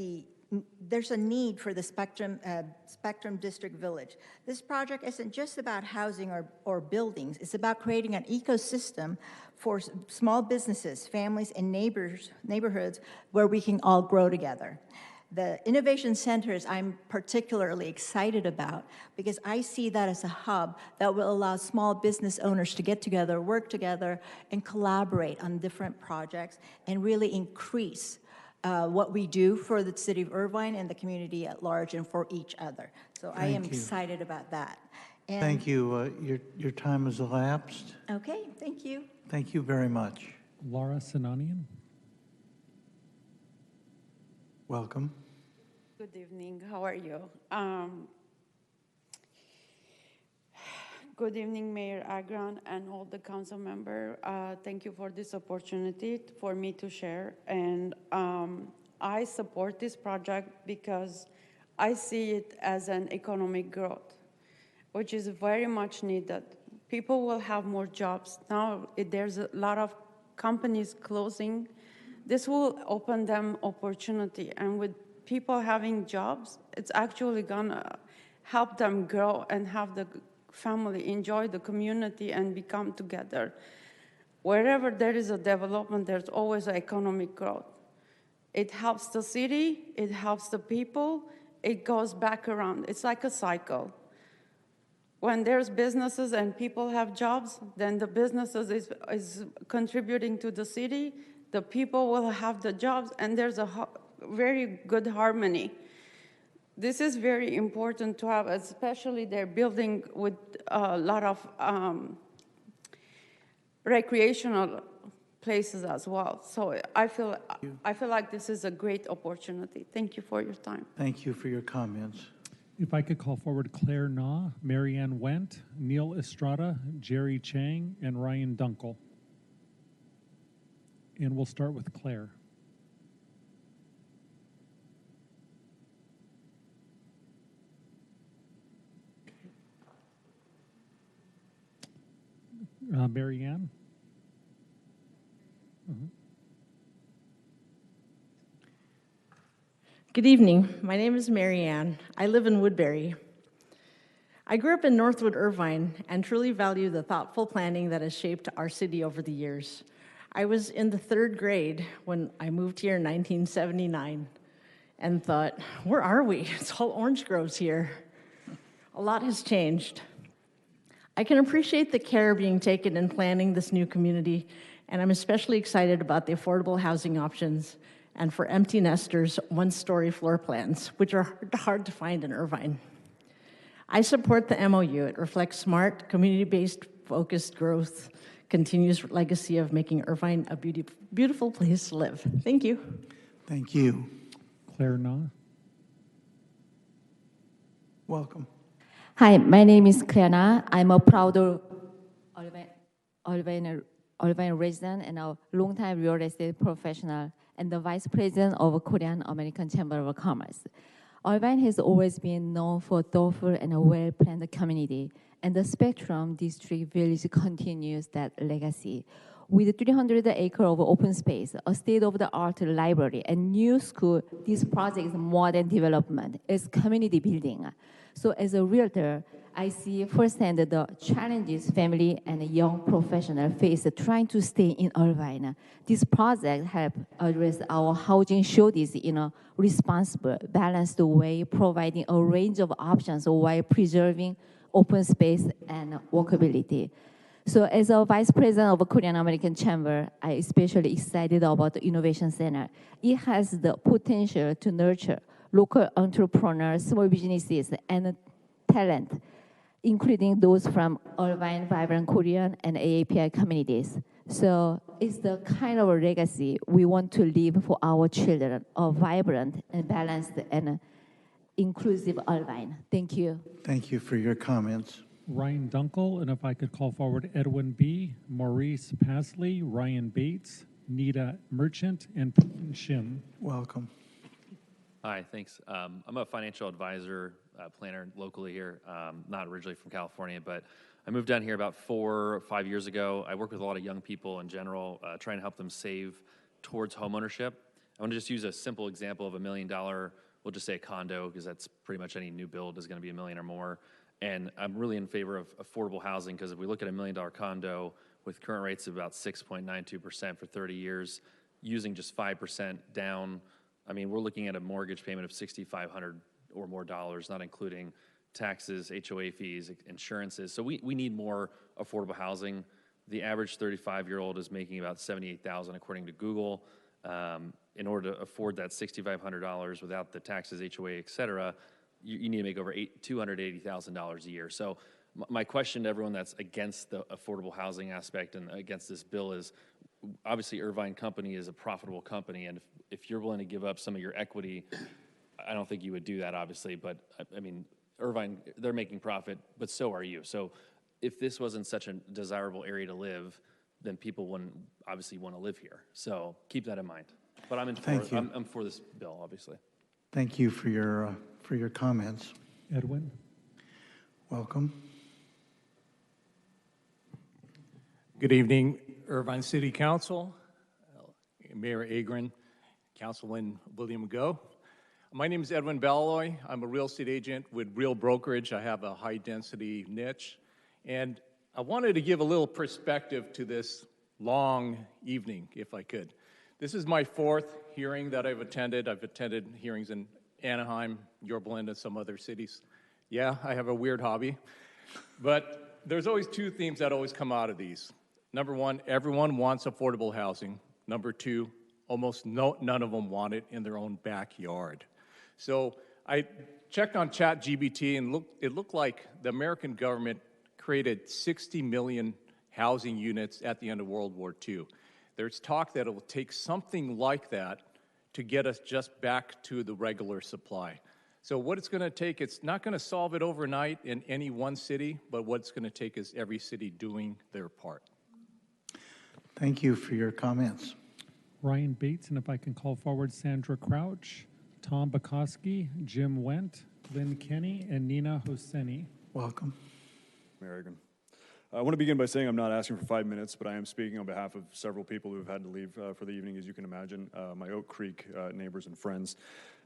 there's a need for the Spectrum District Village. This project isn't just about housing or buildings. It's about creating an ecosystem for small businesses, families, and neighborhoods where we can all grow together. The Innovation Centers I'm particularly excited about because I see that as a hub that will allow small business owners to get together, work together, and collaborate on different projects and really increase what we do for the city of Irvine and the community at large and for each other. So I am excited about that. And Thank you. Your time has elapsed. okay, thank you. Thank you very much. Laura Sinanian? Welcome. Good evening. How are you? Good evening, Mayor Agron and all the council member. Thank you for this opportunity for me to share. And I support this project because I see it as an economic growth, which is very much needed. People will have more jobs. Now there's a lot of companies closing. This will open them opportunity, and with people having jobs, it's actually gonna help them grow and have the family enjoy the community and become together. Wherever there is a development, there's always an economic growth. It helps the city, it helps the people, it goes back around. It's like a cycle. When there's businesses and people have jobs, then the businesses is contributing to the city, the people will have the jobs, and there's a very good harmony. This is very important to have, especially they're building with a lot of recreational places as well. So I feel like this is a great opportunity. Thank you for your time. Thank you for your comments. If I could call forward Claire Na, Marianne Wendt, Neil Estrada, Jerry Chang, and Ryan Dunkel. And we'll start with Claire. Mary Ann? Good evening. My name is Mary Ann. I live in Woodbury. I grew up in Northwood, Irvine, and truly value the thoughtful planning that has shaped our city over the years. I was in the 3rd grade when I moved here in 1979 and thought, where are we? It's all orange groves here. A lot has changed. I can appreciate the care being taken in planning this new community, and I'm especially excited about the affordable housing options and for empty nesters, 1-story floor plans, which are hard to find in Irvine. I support the MOU. It reflects smart, community-based, focused growth, continues legacy of making Irvine a beautiful place to live. Thank you. Thank you. Claire Na? Welcome. Hi, my name is Cleana. I'm a proud Irvine resident and a longtime real estate professional and the vice president of Korean American Chamber of Commerce. Irvine has always been known for thoughtful and a well-planned community, and the Spectrum District Village continues that legacy. With 300 acres of open space, a state-of-the-art library, and new school, this project is more than development, it's community building. So as a realtor, I see firsthand the challenges family and young professionals face trying to stay in Irvine. This project helps address our housing shortage in a responsible, balanced way, providing a range of options while preserving open space and walkability. So as a vice president of Korean American Chamber, I'm especially excited about the Innovation Center. It has the potential to nurture local entrepreneurs, small businesses, and talent, including those from Irvine, Vibrant Korean, and AAPI communities. So it's the kind of a legacy we want to leave for our children, a vibrant and balanced and inclusive Irvine. Thank you. Thank you for your comments. Ryan Dunkel, and if I could call forward Edwin B., Maurice Pasley, Ryan Bates, Nita Merchant, and Putin Shim. Welcome. Hi, thanks. I'm a financial advisor, planner locally here, not originally from California, but I moved down here about 4 or 5 years ago. I work with a lot of young people in general, trying to help them save towards homeownership. I want to just use a simple example of $1 million, we'll just say a condo, because that's pretty much any new build is going to be $1 million or more. And I'm really in favor of affordable housing, because if we look at $1 million condo with current rates of about 6.92% for 30 years, using just 5% down, I mean, we're looking at a mortgage payment of $6,500 or more dollars, not including taxes, HOA fees, insurances. So we need more affordable housing. The average 35-year-old is making about $78,000 according to Google. In order to afford that $6,500 without the taxes, HOA, et cetera, you need to make over $280,000 a year. So my question to everyone that's against the affordable housing aspect and against this bill is, obviously Irvine Company is a profitable company, and if you're willing to give up some of your equity, I don't think you would do that, obviously, but I mean, Irvine, they're making profit, but so are you. So if this wasn't such a desirable area to live, then people wouldn't obviously want to live here. So keep that in mind. But I'm for this bill, obviously. Thank you for your comments. Edwin. Welcome. Good evening, Irvine City Council, Mayor Agron, Councilman William Go. My name is Edwin Balloy. I'm a real estate agent with Real Brokerage. I have a high-density niche, and I wanted to give a little perspective to this long evening, if I could. This is my 4th hearing that I've attended. I've attended hearings in Anaheim, Yorba Linda, some other cities. Yeah, I have a weird hobby. But there's always 2 themes that always come out of these. Number 1, everyone wants affordable housing. Number 2, almost none of them want it in their own backyard. So I checked on ChatGPT, and it looked like the American government created 60 million housing units at the end of World War II. There's talk that it will take something like that to get us just back to the regular supply. So what it's going to take, it's not going to solve it overnight in any one city, but what it's going to take is every city doing their part. Thank you for your comments. Ryan Bates, and if I can call forward Sandra Crouch, Tom Bukowski, Jim Wendt, Lynn Kenny, and Nina Hosseini. Welcome. Mayor I want to begin by saying I'm not asking for 5 minutes, but I am speaking on behalf of several people who have had to leave for the evening, as you can imagine, my Oak Creek neighbors and friends.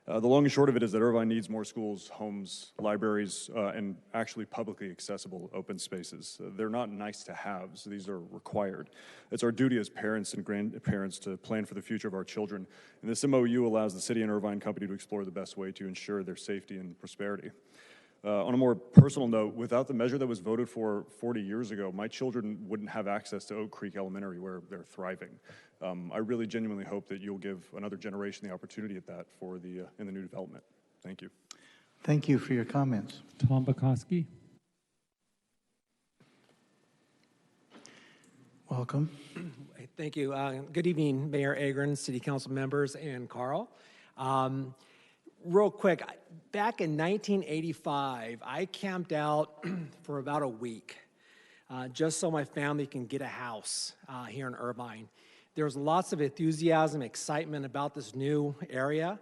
The long and short of it is that Irvine needs more schools, homes, libraries, and actually publicly accessible open spaces. They're not nice to have, so these are required. It's our duty as parents and grandparents to plan for the future of our children, and this MOU allows the City and Irvine Company to explore the best way to ensure their safety and prosperity. On a more personal note, without the measure that was voted for 40 years ago, my children wouldn't have access to Oak Creek Elementary, where they're thriving. I really genuinely hope that you'll give another generation the opportunity at that for in the new development. Thank you. Thank you for your comments. Tom Bukowski. Welcome. Thank you. Good evening, Mayor Agron, City Council members, and Carl. Real quick, back in 1985, I camped out for about a week just so my family can get a house here in Irvine. There was lots of enthusiasm, excitement about this new area.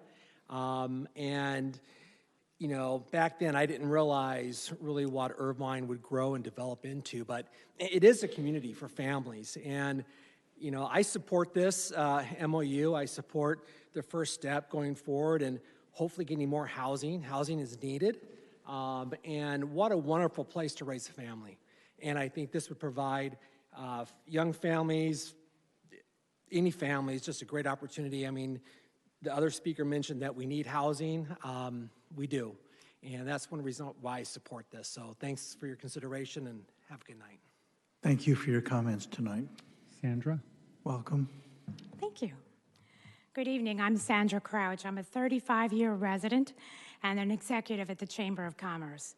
And, you know, back then I didn't realize really what Irvine would grow and develop into, but it is a community for families. And, you know, I support this MOU. I support the first step going forward and hopefully getting more housing. Housing is needed. And what a wonderful place to raise a family. And I think this would provide young families, any families, just a great opportunity. I mean, the other speaker mentioned that we need housing. We do. And that's one reason why I support this. So thanks for your consideration and have a good night. Thank you for your comments tonight. Sandra. Welcome. Thank you. Good evening. I'm Sandra Crouch. I'm a 35-year resident and an executive at the Chamber of Commerce.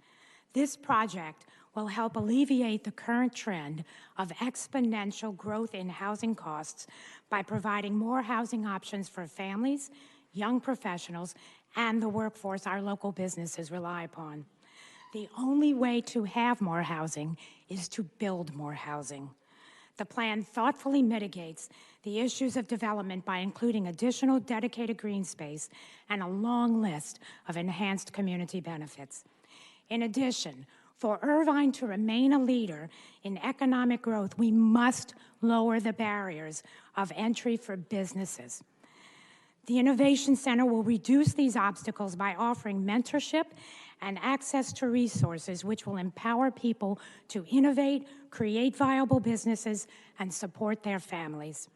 This project will help alleviate the current trend of exponential growth in housing costs by providing more housing options for families, young professionals, and the workforce our local businesses rely upon. The only way to have more housing is to build more housing. The plan thoughtfully mitigates the issues of development by including additional dedicated green space and a long list of enhanced community benefits. In addition, for Irvine to remain a leader in economic growth, we must lower the barriers of entry for businesses. The Innovation Center will reduce these obstacles by offering mentorship and access to resources which will empower people to innovate, create viable businesses, and support their families.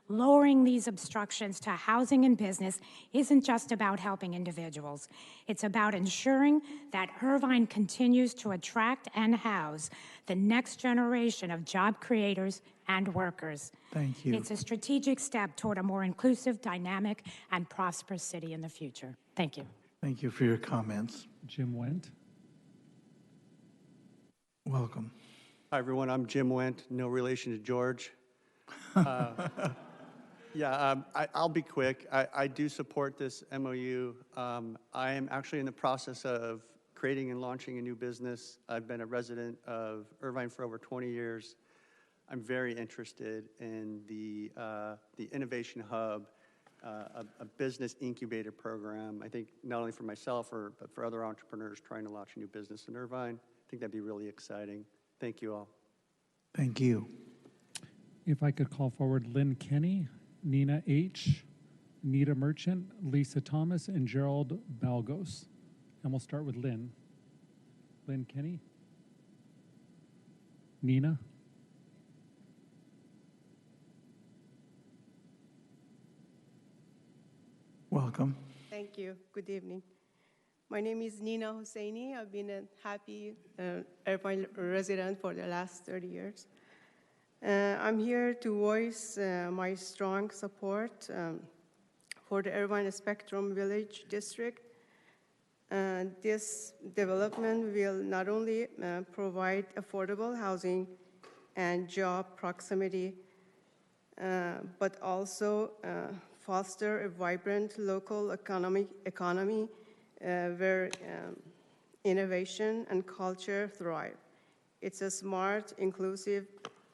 Lowering these obstructions to housing and business isn't just about helping individuals. It's about ensuring that Irvine continues to attract and house the next generation of job creators and workers. Thank you. It's a strategic step toward a more inclusive, dynamic, and prosperous city in the future. Thank you. Thank you for your comments. Jim Wendt. Welcome. Hi, everyone. I'm Jim Wendt, no relation to George. I'll be quick. I do support this MOU. I am actually in the process of creating and launching a new business. I've been a resident of Irvine for over 20 years. I'm very interested in the Innovation Hub, a business incubator program. I think not only for myself, but for other entrepreneurs trying to launch a new business in Irvine. I think that'd be really exciting. Thank you all. Thank you. If I could call forward Lynn Kenny, Nina H., Nita Merchant, Lisa Thomas, and Gerald Balgos. And we'll start with Lynn. Lynn Kenny. Nina. Welcome. Thank you. Good evening. My name is Nina Hosseini. I've been a happy Irvine resident for the last 30 years. I'm here to voice my strong support for the Irvine Spectrum Village District. This development will not only provide affordable housing and job proximity, but also foster a vibrant local economy where innovation and culture thrive. It's a smart, inclusive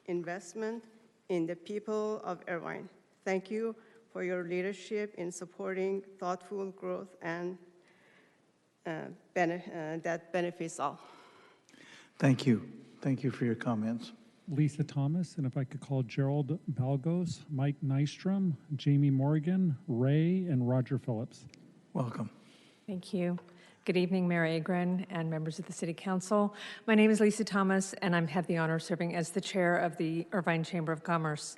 investment in the people of Irvine. Thank you for your leadership in supporting thoughtful growth and that benefits all. Thank you. Thank you for your comments. Lisa Thomas, and if I could call Gerald Balgos, Mike Nystrom, Jamie Morgan, Ray, and Roger Phillips. Welcome. Thank you. Good evening, Mayor Agron and members of the City Council. My name is Lisa Thomas, and I have the honor of serving as the chair of the Irvine Chamber of Commerce.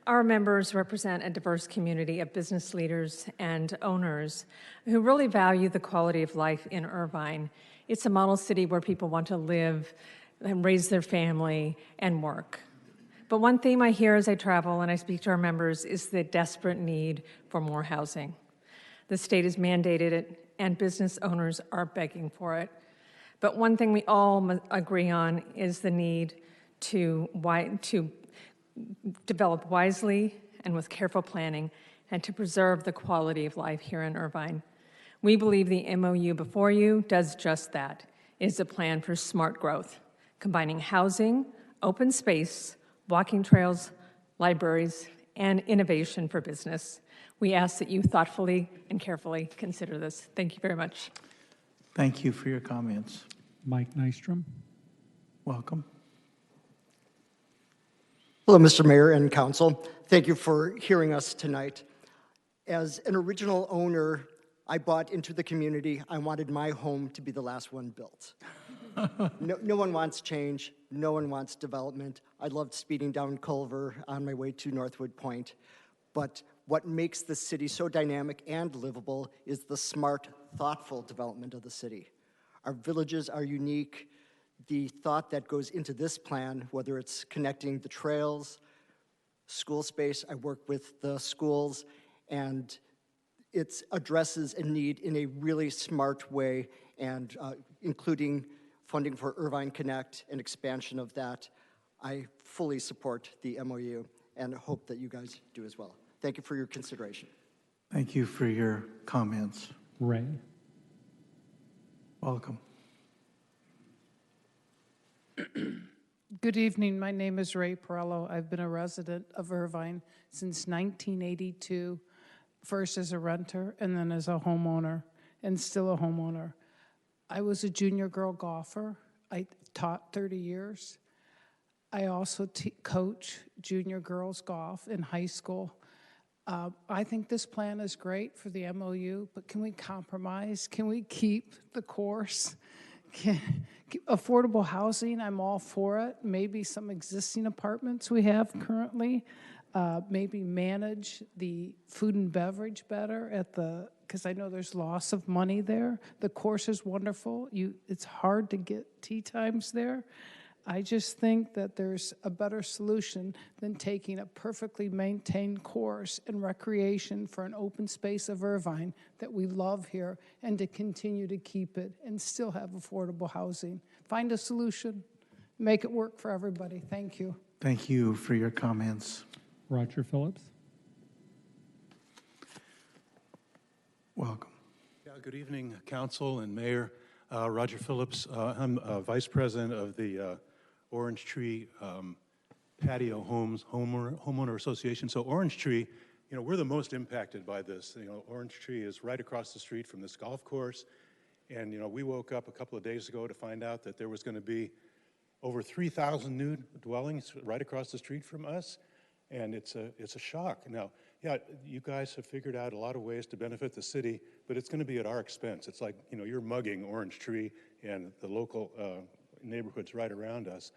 Our members represent a diverse community of business leaders and owners who really value the quality of life in Irvine. It's a model city where people want to live and raise their family and work. But one theme I hear as I travel and I speak to our members is the desperate need for more housing. The state has mandated it, and business owners are begging for it. But one thing we all agree on is the need to develop wisely and with careful planning and to preserve the quality of life here in Irvine. We believe the MOU before you does just that. It is a plan for smart growth, combining housing, open space, walking trails, libraries, and innovation for business. We ask that you thoughtfully and carefully consider this. Thank you very much. Thank you for your comments. Mike Nystrom. Welcome. Hello, Mr. Mayor and Council. Thank you for hearing us tonight. As an original owner, I bought into the community. I wanted my home to be the last one built. No one wants change. No one wants development. I loved speeding down Culver on my way to Northwood Point. But what makes the city so dynamic and livable is the smart, thoughtful development of the city. Our villages are unique. The thought that goes into this plan, whether it's connecting the trails, school space, I work with the schools, and it addresses a need in a really smart way, and including funding for Irvine Connect and expansion of that. I fully support the MOU and hope that you guys do as well. Thank you for your consideration. Thank you for your comments. Ray. Welcome. Good evening. My name is Ray Perello. I've been a resident of Irvine since 1982, first as a renter and then as a homeowner, and still a homeowner. I was a junior girl golfer. I taught 30 years. I also coach junior girls golf in high school. I think this plan is great for the MOU, but can we compromise? Can we keep the course? Affordable housing, I'm all for it. Maybe some existing apartments we have currently. Maybe manage the food and beverage better because I know there's loss of money there. The course is wonderful. It's hard to get tea times there. I just think that there's a better solution than taking a perfectly maintained course in recreation for an open space of Irvine that we love here and to continue to keep it and still have affordable housing. Find a solution, make it work for everybody. Thank you. Thank you for your comments. Roger Phillips. Welcome. Yeah, good evening, Council and Mayor. Roger Phillips. I'm Vice President of the Orange Tree Patio Homes Homeowner Association. So Orange Tree, we're the most impacted by this. Orange Tree is right across the street from this golf course. And, we woke up a couple of days ago to find out that there was going to be over 3,000 new dwellings right across the street from us. And it's a shock. Now, yeah, you guys have figured out a lot of ways to benefit the city, but it's going to be at our expense. It's like, you're mugging Orange Tree and the local neighborhoods right around us.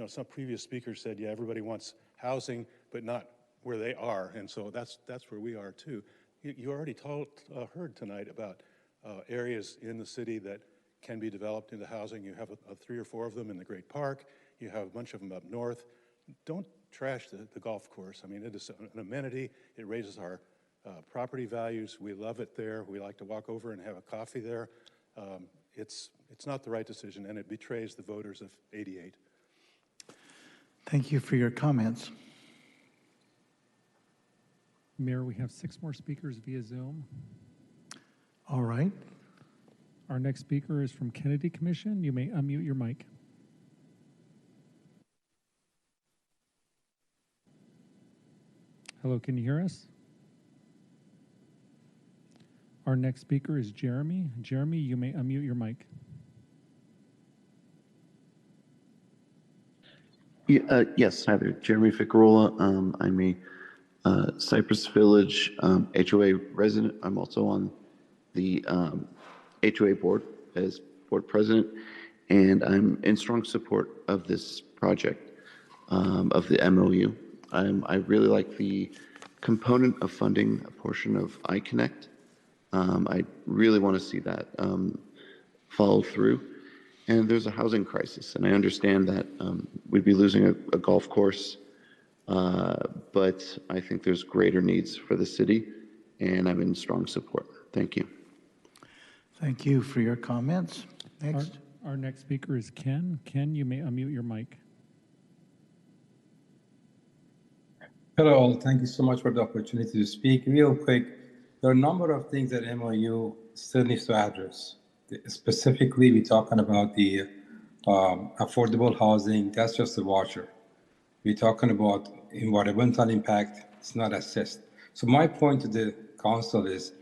Some previous speakers said, yeah, everybody wants housing, but not where they are. And so that's where we are too. You already heard tonight about areas in the city that can be developed into housing. You have 3 or 4 of them in the Great Park. You have a bunch of them up north. Don't trash the golf course. I mean, it is an amenity. It raises our property values. We love it there. We like to walk over and have a coffee there. It's not the right decision, and it betrays the voters of 88. Thank you for your comments. Mayor, we have 6 more speakers via Zoom. All right. Our next speaker is from Kennedy Commission. You may unmute your mic. Hello, can you hear us? Our next speaker is Jeremy. Jeremy, you may unmute your mic. Yes, hi there. Jeremy Ficarola. I'm a Cypress Village HOA resident. I'm also on the HOA board as board president, and I'm in strong support of this project, of the MOU. I really like the component of funding a portion of iConnect. I really want to see that follow through. And there's a housing crisis, and I understand that we'd be losing a golf course, but I think there's greater needs for the city, and I'm in strong support. Thank you. Thank you for your comments. Next. Our next speaker is Ken. Ken, you may unmute your mic. Hello, all. Thank you so much for the opportunity to speak. Real quick, there are a number of things that MOU still needs to address. Specifically, we're talking about the affordable housing. That's just a washer. We're talking about environmental impact. It's not assessed. So my point to the council is,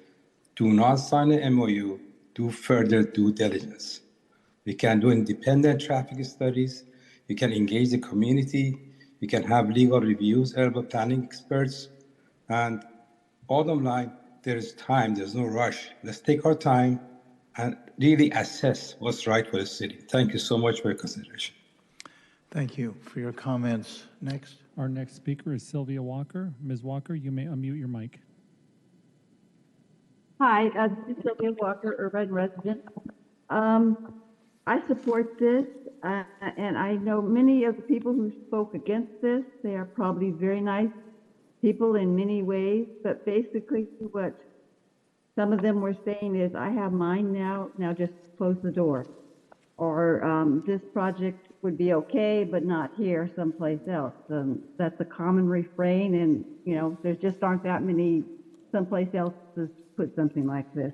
do not sign an MOU. Do further due diligence. We can do independent traffic studies. We can engage the community. We can have legal reviews, urban planning experts. And bottom line, there is time. There's no rush. Let's take our time and really assess what's right for the city. Thank you so much for your consideration. Thank you for your comments. Next. Our next speaker is Sylvia Walker. Ms. Walker, you may unmute your mic. Hi, this is Sylvia Walker, Irvine resident. I support this, and I know many of the people who spoke against this. They are probably very nice people in many ways, but basically what some of them were saying is, I have mine now just close the door. Or this project would be okay, but not here, someplace else. That's a common refrain, and there just aren't that many someplace else to put something like this.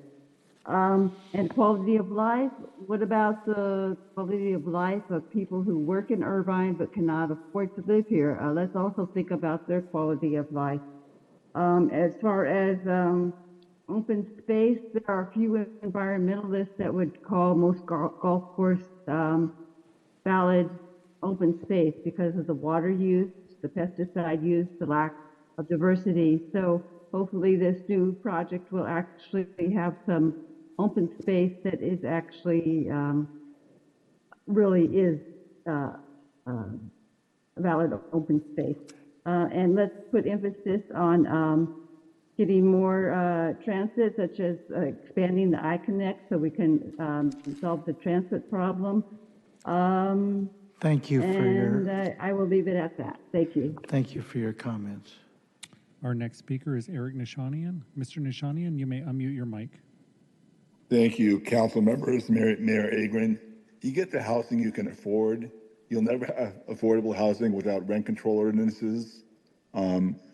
And quality of life, what about the quality of life of people who work in Irvine but cannot afford to live here? Let's also think about their quality of life. As far as open space, there are a few environmentalists that would call most golf course valid open space because of the water use, the pesticide use, the lack of diversity. So hopefully this new project will actually have some open space that is actually really is valid open space. And let's put emphasis on getting more transit, such as expanding the iConnect so we can solve the transit problem. Thank you for your... And I will leave it at that. Thank you. Thank you for your comments. Our next speaker is Eric Nishanian. Mr. Nishanian, you may unmute your mic. Thank you, council members, Mayor Agron. You get the housing you can afford. You'll never have affordable housing without rent control ordinances.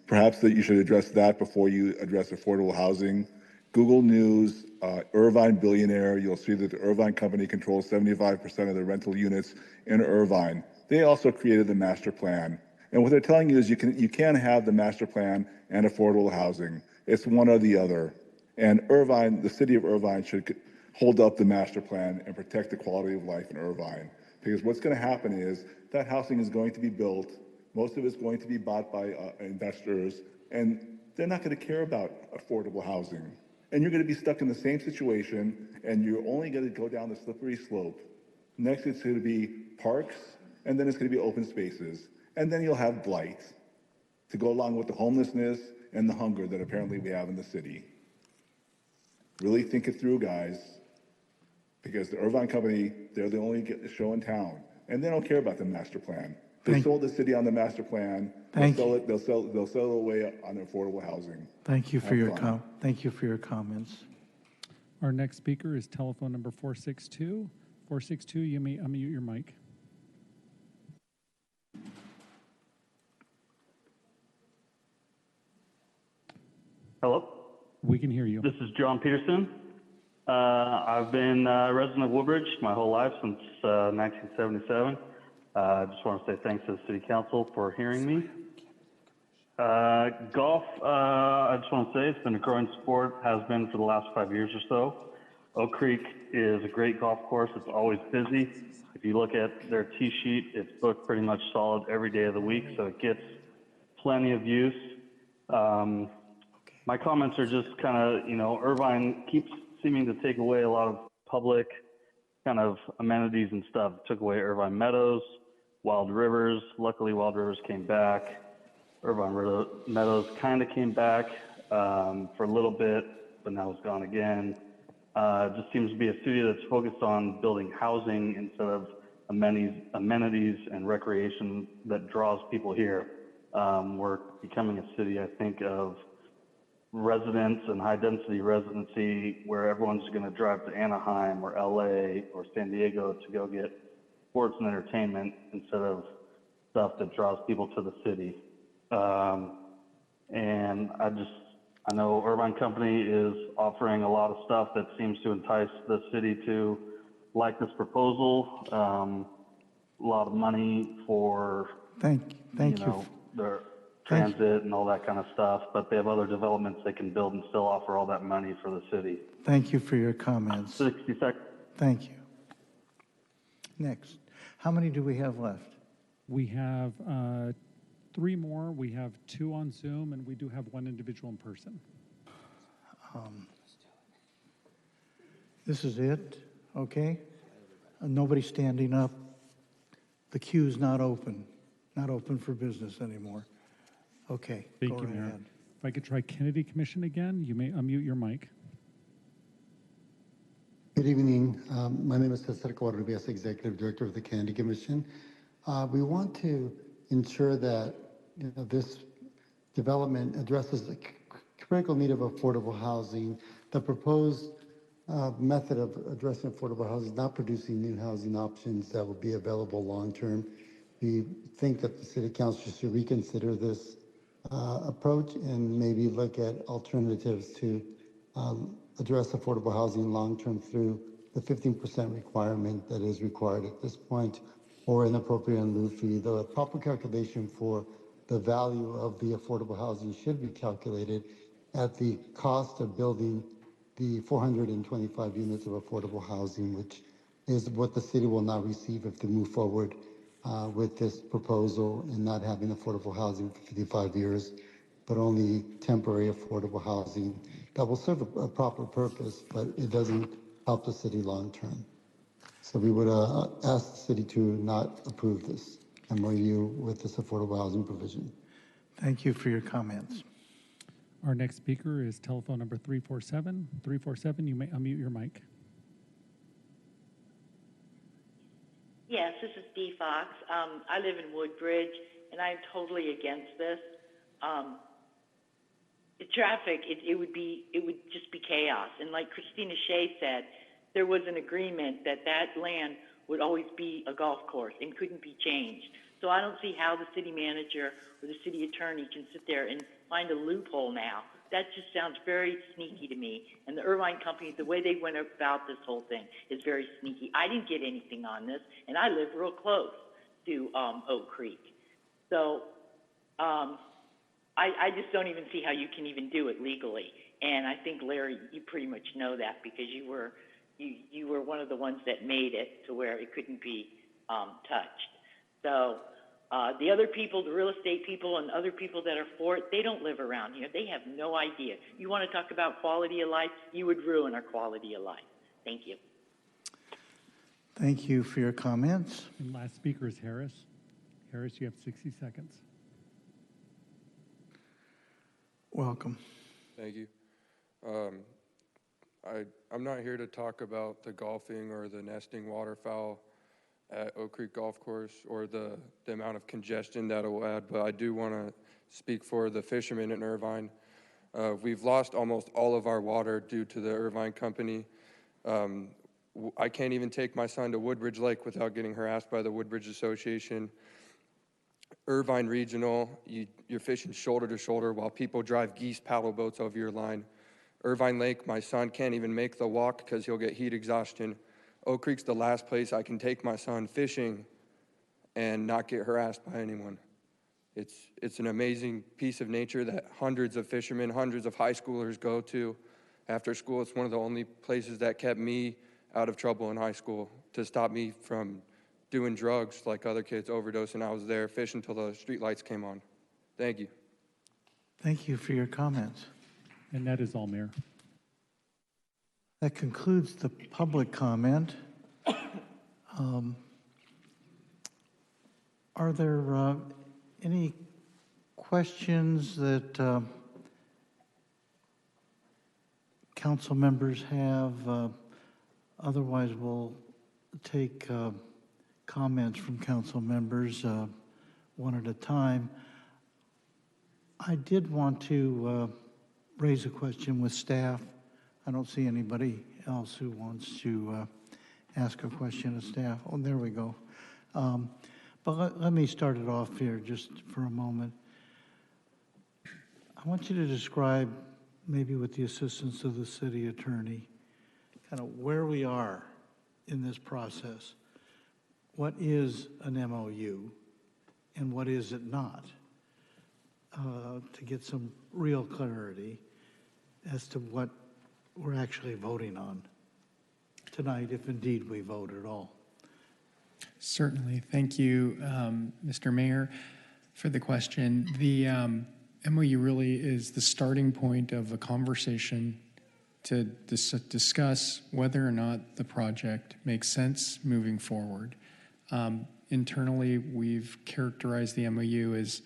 Perhaps that you should address that before you address affordable housing. Google News, Irvine billionaire, you'll see that the Irvine company controls 75% of the rental units in Irvine. They also created the master plan. And what they're telling you is you can't have the master plan and affordable housing. It's one or the other. And Irvine, the city of Irvine should hold up the master plan and protect the quality of life in Irvine. Because what's going to happen is that housing is going to be built, most of it's going to be bought by investors, and they're not going to care about affordable housing. And you're going to be stuck in the same situation, and you're only going to go down the slippery slope. Next, it's going to be parks, and then it's going to be open spaces. And then you'll have blight to go along with the homelessness and the hunger that apparently we have in the city. Really think it through, guys, because the Irvine company, they're the only show in town, and they don't care about the master plan. They sold the city on the master plan. They'll sell it away on affordable housing. Thank you for thank you for your comments. Our next speaker is telephone number 462. 462, you may unmute your mic. Hello? We can hear you. This is John Peterson. I've been a resident of Woodbridge my whole life since 1977. I just want to say thanks to the City Council for hearing me. Golf, I just want to say it's been a growing sport, has been for the last 5 years or so. Oak Creek is a great golf course. It's always busy. If you look at their tee sheet, it's booked pretty much solid every day of the week, so it gets plenty of use. My comments are just kind of, Irvine keeps seeming to take away a lot of public kind of amenities and stuff. Took away Irvine Meadows, Wild Rivers. Luckily, Wild Rivers came back. Irvine Meadows kind of came back for a little bit, but now it's gone again. It just seems to be a city that's focused on building housing instead of amenities and recreation that draws people here. We're becoming a city, I think, of residents and high density residency where everyone's going to drive to Anaheim or LA or San Diego to go get sports and entertainment instead of stuff that draws people to the city. And I know Irvine Company is offering a lot of stuff that seems to entice the city to like this proposal. A lot of money for Thank you. Their transit and all that kind of stuff, but they have other developments they can build and still offer all that money for the city. Thank you for your comments. 60 seconds. Thank you. Next. How many do we have left? We have 3 more. We have 2 on Zoom, and we do have 1 individual in person. This is it, okay? Nobody standing up. The queue's not open for business anymore. Okay, Thank go you, right Mayor. ahead. If I could try Kennedy Commission again, you may unmute your mic. Good evening. My name is Cesar Covarrubias, Executive Director of the Kennedy Commission. We want to ensure that this development addresses the critical need of affordable housing. The proposed method of addressing affordable housing is not producing new housing options that will be available long-term. We think that the City Council should reconsider this approach and maybe look at alternatives to address affordable housing long-term through the 15% requirement that is required at this point, or an appropriate in lieu fee. The proper calculation for the value of the affordable housing should be calculated at the cost of building the 425 units of affordable housing, which is what the city will not receive if they move forward with this proposal and not having affordable housing for 55 years, but only temporary affordable housing that will serve a proper purpose, but it doesn't help the city long term. So we would ask the city to not approve this MOU with this affordable housing provision. Thank you for your comments. Our next speaker is telephone number 347. 347, you may unmute your mic. Yes, this is Dee Fox. I live in Woodbridge, and I'm totally against this. The traffic, it would just be chaos. And like Christina Shea said, there was an agreement that land would always be a golf course and couldn't be changed. So I don't see how the city manager or the city attorney can sit there and find a loophole now. That just sounds very sneaky to me. And the Irvine Company, the way they went about this whole thing is very sneaky. I didn't get anything on this, and I live real close to Oak Creek. So I just don't even see how you can even do it legally. And I think, Larry, you pretty much know that because you were one of the ones that made it to where it couldn't be touched. So the other people, the real estate people and other people that are for it, they don't live around here. They have no idea. You want to talk about quality of life? You would ruin our quality of life. Thank you. Thank you for your comments. And last speaker is Harris. Harris, you have 60 seconds. Welcome. Thank you. I'm not here to talk about the golfing or the nesting waterfowl at Oak Creek Golf Course or the amount of congestion that it will add, but I do want to speak for the fishermen in Irvine. We've lost almost all of our water due to the Irvine Company. I can't even take my son to Woodbridge Lake without getting harassed by the Woodbridge Association. Irvine Regional, you're fishing shoulder to shoulder while people drive geese paddle boats over your line. Irvine Lake, my son can't even make the walk because he'll get heat exhaustion. Oak Creek's the last place I can take my son fishing and not get harassed by anyone. It's an amazing piece of nature that hundreds of fishermen, hundreds of high schoolers go to. after school. It's one of the only places that kept me out of trouble in high school to stop me from doing drugs like other kids overdosing. I was there fishing until the street lights came on. Thank you. Thank you for your comments. And that is all, Mayor. That concludes the public comment. Are there any questions that council members have? Otherwise, we'll take comments from council members one at a time. I did want to raise a question with staff. I don't see anybody else who wants to ask a question of staff. Oh, there we go. But let me start it off here just for a moment. I want you to describe, maybe with the assistance of the city attorney, kind of where we are in this process. What is an MOU and what is it not? To get some real clarity as to what we're actually voting on tonight, if indeed we vote at all. Certainly. Thank you, Mr. Mayor, for the question. The MOU really is the starting point of a conversation to discuss whether or not the project makes sense moving forward. Internally, we've characterized the MOU as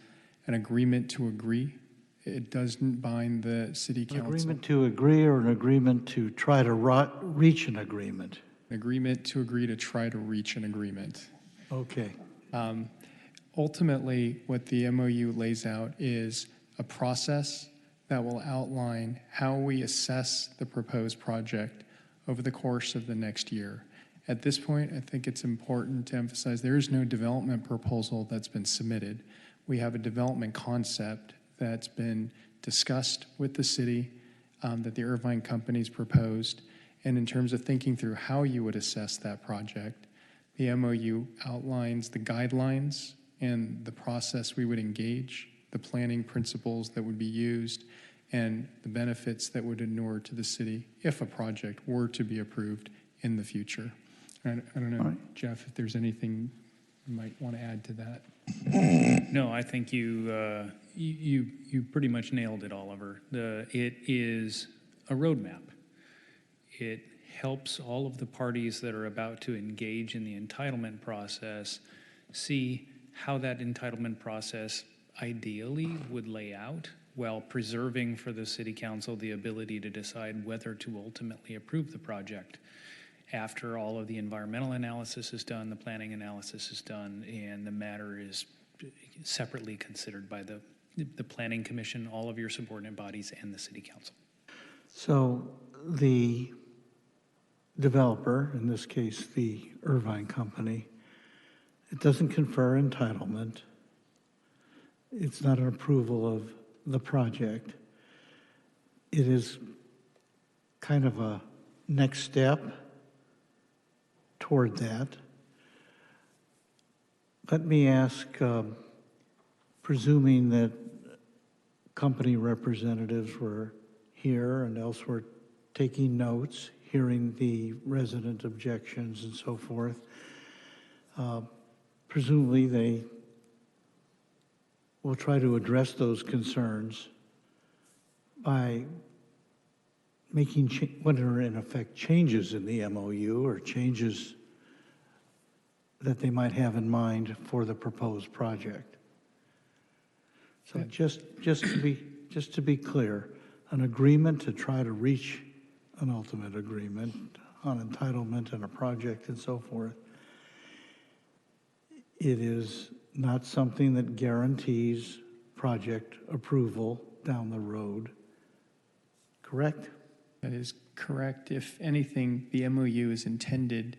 an agreement to agree. It doesn't bind the city council. An agreement to agree or an agreement to try to reach an agreement? An agreement to agree to try to reach an agreement. Okay. Ultimately, what the MOU lays out is a process that will outline how we assess the proposed project over the course of the next year. At this point, I think it's important to emphasize there is no development proposal that's been submitted. We have a development concept that's been discussed with the city that the Irvine companies proposed. And in terms of thinking through how you would assess that project, the MOU outlines the guidelines and the process we would engage, the planning principles that would be used, and the benefits that would inure to the city if a project were to be approved in the future. I don't know, right. Jeff, if there's anything you might want to add to that. No, I think you pretty much nailed it, Oliver. It is a roadmap. It helps all of the parties that are about to engage in the entitlement process see how that entitlement process ideally would lay out while preserving for the city council the ability to decide whether to ultimately approve the project after all of the environmental analysis is done, the planning analysis is done, and the matter is separately considered by the Planning Commission, all of your subordinate bodies, and the City Council. So the developer, in this case the Irvine company, it doesn't confer entitlement. It's not an approval of the project. It is kind of a next step toward that. Let me ask, presuming that company representatives were here and elsewhere taking notes, hearing the resident objections and so forth, presumably they will try to address those concerns by making what are in effect changes in the MOU or changes that they might have in mind for the proposed project. So just to be clear, an agreement to try to reach an ultimate agreement on entitlement and a project and so forth. It is not something that guarantees project approval down the road, correct? That is correct. If anything, the MOU is intended.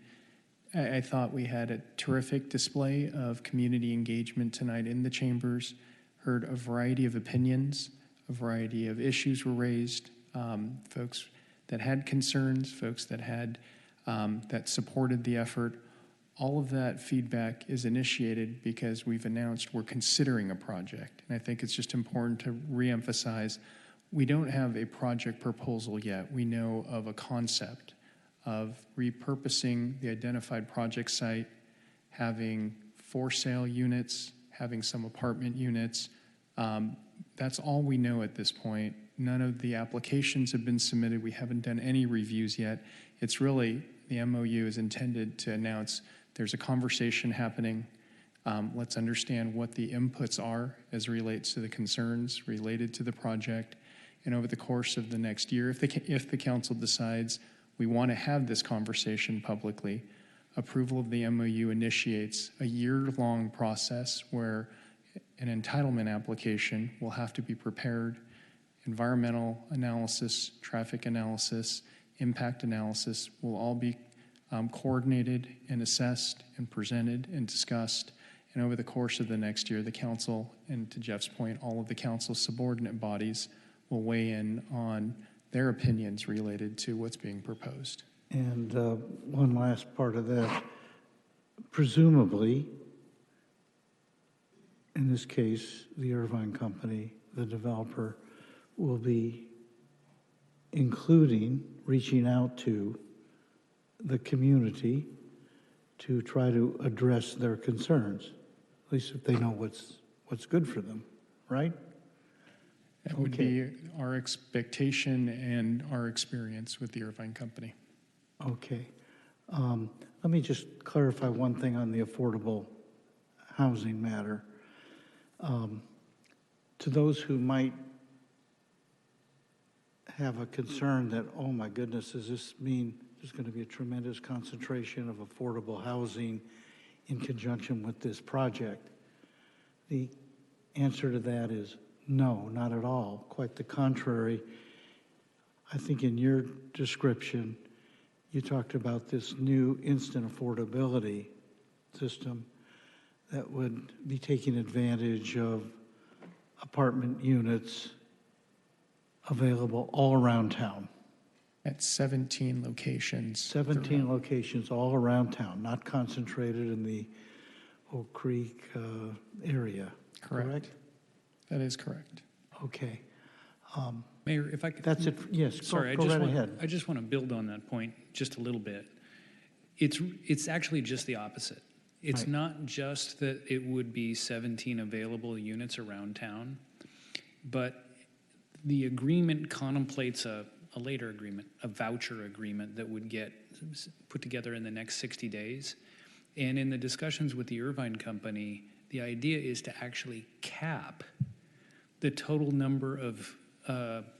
I thought we had a terrific display of community engagement tonight in the chambers, heard a variety of opinions, a variety of issues were raised, folks that had concerns, folks that had that supported the effort. All of that feedback is initiated because we've announced we're considering a project. And I think it's just important to reemphasize We don't have a project proposal yet. We know of a concept of repurposing the identified project site, having for sale units, having some apartment units. That's all we know at this point. None of the applications have been submitted. We haven't done any reviews yet. It's really, the MOU is intended to announce there's a conversation happening. Let's understand what the inputs are as it relates to the concerns related to the project. And over the course of the next year, if the council decides we want to have this conversation publicly, approval of the MOU initiates a year-long process where an entitlement application will have to be prepared, environmental analysis, traffic analysis, impact analysis will all be coordinated and assessed and presented and discussed. And over the course of the next year, the council, and to Jeff's point, all of the council's subordinate bodies will weigh in on their opinions related to what's being proposed. And one last part of that, presumably, in this case, the Irvine company, the developer, will be including reaching out to the community to try to address their concerns, at least if they know what's good for them, right? That would be our expectation and our experience with the Irvine company. Okay. Let me just clarify one thing on the affordable housing matter. To those who might have a concern that, oh my goodness, does this mean there's going to be a tremendous concentration of affordable housing in conjunction with this project? The answer to that is no, not at all. Quite the contrary. I think in your description, you talked about this new instant affordability system that would be taking advantage of apartment units available all around town. At 17 locations. 17 locations all around town, not concentrated in the Oak Creek area. Correct? That is correct. Okay. Mayor, if I could. That's it. Yes. Sorry, go right ahead. I just want to build on that point just a little bit. It's actually just the opposite. It's Right. not just that it would be 17 available units around town, but the agreement contemplates a later agreement, a voucher agreement that would get put together in the next 60 days. And in the discussions with the Irvine company, the idea is to actually cap the total number of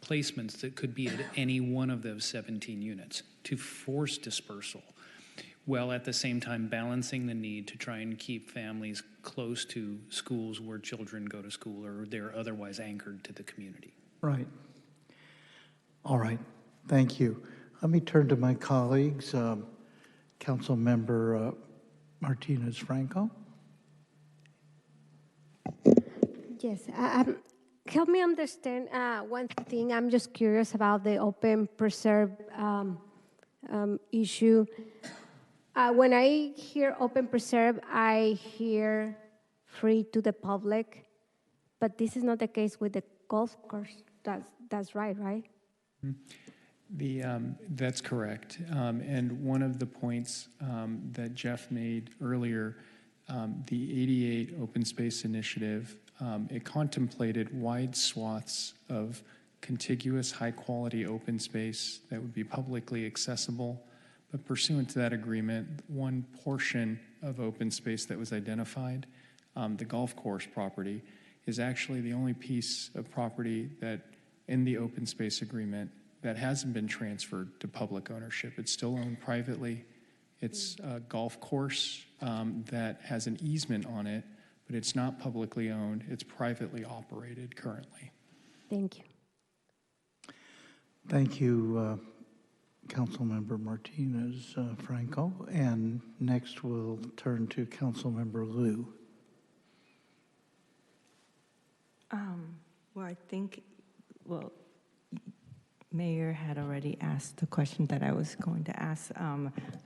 placements that could be at any one of those 17 units to force dispersal, while at the same time balancing the need to try and keep families close to schools where children go to school or they're otherwise anchored to the community. Right. All right. Thank you. Let me turn to my colleagues. Council Member Martinez Franco. Yes. Help me understand one thing. I'm just curious about the open preserve issue. When I hear open preserve, I hear free to the public, but this is not the case with the golf course. That's right? That's correct. And one of the points that Jeff made earlier, the 88 Open Space Initiative, it contemplated wide swaths of contiguous, high-quality open space that would be publicly accessible. But pursuant to that agreement, one portion of open space that was identified, the golf course property, is actually the only piece of property that in the open space agreement that hasn't been transferred to public ownership. It's still owned privately. It's a golf course that has an easement on it, but it's not publicly owned. It's privately operated currently. Thank you. Thank you, Councilmember Martinez Franco. And next we'll turn to Councilmember Liu. Well, I think, Mayor had already asked the question that I was going to ask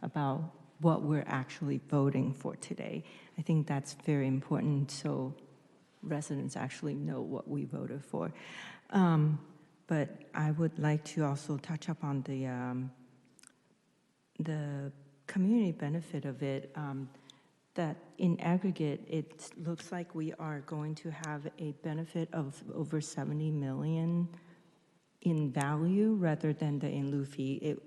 about what we're actually voting for today. I think that's very important so residents actually know what we voted for. But but I would like to also touch up on the community benefit of it, that in aggregate, it looks like we are going to have a benefit of over 70 million in value rather than the in lieu fee.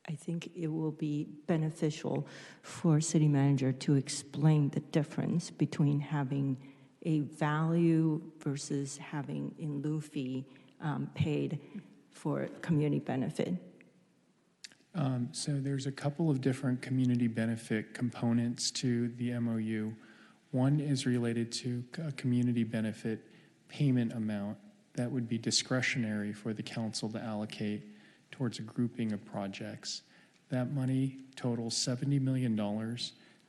I think it will be beneficial for city manager to explain the difference between having a value versus having in lieu fee paid for community benefit. So there's a couple of different community benefit components to the MOU. One is related to a community benefit payment amount that would be discretionary for the council to allocate towards a grouping of projects. That money totals $70 million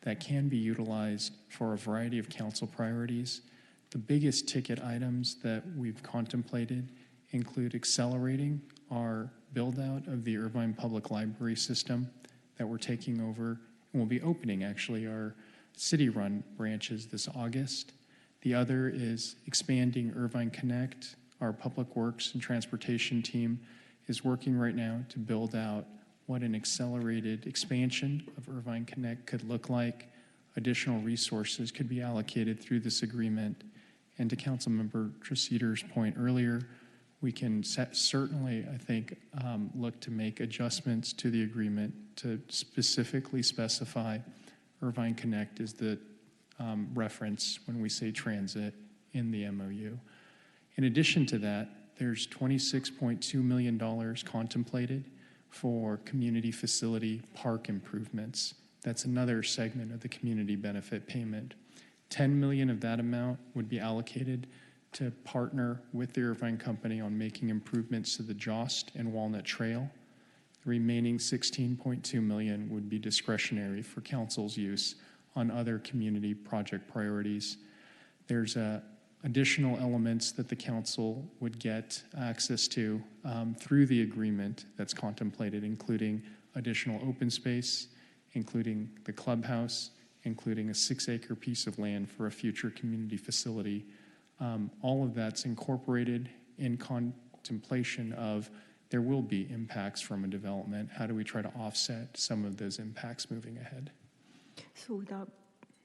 that can be utilized for a variety of council priorities. The biggest ticket items that we've contemplated include accelerating our build-out of the Irvine Public Library system that we're taking over, and we'll be opening actually our city-run branches this August. The other is expanding Irvine Connect. Our Public Works and Transportation team is working right now to build out what an accelerated expansion of Irvine Connect could look like. Additional resources could be allocated through this agreement. And to Councilmember Treseder's point earlier, we can certainly, I think, look to make adjustments to the agreement to specifically specify Irvine Connect as the reference when we say transit in the MOU. In addition to that, there's $26.2 million contemplated for community facility park improvements. That's another segment of the community benefit payment. $10 million of that amount would be allocated to partner with the Irvine Company on making improvements to the Jost and Walnut Trail. The remaining $16.2 million would be discretionary for council's use on other community project priorities. There's additional elements that the council would get access to through the agreement that's contemplated, including additional open space, including the clubhouse, including a 6-acre piece of land for a future community facility. All of that's incorporated in contemplation of there will be impacts from a development. How do we try to offset some of those impacts moving ahead? So without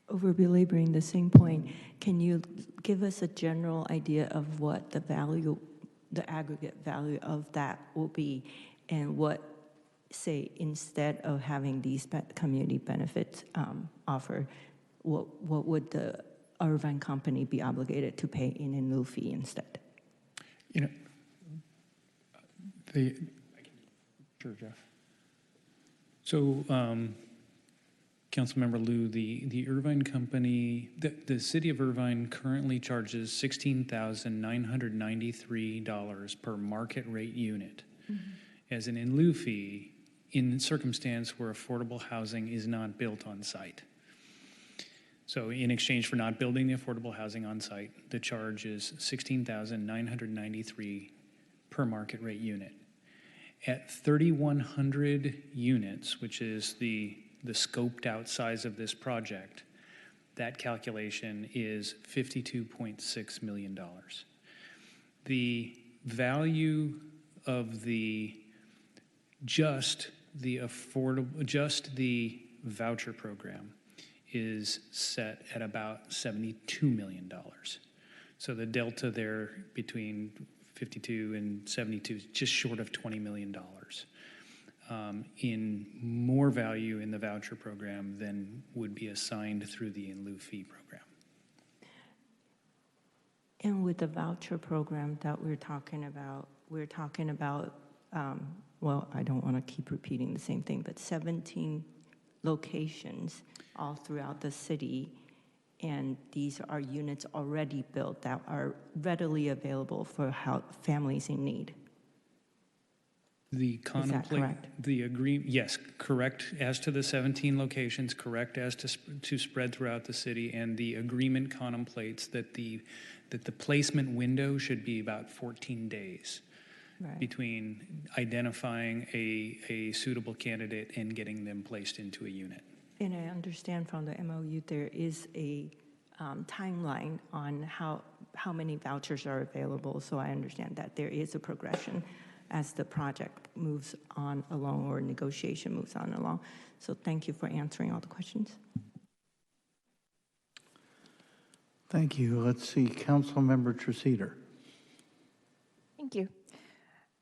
over belaboring the same point, can you give us a general idea of what the value, the aggregate value of that will be, and what, say, instead of having these community benefits offer, what would the Irvine Company be obligated to pay in lieu fee instead? You know, sure, Jeff. So, Councilmember Liu, the Irvine Company, the city of Irvine currently charges $16,993 per market rate unit as an in lieu fee in circumstance where affordable housing is not built on site. So in exchange for not building the affordable housing on site, the charge is $16,993 per market rate unit. At 3,100 units, which is the scoped out size of this project, that calculation is $52.6 million. The value of just the voucher program is set at about $72 million. So the delta there between 52 and 72 is just short of $20 million. In more value in the voucher program than would be assigned through the in lieu fee program. And with the voucher program that we're talking about, well, I don't want to keep repeating the same thing, but 17 locations all throughout the city, and these are units already built that are readily available for families in need. Is that correct? The agreement, yes, correct as to the 17 locations, correct as to spread throughout the city, and the agreement contemplates that the placement window should be about 14 days between identifying a suitable candidate and getting them placed into a unit. And I understand from the MOU there is a timeline on how how many vouchers are available, so I understand that there is a progression as the project moves on along or negotiation moves on along. So thank you for answering all the questions. Thank you. Let's see, Councilmember Treceder. Thank you.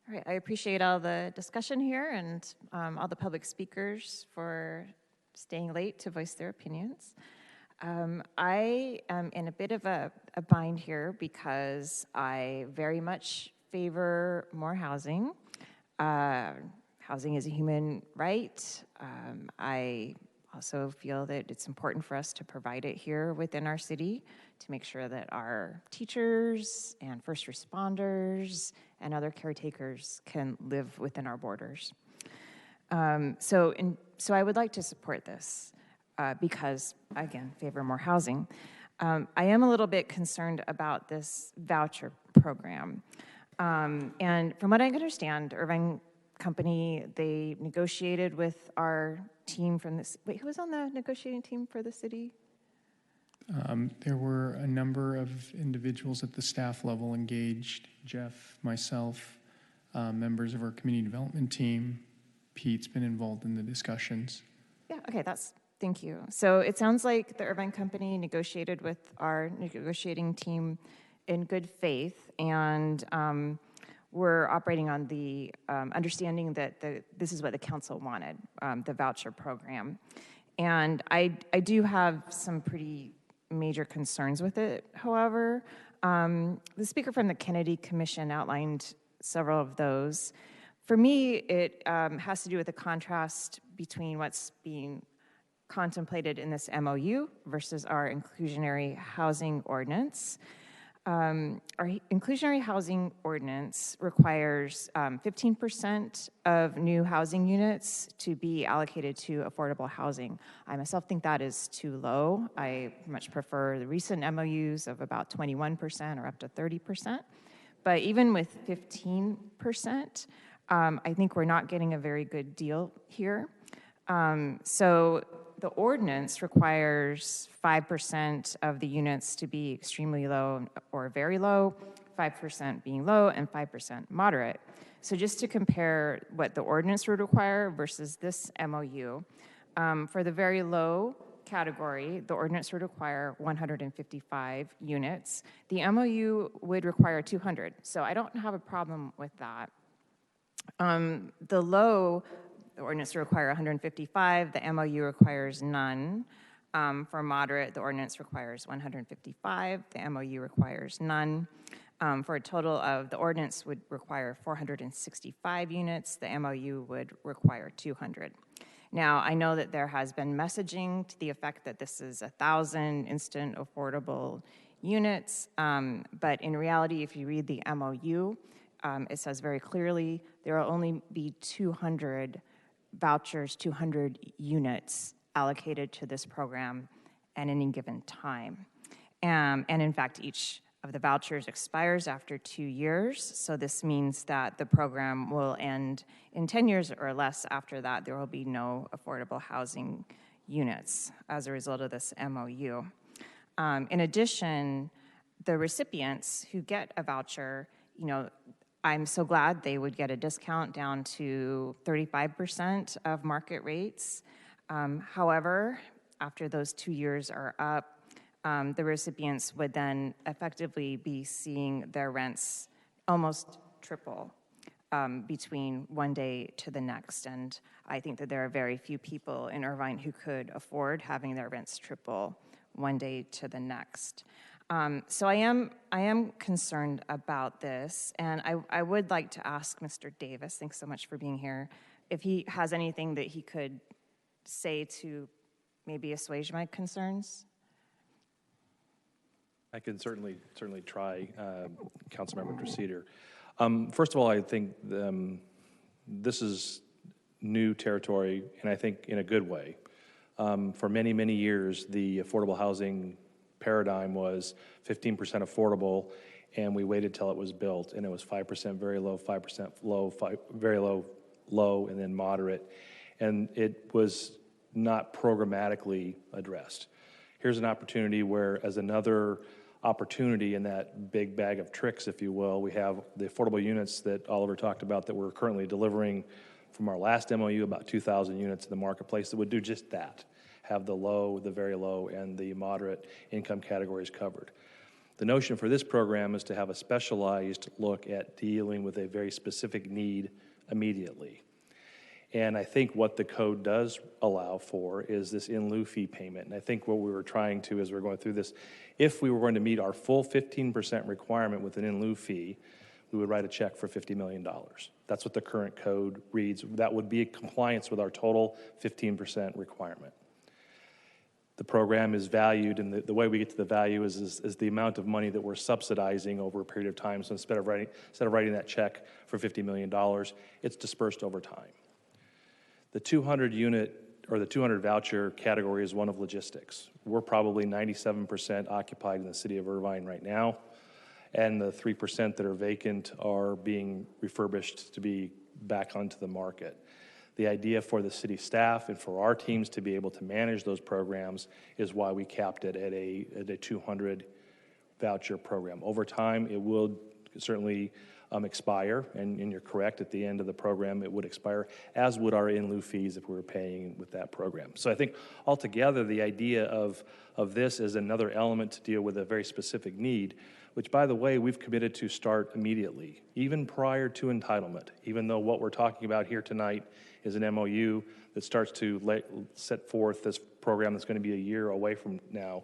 All right, I appreciate all the discussion here and all the public speakers for staying late to voice their opinions. I am in a bit of a bind here because I very much favor more housing. Housing is a human right. I also feel that it's important for us to provide it here within our city to make sure that our teachers and first responders and other caretakers can live within our borders. So I would like to support this because, again, favor more housing. I am a little bit concerned about this voucher program. And from what I understand, Irvine Company, they negotiated with our team from this. Wait, who was on the negotiating team for the city? There were a number of individuals at the staff level engaged, Jeff, myself, members of our community development team. Pete's been involved in the discussions. Yeah, okay, thank you. So it sounds like the Irvine Company negotiated with our negotiating team in good faith, and we're operating on the understanding that this is what the council wanted, the voucher program. And I do have some pretty major concerns with it, however. The speaker from the Kennedy Commission outlined several of those. For me, it has to do with the contrast between what's being contemplated in this MOU versus our inclusionary housing ordinance. Our inclusionary housing ordinance requires 15% of new housing units to be allocated to affordable housing. I myself think that is too low. I much prefer the recent MOUs of about 21% or up to 30%. But even with 15%, I think we're not getting a very good deal here. So the ordinance requires 5% of the units to be extremely low or very low, 5% being low, and 5% moderate. So just to compare what the ordinance would require versus this MOU, for the very low category, the ordinance would require 155 units. The MOU would require 200, so I don't have a problem with that. The ordinance requires 155, the MOU requires none. For moderate, the ordinance requires 155, the MOU requires none. For a total of, the ordinance would require 465 units, the MOU would require 200. Now, I know that there has been messaging to the effect that this is 1,000 instant affordable units, but in reality, if you read the MOU, it says very clearly there will only be 200 vouchers, 200 units allocated to this program at any given time. And in fact, each of the vouchers expires after 2 years, so this means that the program will end in 10 years or less. After that, there will be no affordable housing units as a result of this MOU. In addition, the recipients who get a voucher, I'm so glad they would get a discount down to 35% of market rates. However, after those 2 years are up, the recipients would then effectively be seeing their rents almost triple between one day to the next. And I think that there are very few people in Irvine who could afford having their rents triple one day to the next. So I am concerned about this, and I would like to ask Mr. Davis, thanks so much for being here, if he has anything that he could say to maybe assuage my concerns. I can certainly try, Councilmember Treceder. First of all, I think this is new territory, and I think in a good way. For many, many years, the affordable housing paradigm was 15% affordable, and we waited till it was built, and it was 5% very low, 5% low, very low, low, and then moderate, and it was not programmatically addressed. Here's an opportunity where, as another opportunity in that big bag of tricks, if you will. We have the affordable units that Oliver talked about that we're currently delivering from our last MOU, about 2,000 units in the marketplace that would do just that, have the low, the very low, and the moderate income categories covered. The notion for this program is to have a specialized look at dealing with a very specific need immediately. And I think what the code does allow for is this in lieu fee payment. And I think what we were trying to, as we were going through this, if we were going to meet our full 15% requirement with an in lieu fee, we would write a check for $50 million. That's what the current code reads. That would be in compliance with our total 15% requirement. The program is valued, and the way we get to the value is the amount of money that we're subsidizing over a period of time. So instead of writing that check for $50 million, it's dispersed over time. The 200 unit or the 200 voucher category is one of logistics. We're probably 97% occupied in the city of Irvine right now, and the 3% that are vacant are being refurbished to be back onto the market. The idea for the city staff and for our teams to be able to manage those programs is why we capped it at a 200 voucher program. Over time, it will certainly expire, and you're correct, at the end of the program it would expire, as would our in lieu fees if we were paying with that program. So I think altogether the idea of this is another element to deal with a very specific need, which, by the way, we've committed to start immediately, even prior to entitlement, even though what we're talking about here tonight is an MOU that starts to set forth this program that's going to be a year away from now.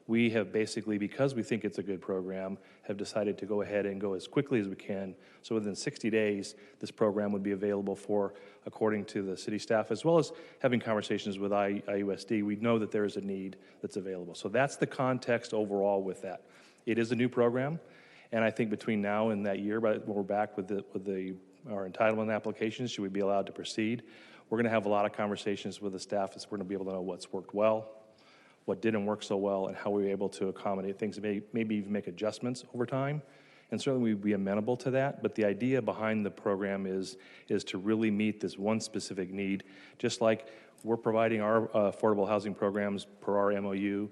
We have basically, because we think it's a good program, have decided to go ahead and go as quickly as we can. So within 60 days, this program would be available for, according to the city staff, as well as having conversations with IUSD, we know that there is a need that's available. So that's the context overall with that. It is a new program, and I think between now and that year, when we're back with our entitlement applications, should we be allowed to proceed, we're going to have a lot of conversations with the staff as we're going to be able to know what's worked well, what didn't work so well, and how we were able to accommodate things, maybe even make adjustments over time. And certainly we'd be amenable to that, but the idea behind the program is to really meet this one specific need, just like we're providing our affordable housing programs per our MOU.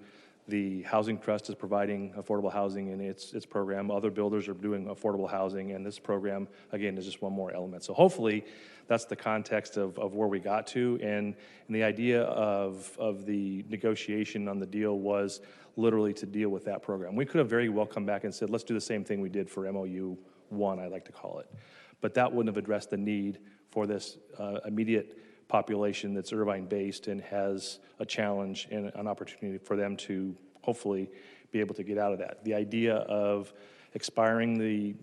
The Housing Trust is providing affordable housing in its program. Other builders are doing affordable housing, and this program, again, is just one more element. So hopefully that's the context of where we got to, and the idea of the negotiation on the deal was literally to deal with that program. We could have very well come back and said, let's do the same thing we did for MOU 1, I like to call it. But that wouldn't have addressed the need for this immediate population that's Irvine-based and has a challenge and an opportunity for them to hopefully be able to get out of that. The idea of expiring the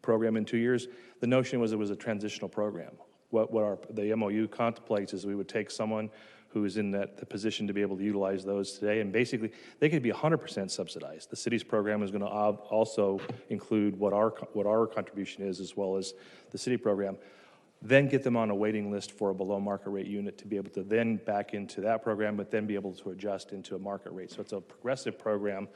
program in 2 years, the notion was it was a transitional program. What the MOU contemplates is we would take someone who is in the position to be able to utilize those today, and basically they could be 100% subsidized. The city's program is going to also include what our contribution is, as well as the city program. Then get them on a waiting list for a below market rate unit to be able to then back into that program, but then be able to adjust into a market rate. So it's a progressive program.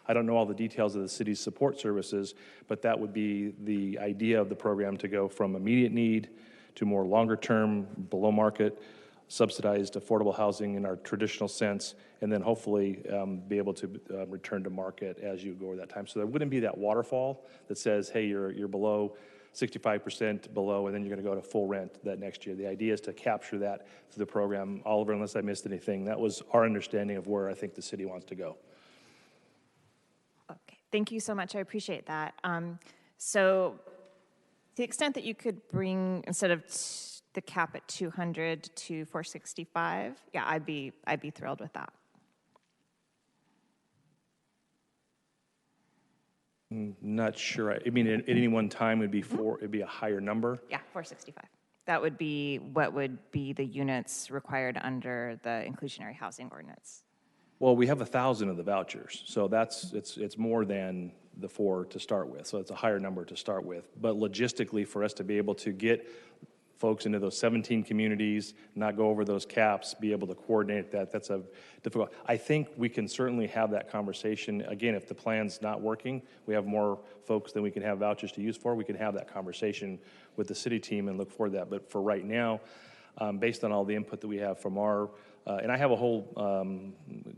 I don't know all the details of the city's support services, but that would be the idea of the program, to go from immediate need to more longer term, below market, subsidized affordable housing in our traditional sense, and then hopefully be able to return to market as you go over that time. So there wouldn't be that waterfall that says, hey, you're below 65% below, and then you're going to go to full rent that next year. The idea is to capture that through the program. Oliver, unless I missed anything, that was our understanding of where I think the city wants to go. Okay, thank you so much. I appreciate that. So to the extent that you could bring, instead of the cap at 200 to 465, yeah, I'd be thrilled with that. Not sure. I mean, at any one time it'd be a higher number. Yeah, 465. That would be what would be the units required under the inclusionary housing ordinance. Well, we have 1,000 of the vouchers, so it's more than the 4 to start with. So it's a higher number to start with. But logistically, for us to be able to get folks into those 17 communities, not go over those caps, be able to coordinate that's a difficult. I think we can certainly have that conversation. Again, if the plan's not working, we have more folks than we can have vouchers to use for, we can have that conversation with the city team and look for that. But for right now, based on all the input that we have from our And I have a whole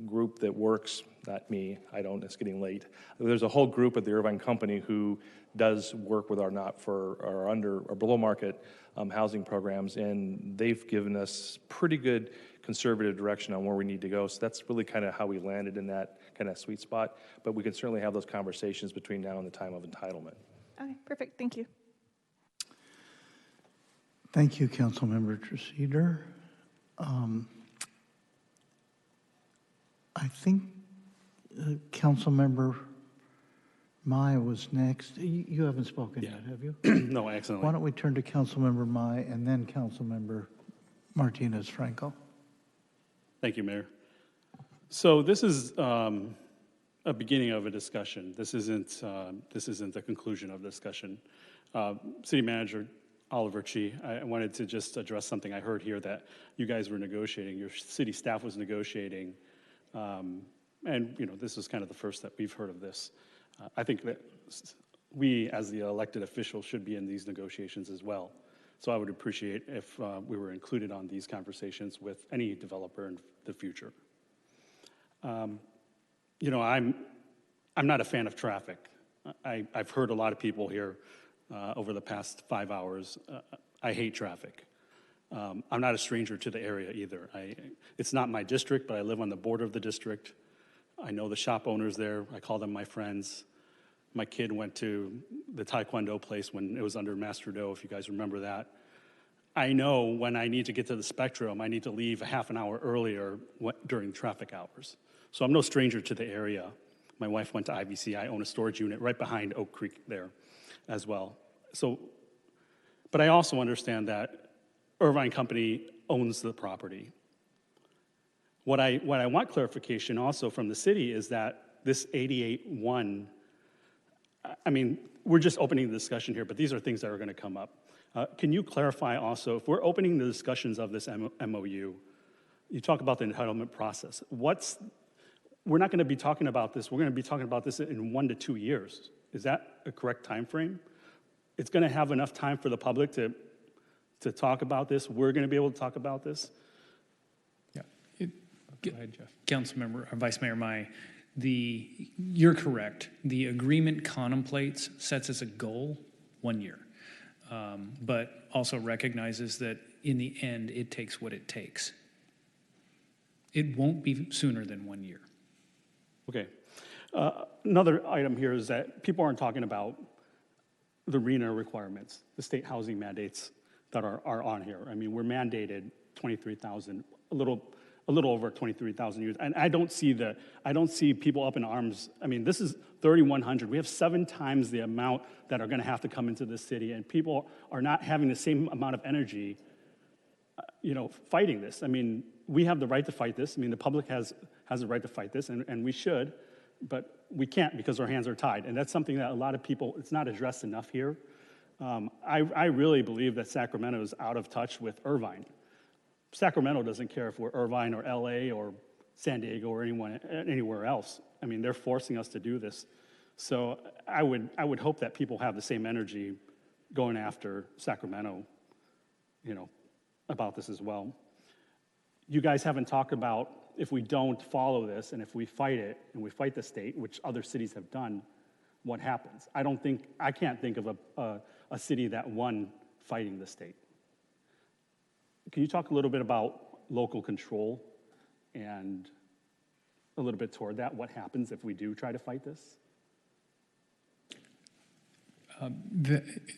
group that works, not me, I don't, it's getting late. There's a whole group at the Irvine company who does work with our under or below market housing programs, and they've given us pretty good conservative direction on where we need to go. So that's really kind of how we landed in that kind of sweet spot. But we can certainly have those conversations between now and the time of entitlement. Okay, perfect. Thank you. Thank you, Councilmember Treseder. I think Councilmember Mai was next. You haven't spoken yet, have you? No, excellent. Why don't we turn to Councilmember Mai and then Councilmember Martinez Franco. Thank you, Mayor. So this is a beginning of a discussion. This isn't the conclusion of the discussion. City Manager Oliver Chi, I wanted to just address something I heard here that you guys were negotiating, your city staff was negotiating, and this is kind of the first that we've heard of this. I think that we, as the elected officials, should be in these negotiations as well. So I would appreciate if we were included on these conversations with any developer in the future. I'm not a fan of traffic. I've heard a lot of people here over the past 5 hours. I hate traffic. I'm not a stranger to the area either. It's not my district, but I live on the border of the district. I know the shop owners there. I call them my friends. My kid went to the Taekwondo place when it was under Master Do, if you guys remember that. I know when I need to get to the Spectrum, I need to leave a half an hour earlier during traffic hours. So I'm no stranger to the area. My wife went to IVC. I own a storage unit right behind Oak Creek there as well. But I also understand that Irvine Company owns the property. What I want clarification also from the city is that this 88-1, I mean, we're just opening the discussion here, but these are things that are going to come up. Can you clarify also, if we're opening the discussions of this MOU, you talk about the entitlement process. We're not going to be talking about this, we're going to be talking about this in 1 to 2 years. Is that a correct time frame? It's going to have enough time for the public to talk about this. We're going to be able to talk about this. Go ahead, Jeff. Councilmember, or Vice Mayor Mai, you're correct. The agreement sets as a goal 1 year, but also recognizes that in the end, it takes what it takes. It won't be sooner than 1 year. Okay. Another item here is that people aren't talking about the RENA requirements, the state housing mandates that are on here. I mean, we're mandated 23,000, a little over 23,000 units, and I don't see people up in arms. I mean, this is 3,100. We have 7 times the amount that are going to have to come into the city, and people are not having the same amount of energy, fighting this. I mean, we have the right to fight this. I mean, the public has the right to fight this, and we should, but we can't because our hands are tied, and that's something that a lot of people, it's not addressed enough here. I really believe that Sacramento is out of touch with Irvine. Sacramento doesn't care if we're Irvine or LA or San Diego or anywhere else. I mean, they're forcing us to do this. So I would hope that people have the same energy going after Sacramento, about this as well. You guys haven't talked about if we don't follow this and if we fight it and we fight the state, which other cities have done, what happens? I can't think of a city that won fighting the state. Can you talk a little bit about local control and a little bit toward that? What happens if we do try to fight this?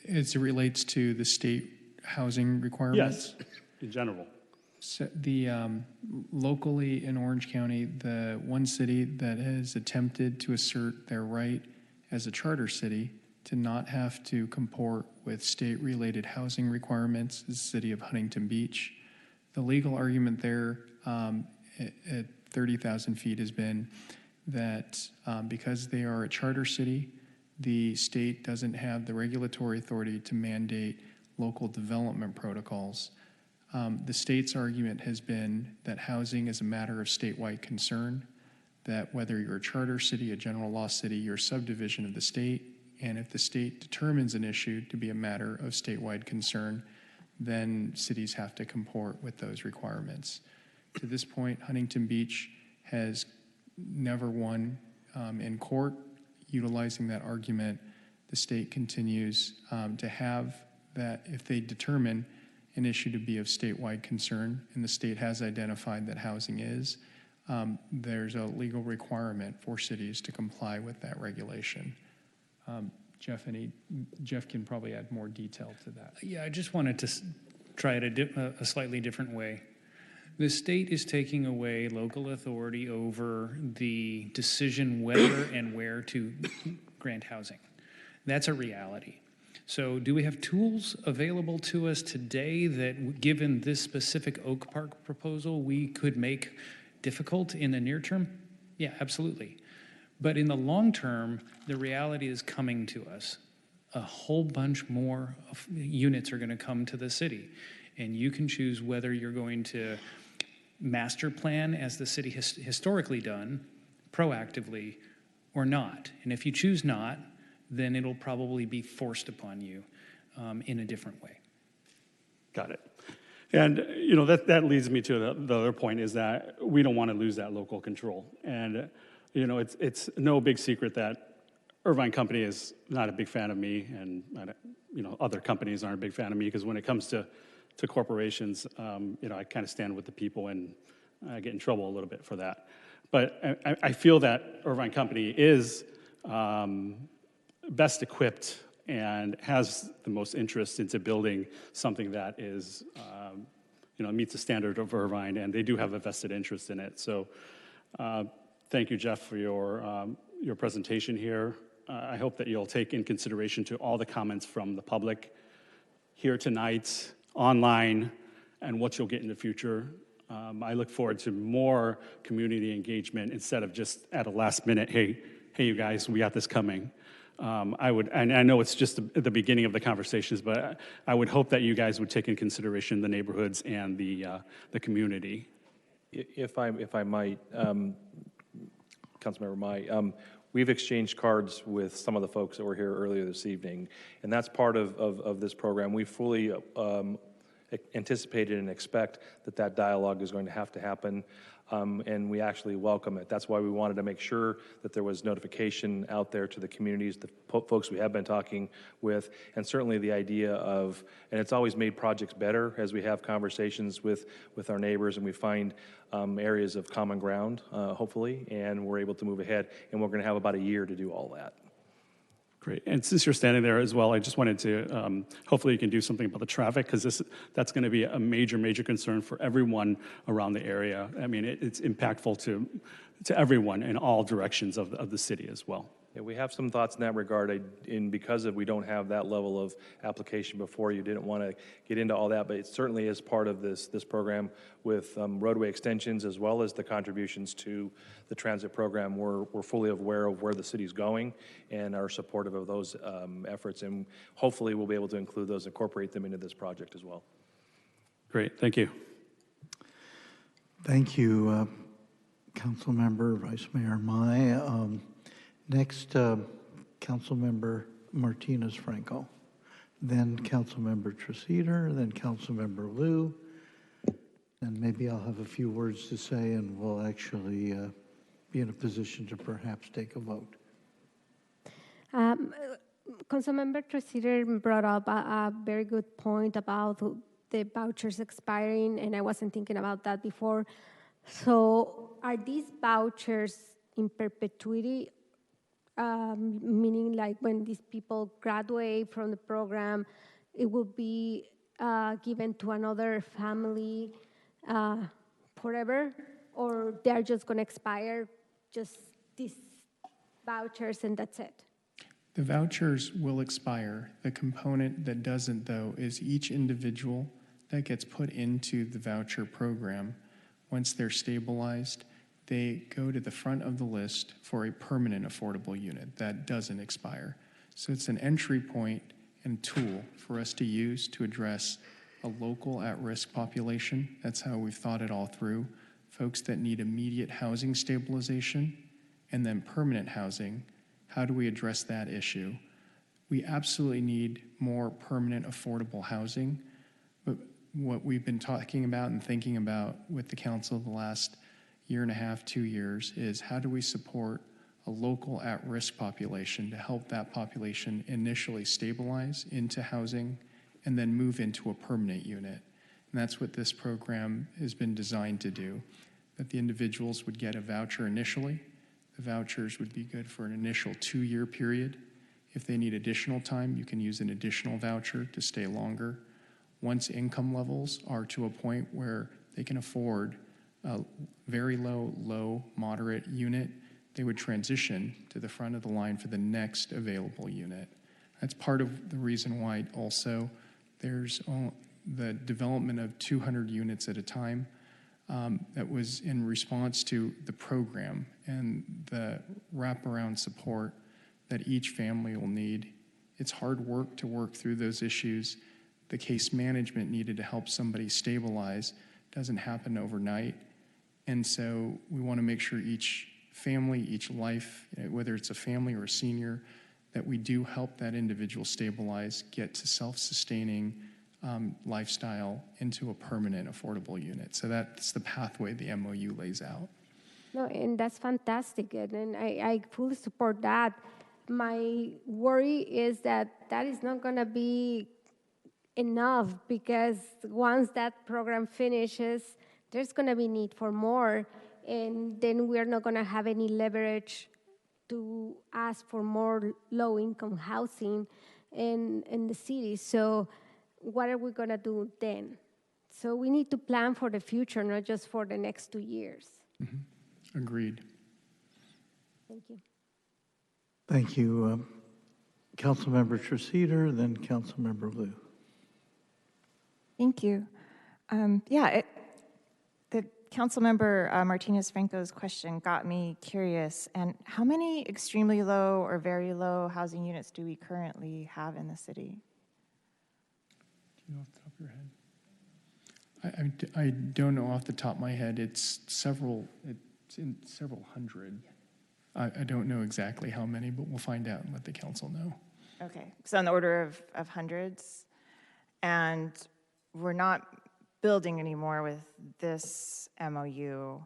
As it relates to the state housing requirements? Yes, in general. So locally in Orange County, the one city that has attempted to assert their right as a charter city to not have to comport with state-related housing requirements is the city of Huntington Beach. The legal argument there at 30,000 feet has been that because they are a charter city, the state doesn't have the regulatory authority to mandate local development protocols. The state's argument has been that housing is a matter of statewide concern, that whether you're a charter city, a general law city, you're a subdivision of the state, and if the state determines an issue to be a matter of statewide concern, then cities have to comport with those requirements. To this point, Huntington Beach has never won in court. Utilizing that argument, the state continues to have that if they determine an issue to be of statewide concern, and the state has identified that housing is, there's a legal requirement for cities to comply with that regulation. Jeff can probably add more detail to that. Yeah, I just wanted to try it a slightly different way. The state is taking away local authority over the decision whether and where to grant housing. That's a reality. So do we have tools available to us today that, given this specific Oak Park proposal, we could make difficult in the near term? Yeah, absolutely. But in the long term, the reality is coming to us. A whole bunch more units are going to come to the city, and you can choose whether you're going to master plan, as the city has historically done, proactively, or not. And if you choose not, then it'll probably be forced upon you in a different way. Got it. And, you know, that leads me to the other point, is that we don't want to lose that local control. And, you know, it's no big secret that Irvine Company is not a big fan of me, and, you know, other companies aren't a big fan of me, because when it comes to corporations, you know, I kind of stand with the people, and I get in trouble a little bit for that. But I feel that Irvine Company is best equipped and has the most interest into building something that is, you know, meets the standard of Irvine, and they do have a vested interest in it. So thank you, Jeff, for your presentation here. I hope that you'll take in consideration to all the comments from the public here tonight, online, and what you'll get in the future. I look forward to more community engagement instead of just at a last minute, hey, you guys, we got this coming. And I know it's just the beginning of the conversations, but I would hope that you guys would take in consideration the neighborhoods and the community. If I might, Councilmember Mai, we've exchanged cards with some of the folks that were here earlier this evening, and that's part of this program. We fully anticipated and expect that dialogue is going to happen, and we actually welcome it. That's why we wanted to make sure that there was notification out there to the communities, the folks we have been talking with, and certainly the idea of, and it's always made projects better as we have conversations with our neighbors and we find areas of common ground, hopefully, and we're able to move ahead, and we're going to have about a year to do all that. Great. And since you're standing there as well, I just wanted to, hopefully you can do something about the traffic, because that's going to be a major concern for everyone around the area. I mean, it's impactful to everyone in all directions of the city as well. Yeah, we have some thoughts in that regard, and because we don't have that level of application before, you didn't want to get into all that, but it certainly is part of this program with roadway extensions as well as the contributions to the transit program. We're fully aware of where the city's going and are supportive of those efforts, and hopefully we'll be able to include those, incorporate them into this project as well. Great, thank you. Thank you, Councilmember Vice Mayor Mai. Next, Councilmember Martinez Franco, then Councilmember Treseder, then Councilmember Liu, and maybe I'll have a few words to say, and we'll actually be in a position to perhaps take a vote. Councilmember Treseder brought up a very good point about the vouchers expiring, and I wasn't thinking about that before. So are these vouchers in perpetuity? Meaning like when these people graduate from the program, it will be given to another family forever, or they're just going to expire, just these vouchers, and that's it? The vouchers will expire. The component that doesn't, though, is each individual that gets put into the voucher program, once they're stabilized, they go to the front of the list for a permanent affordable unit. That doesn't expire. So it's an entry point and tool for us to use to address a local at-risk population. That's how we've thought it all through. Folks that need immediate housing stabilization and then permanent housing. How do we address that issue? We absolutely need more permanent affordable housing, but what we've been talking about and thinking about with the council the last year and a half, 2 years, is how do we support a local at-risk population to help that population initially stabilize into housing and then move into a permanent unit. And that's what this program has been designed to do, that the individuals would get a voucher initially. The vouchers would be good for an initial 2-year period. If they need additional time, you can use an additional voucher to stay longer. Once income levels are to a point where they can afford a very low, moderate unit, they would transition to the front of the line for the next available unit. That's part of the reason why also there's the development of 200 units at a time. That was in response to the program and the wraparound support that each family will need. It's hard work to work through those issues. The case management needed to help somebody stabilize doesn't happen overnight. And so we want to make sure each family, each life, whether it's a family or a senior, that we do help that individual stabilize, get to self-sustaining lifestyle into a permanent affordable unit. So that's the pathway the MOU lays out. No, and that's fantastic, and I fully support that. My worry is that that is not going to be enough, because once that program finishes, there's going to be need for more, and then we're not going to have any leverage to ask for more low-income housing in the city. So what are we going to do then? So we need to plan for the future, not just for the next 2 years. Mm-hmm. Agreed. Thank you. Thank you. Councilmember Treseder, then Councilmember Liu. Thank you. The Councilmember Martinez-Franco's question got me curious. And how many extremely low or very low housing units do we currently have in the city? Do you know off the top of your head? I don't know off the top of my head. It's in several hundred. I don't know exactly how many, but we'll find out and let the council know. Okay, so on the order of hundreds. And we're not building anymore with this MOU,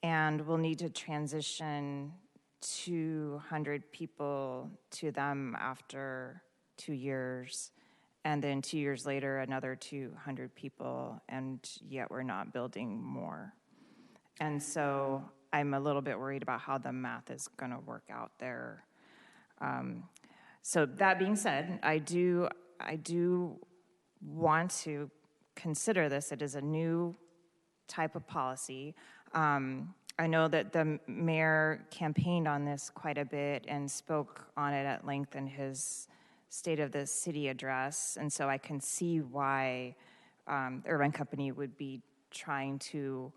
and we'll need to transition 200 people to them after 2 years, and then 2 years later, another 200 people, and yet we're not building more. And so I'm a little bit worried about how the math is going to work out there. So that being said, I do want to consider this. It is a new type of policy. I know that the mayor campaigned on this quite a bit and spoke on it at length in his State of the City address, and so I can see why the Irvine Company would be trying to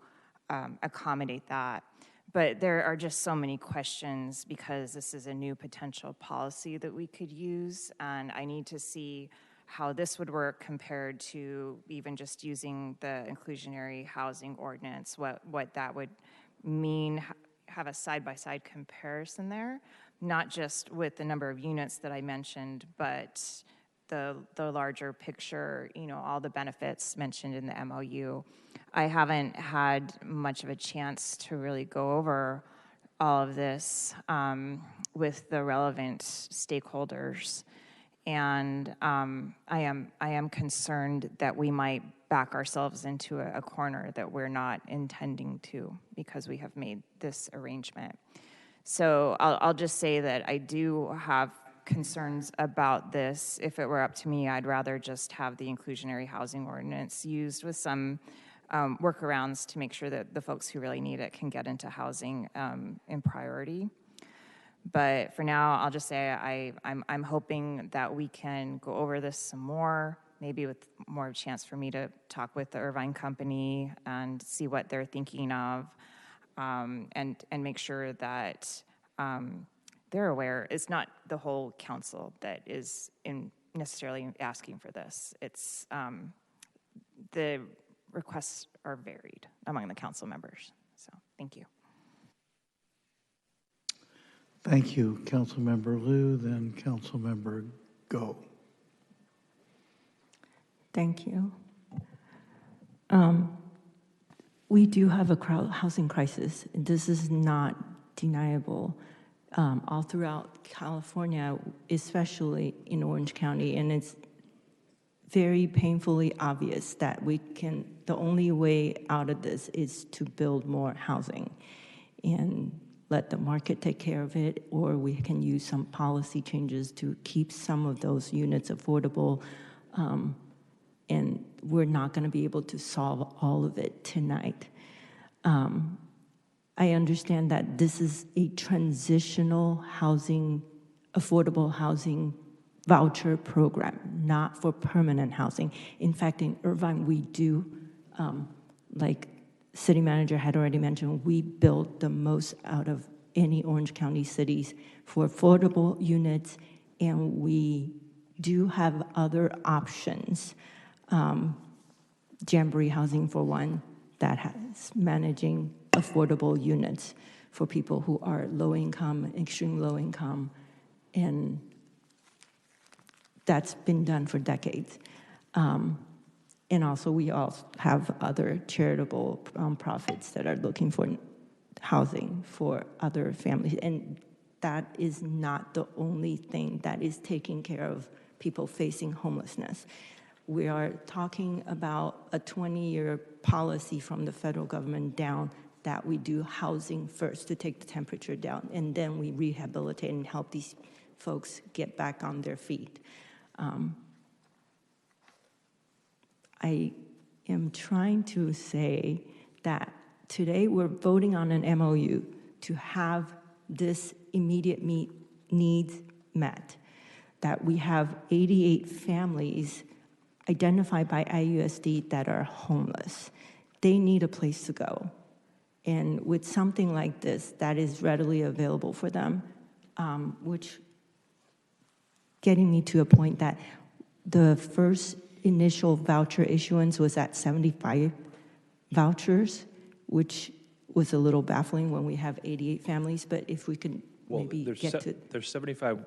accommodate that. But there are just so many questions because this is a new potential policy that we could use, and I need to see how this would work compared to even just using the inclusionary housing ordinance, what that would mean, have a side-by-side comparison there, not just with the number of units that I mentioned, but the larger picture, all the benefits mentioned in the MOU. I haven't had much of a chance to really go over all of this with the relevant stakeholders. And I am concerned that we might back ourselves into a corner that we're not intending to because we have made this arrangement. So I'll just say that I do have concerns about this. If it were up to me, I'd rather just have the inclusionary housing ordinance used with some workarounds to make sure that the folks who really need it can get into housing in priority. But for now, I'll just say I'm hoping that we can go over this some more, maybe with more of a chance for me to talk with the Irvine Company and see what they're thinking of, and make sure that they're aware. It's not the whole council that is necessarily asking for this. It's the requests are varied among the council members. So thank you. Thank you, Councilmember Liu, then Councilmember Go. Thank you. We do have a housing crisis. This is not deniable. All throughout California, especially in Orange County, and it's very painfully obvious that the only way out of this is to build more housing and let the market take care of it, or we can use some policy changes to keep some of those units affordable. And we're not going to be able to solve all of it tonight. I understand that this is a transitional housing, affordable housing voucher program, not for permanent housing. In fact, in Irvine, we do, like city manager had already mentioned, we built the most out of any Orange County cities for affordable units, and we do have other options. Jamboree Housing, for one, that has managing affordable units for people who are low income, extreme low income, and that's been done for decades. And also, we also have other charitable profits that are looking for housing for other families. And that is not the only thing that is taking care of people facing homelessness. We are talking about a 20-year policy from the federal government down that we do housing first to take the temperature down, and then we rehabilitate and help these folks get back on their feet. I am trying to say that today we're voting on an MOU to have this immediate needs met, that we have 88 families identified by IUSD that are homeless. They need a place to go. And with something like this that is readily available for them, which getting me to a point that the first initial voucher issuance was at 75 vouchers, which was a little baffling when we have 88 families, but if we could maybe get to... There's 75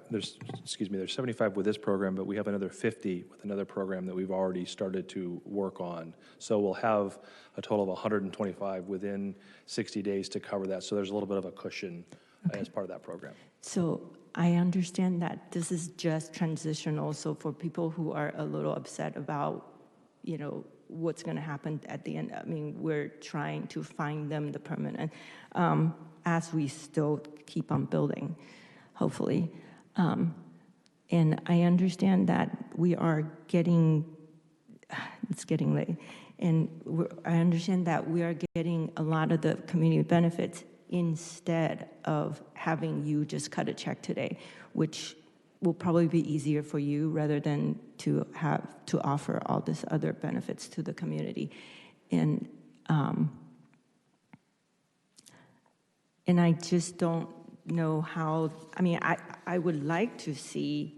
with this program, but we have another 50 with another program that we've already started to work on. So we'll have a total of 125 within 60 days to cover that. So there's a little bit of a cushion as part of that program. So I understand that this is just transitional. So for people who are a little upset about, what's going to happen at the end, I mean, we're trying to find them the permanent, as we still keep on building, hopefully. And I understand that we are it's getting late, and I understand that we are getting a lot of the community benefits instead of having you just cut a check today, which will probably be easier for you rather than to have to offer all this other benefits to the community. And I just don't know how, I would like to see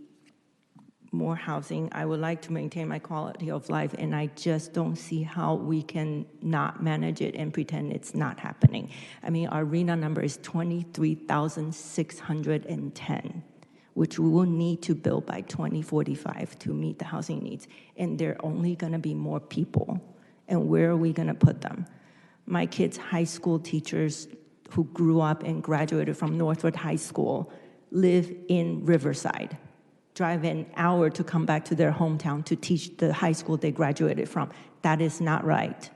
more housing. I would like to maintain my quality of life, and I just don't see how we can not manage it and pretend it's not happening. Our RENA number is 23,610, which we will need to build by 2045 to meet the housing needs. And there are only gonna be more people. And where are we gonna put them? My kids' high school teachers who grew up and graduated from Northwood High School live in Riverside, drive an hour to come back to their hometown to teach the high school they graduated from. That is not right.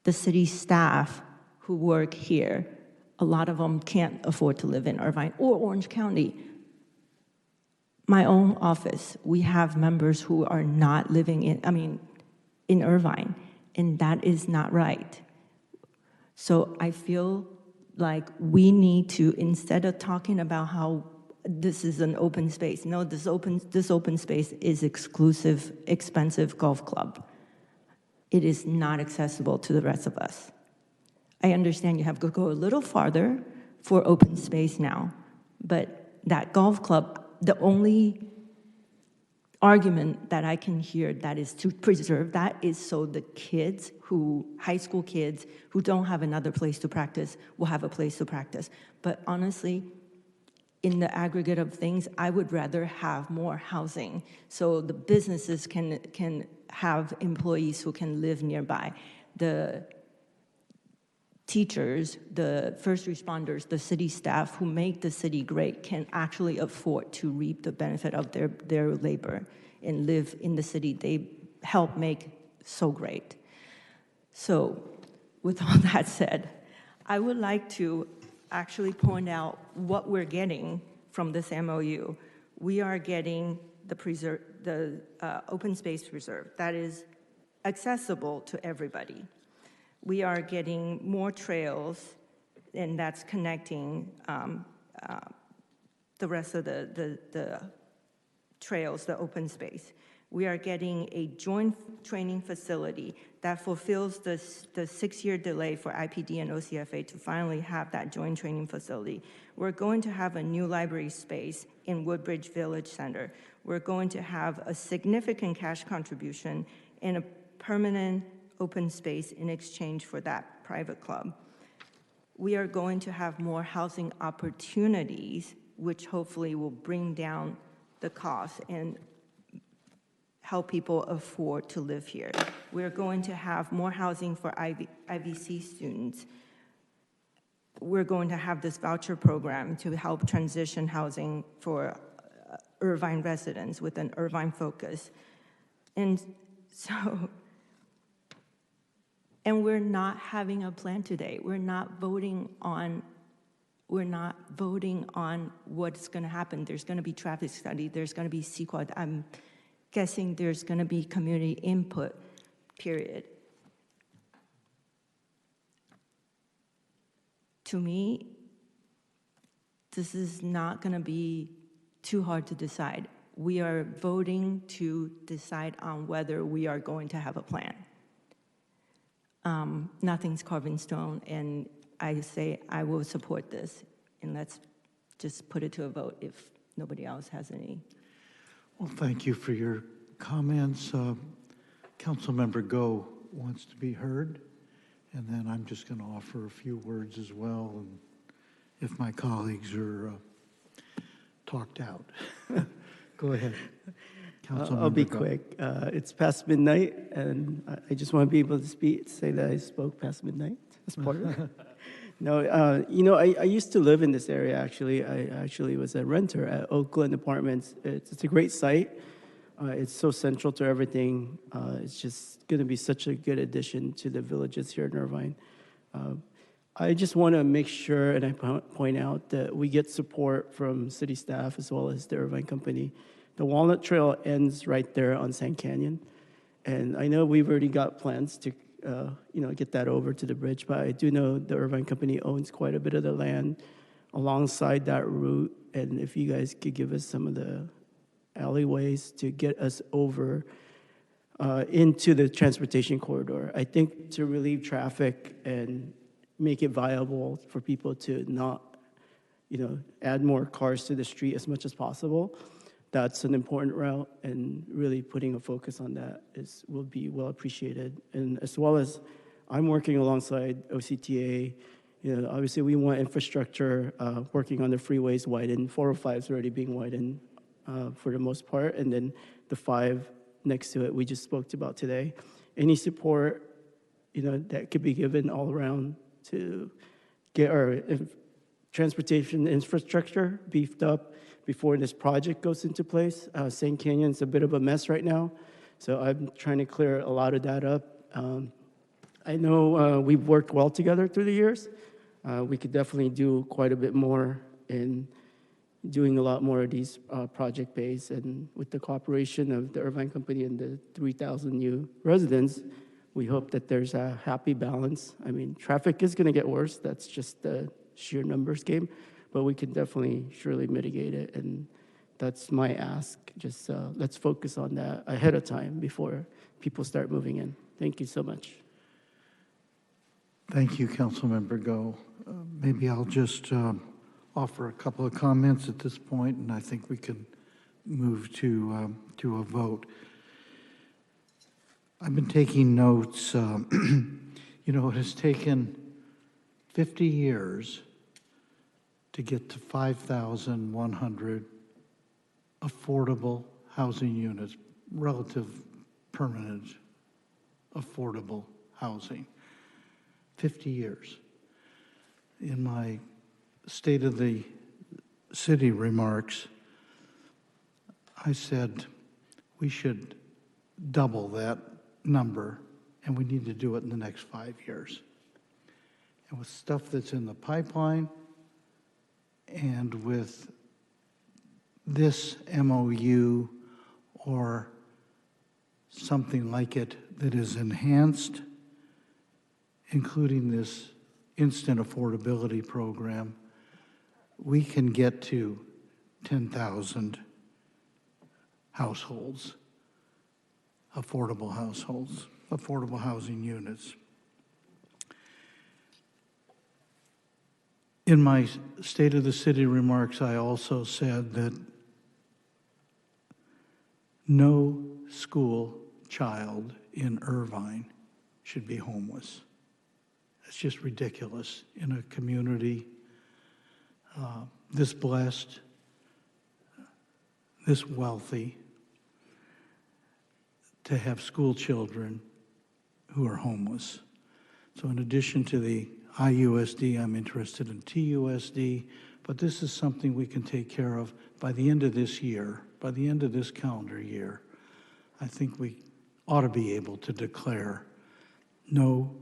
The city staff who work here, a lot of them can't afford to live in Irvine or Orange County. My own office, we have members who are not living in Irvine, and that is not right. So I feel like we need to, instead of talking about how this is an open space, no, this open space is exclusive, expensive golf club. It is not accessible to the rest of us. I understand you have to go a little farther for open space now, but that golf club, the only argument that I can hear that is to preserve that is so the kids high school kids who don't have another place to practice will have a place to practice. But honestly, in the aggregate of things, I would rather have more housing so the businesses can have employees who can live nearby. The teachers, the first responders, the city staff who make the city great can actually afford to reap the benefit of their labor and live in the city they help make so great. So with all that said, I would like to actually point out what we're getting from this MOU. We are getting the open space reserve that is accessible to everybody. We are getting more trails, and that's connecting the rest of the trails, the open space. We are getting a joint training facility that fulfills the 6-year delay for IPD and OCFA to finally have that joint training facility. We're going to have a new library space in Woodbridge Village Center. We're going to have a significant cash contribution and a permanent open space in exchange for that private club. We are going to have more housing opportunities, which hopefully will bring down the cost and help people afford to live here. We're going to have more housing for IVC students. We're going to have this voucher program to help transition housing for Irvine residents with an Irvine focus. And so, and we're not having a plan today. We're not voting on what's gonna happen. There's gonna be traffic study, there's gonna be CEQA. I'm guessing there's gonna be community input, period. To me, this is not gonna be too hard to decide. We are voting to decide on whether we are going to have a plan. Nothing's carved in stone, and I say I will support this, and let's just put it to a vote if nobody else has any. Well, thank you for your comments. Councilmember Go wants to be heard, and then I'm just going to offer a few words as well, and if my colleagues are talked out. Go ahead. I'll be quick. It's past midnight, and I just want to be able to say that I spoke past midnight. That's part of it. No, you know, I used to live in this area, actually. I actually was a renter at Oakland Apartments. It's a great site. It's so central to everything. It's just going to be such a good addition to the villages here in Irvine. I just want to make sure, and I point out, that we get support from city staff as well as the Irvine Company. The Walnut Trail ends right there on Sand Canyon, and I know we've already got plans to get that over to the bridge, but I do know the Irvine Company owns quite a bit of the land alongside that route, and if you guys could give us some of the alleyways to get us over into the transportation corridor, I think to relieve traffic and make it viable for people to not, add more cars to the street as much as possible. That's an important route, and really putting a focus on that will be well appreciated. And as well as I'm working alongside OCTA, obviously we want infrastructure, working on the freeways widened. 405 is already being widened for the most part, and then the 5 next to it we just spoke about today. Any support, that could be given all around to get our transportation infrastructure beefed up before this project goes into place. Sand Canyon's a bit of a mess right now, so I'm trying to clear a lot of that up. I know we've worked well together through the years. We could definitely do quite a bit more in doing a lot more of these project-based, and with the cooperation of the Irvine Company and the 3,000 new residents, we hope that there's a happy balance. I mean, traffic is gonna get worse. That's just the sheer numbers game. But we can definitely surely mitigate it, and that's my ask. Just let's focus on that ahead of time before people start moving in. Thank you so much. Thank you, Councilmember Go. Maybe I'll just offer a couple of comments at this point, and I think we can move to a vote. I've been taking notes. It has taken 50 years to get to 5,100 affordable housing units, relative permanent affordable housing. 50 years. In my State of the City remarks, I said we should double that number, and we need to do it in the next 5 years. And with stuff that's in the pipeline, and with this MOU or something like it that is enhanced, including this instant affordability program, we can get to 10,000 households, affordable households, affordable housing units. In my State of the City remarks, I also said that no school child in Irvine should be homeless. It's just ridiculous in a community this blessed, this wealthy, to have school children who are homeless. So in addition to the IUSD, I'm interested in TUSD, but this is something we can take care of by the end of this year, by the end of this calendar year. I think we ought to be able to declare no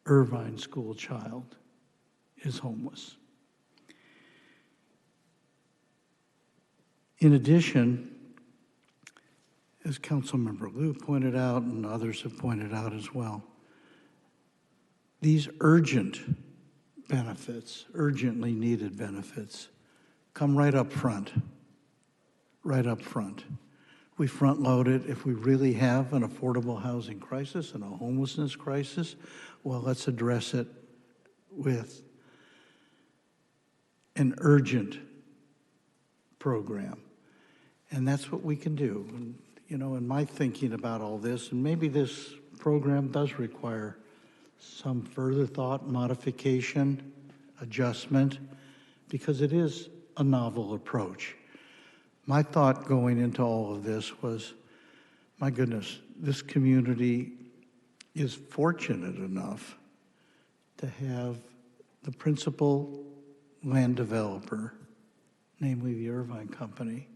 Irvine school child is homeless. In addition, as Councilmember Liu pointed out and others have pointed out as well, these urgent benefits, urgently needed benefits, come right up front, right up front. We front load it. If we really have an affordable housing crisis and a homelessness crisis, well, let's address it with an urgent program. And that's what we can do. And, you know, in my thinking about all this, and maybe this program does require some further thought, modification, adjustment, because it is a novel approach. My thought going into all of this was, my goodness, this community is fortunate enough to have the principal land developer, namely the Irvine Company,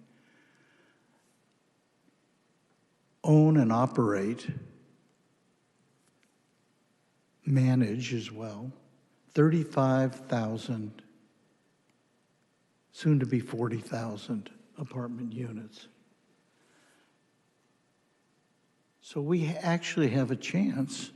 own and operate, manage as well, 35,000, soon to be 40,000 apartment units. So we actually have a chance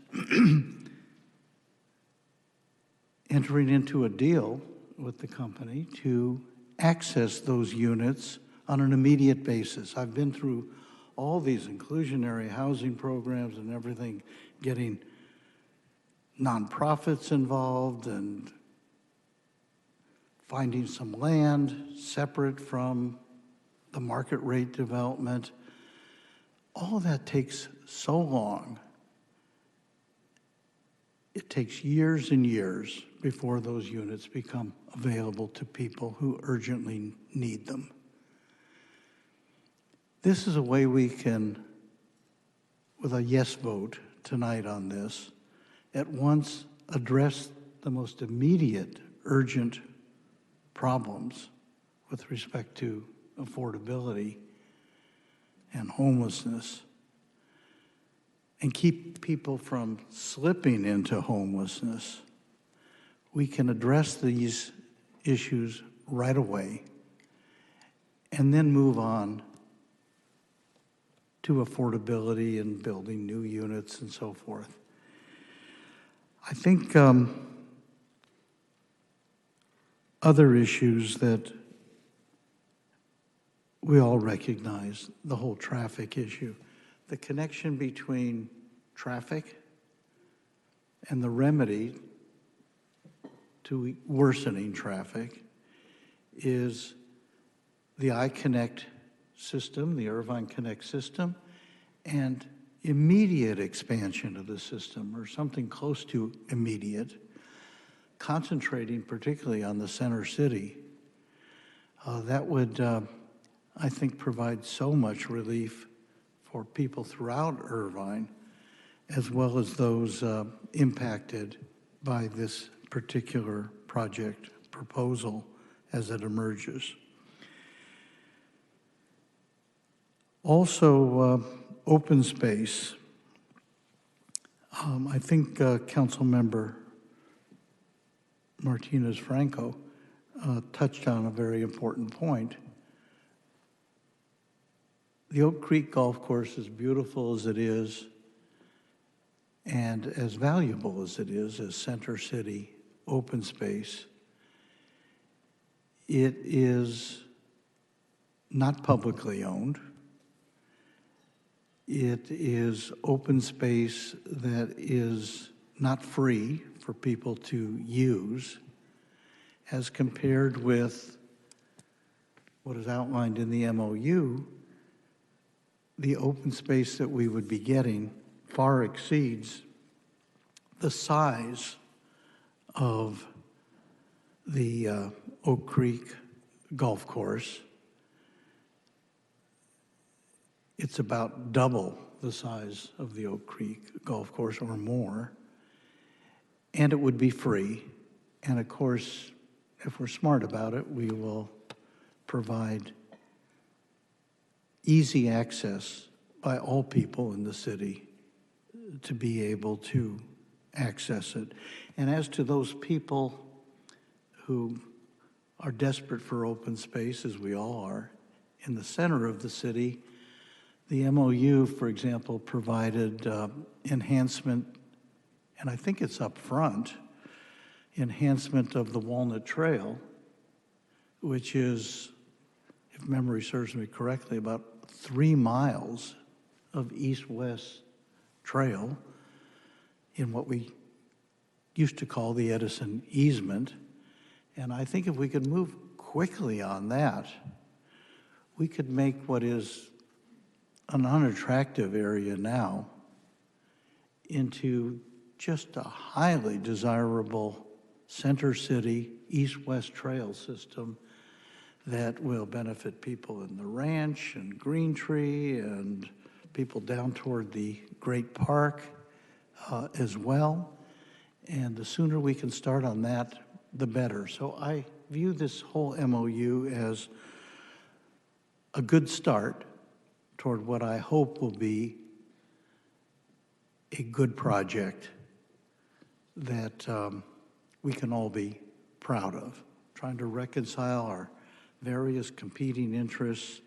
entering into a deal with the company to access those units on an immediate basis. I've been through all these inclusionary housing programs and everything, getting nonprofits involved and finding some land separate from the market rate development. All of that takes so long. It takes years and years before those units become available to people who urgently need them. This is a way we can, with a yes vote tonight on this, at once address the most immediate, urgent problems with respect to affordability and homelessness, and keep people from slipping into homelessness. We can address these issues right away and then move on to affordability and building new units and so forth. I think other issues that we all recognize, the whole traffic issue, the connection between traffic and the remedy to worsening traffic is the iConnect system, the Irvine Connect system, and immediate expansion of the system, or something close to immediate, concentrating particularly on the center city. That would, I think, provide so much relief for people throughout Irvine, as well as those impacted by this particular project proposal as it emerges. Also, open space. I think Councilmember Martinez Franco touched on a very important point. The Oak Creek Golf Course, as beautiful as it is, and as valuable as it is as center city open space, it is not publicly owned. It is open space that is not free for people to use, as compared with what is outlined in the MOU. The open space that we would be getting far exceeds the size of the Oak Creek Golf Course. It's about double the size of the Oak Creek Golf Course or more, and it would be free. And of course, if we're smart about it, we will provide easy access by all people in the city to be able to access it. And as to those people who are desperate for open space, as we all are, in the center of the city, the MOU, for example, provided enhancement, and I think it's up front, enhancement of the Walnut Trail, which is, if memory serves me correctly, about 3 miles of east-west trail in what we used to call the Edison easement. And I think if we could move quickly on that, we could make what is an unattractive area now into just a highly desirable center city east-west trail system that will benefit people in the ranch and Green Tree and people down toward the Great Park as well. And the sooner we can start on that, the better. So I view this whole MOU as a good start toward what I hope will be a good project that we can all be proud of, trying to reconcile our various competing interests,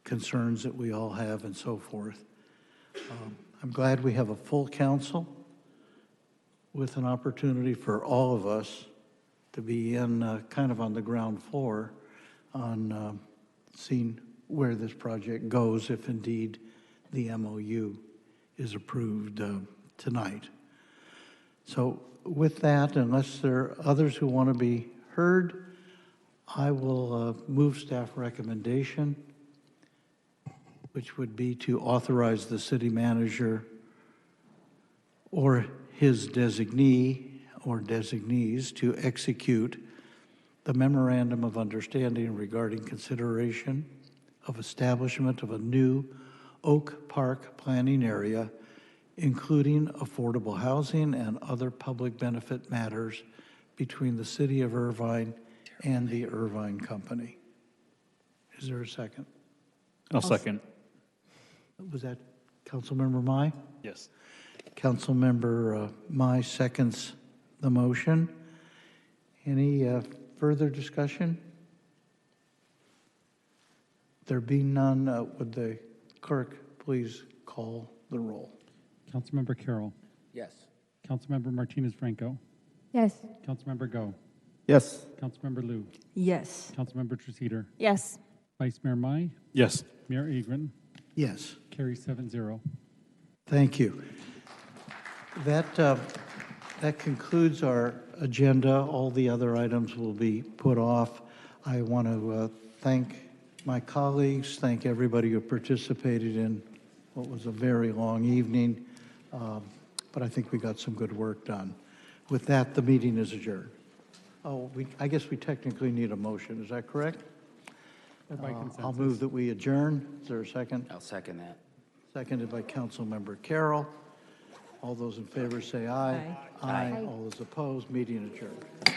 concerns that we all have, and so forth. I'm glad we have a full council with an opportunity for all of us to be in kind of on the ground floor on seeing where this project goes if indeed the MOU is approved tonight. So with that, unless there are others who want to be heard, I will move staff recommendation, which would be to authorize the city manager or his designee or designees to execute the memorandum of understanding regarding consideration of establishment of a new Oak Park planning area, including affordable housing and other public benefit matters between the city of Irvine and the Irvine Company. Is there a second? I'll second. Was that Councilmember Mai? Yes. Councilmember Mai seconds the motion. Any further discussion? There being none, would the clerk please call the roll? Councilmember Carroll. Yes. Councilmember Martinez Franco. Yes. Councilmember Go. Yes. Councilmember Liu. Yes. Councilmember Treceder. Yes. Vice Mayor Mai. Yes. Mayor Agron. Yes. Carries 7-0. Thank you. That concludes our agenda. All the other items will be put off. I want to thank my colleagues, thank everybody who participated in what was a very long evening, but I think we got some good work done. With that, the meeting is adjourned. Oh, I guess we technically need a motion. Is that correct? By I'll consensus. move that we adjourn. Is there a second? I'll second that. Seconded by Councilmember Carroll. All those in favor say aye. Aye. All those opposed, meeting adjourned.